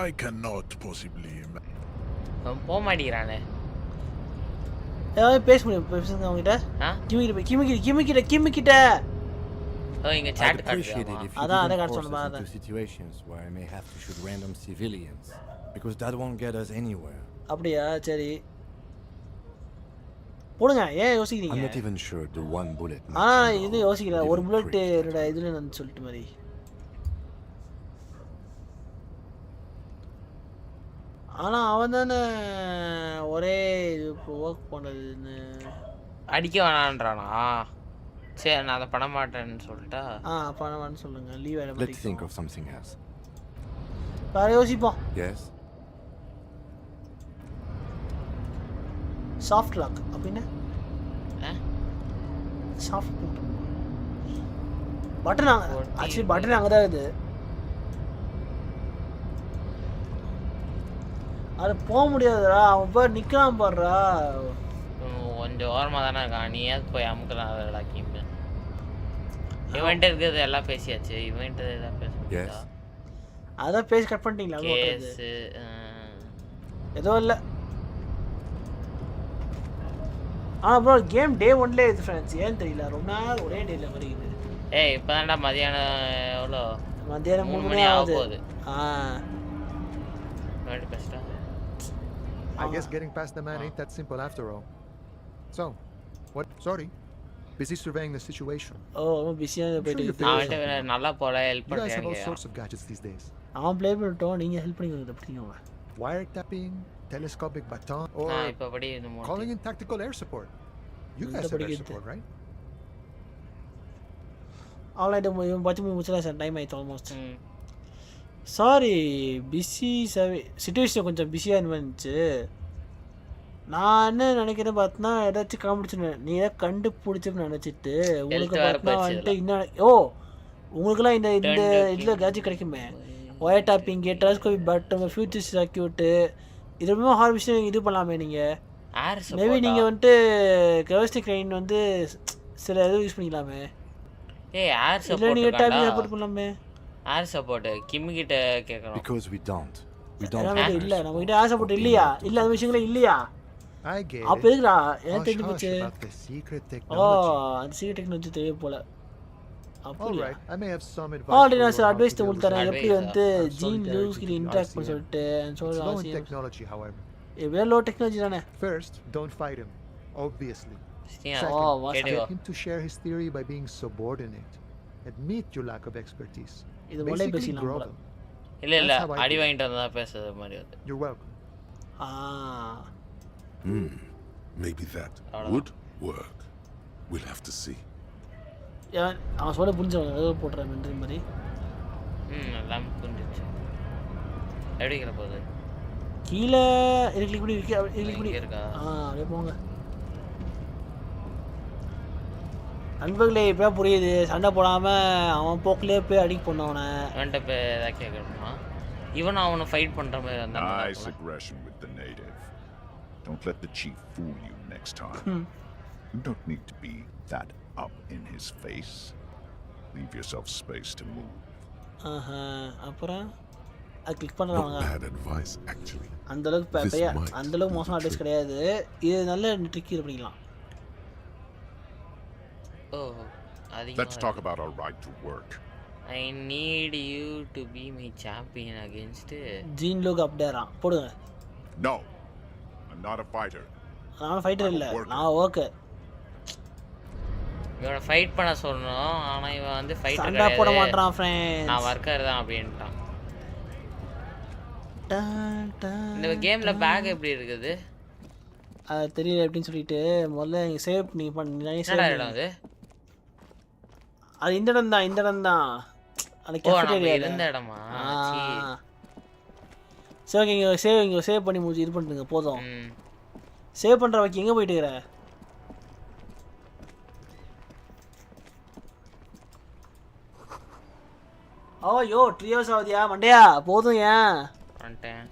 I cannot possibly போக மாட்டேங்கிறானே ஏய் பேச முடியும் பேசுங்க அவங்கிட்ட கிமிக்கிட்ட ஓ இங்க சாட் காட்டுறா அதான் காட்ட சொன்னேன் அதான் situations where I may have to shoot random civilians because that won't get us anywhere. அப்படியே சரி போடுங்க ஏன் யோசிக்கிறீங்க I'm not even sure the one bullet. இது யோசிக்கல ஒரு புல்லட் என்னடா இதுல நான் சொல்லிட்டு மாதிரி ஆனா அவன் தானே ஒரே ஒர்க் பண்ணதுன்னு அடிக்க வேணான்றானா? சரி நான் அதை பண்ண மாட்டேன்னு சொல்லிட்டா. பண்ண வேணாம்னு சொல்லுங்க. லீவ் வேற Let's think of something else. வேற யோசிப்போம். Yes. சாஃப்ட் லாக் அப்படின்னா சாஃப்ட் பட்டன் ஆக்சுவலி பட்டன் அங்கே தான் இருக்குது. அது போக முடியாதுடா. அவன் போய் நிற்கலாம் பாடுறா. கொஞ்சம் ஓரமாக தானே இருக்கான். நீ ஏன் போய் அமுக்கலாம் அதோட கிம்மு. இவன்ட்டு இருக்கிறது எல்லாம் பேசியாச்சு. இவன்ட்டு எல்லாம் பேச அதான் பேசி கட் பண்ணிட்டீங்களா? கேஸு ஏதோ இல்லை. ஆனால் ப்ரோ கேம் டே ஒன்லேயே இது ஃப்ரெண்ட்ஸ். ஏன்னு தெரியல, ரொம்ப நாள் ஒரே டேல வருகிறது. இப்போ தான்டா மதியானம் எவ்வளோ? மதியானம் 3 மணி ஆகுது. I guess getting past the man ain't that simple after all. So, what? Sorry. Busy surveying the situation. Busy போயிட்டு நல்லா போல ஹெல்ப் பண்றீங்க. You guys have all sorts of gadgets these days. அவன் ப்ளே பண்ணிட்டோம், நீங்க ஹெல்ப் பண்ணிங்க அப்படிங்க. Wiretapping, telescopic baton, or calling in tactical air support. You guys have air support, right? All I do muchla time ஆயிட்டு almost. Sorry busy situation கொஞ்சம் பிஸியாக இருந்துச்சு. நான் என்ன நினைக்கிறேன் பார்த்தனா ஏதாச்சும் காமிடிச்சுன்னு நீ ஏதாவது கண்டுபிடிச்சுன்னு நினச்சிட்டு உங்களுக்கு பார்த்தா வந்துட்டு இன்னும் உங்களுக்குலாம் இந்த இந்த இதில் கேட்ஜெட் கிடைக்குமே. Wire tapping, telescopy button, future circuit, இது ரொம்ப ஹார்ட் விஷயம் இது பண்ணலாமே நீங்கள். மேபி நீங்கள் வந்துட்டு கெவஸ்டிக் ரைன் வந்து சில இது யூஸ் பண்ணிக்கலாமே. இல்லை நீங்கள் டாப்பிங் சப்போர்ட் பண்ணலாமே. ஏர் சப்போர்ட் கிம் கிட்ட கேக்குறோம். Because we don't இல்ல நம்ம கிட்ட ஏர் சப்போர்ட் இல்லையா? இல்ல அந்த விஷயங்களே இல்லையா? அப்ப இருக்குடா. ஏன் தெரிஞ்சு போச்சு? அந்த சீக்ரெட் டெக்னாலஜி தெரிய போல. அப்படியே I may have some advice. நான் சார் அட்வைஸ் உங்களுக்கு தரேன். எப்படி வந்து ஜீன் லூஸ் கிட்ட இன்டராக்ட் பண்ண சொல்லிட்டு technology however. Very low technology தானே. First, don't fight him, obviously. Second, get him to share his theory by being subordinate. Admit your lack of expertise. இது ஒரே பேசிலாம் போல. இல்ல அடி வாங்கிட்டு வந்தா பேசுறது மாதிரி அது. You're welcome. Maybe that would work. We'll have to see. அவன் சொல்ல புரிஞ்சவங்க ஏதோ போடுற மென்ட்ரி மாதிரி. எல்லாம் புரிஞ்சிச்சு. எப்படிங்கற போகுது? கீழ இருக்கலி இப்படி இருக்கா? அப்படியே போங்க. அன்பர்களே இப்போ புரியுது. சண்டை போடாமல் அவன் போக்கிலே போய் அடிக்க பண்ணவனை அவன்கிட்ட போய் ஏதாவது கேட்கணுமா? இவன் அவனை ஃபைட் பண்ணுற மாதிரி இருந்தான். Nice aggression with the native. Don't let the chief fool you next time. You don't need to be that up in his face. Leave yourself space to move. அப்புறம் அது கிளிக் பண்ணுறாங்க. Bad advice actually. அந்த அளவுக்கு மோசம் advice கிடையாது. இது நல்ல trick இது பண்ணிக்கலாம். Let's talk about our right to work. I need you to be my champion against Gene look up there. போடுங்க. No. I'm not a fighter. நான் ஃபைட்டர் இல்ல. நான் worker. இவனை ஃபைட் பண்ண சொன்னோம். ஆனா இவன் வந்து ஃபைட்டர் சண்டை போட மாட்டறான் फ्रेंड्स. நான் வர்க்கர் தான் அப்படின்ட்டான். இந்த கேம்ல பேக் எப்படி இருக்குது? அது தெரியல எப்படின்னு சொல்லிட்டு முதல்ல நீங்க சேவ் நீ பண்ணி சேவ் இடம் அது. அது இந்த இடம் தான் அந்த கேஃபேட்டரியா இருந்த இடமா? சரி இங்க சேவ் பண்ணி முடிச்சு இது பண்ணுங்க போதும். சேவ் பண்ற வரைக்கும் எங்க போயிட்டு இருக்கற? ஐயோ 3 hours ஆகுதியா மண்டையா? போதும் ஏன் வந்துட்டேன்.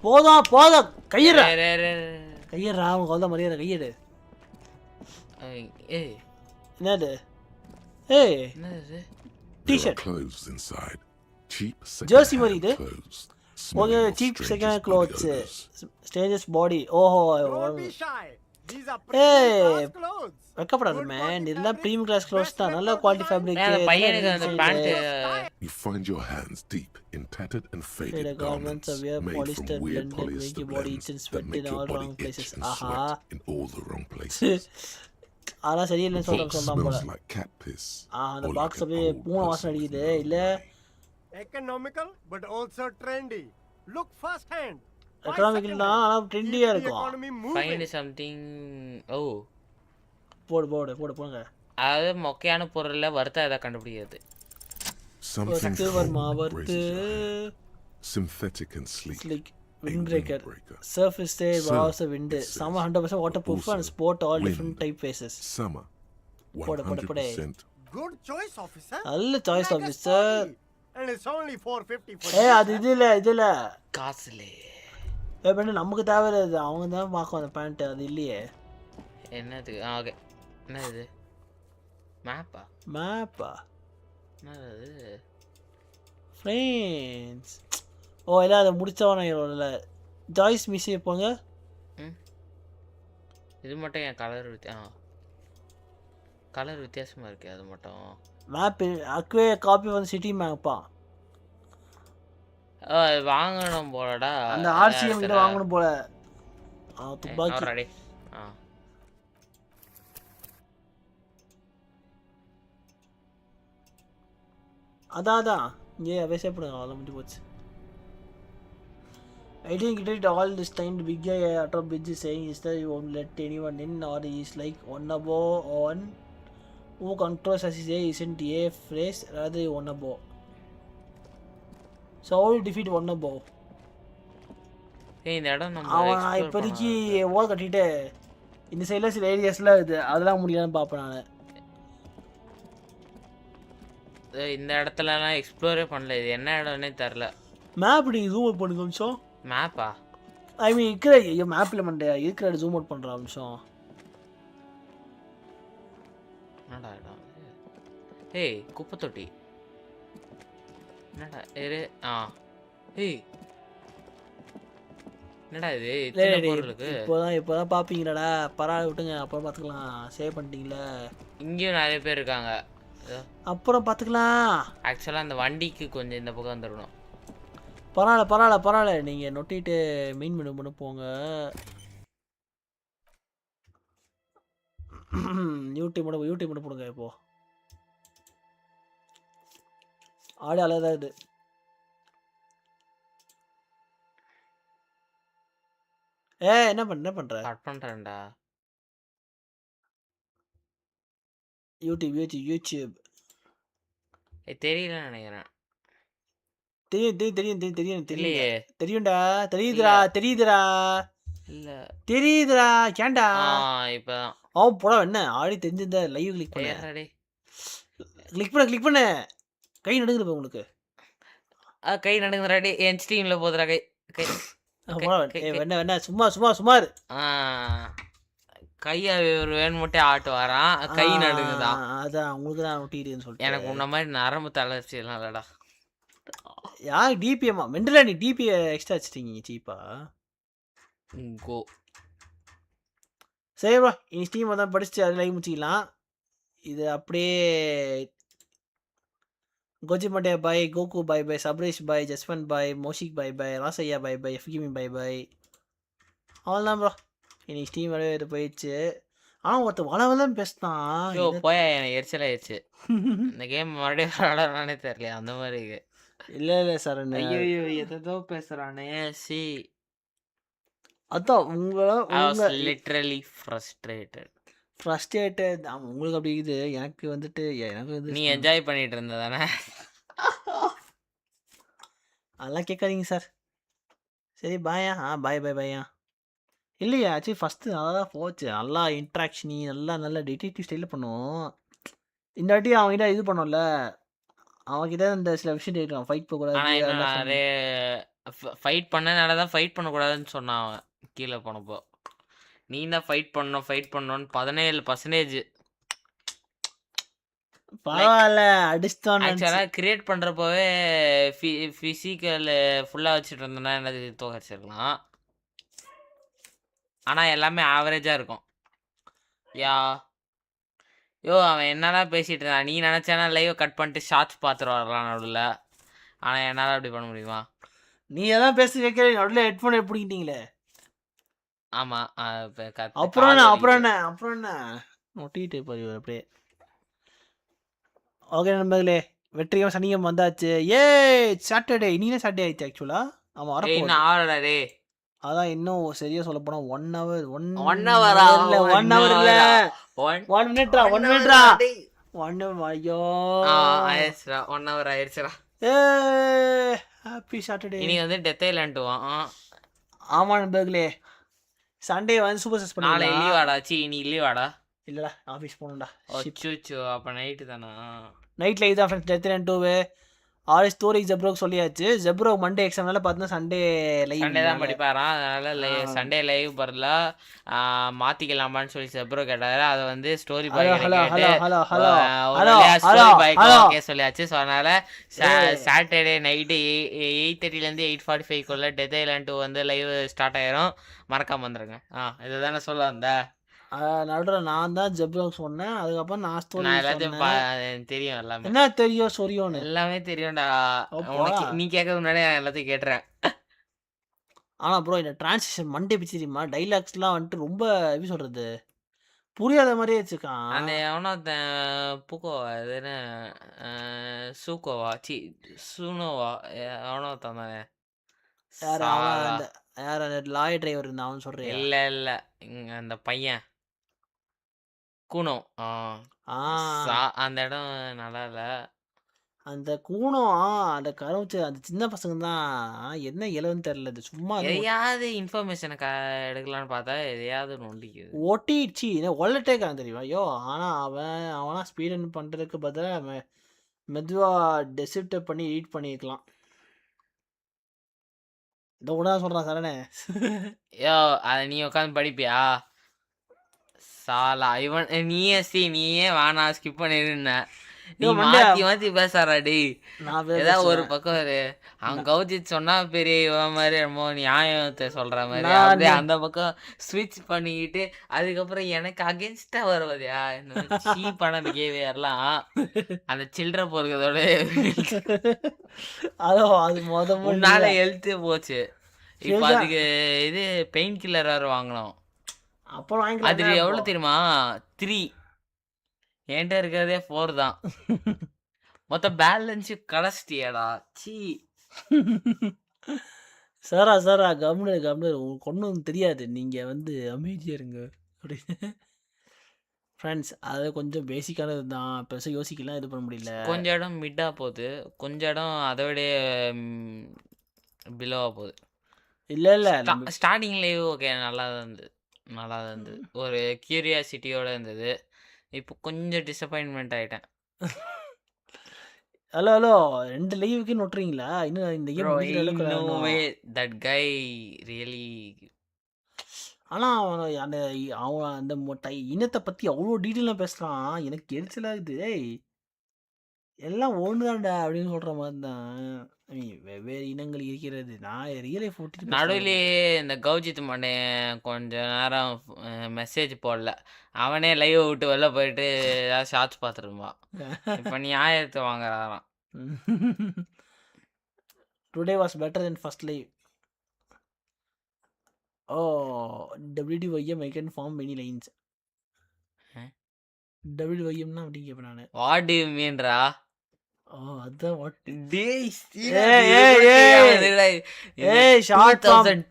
போதும் கையிற அவன் கொல்ல மரியாதை கையிடு. என்னது? என்னது? T-shirt. Clothes inside. Cheap jersey மாதிரி இது. Okay cheap second hand clothes. Strangest body. Don't be shy. These are premium clothes. வெக்கப்படாத man. இதெல்லாம் premium class clothes தான். நல்ல quality fabric. பையனுக்கு அந்த pant. You find your hands deep in tattered and faded garments made from weird polyester blends that make your body itch and sweat in all the wrong places. அதான் சரியில்லைன்னு சொல்றான் போல. Like cat piss. அந்த box அப்படியே பூனை வாசனை அடிக்குது. இல்ல economical but also trendy. Look first hand. எக்கனாமிக்கல்னா ஆனா ட்ரெண்டியா இருக்கும். Find something. ஓ போடுங்க. அது மொக்கையான பொருள்ல வர்த்தா எதை கண்டுபிடிக்கிறது. Something worth synthetic and sleek. Windbreaker. Surface state was a wind. Summer 100% waterproof and sport all different type faces. Summer 100%. Good choice, officer. நல்ல choice, officer. And it's only 450 for அது இதுல காசுலே. பண்ணு நமக்கு தேவை அது. அவங்க தான் பார்க்கும் அந்த பேண்ட். அது இல்லையே. என்னது? ஓகே. என்னது? மேப்பா? என்னது? ஃப்ரெண்ட்ஸ். எல்லாம் அதை முடிச்சவன ஜாய்ஸ் மிஸ் போங்க. இது மட்டும் என் கலர் வித்தியாசமா இருக்கு. அது மட்டும் மேப் அக்வே காப்பி வந்து சிட்டி மேப்பா. வாங்கணும் போலடா. அந்த ஆர்சிஎம் கிட்ட வாங்கணும் போல. துப்பாக்கி. அதான் வேஸ்ட் பண்ணுங்க. அவ்வளோ முடிஞ்சு போச்சு. I think it all this time the big guy at top bridge is saying is that you won't let anyone in, or he is like one above on who controls as he say isn't a phrase, rather one above. So how will defeat one above? இந்த இடம் நம்ம இப்போதைக்கு வால் கட்டிட்டு இந்த சைடில் சில ஏரியாஸ்லாம் இருக்குது. அதெல்லாம் முடியலன்னு பார்ப்பேன் நான். இந்த இடத்துலலாம் எக்ஸ்ப்ளோரே பண்ணல. இது என்ன இடம்னே தெரில. மேப் நீங்கள் ஜூம் அவுட் பண்ணுங்க அம்சம். மேப்பா? ஐ மீன் இருக்கிற மேப்பில் மண்டையா இருக்கிற ஜூம் அவுட் பண்ணுற அம்சம். என்னடா இடம்? ஏய் குப்பை தொட்டி. என்னடா ஏய் என்னடா இது? இத்தனை பொருள் இருக்கு. இப்போதான் பார்ப்பீங்களாடா. பரவாயில்ல விட்டுங்க, அப்புறம் பார்த்துக்கலாம். சேவ் பண்ணிட்டீங்களா? இங்கேயும் நிறைய பேர் இருக்காங்க. அப்புறம் பார்த்துக்கலாம். ஆக்சுவலாக அந்த வண்டிக்கு கொஞ்சம் இந்த பக்கம் வந்துடணும். பரவாயில்ல நீங்கள் நொட்டிட்டு மெயின் மெனு பண்ண போங்க. யூடியூப் மட்டும் போடுங்க. இப்போ ஆடு அழகாக இது. என்ன பண்ற? கட் பண்ணுறேன்டா. யூடியூப் தெரியல நினைக்கிறேன். தெரியும்டா. தெரியுதுடா. கேண்டா இப்பதான் அவன் போட என்ன ஆடி தெரிஞ்சிருந்தா லைவ் கிளிக் பண்ண கை நடுங்குது உங்களுக்கு. கை நடுங்குறாடி. என் ஸ்ட்ரீம்ல போதுடா கை. என்ன சும்மா கையை ஒரு வேணும் மட்டும் ஆட்டு வரான். கை நடுங்குதான். அதான் உங்களுக்கு தான் நொட்டிடுன்னு சொல்லிட்டு. எனக்கு உன்ன மாதிரி நரம்பு தளர்ச்சி எல்லாம் இல்லடா. யார் டிபிஎம்மா மெண்டலா? நீ டிபி எக்ஸ்ட்ரா வச்சிட்டீங்க சீப்பா. கோ சரி ப்ரோ, இனி ஸ்டீம் தான் படிச்சுட்டு அது லைவ் முடிச்சிக்கலாம். இது அப்படியே கோஜி மண்டே பாய், கோகு பாய் பாய், சப்ரேஷ் பாய், ஜஸ்வந்த் பாய், மோஷிக் பாய் பாய், ராசையா பாய் பாய், எஃப்கிமி பாய் பாய். அவ்வளோதான் ப்ரோ. இனி ஸ்டீம் வரவே இது போயிடுச்சு. ஆனால் ஒருத்தர் வளவெல்லாம் பேசினான். போய் எனக்கு எரிச்சலாயிடுச்சு. இந்த கேம் மறுபடியும் விளாடலானே தெரியல. அந்த மாதிரி இல்லை சார். ஐயோ எதோ பேசுறானே. சி அதான் உங்களை லிட்டரலி ஃப்ரஸ்ட்ரேட்டட். உங்களுக்கு அப்படி இது. எனக்கு வந்துட்டு நீ என்ஜாய் பண்ணிட்டு இருந்த தானே? அதெல்லாம் கேட்காதீங்க சார். சரி பாயா. பாயா இல்லையா? ஆக்சுவலி ஃபஸ்ட்டு நல்லா தான் போச்சு. நல்லா இன்ட்ராக்ஷனி நல்லா டிடெக்டிவ் ஸ்டைலில் பண்ணுவோம். இந்த வாட்டி அவங்ககிட்ட இது பண்ணோம்ல, அவன்கிட்ட இந்த சில விஷயம் தெரியும். ஃபைட் போகக்கூடாது. ஃபைட் பண்ணனால தான் ஃபைட் பண்ணக்கூடாதுன்னு சொன்னான் அவன் கீழே போனப்போ. நீ தான் ஃபைட் பண்ணணும்னு 17%. பரவாயில்ல அடிச்சுதான். ஆக்சுவலாக கிரியேட் பண்ணுறப்போவே ஃபிசிக்கல் ஃபுல்லாக வச்சுட்டு இருந்தோன்னா என்னது தோக்கடிச்சிருக்கலாம். ஆனால் எல்லாமே ஆவரேஜாக இருக்கும். அவன் என்னெல்லாம் பேசிகிட்டு இருந்தான். நீ நினச்சானா லைவை கட் பண்ணிட்டு ஷார்ட்ஸ் பார்த்துட்டு வரலாம் நடுவில். ஆனால் என்னால் அப்படி பண்ண முடியுமா? நீ எல்லாம் பேசி வைக்கிற நடுவில் ஹெட்ஃபோன் பிடிக்கிட்டீங்களே. ஆமாம். அப்புறம் என்ன நொட்டிட்டு போய் அப்படியே. ஓகே நண்பர்களே, வெற்றிகம் சனியம் வந்தாச்சு. சாட்டர்டே. இன்னும் சாட்டர்டே ஆயிடுச்சு ஆக்சுவலாக. ஆமா ஏய் வரப்போகுது. இன்னும் ஆவலடா டேய். அதான் இன்னும் சரியா சொல்ல போனா 1 hour 1 1 ஹவரா? இல்ல 1 hour இல்ல 1 minute 1 minute 1 ஐயோ ஆயிடுச்சுடா 1 ஹவர் ஆயிடுச்சுடா. Happy Saturday. இனி வந்து டெத் ஐலாண்ட் ஆமா நண்பர்களே சண்டே வந்து சூப்பர் சஸ் நாளை பண்ணலாம். லீவாடா சி நீ லீவாடா? இல்லடா ஆபீஸ் போகணும்டா. அச்சோ அப்ப நைட்டு தானா? நைட் லைவ் தான் friends. Death island 2 all story ஜெப்ரோக்கு சொல்லியாச்சு. ஜெப்ரோ மண்டே எக்ஸாம்னால பார்த்தா சண்டே லைவ் சண்டே தான் படிப்பாராம். அதனால சண்டே லைவ் பரல மாத்திக்கலாமான்னு சொல்லி ஜெப்ரோ கேட்டாரு. அதை வந்து ஸ்டோரி பாய் கேட்டு சொல்லியாச்சு. ஸோ அதனால சாட்டர்டே நைட்டு 8:30 8:45 டெத் ஐலாண்ட் 2 வந்து லைவ் ஸ்டார்ட் ஆயிரும். மறக்காம வந்துருங்க. இதுதானே சொல்ல வந்தேன். நடுவில் நான் தான் ஜெப்ரோக்கு சொன்னேன். அதுக்கப்புறம் நான் ஸ்டோரி எல்லாத்தையும் தெரியும். எல்லாமே என்ன தெரியும் சொரியோன்னு எல்லாமே தெரியும்டா. நீ கேட்கறது முன்னாடி நான் எல்லாத்தையும் கேட்டுறேன். ஆனால் ப்ரோ இந்த டிரான்ஸ்லேஷன் மண்டே பிச்சு தெரியுமா? டைலாக்ஸ்லாம் வந்துட்டு ரொம்ப எப்படி சொல்கிறது புரியாத மாதிரியே வச்சுக்கான். அந்த எவனோ புக்கோவா இது என்ன சூக்கோவா சி சூனோவா எவனோ தானே யார் அந்த லாரி டிரைவர் இருந்தான் அவன் சொல்கிறேன். இல்லை இங்கே அந்த பையன் கூனோ அந்த இடம் நல்லா இல்லை. அந்த கூனம் அந்த கருவச்சு அந்த சின்ன பசங்க தான் என்ன இலவன்னு தெரியல. அது சும்மா எதையாவது இன்ஃபர்மேஷனை எடுக்கலான்னு பார்த்தா எதையாவது நொண்டிக்குது. ஒட்டிடுச்சு ஒல்லட்டேக்கான் தெரியுமா? ஐயோ ஆனால் அவனா ஸ்பீட் பண்ணுறதுக்கு பதிலாக மெதுவாக டெசிப்ட் பண்ணி எடிட் பண்ணிக்கலாம். இந்த உடனே சொல்கிறான் சரணே. யோ அதை நீ உட்காந்து படிப்பியா? சாலா இவன் நீயே வானா ஸ்கிப் பண்ணிருந்த. நீ மாத்தி பேசாராடி. ஏதாவது ஒரு பக்கம் அவன் கௌஜித் சொன்னா பெரிய இவன் மாதிரி என்னமோ நியாயத்தை சொல்ற மாதிரி அப்படியே அந்த பக்கம் ஸ்விட்ச் பண்ணிக்கிட்டு அதுக்கப்புறம் எனக்கு அகேன்ஸ்டா வருவதையா இந்த சீப்பான பிஹேவியர்லாம் அந்த சில்லற பொறுக்கிறதோட அது முன்னால ஹெல்த்து போச்சு. இப்போ அதுக்கு இது பெயின் கில்லர் வேறு வாங்கினோம். அப்புறம் அதுக்கு எவ்வளோ தெரியுமா? 3 என்கிட்ட இருக்கிறதே 4 தான். மொத்தம் பேலன்ஸு கடைச்சிட்டியாடா சி. சாரா கம்னு உங்களுக்கு ஒன்றும் தெரியாது. நீங்கள் வந்து அமைதியாக இருங்க அப்படின்னு ஃப்ரெண்ட்ஸ். அது கொஞ்சம் பேசிக்கானது தான். பெருசாக யோசிக்கலாம் இது பண்ண முடியல. கொஞ்சம் இடம் மிட்டாக போகுது, கொஞ்சம் இடம் அதை விட பிலோவாக போகுது. இல்லை ஸ்டார்டிங்லேயே ஓகே நல்லா தான் இருந்தது. ஒரு கியூரியாசிட்டியோடு இருந்தது. இப்போ கொஞ்சம் டிசப்பாயின்மெண்ட் ஆகிட்டேன். ஹலோ 2 லைவுக்கு நோட்டுறீங்களா? இன்னும் இந்த தட் கை ரியலி. ஆனால் அவன் அந்த இனத்தை பற்றி அவ்வளோ டீட்டெயிலாக பேசுகிறான். எனக்கு எரிச்சலாகுது. எல்லாம் ஒன்று தான்டா அப்படின்னு சொல்கிற மாதிரி தான். வெவ்வேறு இனங்கள் இருக்கிறது. நான் ரியல் லைஃப் ஓட்டிட்டு நடுவிலேயே இந்த கௌஜித் மண்டே கொஞ்ச நேரம் மெசேஜ் போடல. அவனே லைவ் விட்டு வெளில போயிட்டு ஏதாவது ஷார்ட்ஸ் பார்த்துருப்பான். இப்போ நீ ஆயிரத்தை வாங்குறாராம். Today was better then first live. WDYM I can form many lines. WDYMனா அப்படின்னு கேட்பேன் நான். வாட் டு யூ மீன்ரா? அதான் வாட் டேய்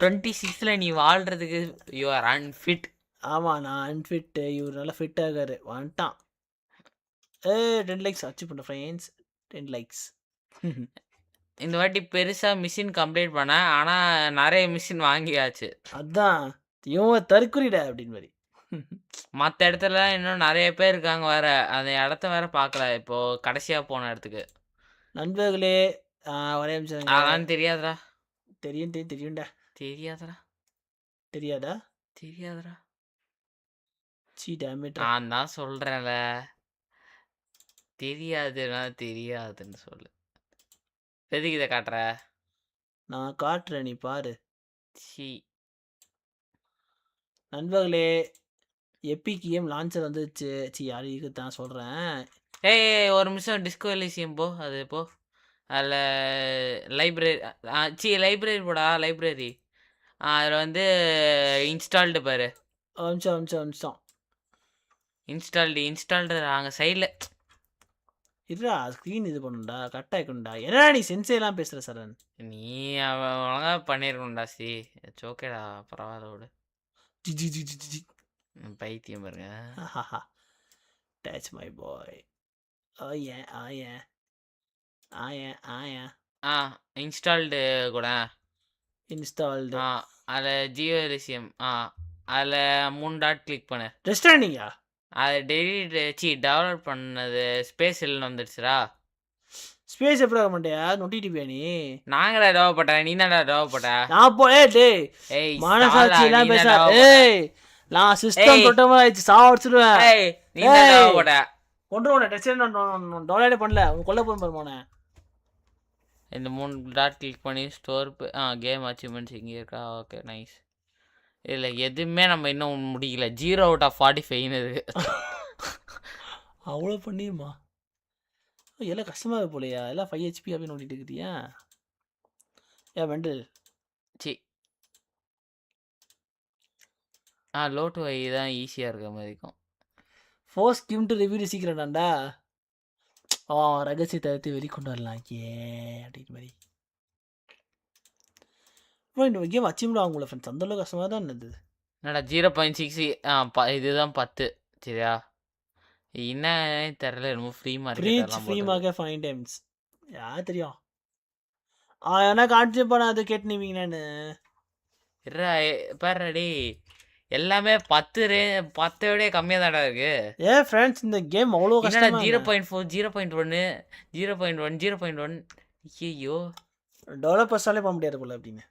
2026ல நீ வாழ்றதுக்கு யூ ஆர் அன்ஃபிட். ஆமாம் நான் அன்ஃபிட். இவர் நல்லா ஃபிட் ஆகாரு வந்துட்டான். 10 லைக்ஸ் அச்சீவ் பண்ண ஃப்ரெண்ட்ஸ். 10 லைக்ஸ். இந்த வாட்டி பெருசாக மிஷின் கம்ப்ளீட் பண்ணேன். ஆனால் நிறைய மிஷின் வாங்கியாச்சு. அதான் இவன் தற்குறிடா அப்படின்னு மாதிரி. மற்ற இடத்துல இன்னும் நிறைய பேர் இருக்காங்க வேற. அந்த இடத்த வேற பார்க்கல இப்போ கடைசியாக போன இடத்துக்கு. நண்பர்களே ஒரே நிமிஷம். அதெல்லாம் தெரியாதா? தெரியும்டா. தெரியாதா? சீ டேமேட். நான் தான் சொல்கிறேன்ல தெரியாதுன்னு சொல்லு. எதுக்கு இதை காட்டுற? நான் காட்டுறேன் நீ பாரு. சி நண்பர்களே எபிக் கேம் லான்ச்சர் வந்துச்சு. யாரு இதுக்கு தான் சொல்கிறேன். ஒரு நிமிஷம் டிஸ்கோ எலிசியம் போ. அது போ அதில் லைப்ரரி போடா. லைப்ரரி அதில் வந்து இன்ஸ்டால்டு பாரு. அம்சம் இன்ஸ்டால்டு அங்கே சைடில் இதுடா ஸ்க்ரீன் இது பண்ணுடா கட் ஆயிக்கும்டா என்னடா நீ சென்சேலாம் பேசுற சரண் நீ ஒழுங்கா பண்ணிருக்கணும்டா சி ஓகேடா பரவாயில்ல விடு G G G G G பைத்தியம் பாருங்க டச் மை பாய் இன்ஸ்டால்டு கூட இன்ஸ்டால்டு அதில் ஜியோ எலிசியம் அதில் 3 டாட் கிளிக் பண்ணு ரெஸ்டாண்டிங்கா அதை டெவலப் பண்ணது ஸ்பேஸ் இல்லைன்னு வந்துடுச்சுடா ஸ்பேஸ் எப்படி ஆக மாட்டியா நொட்டிட்டு நீ நாங்கடா டெவலப் பண்ணேன் நீ தான்டா டெவலப் பண்ண நான் டேய் மனசாட்சி எல்லாம் பேச ஏய் நான் சிஸ்டம் தொட்டமா ஆயிடுச்சு சாவடிச்சிடுவேன் நீ தான் டெவலப் பண்ண கொண்டுருவோம் டெஸ்ட் டவுன்லோடே பண்ணல உன் கொல்ல போய் பாருமானே இந்த 3 டாட் கிளிக் பண்ணி ஸ்டோர் கேம் அச்சீவ்மெண்ட்ஸ் இங்கே இருக்கா ஓகே நைஸ் இல்லை எதுவுமே நம்ம இன்னும் முடியல 0/45 இருக்கு அவ்வளோ பண்ணியுமா எல்லாம் கஷ்டமாக இருக்கு போலையா எல்லாம் 5 HP அப்படின்னு நோண்டிட்டு இருக்குதியா மெண்டல் சி லோ டு ஐ தான் ஈஸியாக இருக்க மாதிரி இருக்கும் ஃபோர்ஸ் கிம் டு ரிவ்யூ சீக்கிரம்டாண்டா ரகசியத்தை எடுத்து வெளிக்கொண்டு வரலாம் அப்படின்னு மாதிரி இந்த கேம் அச்சீவ்மெண்ட் ஆகுங்களா ஃப்ரெண்ட்ஸ் அந்தளவு கஷ்டமாக தான் இருந்தது என்னடா 0.6 இதுதான் 10 சரியா என்ன தெரியல என்னமோ ஃப்ரீ மார்க்கெட் 5 டைம்ஸ் யார் தெரியும் ஏன்னா கான்செப்ட் பண்ணாது கேட்டுனீங்கன்னு பாருடி எல்லாமே 10 விட கம்மியாக தான்டா இருக்கு ஃப்ரெண்ட்ஸ் இந்த கேம் அவ்வளோ கஷ்டம் 0.4 0.1 0.1 0.1 ஐயோ டெவலப்பர்ஸாலே பண்ண முடியாது போல அப்படின்னு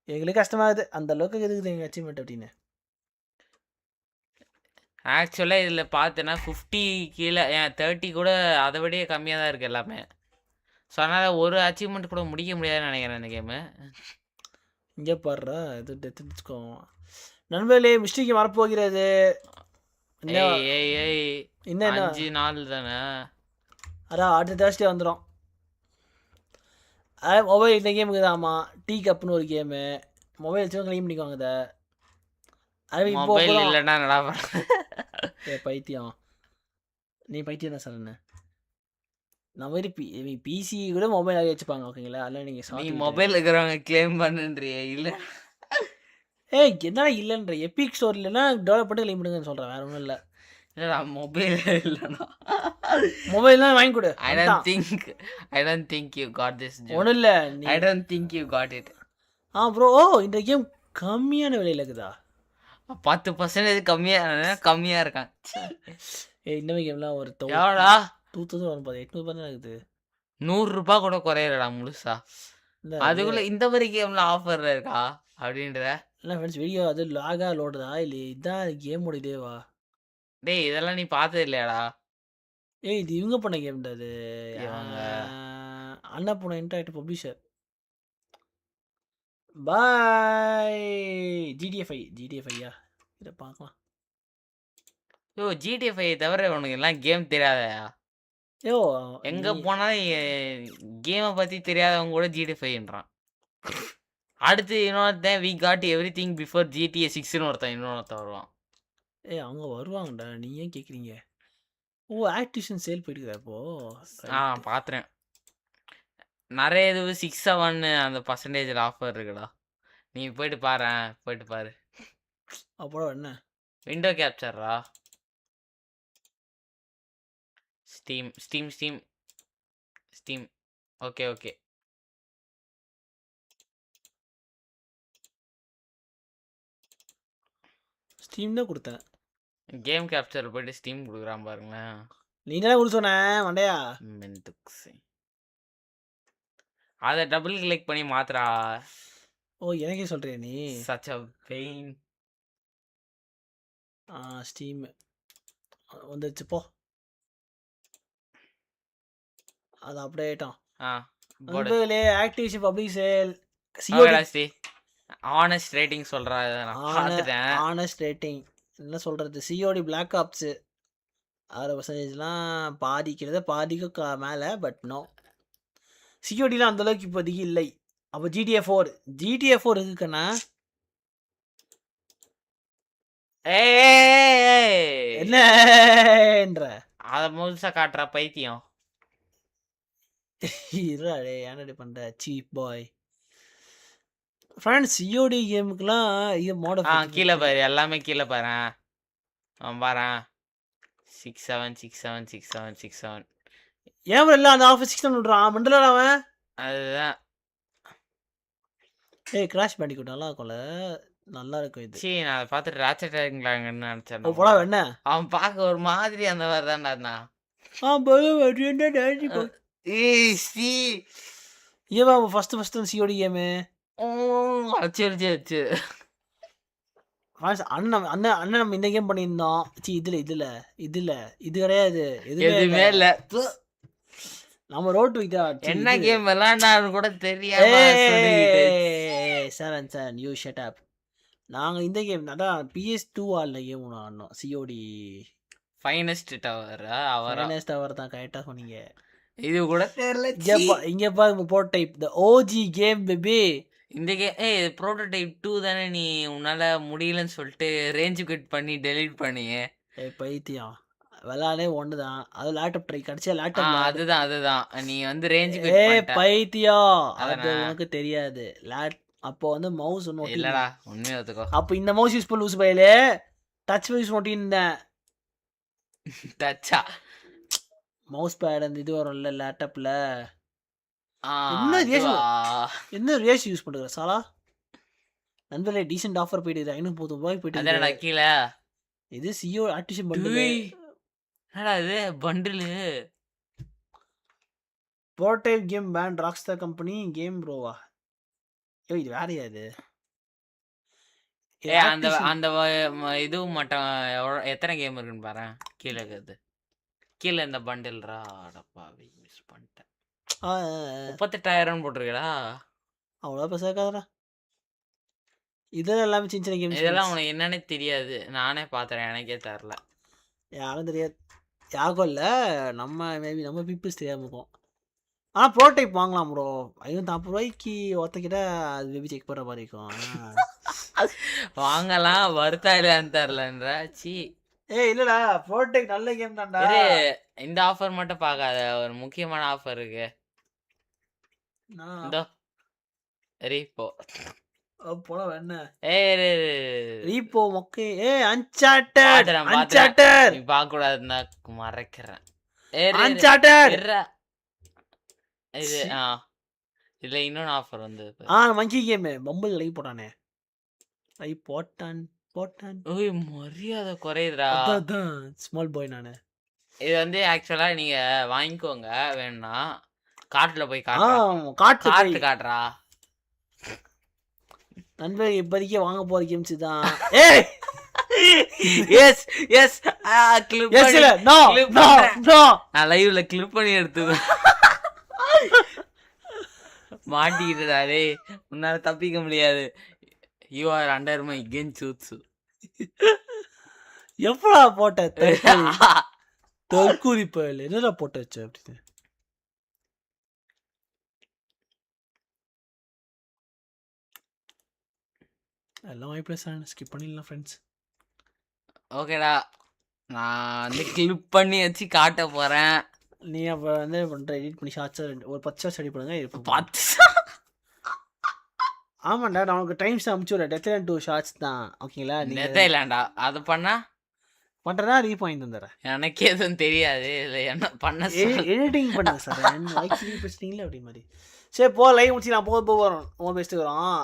எங்களுக்கு கஷ்டமாகுது அந்த அளவுக்கு இருக்குது எங்கள் அச்சீவ்மெண்ட் அப்படின்னு ஆக்சுவலாக இதில் பார்த்தேன்னா 50 கீழே 30 கூட அதை விட கம்மியாக தான் இருக்குது எல்லாமே ஸோ அதனால் ஒரு அச்சீவ்மெண்ட் கூட முடிக்க முடியாதுன்னு நினைக்கிறேன் இந்த கேமு இங்கே பாடுறா இது டெத்துக்கோ நண்பர்களே மிஸ்டேக் வரப்போகிறது இன்னும் 5 நாள் தானே அதான் அடுத்த தேர்ஸ்டே வந்துடும் மொபைல் இந்த கேமுக்கு தான்மா டீ கப்புன்னு ஒரு கேமு மொபைல் வச்சு க்ளீன் பண்ணிக்குவாங்க இதை அது மொபைல் இல்லைன்னா நல்லா பைத்தியம் நீ பைத்தியம் தான் சார் என்ன நான் மாதிரி பிசி கூட மொபைல் நிறைய வச்சுப்பாங்க ஓகேங்களா அதில் நீங்கள் மொபைல் இருக்கிறவங்க கிளைம் பண்ணுன்றிய இல்லை என்னடா இல்லைன்ற எபிக் ஸ்டோர் இல்லைன்னா டெவலப் பண்ணி க்ளீன் பண்ணுங்கன்னு சொல்கிறேன் வேறு ஒன்றும் இல்லை இல்லடா மொபைல் இல்லனா மொபைல்லாம் வாங்கி கொடு I don't think you got this ஒன்றும் இல்லை I don't think you got it bro இந்த கேம் கம்மியான விலையில் இருக்குதா 10% கம்மியாக இருக்கான் இந்த கேம்லாம் ஒரு எவ்வளோடா 2800 தான் இருக்குது 100 ரூபாய் கூட குறையலடா முழுசா அதுக்குள்ள இந்த மாதிரி கேம்லாம் ஆஃபர்ல இருக்கா அப்படின்ற இல்லை ஃப்ரெண்ட்ஸ் வீடியோ அது லாகா லோடுதா இல்லை இதுதான் கேமோட இதேவா டேய் இதெல்லாம் நீ பார்த்தது இல்லையாடா இது இவங்க பண்ண கேம்டா அது அண்ணா போன இன்டராக்டிவ் பப்ளிஷர் பாய் ஜிடிஎஃப்ஐயா இதை பார்க்கலாம் ஜிடிஎஃப்ஐ தவிர உனக்கு எல்லாம் கேம் தெரியாதயா எங்க போனாலும் கேமை பத்தி தெரியாதவங்க கூட ஜிடிஎஃப்ஐன்றான் அடுத்து இன்னொருத்தன் we got everything before GTA 6ன்னு இன்னொருத்தன் வருவான் அவங்க வருவாங்கடா நீ ஏன் கேட்குறீங்க ஆக்டிவிஷன் சேல் போயிட்டு இப்போ பார்த்துறேன் நிறைய இது 6-7 அந்த பர்சன்டேஜில் ஆஃபர் இருக்குடா நீ போயிட்டு பாரு அப்புறம் என்ன விண்டோ கேப்சர்ரா ஸ்டீம் ஓகே ஸ்டீம் தான் கொடுத்தேன் கேம் கேப்சர் போயிட்டு ஸ்டீம் கொடுக்குறான் பாருங்களேன் நீ தான் கொடுத்து சொன்ன மண்டையா அதை டபுள் கிளிக் பண்ணி மாத்துறா எனக்கே சொல்றியா நீ such a pain ஸ்டீம் வந்துச்சு போ அது அப்படியே ஆயிட்டோம் Activision public sale COD honest rating சொல்றா நான் பார்த்துட்டேன் ஆனஸ்ட் ரேட்டிங் என்ன சொல்கிறது சிஓடி பிளாக் ஆப்ஸு 6%லாம் பாதிக்கு மேலே பட் நோ சிஓடிலாம் அந்தளவுக்கு இப்போதைக்கு இல்லை அப்போ GTA 4 இருக்குண்ணா என்னன்ற அத முழுசா காட்டுறா பைத்தியம். இருடா டேய் ஏன்டா பண்ற சீப் பாய். ஃப்ரெண்ட்ஸ் COD கேமுக்குலாம் இது மாடல் கீழே பாரு எல்லாமே கீழே பாரு. பாரேன் 67676767. ஏன் இல்ல அந்த ஆஃபீஸ் 6 விடுறான் மண்டலடா அவன். அதுதான். கிராஷ் பேண்டிகூட் நல்லா இருக்கும்ல. நல்லா இருக்கும் இது. சீ நான் பார்த்துட்டு ராட்சட்டாங்கன்னு நினைச்சேன். போடா என்ன அவன் பார்க்க ஒரு மாதிரி அந்த மாதிரி தான்டா இருந்தான். ஏவா ஃபர்ஸ்ட் COD கேமு அச்சு அண்ணன் நம்ம இந்த கேம் பண்ணியிருந்தோம். இது கிடையாது எதுவுமே இல்ல. நம்ம ரோட் வைத்தா என்ன கேம் விளையாண்டான்னு கூட தெரியாம சார் யூ ஷட் அப். நாங்க இந்த கேம் அதான் PS2 ஆல்ல கேம் ஒன்று ஆடணும். COD ஃபைனஸ்ட் டவர் டவர் தான் கரெக்டாக சொன்னீங்க. இது கூட தெரியல. இங்க பாருங்க ப்ரோட்டோடைப் தி OG கேம் பேபி. இந்த கேம் ப்ரோட்டோடைப் 2 தானே. நீ உன்னால முடியலன்னு சொல்லிட்டு ரேஞ்ச் குவிட் பண்ணி டெலீட் பண்ணியே. பைத்தியம் விளையாடே ஒன்று தான். அது லேப்டாப் ட்ரை கிடைச்சா லேப்டாப் அதுதான் நீ வந்து ரேஞ்ச் குவிட் பண்ணிட்ட. பைத்தியம் அது உனக்கு தெரியாது. அப்போ வந்து மவுஸ் ஒன்று இல்லடா உண்மையா ஒத்துக்கோ. அப்போ இந்த மவுஸ் யூஸ் பண்ண லூஸ் பையிலே டச் யூஸ் பண்ணியிருந்தேன். டச்சா மவுஸ் பேட் அந்த இது வரும்ல லேப்டாப்ல. என்ன ரேஷ் யூஸ் பண்ணுற சாலா நண்பர்களே. டீசென்ட் ஆஃபர் போயிட்டு ₹530 போயிட்டு கீழே. இது CO ஆர்டிஃபிஷியல் பண்டில். என்னடா இது bundle. Prototype game band rockstar company game ப்ரோவா. இது வேறையா இது. அந்த அந்த இதுவும் மட்டும் எத்தனை கேம் இருக்குன்னு பாரு. கீழே இருக்குது கீழே இந்த பண்டில்ரா. அடப்பாவி மிஸ் பண்ணிட்டேன். 38,000 போட்டிருக்கடா. அவ்வளோ பேசாதடா. இதெல்லாம் எல்லாமே சின்ன சின்ன கேம்ஸ். இதெல்லாம் உனக்கு என்னன்னே தெரியாது. நானே பார்த்துறேன் எனக்கே தெரில. யாரும் தெரியாது. யாருக்கும் இல்லை நம்ம மேபி நம்ம பீப்புள்ஸ் தெரியாமல் இருக்கும். ஆனால் ப்ரோட்டோடைப் வாங்கலாம் ப்ரோ. ₹540 ஒருத்தக்கிட்ட அது மேபி செக் பண்ணுற மாதிரி இருக்கும். வாங்கலாம் வருத்தா இல்லையான்னு தெரிலன்ற. சி இல்லடா ப்ரோட்டோடைப் நல்ல கேம் தான்டா. இந்த ஆஃபர் மட்டும் பார்க்காத. ஒரு முக்கியமான ஆஃபர் இருக்கு. இதோ ரீபோ போட என்ன ரீபோ மொக்கே. அன்சார்ட்டட் நீ பார்க்க கூடாதுன்னா மறைக்கிறேன். அன்சார்ட்டட் இது இதுல இன்னொன்னு ஆஃபர் வந்து மங்கி கேம் பம்பிள் லைவ் போட்டானே. லைவ் போட்டான் ஓய் மரியாதை குறையுதுடா. ஸ்மால் பாய் நானு. இது வந்து ஆக்சுவலா நீங்க வாங்கிக்கோங்க வேணும்னா. காட்டுல போய் காட்டு காட்டுறா நண்பர். இப்போதைக்கு வாங்க போற கேம்ஸ் தான். எஸ் எஸ் கிளிப் நான் லைவ்ல கிளிப் பண்ணி எடுத்துவேன். மாட்டிக்கிட்டே உன்னால தப்பிக்க முடியாது. யூ ஆர் அண்டர் மை கென்ஜூட்சு. எப்படா போட்ட தற்கூரி பயல் என்னடா போட்டு வச்ச அப்படின்னு. எல்லாம் ப்ளஸ் ஸ்கிப் பண்ணிடலாம் ஃப்ரெண்ட்ஸ். ஓகேடா நான் வந்து கிளிப் பண்ணி வச்சு காட்ட போறேன். நீ அப்போ வந்து பண்ணுற எடிட் பண்ணி ஷார்ட்ஸாக ஒரு 10 ஷார்ட்ஸ் ரெடி பண்ணுங்க. 10 ஆமாண்டா நான் உனக்கு டைம்ஸ் அனுப்பிச்சு டெத்லேண்ட் 2 ஷார்ட்ஸ் தான். ஓகேங்களா நீங்கள் இல்லைண்டா அதை பண்ணா பண்ணுறதா ரீபாயிண்ட் வந்துடுறேன். எனக்கு எதுவும் தெரியாது. இல்லை என்ன பண்ண எடிட்டிங் பண்ணுங்க சார். பேசுறீங்களா அப்படி மாதிரி. சரி போ லைவ் முடிச்சிக்கலாம். போ வரும் உன் பேசிட்டு வரோம்.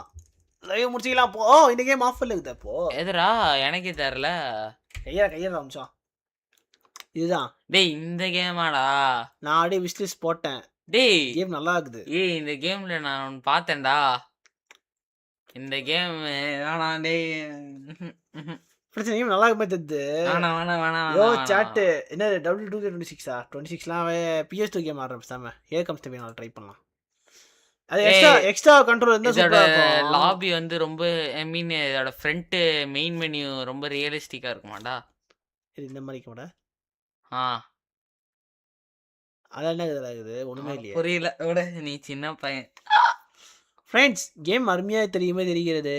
லைவ் முடிச்சிக்கலாம் போ. இந்த கேம் ஆஃபர்ல இருக்குது. அப்போ எதுரா எனக்கே தெரில. கையா அமிச்சோம். இதுதான் டேய் இந்த கேமாடா. நான் அப்படியே விஷ்லிஸ்ட் போட்டேன். டேய் கேம் நல்லா இருக்குது. இந்த கேம்ல நான் பார்த்தேன்டா. இந்த கேம் வேணாம் டேய். பிரச்சனை கேம் நல்லா இருக்குமே தெரியுது. வேணாம் சாட் என்ன W226 26லாம் PS2 கேம் ஆடுறேன் சாம. கம்ஸ் டு நான் ட்ரை பண்ணலாம். அது எக்ஸ்ட்ரா கண்ட்ரோல் இருந்தா சூப்பரா இருக்கும். லாபி வந்து ரொம்ப ஐ மீன் இதோட ஃப்ரண்ட் மெயின் மெனு ரொம்ப ரியலிஸ்டிக்கா இருக்குமாடா. இந்த மாதிரி இருக்குமாடா. அதெல்லாம் என்ன இருக்குது ஒண்ணுமே இல்லையா. புரியல விட நீ சின்ன பையன். ஃப்ரெண்ட்ஸ் கேம் அருமையா தெரிகிறது.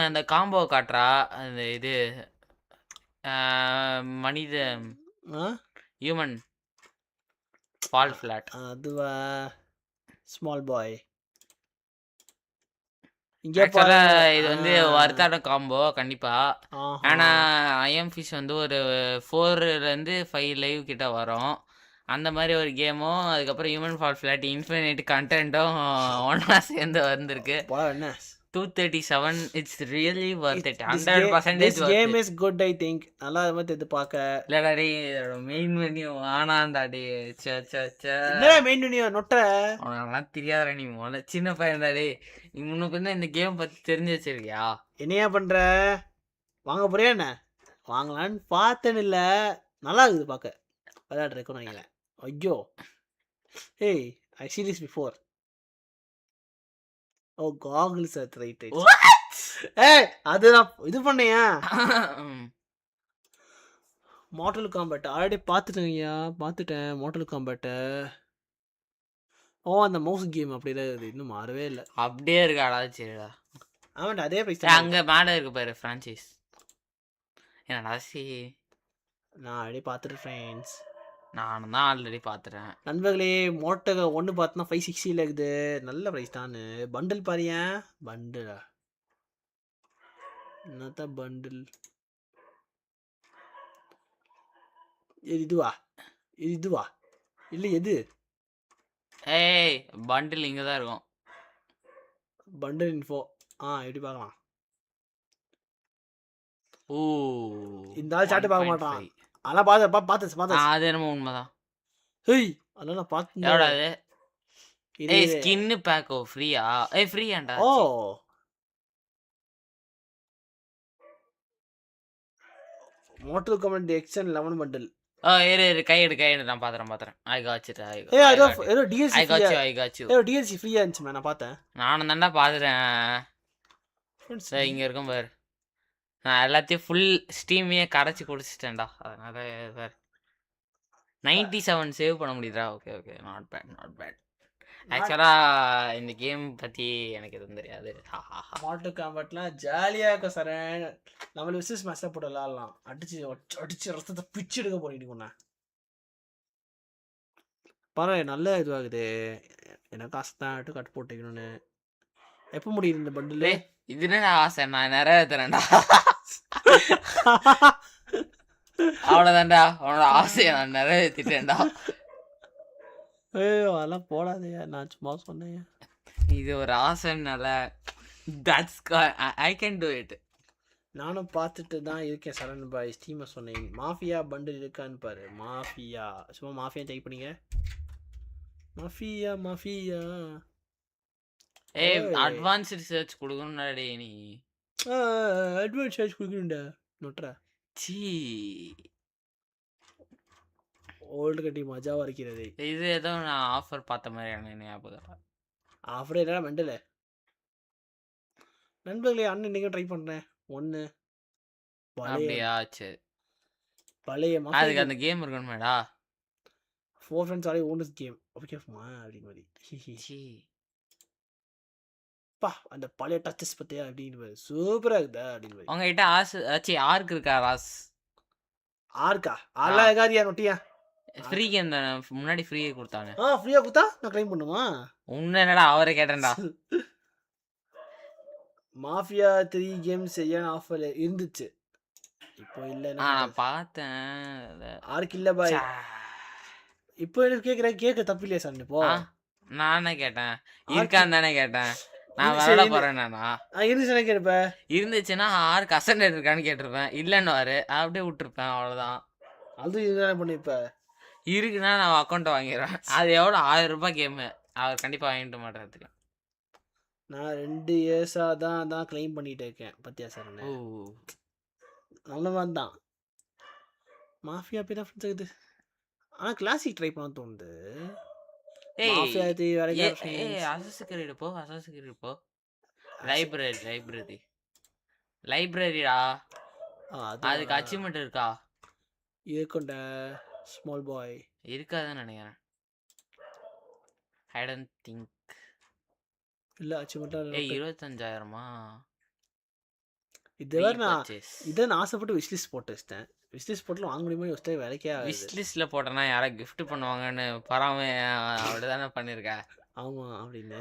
அந்த காம்போ காட்டுறா. அந்த இது மனித ஹியூமன் ஃபால் ஃபிளாட். அதுவா ஸ்மால் பாய். ஆக்சுவலா இது வந்து வர்த்தான காம்போ கண்டிப்பா. ஆனா ஐஎம் ஃபிஷ் வந்து ஒரு 4லேருந்து 5 லைவ் கிட்ட வரும். அந்த மாதிரி ஒரு கேமும் அதுக்கப்புறம் ஹியூமன் ஃபால் ஃபிளாட் இன்ஃபினிட் கண்டென்ட்டும் ஒன்றா சேர்ந்து வந்திருக்கு. 237. It's really worth it. 100% This game is good I think. நல்லா வந்து இது பார்க்க. இல்லடா டேய் மெயின் மெனு ஆனாண்டா டேய். என்ன மெயின் மெனு நொட்டற? உனக்கு தெரியாதடா நீ சின்ன பையன்டா டேய். நீ முன்ன பின்ன இந்த கேம் பத்தி தெரிஞ்சு வச்சிருக்கியா? என்னையா பண்ற? வாங்க போறியா என்ன? வாங்கலான்னு பார்த்தேன் இல்ல. நல்லா இருக்குது பார்க்க. விளையாட இருக்கணும் நினைக்கிறேன். ஐயோ. Hey, I seen this before. Oh, goggles are right. What? ஏய் அது நான் இது பண்ணேயா? மார்டல் காம்பேட் ஆல்ரெடி பார்த்துட்டேன் மார்டல் காம்பேட். அந்த மவுஸ் கேம் அப்படியே இது இன்னும் மாறவே இல்லை. அப்படியே இருக்காடா சரிடா. ஆமாண்டா அதே பிரைஸ் அங்கே மேலே இருக்கு பாரு ஃப்ரான்ச்சைஸ். என்னடா நான் ஆல்ரெடி பார்த்துட்டேன் ஃப்ரெண்ட்ஸ். நானும் தான் ஆல்ரெடி பார்த்துட்டேன். நண்பர்களே மோட்டோ 1 பார்த்தனா 560 இருக்குது. நல்ல ப்ரைஸ் தான். பண்டில் பாரியா பண்டிலா என்னத்த பண்டில் இதுவா இல்லை எது? ஏய் பண்டில் இங்கே தான் இருக்கும். பண்டில் இன்ஃபோ எப்படி பார்க்கலாம்? ஓ இந்த ஆள் சாட்டு பார்க்க மாட்டான். அதெல்லாம் பார்த்து அது என்னமோ உண்மைதான். ஹேய் அதெல்லாம் நான் பார்த்தேன். எவ்வளோ அது? ஏய் ஸ்கின் பேக்கோ ஃப்ரீயா? ஃப்ரீயாண்டா. ஓ மோட்டல் கமெண்ட் எக்ஸ்என் 11 பண்டில். இரு கை எடு நான் பாத்துறேன். I got it. டிஎல்சி ஃப்ரீயா இருந்துச்சு நான் பார்த்தேன். நானும் தான்டா பாத்துறேன். இங்க இருக்கும் பாரு. நான் எல்லாத்தையும் ஃபுல் ஸ்டீமையே கரைச்சி குடிச்சிட்டேன்டா. அதனால சார் 97 சேவ் பண்ண முடியுதா? Okay not bad. ஆக்சுவலாக இந்த கேம் பற்றி எனக்கு எதுவும் தெரியாது. மார்டல் காம்பேட்லாம் ஜாலியாக இருக்கும் சார். நம்மள விசஸ் மேட்ச்ல போட்டு விளாட்லாம். அடிச்சு ரத்தத்தை பிச்சு எடுக்க போறீங்க. பரவாயில்ல நல்ல இதுவாகுது. எனக்கு ஆசை தான் கட் போட்டுக்கணும்னு. எப்போ முடியுது இந்த பண்டில்? இது என்ன ஆசை? நான் நிறைவேற்றுறேன்டா. அவ்வளோதான்டா உன்னோட ஆசையை நான் நிறைவேற்றிட்டேன்டா. ஐயோ அதெல்லாம் போடாதையா, நான் சும்மா சொன்னேன். இது ஒரு ஆசைனால that's I can do it. நானும் பார்த்துட்டு தான் இருக்கேன் சரண் பாய். ஸ்டீமை சொன்னேன் மாஃபியா பண்டில் இருக்கான்னு பாரு. மாஃபியா சும்மா மாஃபியா செக் பண்ணிங்க. மாஃபியா அட்வான்ஸ் ரிசர்ச் கொடுக்கணும்டா நீ. அட்வான்ஸ் ரிசர்ச் கொடுக்கணும்டா நோட்ரா. சீ ஓல்டு கட்டி மஜாவாக இருக்கிறது. இது ஏதோ நான் ஆஃபர் பார்த்த மாதிரியான ஞாபகம். ஆஃபர் என்னடா மெண்டல். நண்பர்களே அண்ணன் நீங்கள் ட்ரை பண்ணுறேன். ஒன்று அப்படியா? சரி பழைய அதுக்கு அந்த கேம் இருக்கணுமேடா. 4 friends ஆடி ஓனஸ் கேம் ஓகேமா அப்படிங்க மாதிரி. பா அந்த பழைய டச்சஸ் பற்றியா அப்படின்னு சூப்பராக இருக்குதா அப்படின்னு. உங்ககிட்ட ஆர்க் இருக்கா? ஆர்க்கா? அதெல்லாம் எகாதியா நொட்டியா? ஃப்ரீ கேம் தானே முன்னாடி ஃப்ரீயே கொடுத்தாங்க. ஃப்ரீயாக கொடுத்தா நான் கிளைம் பண்ணுமா? உன்ன என்னடா அவரை கேட்டேன்டா. மாஃபியா 3 கேம்ஸ் ஏன் ஆஃபர் இருந்துச்சு இப்போ இல்லை? நான் பார்த்தேன். ஆர்க் இல்லை பாய். இப்போ எனக்கு கேட்க தப்பு இல்லையா சார்? இப்போ நானே கேட்டேன் இருக்கான்னு தானே கேட்டேன். நான் விளையாட போறேன். இருந்துச்சுன்னா கேட்பேன். இருந்துச்சுன்னா ஆர்க் அசன்ட் இருக்கான்னு கேட்டிருப்பேன். இல்லைன்னு அப்படியே விட்டுருப்பேன். அவ்வளோதான். அது இதுதான் பண்ணிப்பேன். இருக்குன்னா நான் அக்கௌண்ட்டை வாங்கிடுவேன். அது எவ்வளோ 1000 ரூபாய் கேமு. அவர் கண்டிப்பாக வாங்கிட்டு மாட்டேன். நான் 2 இயர்ஸாக தான் கிளைம் பண்ணிட்டு இருக்கேன். பத்தியா சார்? நல்ல மாதிரி தான். மாஃபியா போய் தான் ஃப்ரெண்ட்ஸ் இருக்குது. ஆனால் கிளாசிக் ட்ரை பண்ண தோணுது. லைப்ரரிடா. அதுக்கு அச்சீவ்மெண்ட் இருக்கா? இருக்குண்டா. ஸ்மால் பாய் இருக்காதுன்னு நினைக்கிறேன். I don't think. இல்லை அச்சீவ்மெண்ட்டா 25,000மா? இதை நான் ஆசைப்பட்டு விஷ்லிஸ்ட் போட்டு வச்சிட்டேன். விஷ்லிஸ்ட் போட்டு வாங்க முடியுமா யோசிச்சா வேலைக்கே ஆகாது. விஷ்லிஸ்ட்டில் போட்டேன்னா யாரை கிஃப்ட் பண்ணுவாங்கன்னு பராம அப்படி தானே பண்ணியிருக்கேன். ஆமாம் அப்படின்னு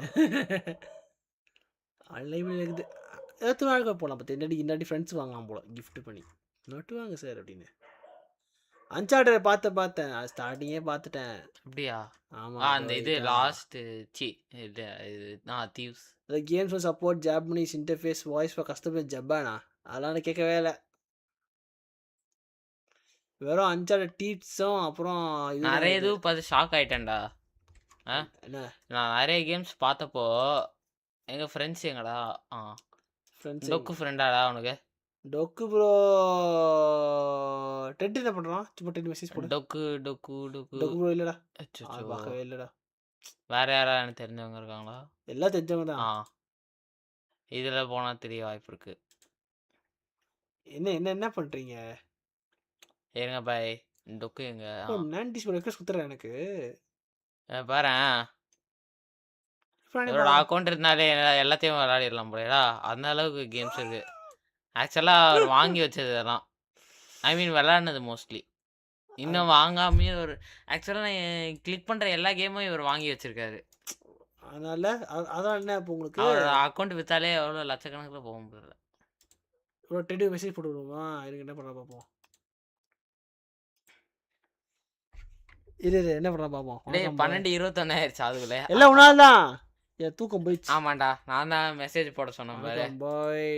லைப்ரரி இருக்குது. ஏற்று வாழ்க்கை போகலாம் பார்த்து இன்னாடி ஃப்ரெண்ட்ஸ் வாங்கலாம் போல கிஃப்ட் பண்ணி நட்டு வாங்க சார் அப்படின்னு. அன்சார்டர் பார்த்தேன் அது ஸ்டார்டிங்கே பார்த்துட்டேன். அப்படியா? ஆமாம் அந்த இது லாஸ்ட்டு இது thieves The games will support Japanese interface voice for customers Japana. அதெல்லாம் கேட்கவே இல்லை. வெறும் அஞ்சாறு டீப்ஸும் அப்புறம் நிறைய இது பார்த்து ஷாக் ஆகிட்டேன்டா. என்ன நான் நிறைய கேம்ஸ் பார்த்தப்போ எங்கள் ஃப்ரெண்ட்ஸ் எங்கடா ஃப்ரெண்ட்ஸ் டொக்கு ஃப்ரெண்டாடா உனக்கு? டொக்கு ப்ரோ டெட் என்ன பண்ணுறான்? சும்மா டெட் மெசேஜ் போடு. டொக்கு டொக்கு டொக்கு டொக்கு ப்ரோ இல்லைடா. அச்சோ பார்க்கவே இல்லைடா. வேற யாரா எனக்கு தெரிஞ்சவங்க இருக்காங்களா? எல்லாம் தெரிஞ்சவங்க தான். இதில் போனால் தெரிய வாய்ப்பு இருக்கு. என்ன பண்ணுறீங்க? ஏங்க பாய் டொக்கு எங்க நான்டிஸ் ரெக்வெஸ்ட் கொடுத்துறேன் எனக்கு பாரு. அக்கௌண்ட் இருந்தாலே எல்லாத்தையும் விளையாடிடலாம் போலடா. அந்த அளவுக்கு கேம்ஸ் இருக்கு. ஆக்சுவலாக அவர் வாங்கி வச்சது இதெல்லாம் ஐ மீன் விளையாடினது மோஸ்ட்லி இன்னும் வாங்காமே ஒரு ஆக்சுவலாக நான் கிளிக் பண்ணுற எல்லா கேமும் இவர் வாங்கி வச்சிருக்காரு. அதனால அதான் என்ன இப்போ உங்களுக்கு அக்கௌண்ட் விற்றாலே எவ்வளோ லட்சக்கணக்கில் போக முடியல. ஒரு டெடி மெசேஜ் போட்டு விடுவோமா? இதுக்கு என்ன பண்ண பார்ப்போம். இது என்ன பண்ண பார்ப்போம். 12:21 ஆயிடுச்சு. அதுக்குள்ளே எல்லாம் உன்னால தான் என் தூக்கம் போயிடுச்சு. ஆமாண்டா நான் தான் மெசேஜ் போட சொன்னேன் பாரு. பாய்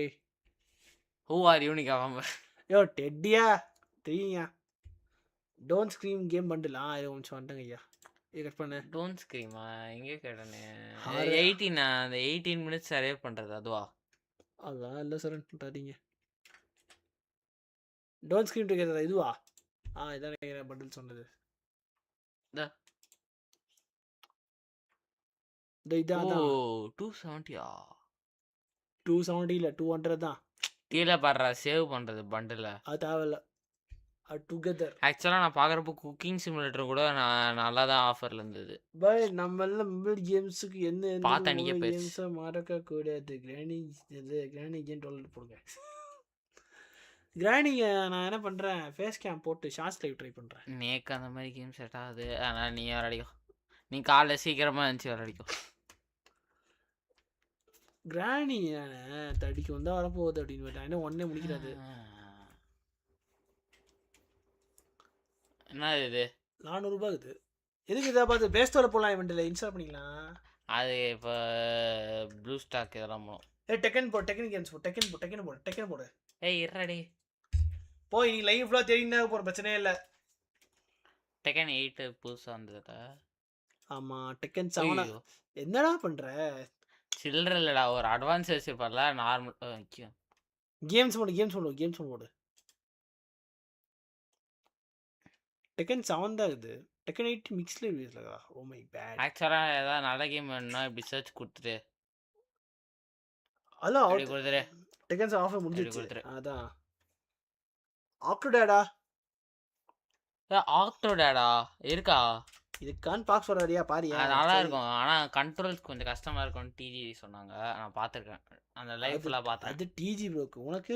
ஹூ ஆர் யூனிக் ஆகாம யோ டெட்டியா தெரியுங்க. டோன்ட் ஸ்க்ரீம் கேம் பண்டில் இது கொஞ்சம் வந்துட்டேங்க ஐயா. இது கட் பண்ணு. டோன்ட் ஸ்க்ரீமா எங்கே கேட்டேனே 18 அந்த 18 மினிட்ஸ் சர்வே பண்ணுறது அதுவா? அதான் இல்லை சார் தரீங்க. டோன்ட் ஸ்க்ரீம் டுகெதர் இதுவா? இதான் பண்டில் சொன்னது. இதான் 270 270 இல்லை 200 தான். கீழே பாடுறா சேவ் பண்ணுறது பண்டில் அது தேவையில்ல. டுகெதர் ஆக்சுவலாக நான் பார்க்குறப்போ குக்கிங் சிமுலேட்டர் கூட நான் நல்லா தான் ஆஃபரில் இருந்தது. பை நம்ம எல்லாம் மொபைல் கேம்ஸுக்கு என்ன பார்த்தா நீங்கள் கேம்ஸை மறக்கக்கூடாது. கிராணி கேம் 12 போடுங்க. கிராணிங்க நான் என்ன பண்ணுறேன் ஃபேஸ் கேம் போட்டு ஷார்ட்ஸ் லைவ் ட்ரை பண்ணுறேன். நேக்கு அந்த மாதிரி கேம் செட் ஆகுது. ஆனால் நீ விளையாடிக்கோ. நீ காலைல சீக்கிரமாக இருந்துச்சு விளையாடிக்கோ. கிராணி தடிக்கு வந்தால் வரப்போகுது அப்படின்னு பார்த்தேன். என்ன ஒன்றே முடிக்கிறாது. என்ன இது 400 ரூபாய் இது. எதுக்கு இதை பார்த்து பேஸ்டோவில் போடலாம் இவன்ட்டில் இன்ஸ்டால் பண்ணிக்கலாம். அது இப்போ ப்ளூ ஸ்டாக் இதெல்லாம் போடும். டெக்கன் கேம்ஸ் போ டெக்கன் போடு. இருடி போய் நீ லைவ் ஃபுல்லாக தெரியுன்னா போகிற பிரச்சனையே இல்லை. டெக்கன் 8 புதுசாக வந்ததா? ஆமாம் டெக்கன் 7 என்னடா பண்ணுற? சில்லற இல்லைடா ஒரு அட்வான்ஸ் வச்சுருப்பார்ல நார்மல் கேம்ஸ் மோடு. டெக்கன் 7 தான் இது. டெக்கன் 8 மிக்ஸ்ல ரிலீஸ்லடா. Oh my bad. ஆக்சுவலாக ஏதாவது நல்ல கேம் வேணும்னா இப்படி சர்ச் கொடுத்துட்டு அதான் அப்படி கொடுத்துரு. டெக்கன் 7 ஆஃபர் முடிஞ்சிருச்சு. அதான் ஆக்டோடேடா இருக்கா? இதுக்கான் பாக்ஸ் வராதியா பாரியா. நல்லா இருக்கும் ஆனால் கண்ட்ரோல்ஸ் கொஞ்சம் கஷ்டமாக இருக்கும் டிஜி சொன்னாங்க. நான் பார்த்துருக்கேன் அந்த லைஃப்லாம் பார்த்தேன். அது டிஜி ப்ரோக்கு உனக்கு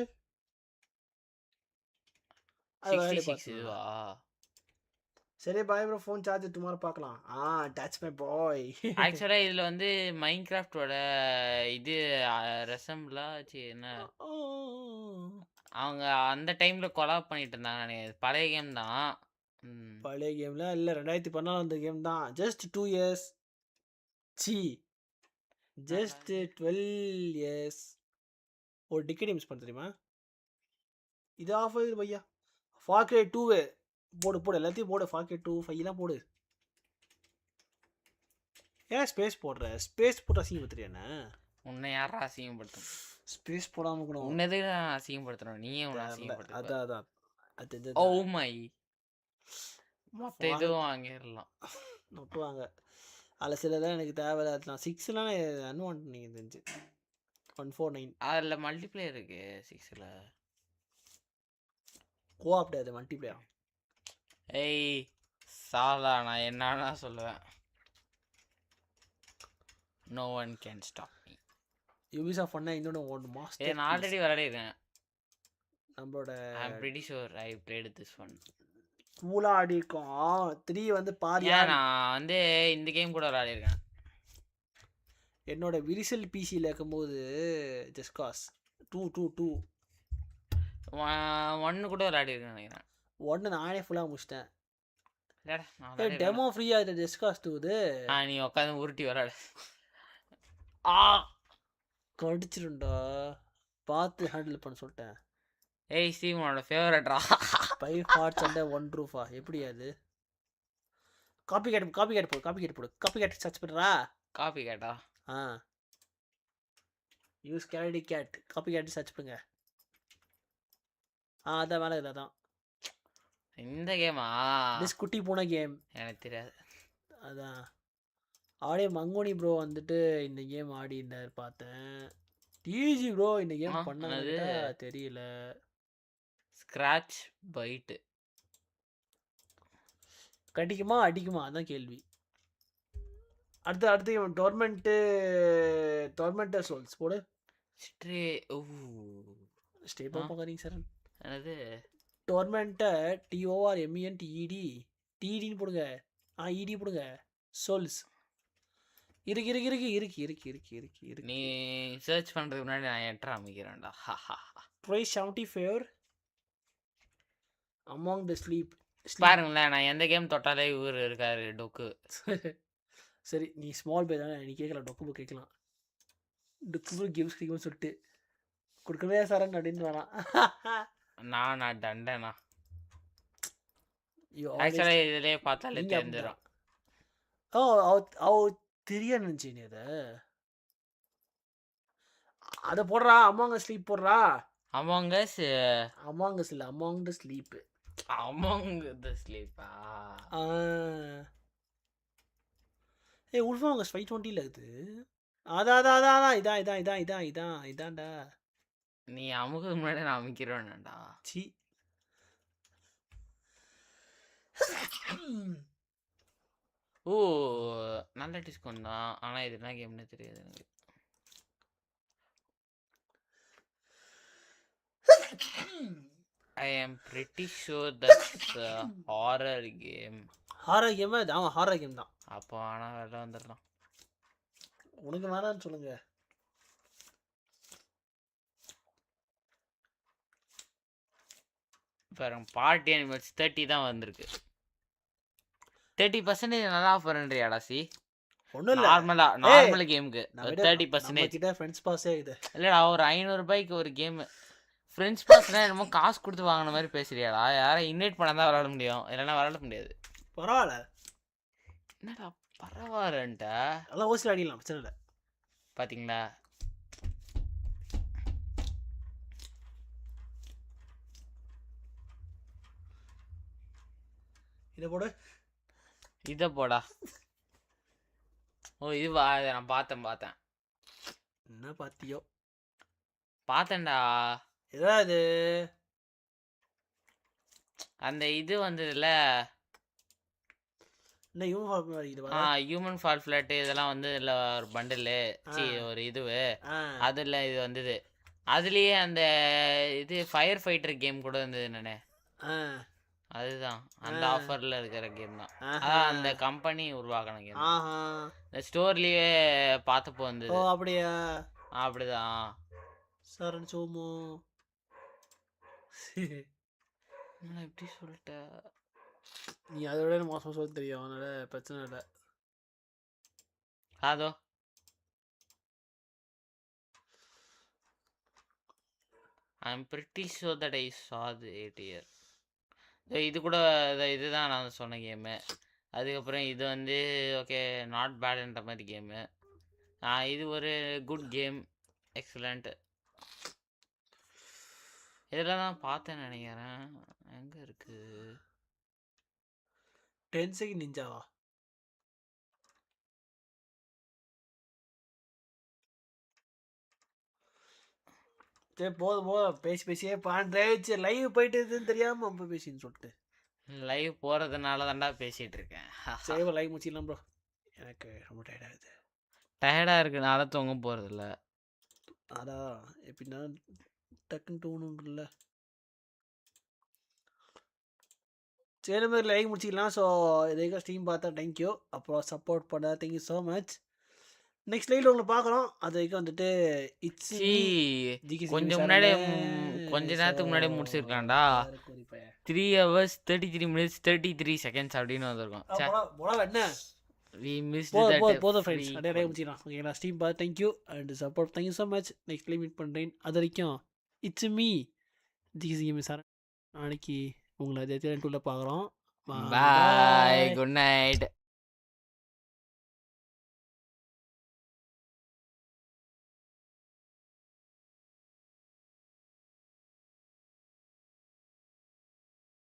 66 இதுவா? சரி bye bro phone charge tomorrow பார்க்கலாம். Touch my boy. ஆக்சுவலாக இதில் வந்து மைன்கிராஃப்டோட இது ரெசம்பிளாச்சு என்ன அவங்க அந்த டைமில் கொலாப் பண்ணிட்டு இருந்தாங்க. நினைக்கிறேன் பழைய கேம் தான். பழைய கேம்லாம் இல்லை 2014 வந்த கேம் தான். ஜஸ்ட் 2 இயர்ஸ் ஜஸ்ட் 12 இயர்ஸ் ஒரு டிக்கெட் மிஸ் பண்ண தெரியுமா? இது ஆஃபர் பையா. ஃபார்க்ரே 2 போடு எல்லாத்தையும் போடு. ஃபார்க்ரே 2 5 போடு. ஏன் ஸ்பேஸ் போடுற? ஸ்பேஸ் போட்டு அசிங்கப்படுத்துறியாண்ணா? உன்னை யாரா அசிங்கப்படுத்தும்? ஸ்பேஸ் போடாமல் கூட உன்னது அசிங்கப்படுத்துறோம். நீயே உன்னை அசிங்கப்படுத்த. அதான் ஓ மை மொத்த இதுவும் வாங்கிடலாம் நொட்டுவாங்க. அதில் சிலதான் எனக்கு தேவையில்ல. நான் 6லாம் அன்வான்ட் நீங்கள் தெரிஞ்சு 149 அதில் மல்டிப்ளேயர் இருக்கு. 6ல் கோஆப் அது மல்டிப்ளேயர். சாலா நான் என்னன்னா சொல்லுவேன். No one can stop me. Ubisoft பண்ண இன்னொன்று மாஸ்டர். நான் ஆல்ரெடி விளையாடிருக்கேன். நம்மளோட I'm pretty sure I played this one. கூலா ஆடி இருக்கோம் 3 வந்து பாதியா நான் வந்து இந்த கேம் கூட விளையாடி இருக்கேன். என்னோட விரிசல் பிசில இருக்கும்போது ஜஸ்ட் காஸ் 2 1 கூட விளையாடி இருக்கேன் நினைக்கிறேன். 1 நானே ஃபுல்லா முடிச்சிட்டேன். இல்லடா நான் டெமோ ஃப்ரீயா இது ஜஸ்ட் காஸ் 2 இது. நீ உட்கார்ந்து உருட்டி விளையாடு. கடிச்சிருண்டா. பார்த்து ஹேண்டில் பண்ண சொல்லிட்டேன். ஏய் ஸ்டீவ் உன்னோட ஃபேவரட்ரா. 5 ஹார்ட்ஸ் அண்ட் 1 ரூஃபா எப்படி அது? காப்பி கேட் சர்ச் பண்றா. காப்பி கேட்டா? யூஸ் கேரடி கேட் காப்பி கேட் சர்ச் பண்ணுங்க. அதான் வேலை இதான். இந்த கேமா? திஸ் குட்டி பூனை கேம். எனக்கு தெரியாது. அதான் ஆடியோ மங்கோனி ப்ரோ வந்துட்டு இந்த கேம் ஆடி இருந்தார் பார்த்தேன். டிஜி ப்ரோ இந்த கேம் பண்ணது தெரியல. ஸ்கிராட்ச் பைட் கடிக்குமா அடிக்குமா அதான் கேள்வி. அடுத்து டோர்மெண்ட் சோல்ஸ் போடு. ஸ்டே பாப்பீங்க சார். என்னது டோர்மெண்ட் TORMENTED டிடின்னு போடுங்க. இடி போடுங்க. சோல்ஸ் இருக்கு. நீ சர்ச் பண்றதுக்கு முன்னாடி நான் என்டர் அமைக்கிறேன்டா. Try 75 among the sleep. பாருங்களேன் நான் எந்த கேம் தொட்டாலே இவர் இருக்காரு டொக்கு. சரி நீ ஸ்மால் பே தானே நீ கேட்கலாம். டொக்கு கேட்கலாம். டொக்கு கிவ்ஸ் கிவ்ஸ் சொல்லிட்டு கொடுக்கவே சாரன் அப்படின்னு வேணாம். நான் தண்டனா ஆக்சுவலா இதுலயே பார்த்தாலே தெரிஞ்சிடும். தெரிய நினைச்சு நீ அத போடுறா. அமாங் ஸ்லீப் போடுறா. அமாங் இல்ல அமாங் தி ஸ்லீப். ஏய் உல்ஃபாங்க 520 ல இது. இதான்டா. நீ அமுக்கு முன்னாடி நான் அமைக்கிறேன்டா. சி நல்ல டிஸ்கவுண்ட் தான். ஆனா இது என்ன கேம்னு தெரியாது எனக்கு. I am pretty sure that's a horror game. Horror game அது. ஹாரர் கேம் தான். அப்போ ஆனா வெளில வந்துடலாம். உனக்கு வேணான்னு சொல்லுங்க. பாருங்க பார்ட்டி அனிமல்ஸ் 30 தான் வந்திருக்கு. 30% நல்லா ஆஃபர்ன்றியாடா சி? ஒண்ணும் இல்ல. நார்மல் கேமுக்கு 30% கிட்ட ஃப்ரெண்ட்ஸ் பாஸே இது. இல்லடா ஒரு 500 ரூபாய்க்கு ஒரு கேம். ஃப்ரெண்ட்ஸ் பாஸ்னா என்னமோ காசு கொடுத்து வாங்கின மாதிரி பேசுறியாடா? யாரும் இன்வைட் பண்ணா தான் விளையாட முடியும், இல்லைன்னா விளையாட முடியாது. பரவாயில்ல. என்னடா பரவாயில்லன்ட்டா? நல்லா ஓசி அடிக்கலாம் பிரச்சனை இல்லை. பாத்தீங்களா இத போடா. ஓ இதுவா? நான் பார்த்தேன். என்ன பாத்தியோ? பார்த்தேன்டா. ஏதாவது அந்த இது வந்ததுல ஹியூமன் ஃபால் ஃபிளாட் இதெல்லாம் வந்து இல்லை ஒரு பண்டில் ஒரு இதுவு அதில் இது வந்தது. அதுலேயே அந்த இது ஃபயர் ஃபைட்டர் கேம் கூட இருந்தது என்னண்ணே. அதுதான் அந்த ஆஃபரில் இருக்கிற கேம் தான். அதான் அந்த கம்பெனி உருவாக்கின கேம். இந்த ஸ்டோர்லேயே பார்த்தப்போ வந்தது. அப்படியா? அப்படிதான் சார் சோமோ எப்படி சொல்லிட்ட நீ அதோட மோசம் சொல்ல தெரியும். அதனால பிரச்சனை இல்லை. அதோ I'm pretty sure that I saw the 8 year. இது கூட இதுதான் நான் சொன்ன கேமு. அதுக்கப்புறம் இது வந்து ஓகே நாட் பேடுன்ற மாதிரி கேமு. இது ஒரு குட் கேம், எக்ஸலண்ட். இதெல்லாம் தான் பார்த்தேன்னு நினைக்கிறேன். எங்கே இருக்கு? 10 செகண்ட் நிஞ்சாவா? சரி போதும் பேசியே பாண்டேச்சு. லைவ் போயிட்டு தெரியாம ரொம்ப பேசின்னு சொல்லிட்டு லைவ் போகிறதுனால தான்டா பேசிகிட்டு இருக்கேன். சரி லைவ் முடிச்சிடலாம் ப்ரோ. எனக்கு ரொம்ப டயர்டாகுது. டயர்டாக இருக்குனால தூங்க போகிறதில்ல. அதான் எப்படின்னா டக்குன்னு தூணும்ல. சரி மாதிரி லைக் முடிச்சிக்கலாம். ஸோ இதுக்கு ஸ்ட்ரீம் பார்த்தா தேங்க்யூ. அப்புறம் சப்போர்ட் பண்ண தேங்க்யூ ஸோ மச். நெக்ஸ்ட் லைவ்ல உங்களை பார்க்குறோம். அது வரைக்கும் வந்துட்டு இட்ஸ் கொஞ்சம் முன்னாடி கொஞ்ச நேரத்துக்கு முன்னாடி முடிச்சிருக்கான்டா. 3 hours 33 minutes 33 seconds அப்படின்னு வந்திருக்கோம். என்ன we missed that போதும் ஃப்ரெண்ட்ஸ். அப்படியே லைவ் முடிச்சிடலாம். ஓகேங்களா? ஸ்ட்ரீம் பார்த்து thank you and support thank you so much. Next live meet பண்ணுறேன். அது வரைக்கும் இட்ஸ் மீ ஜிகேஎஸ்எஸ் சார். நாளைக்கு உங்களை 2ல பார்க்குறோம். பாய், குட் நைட்.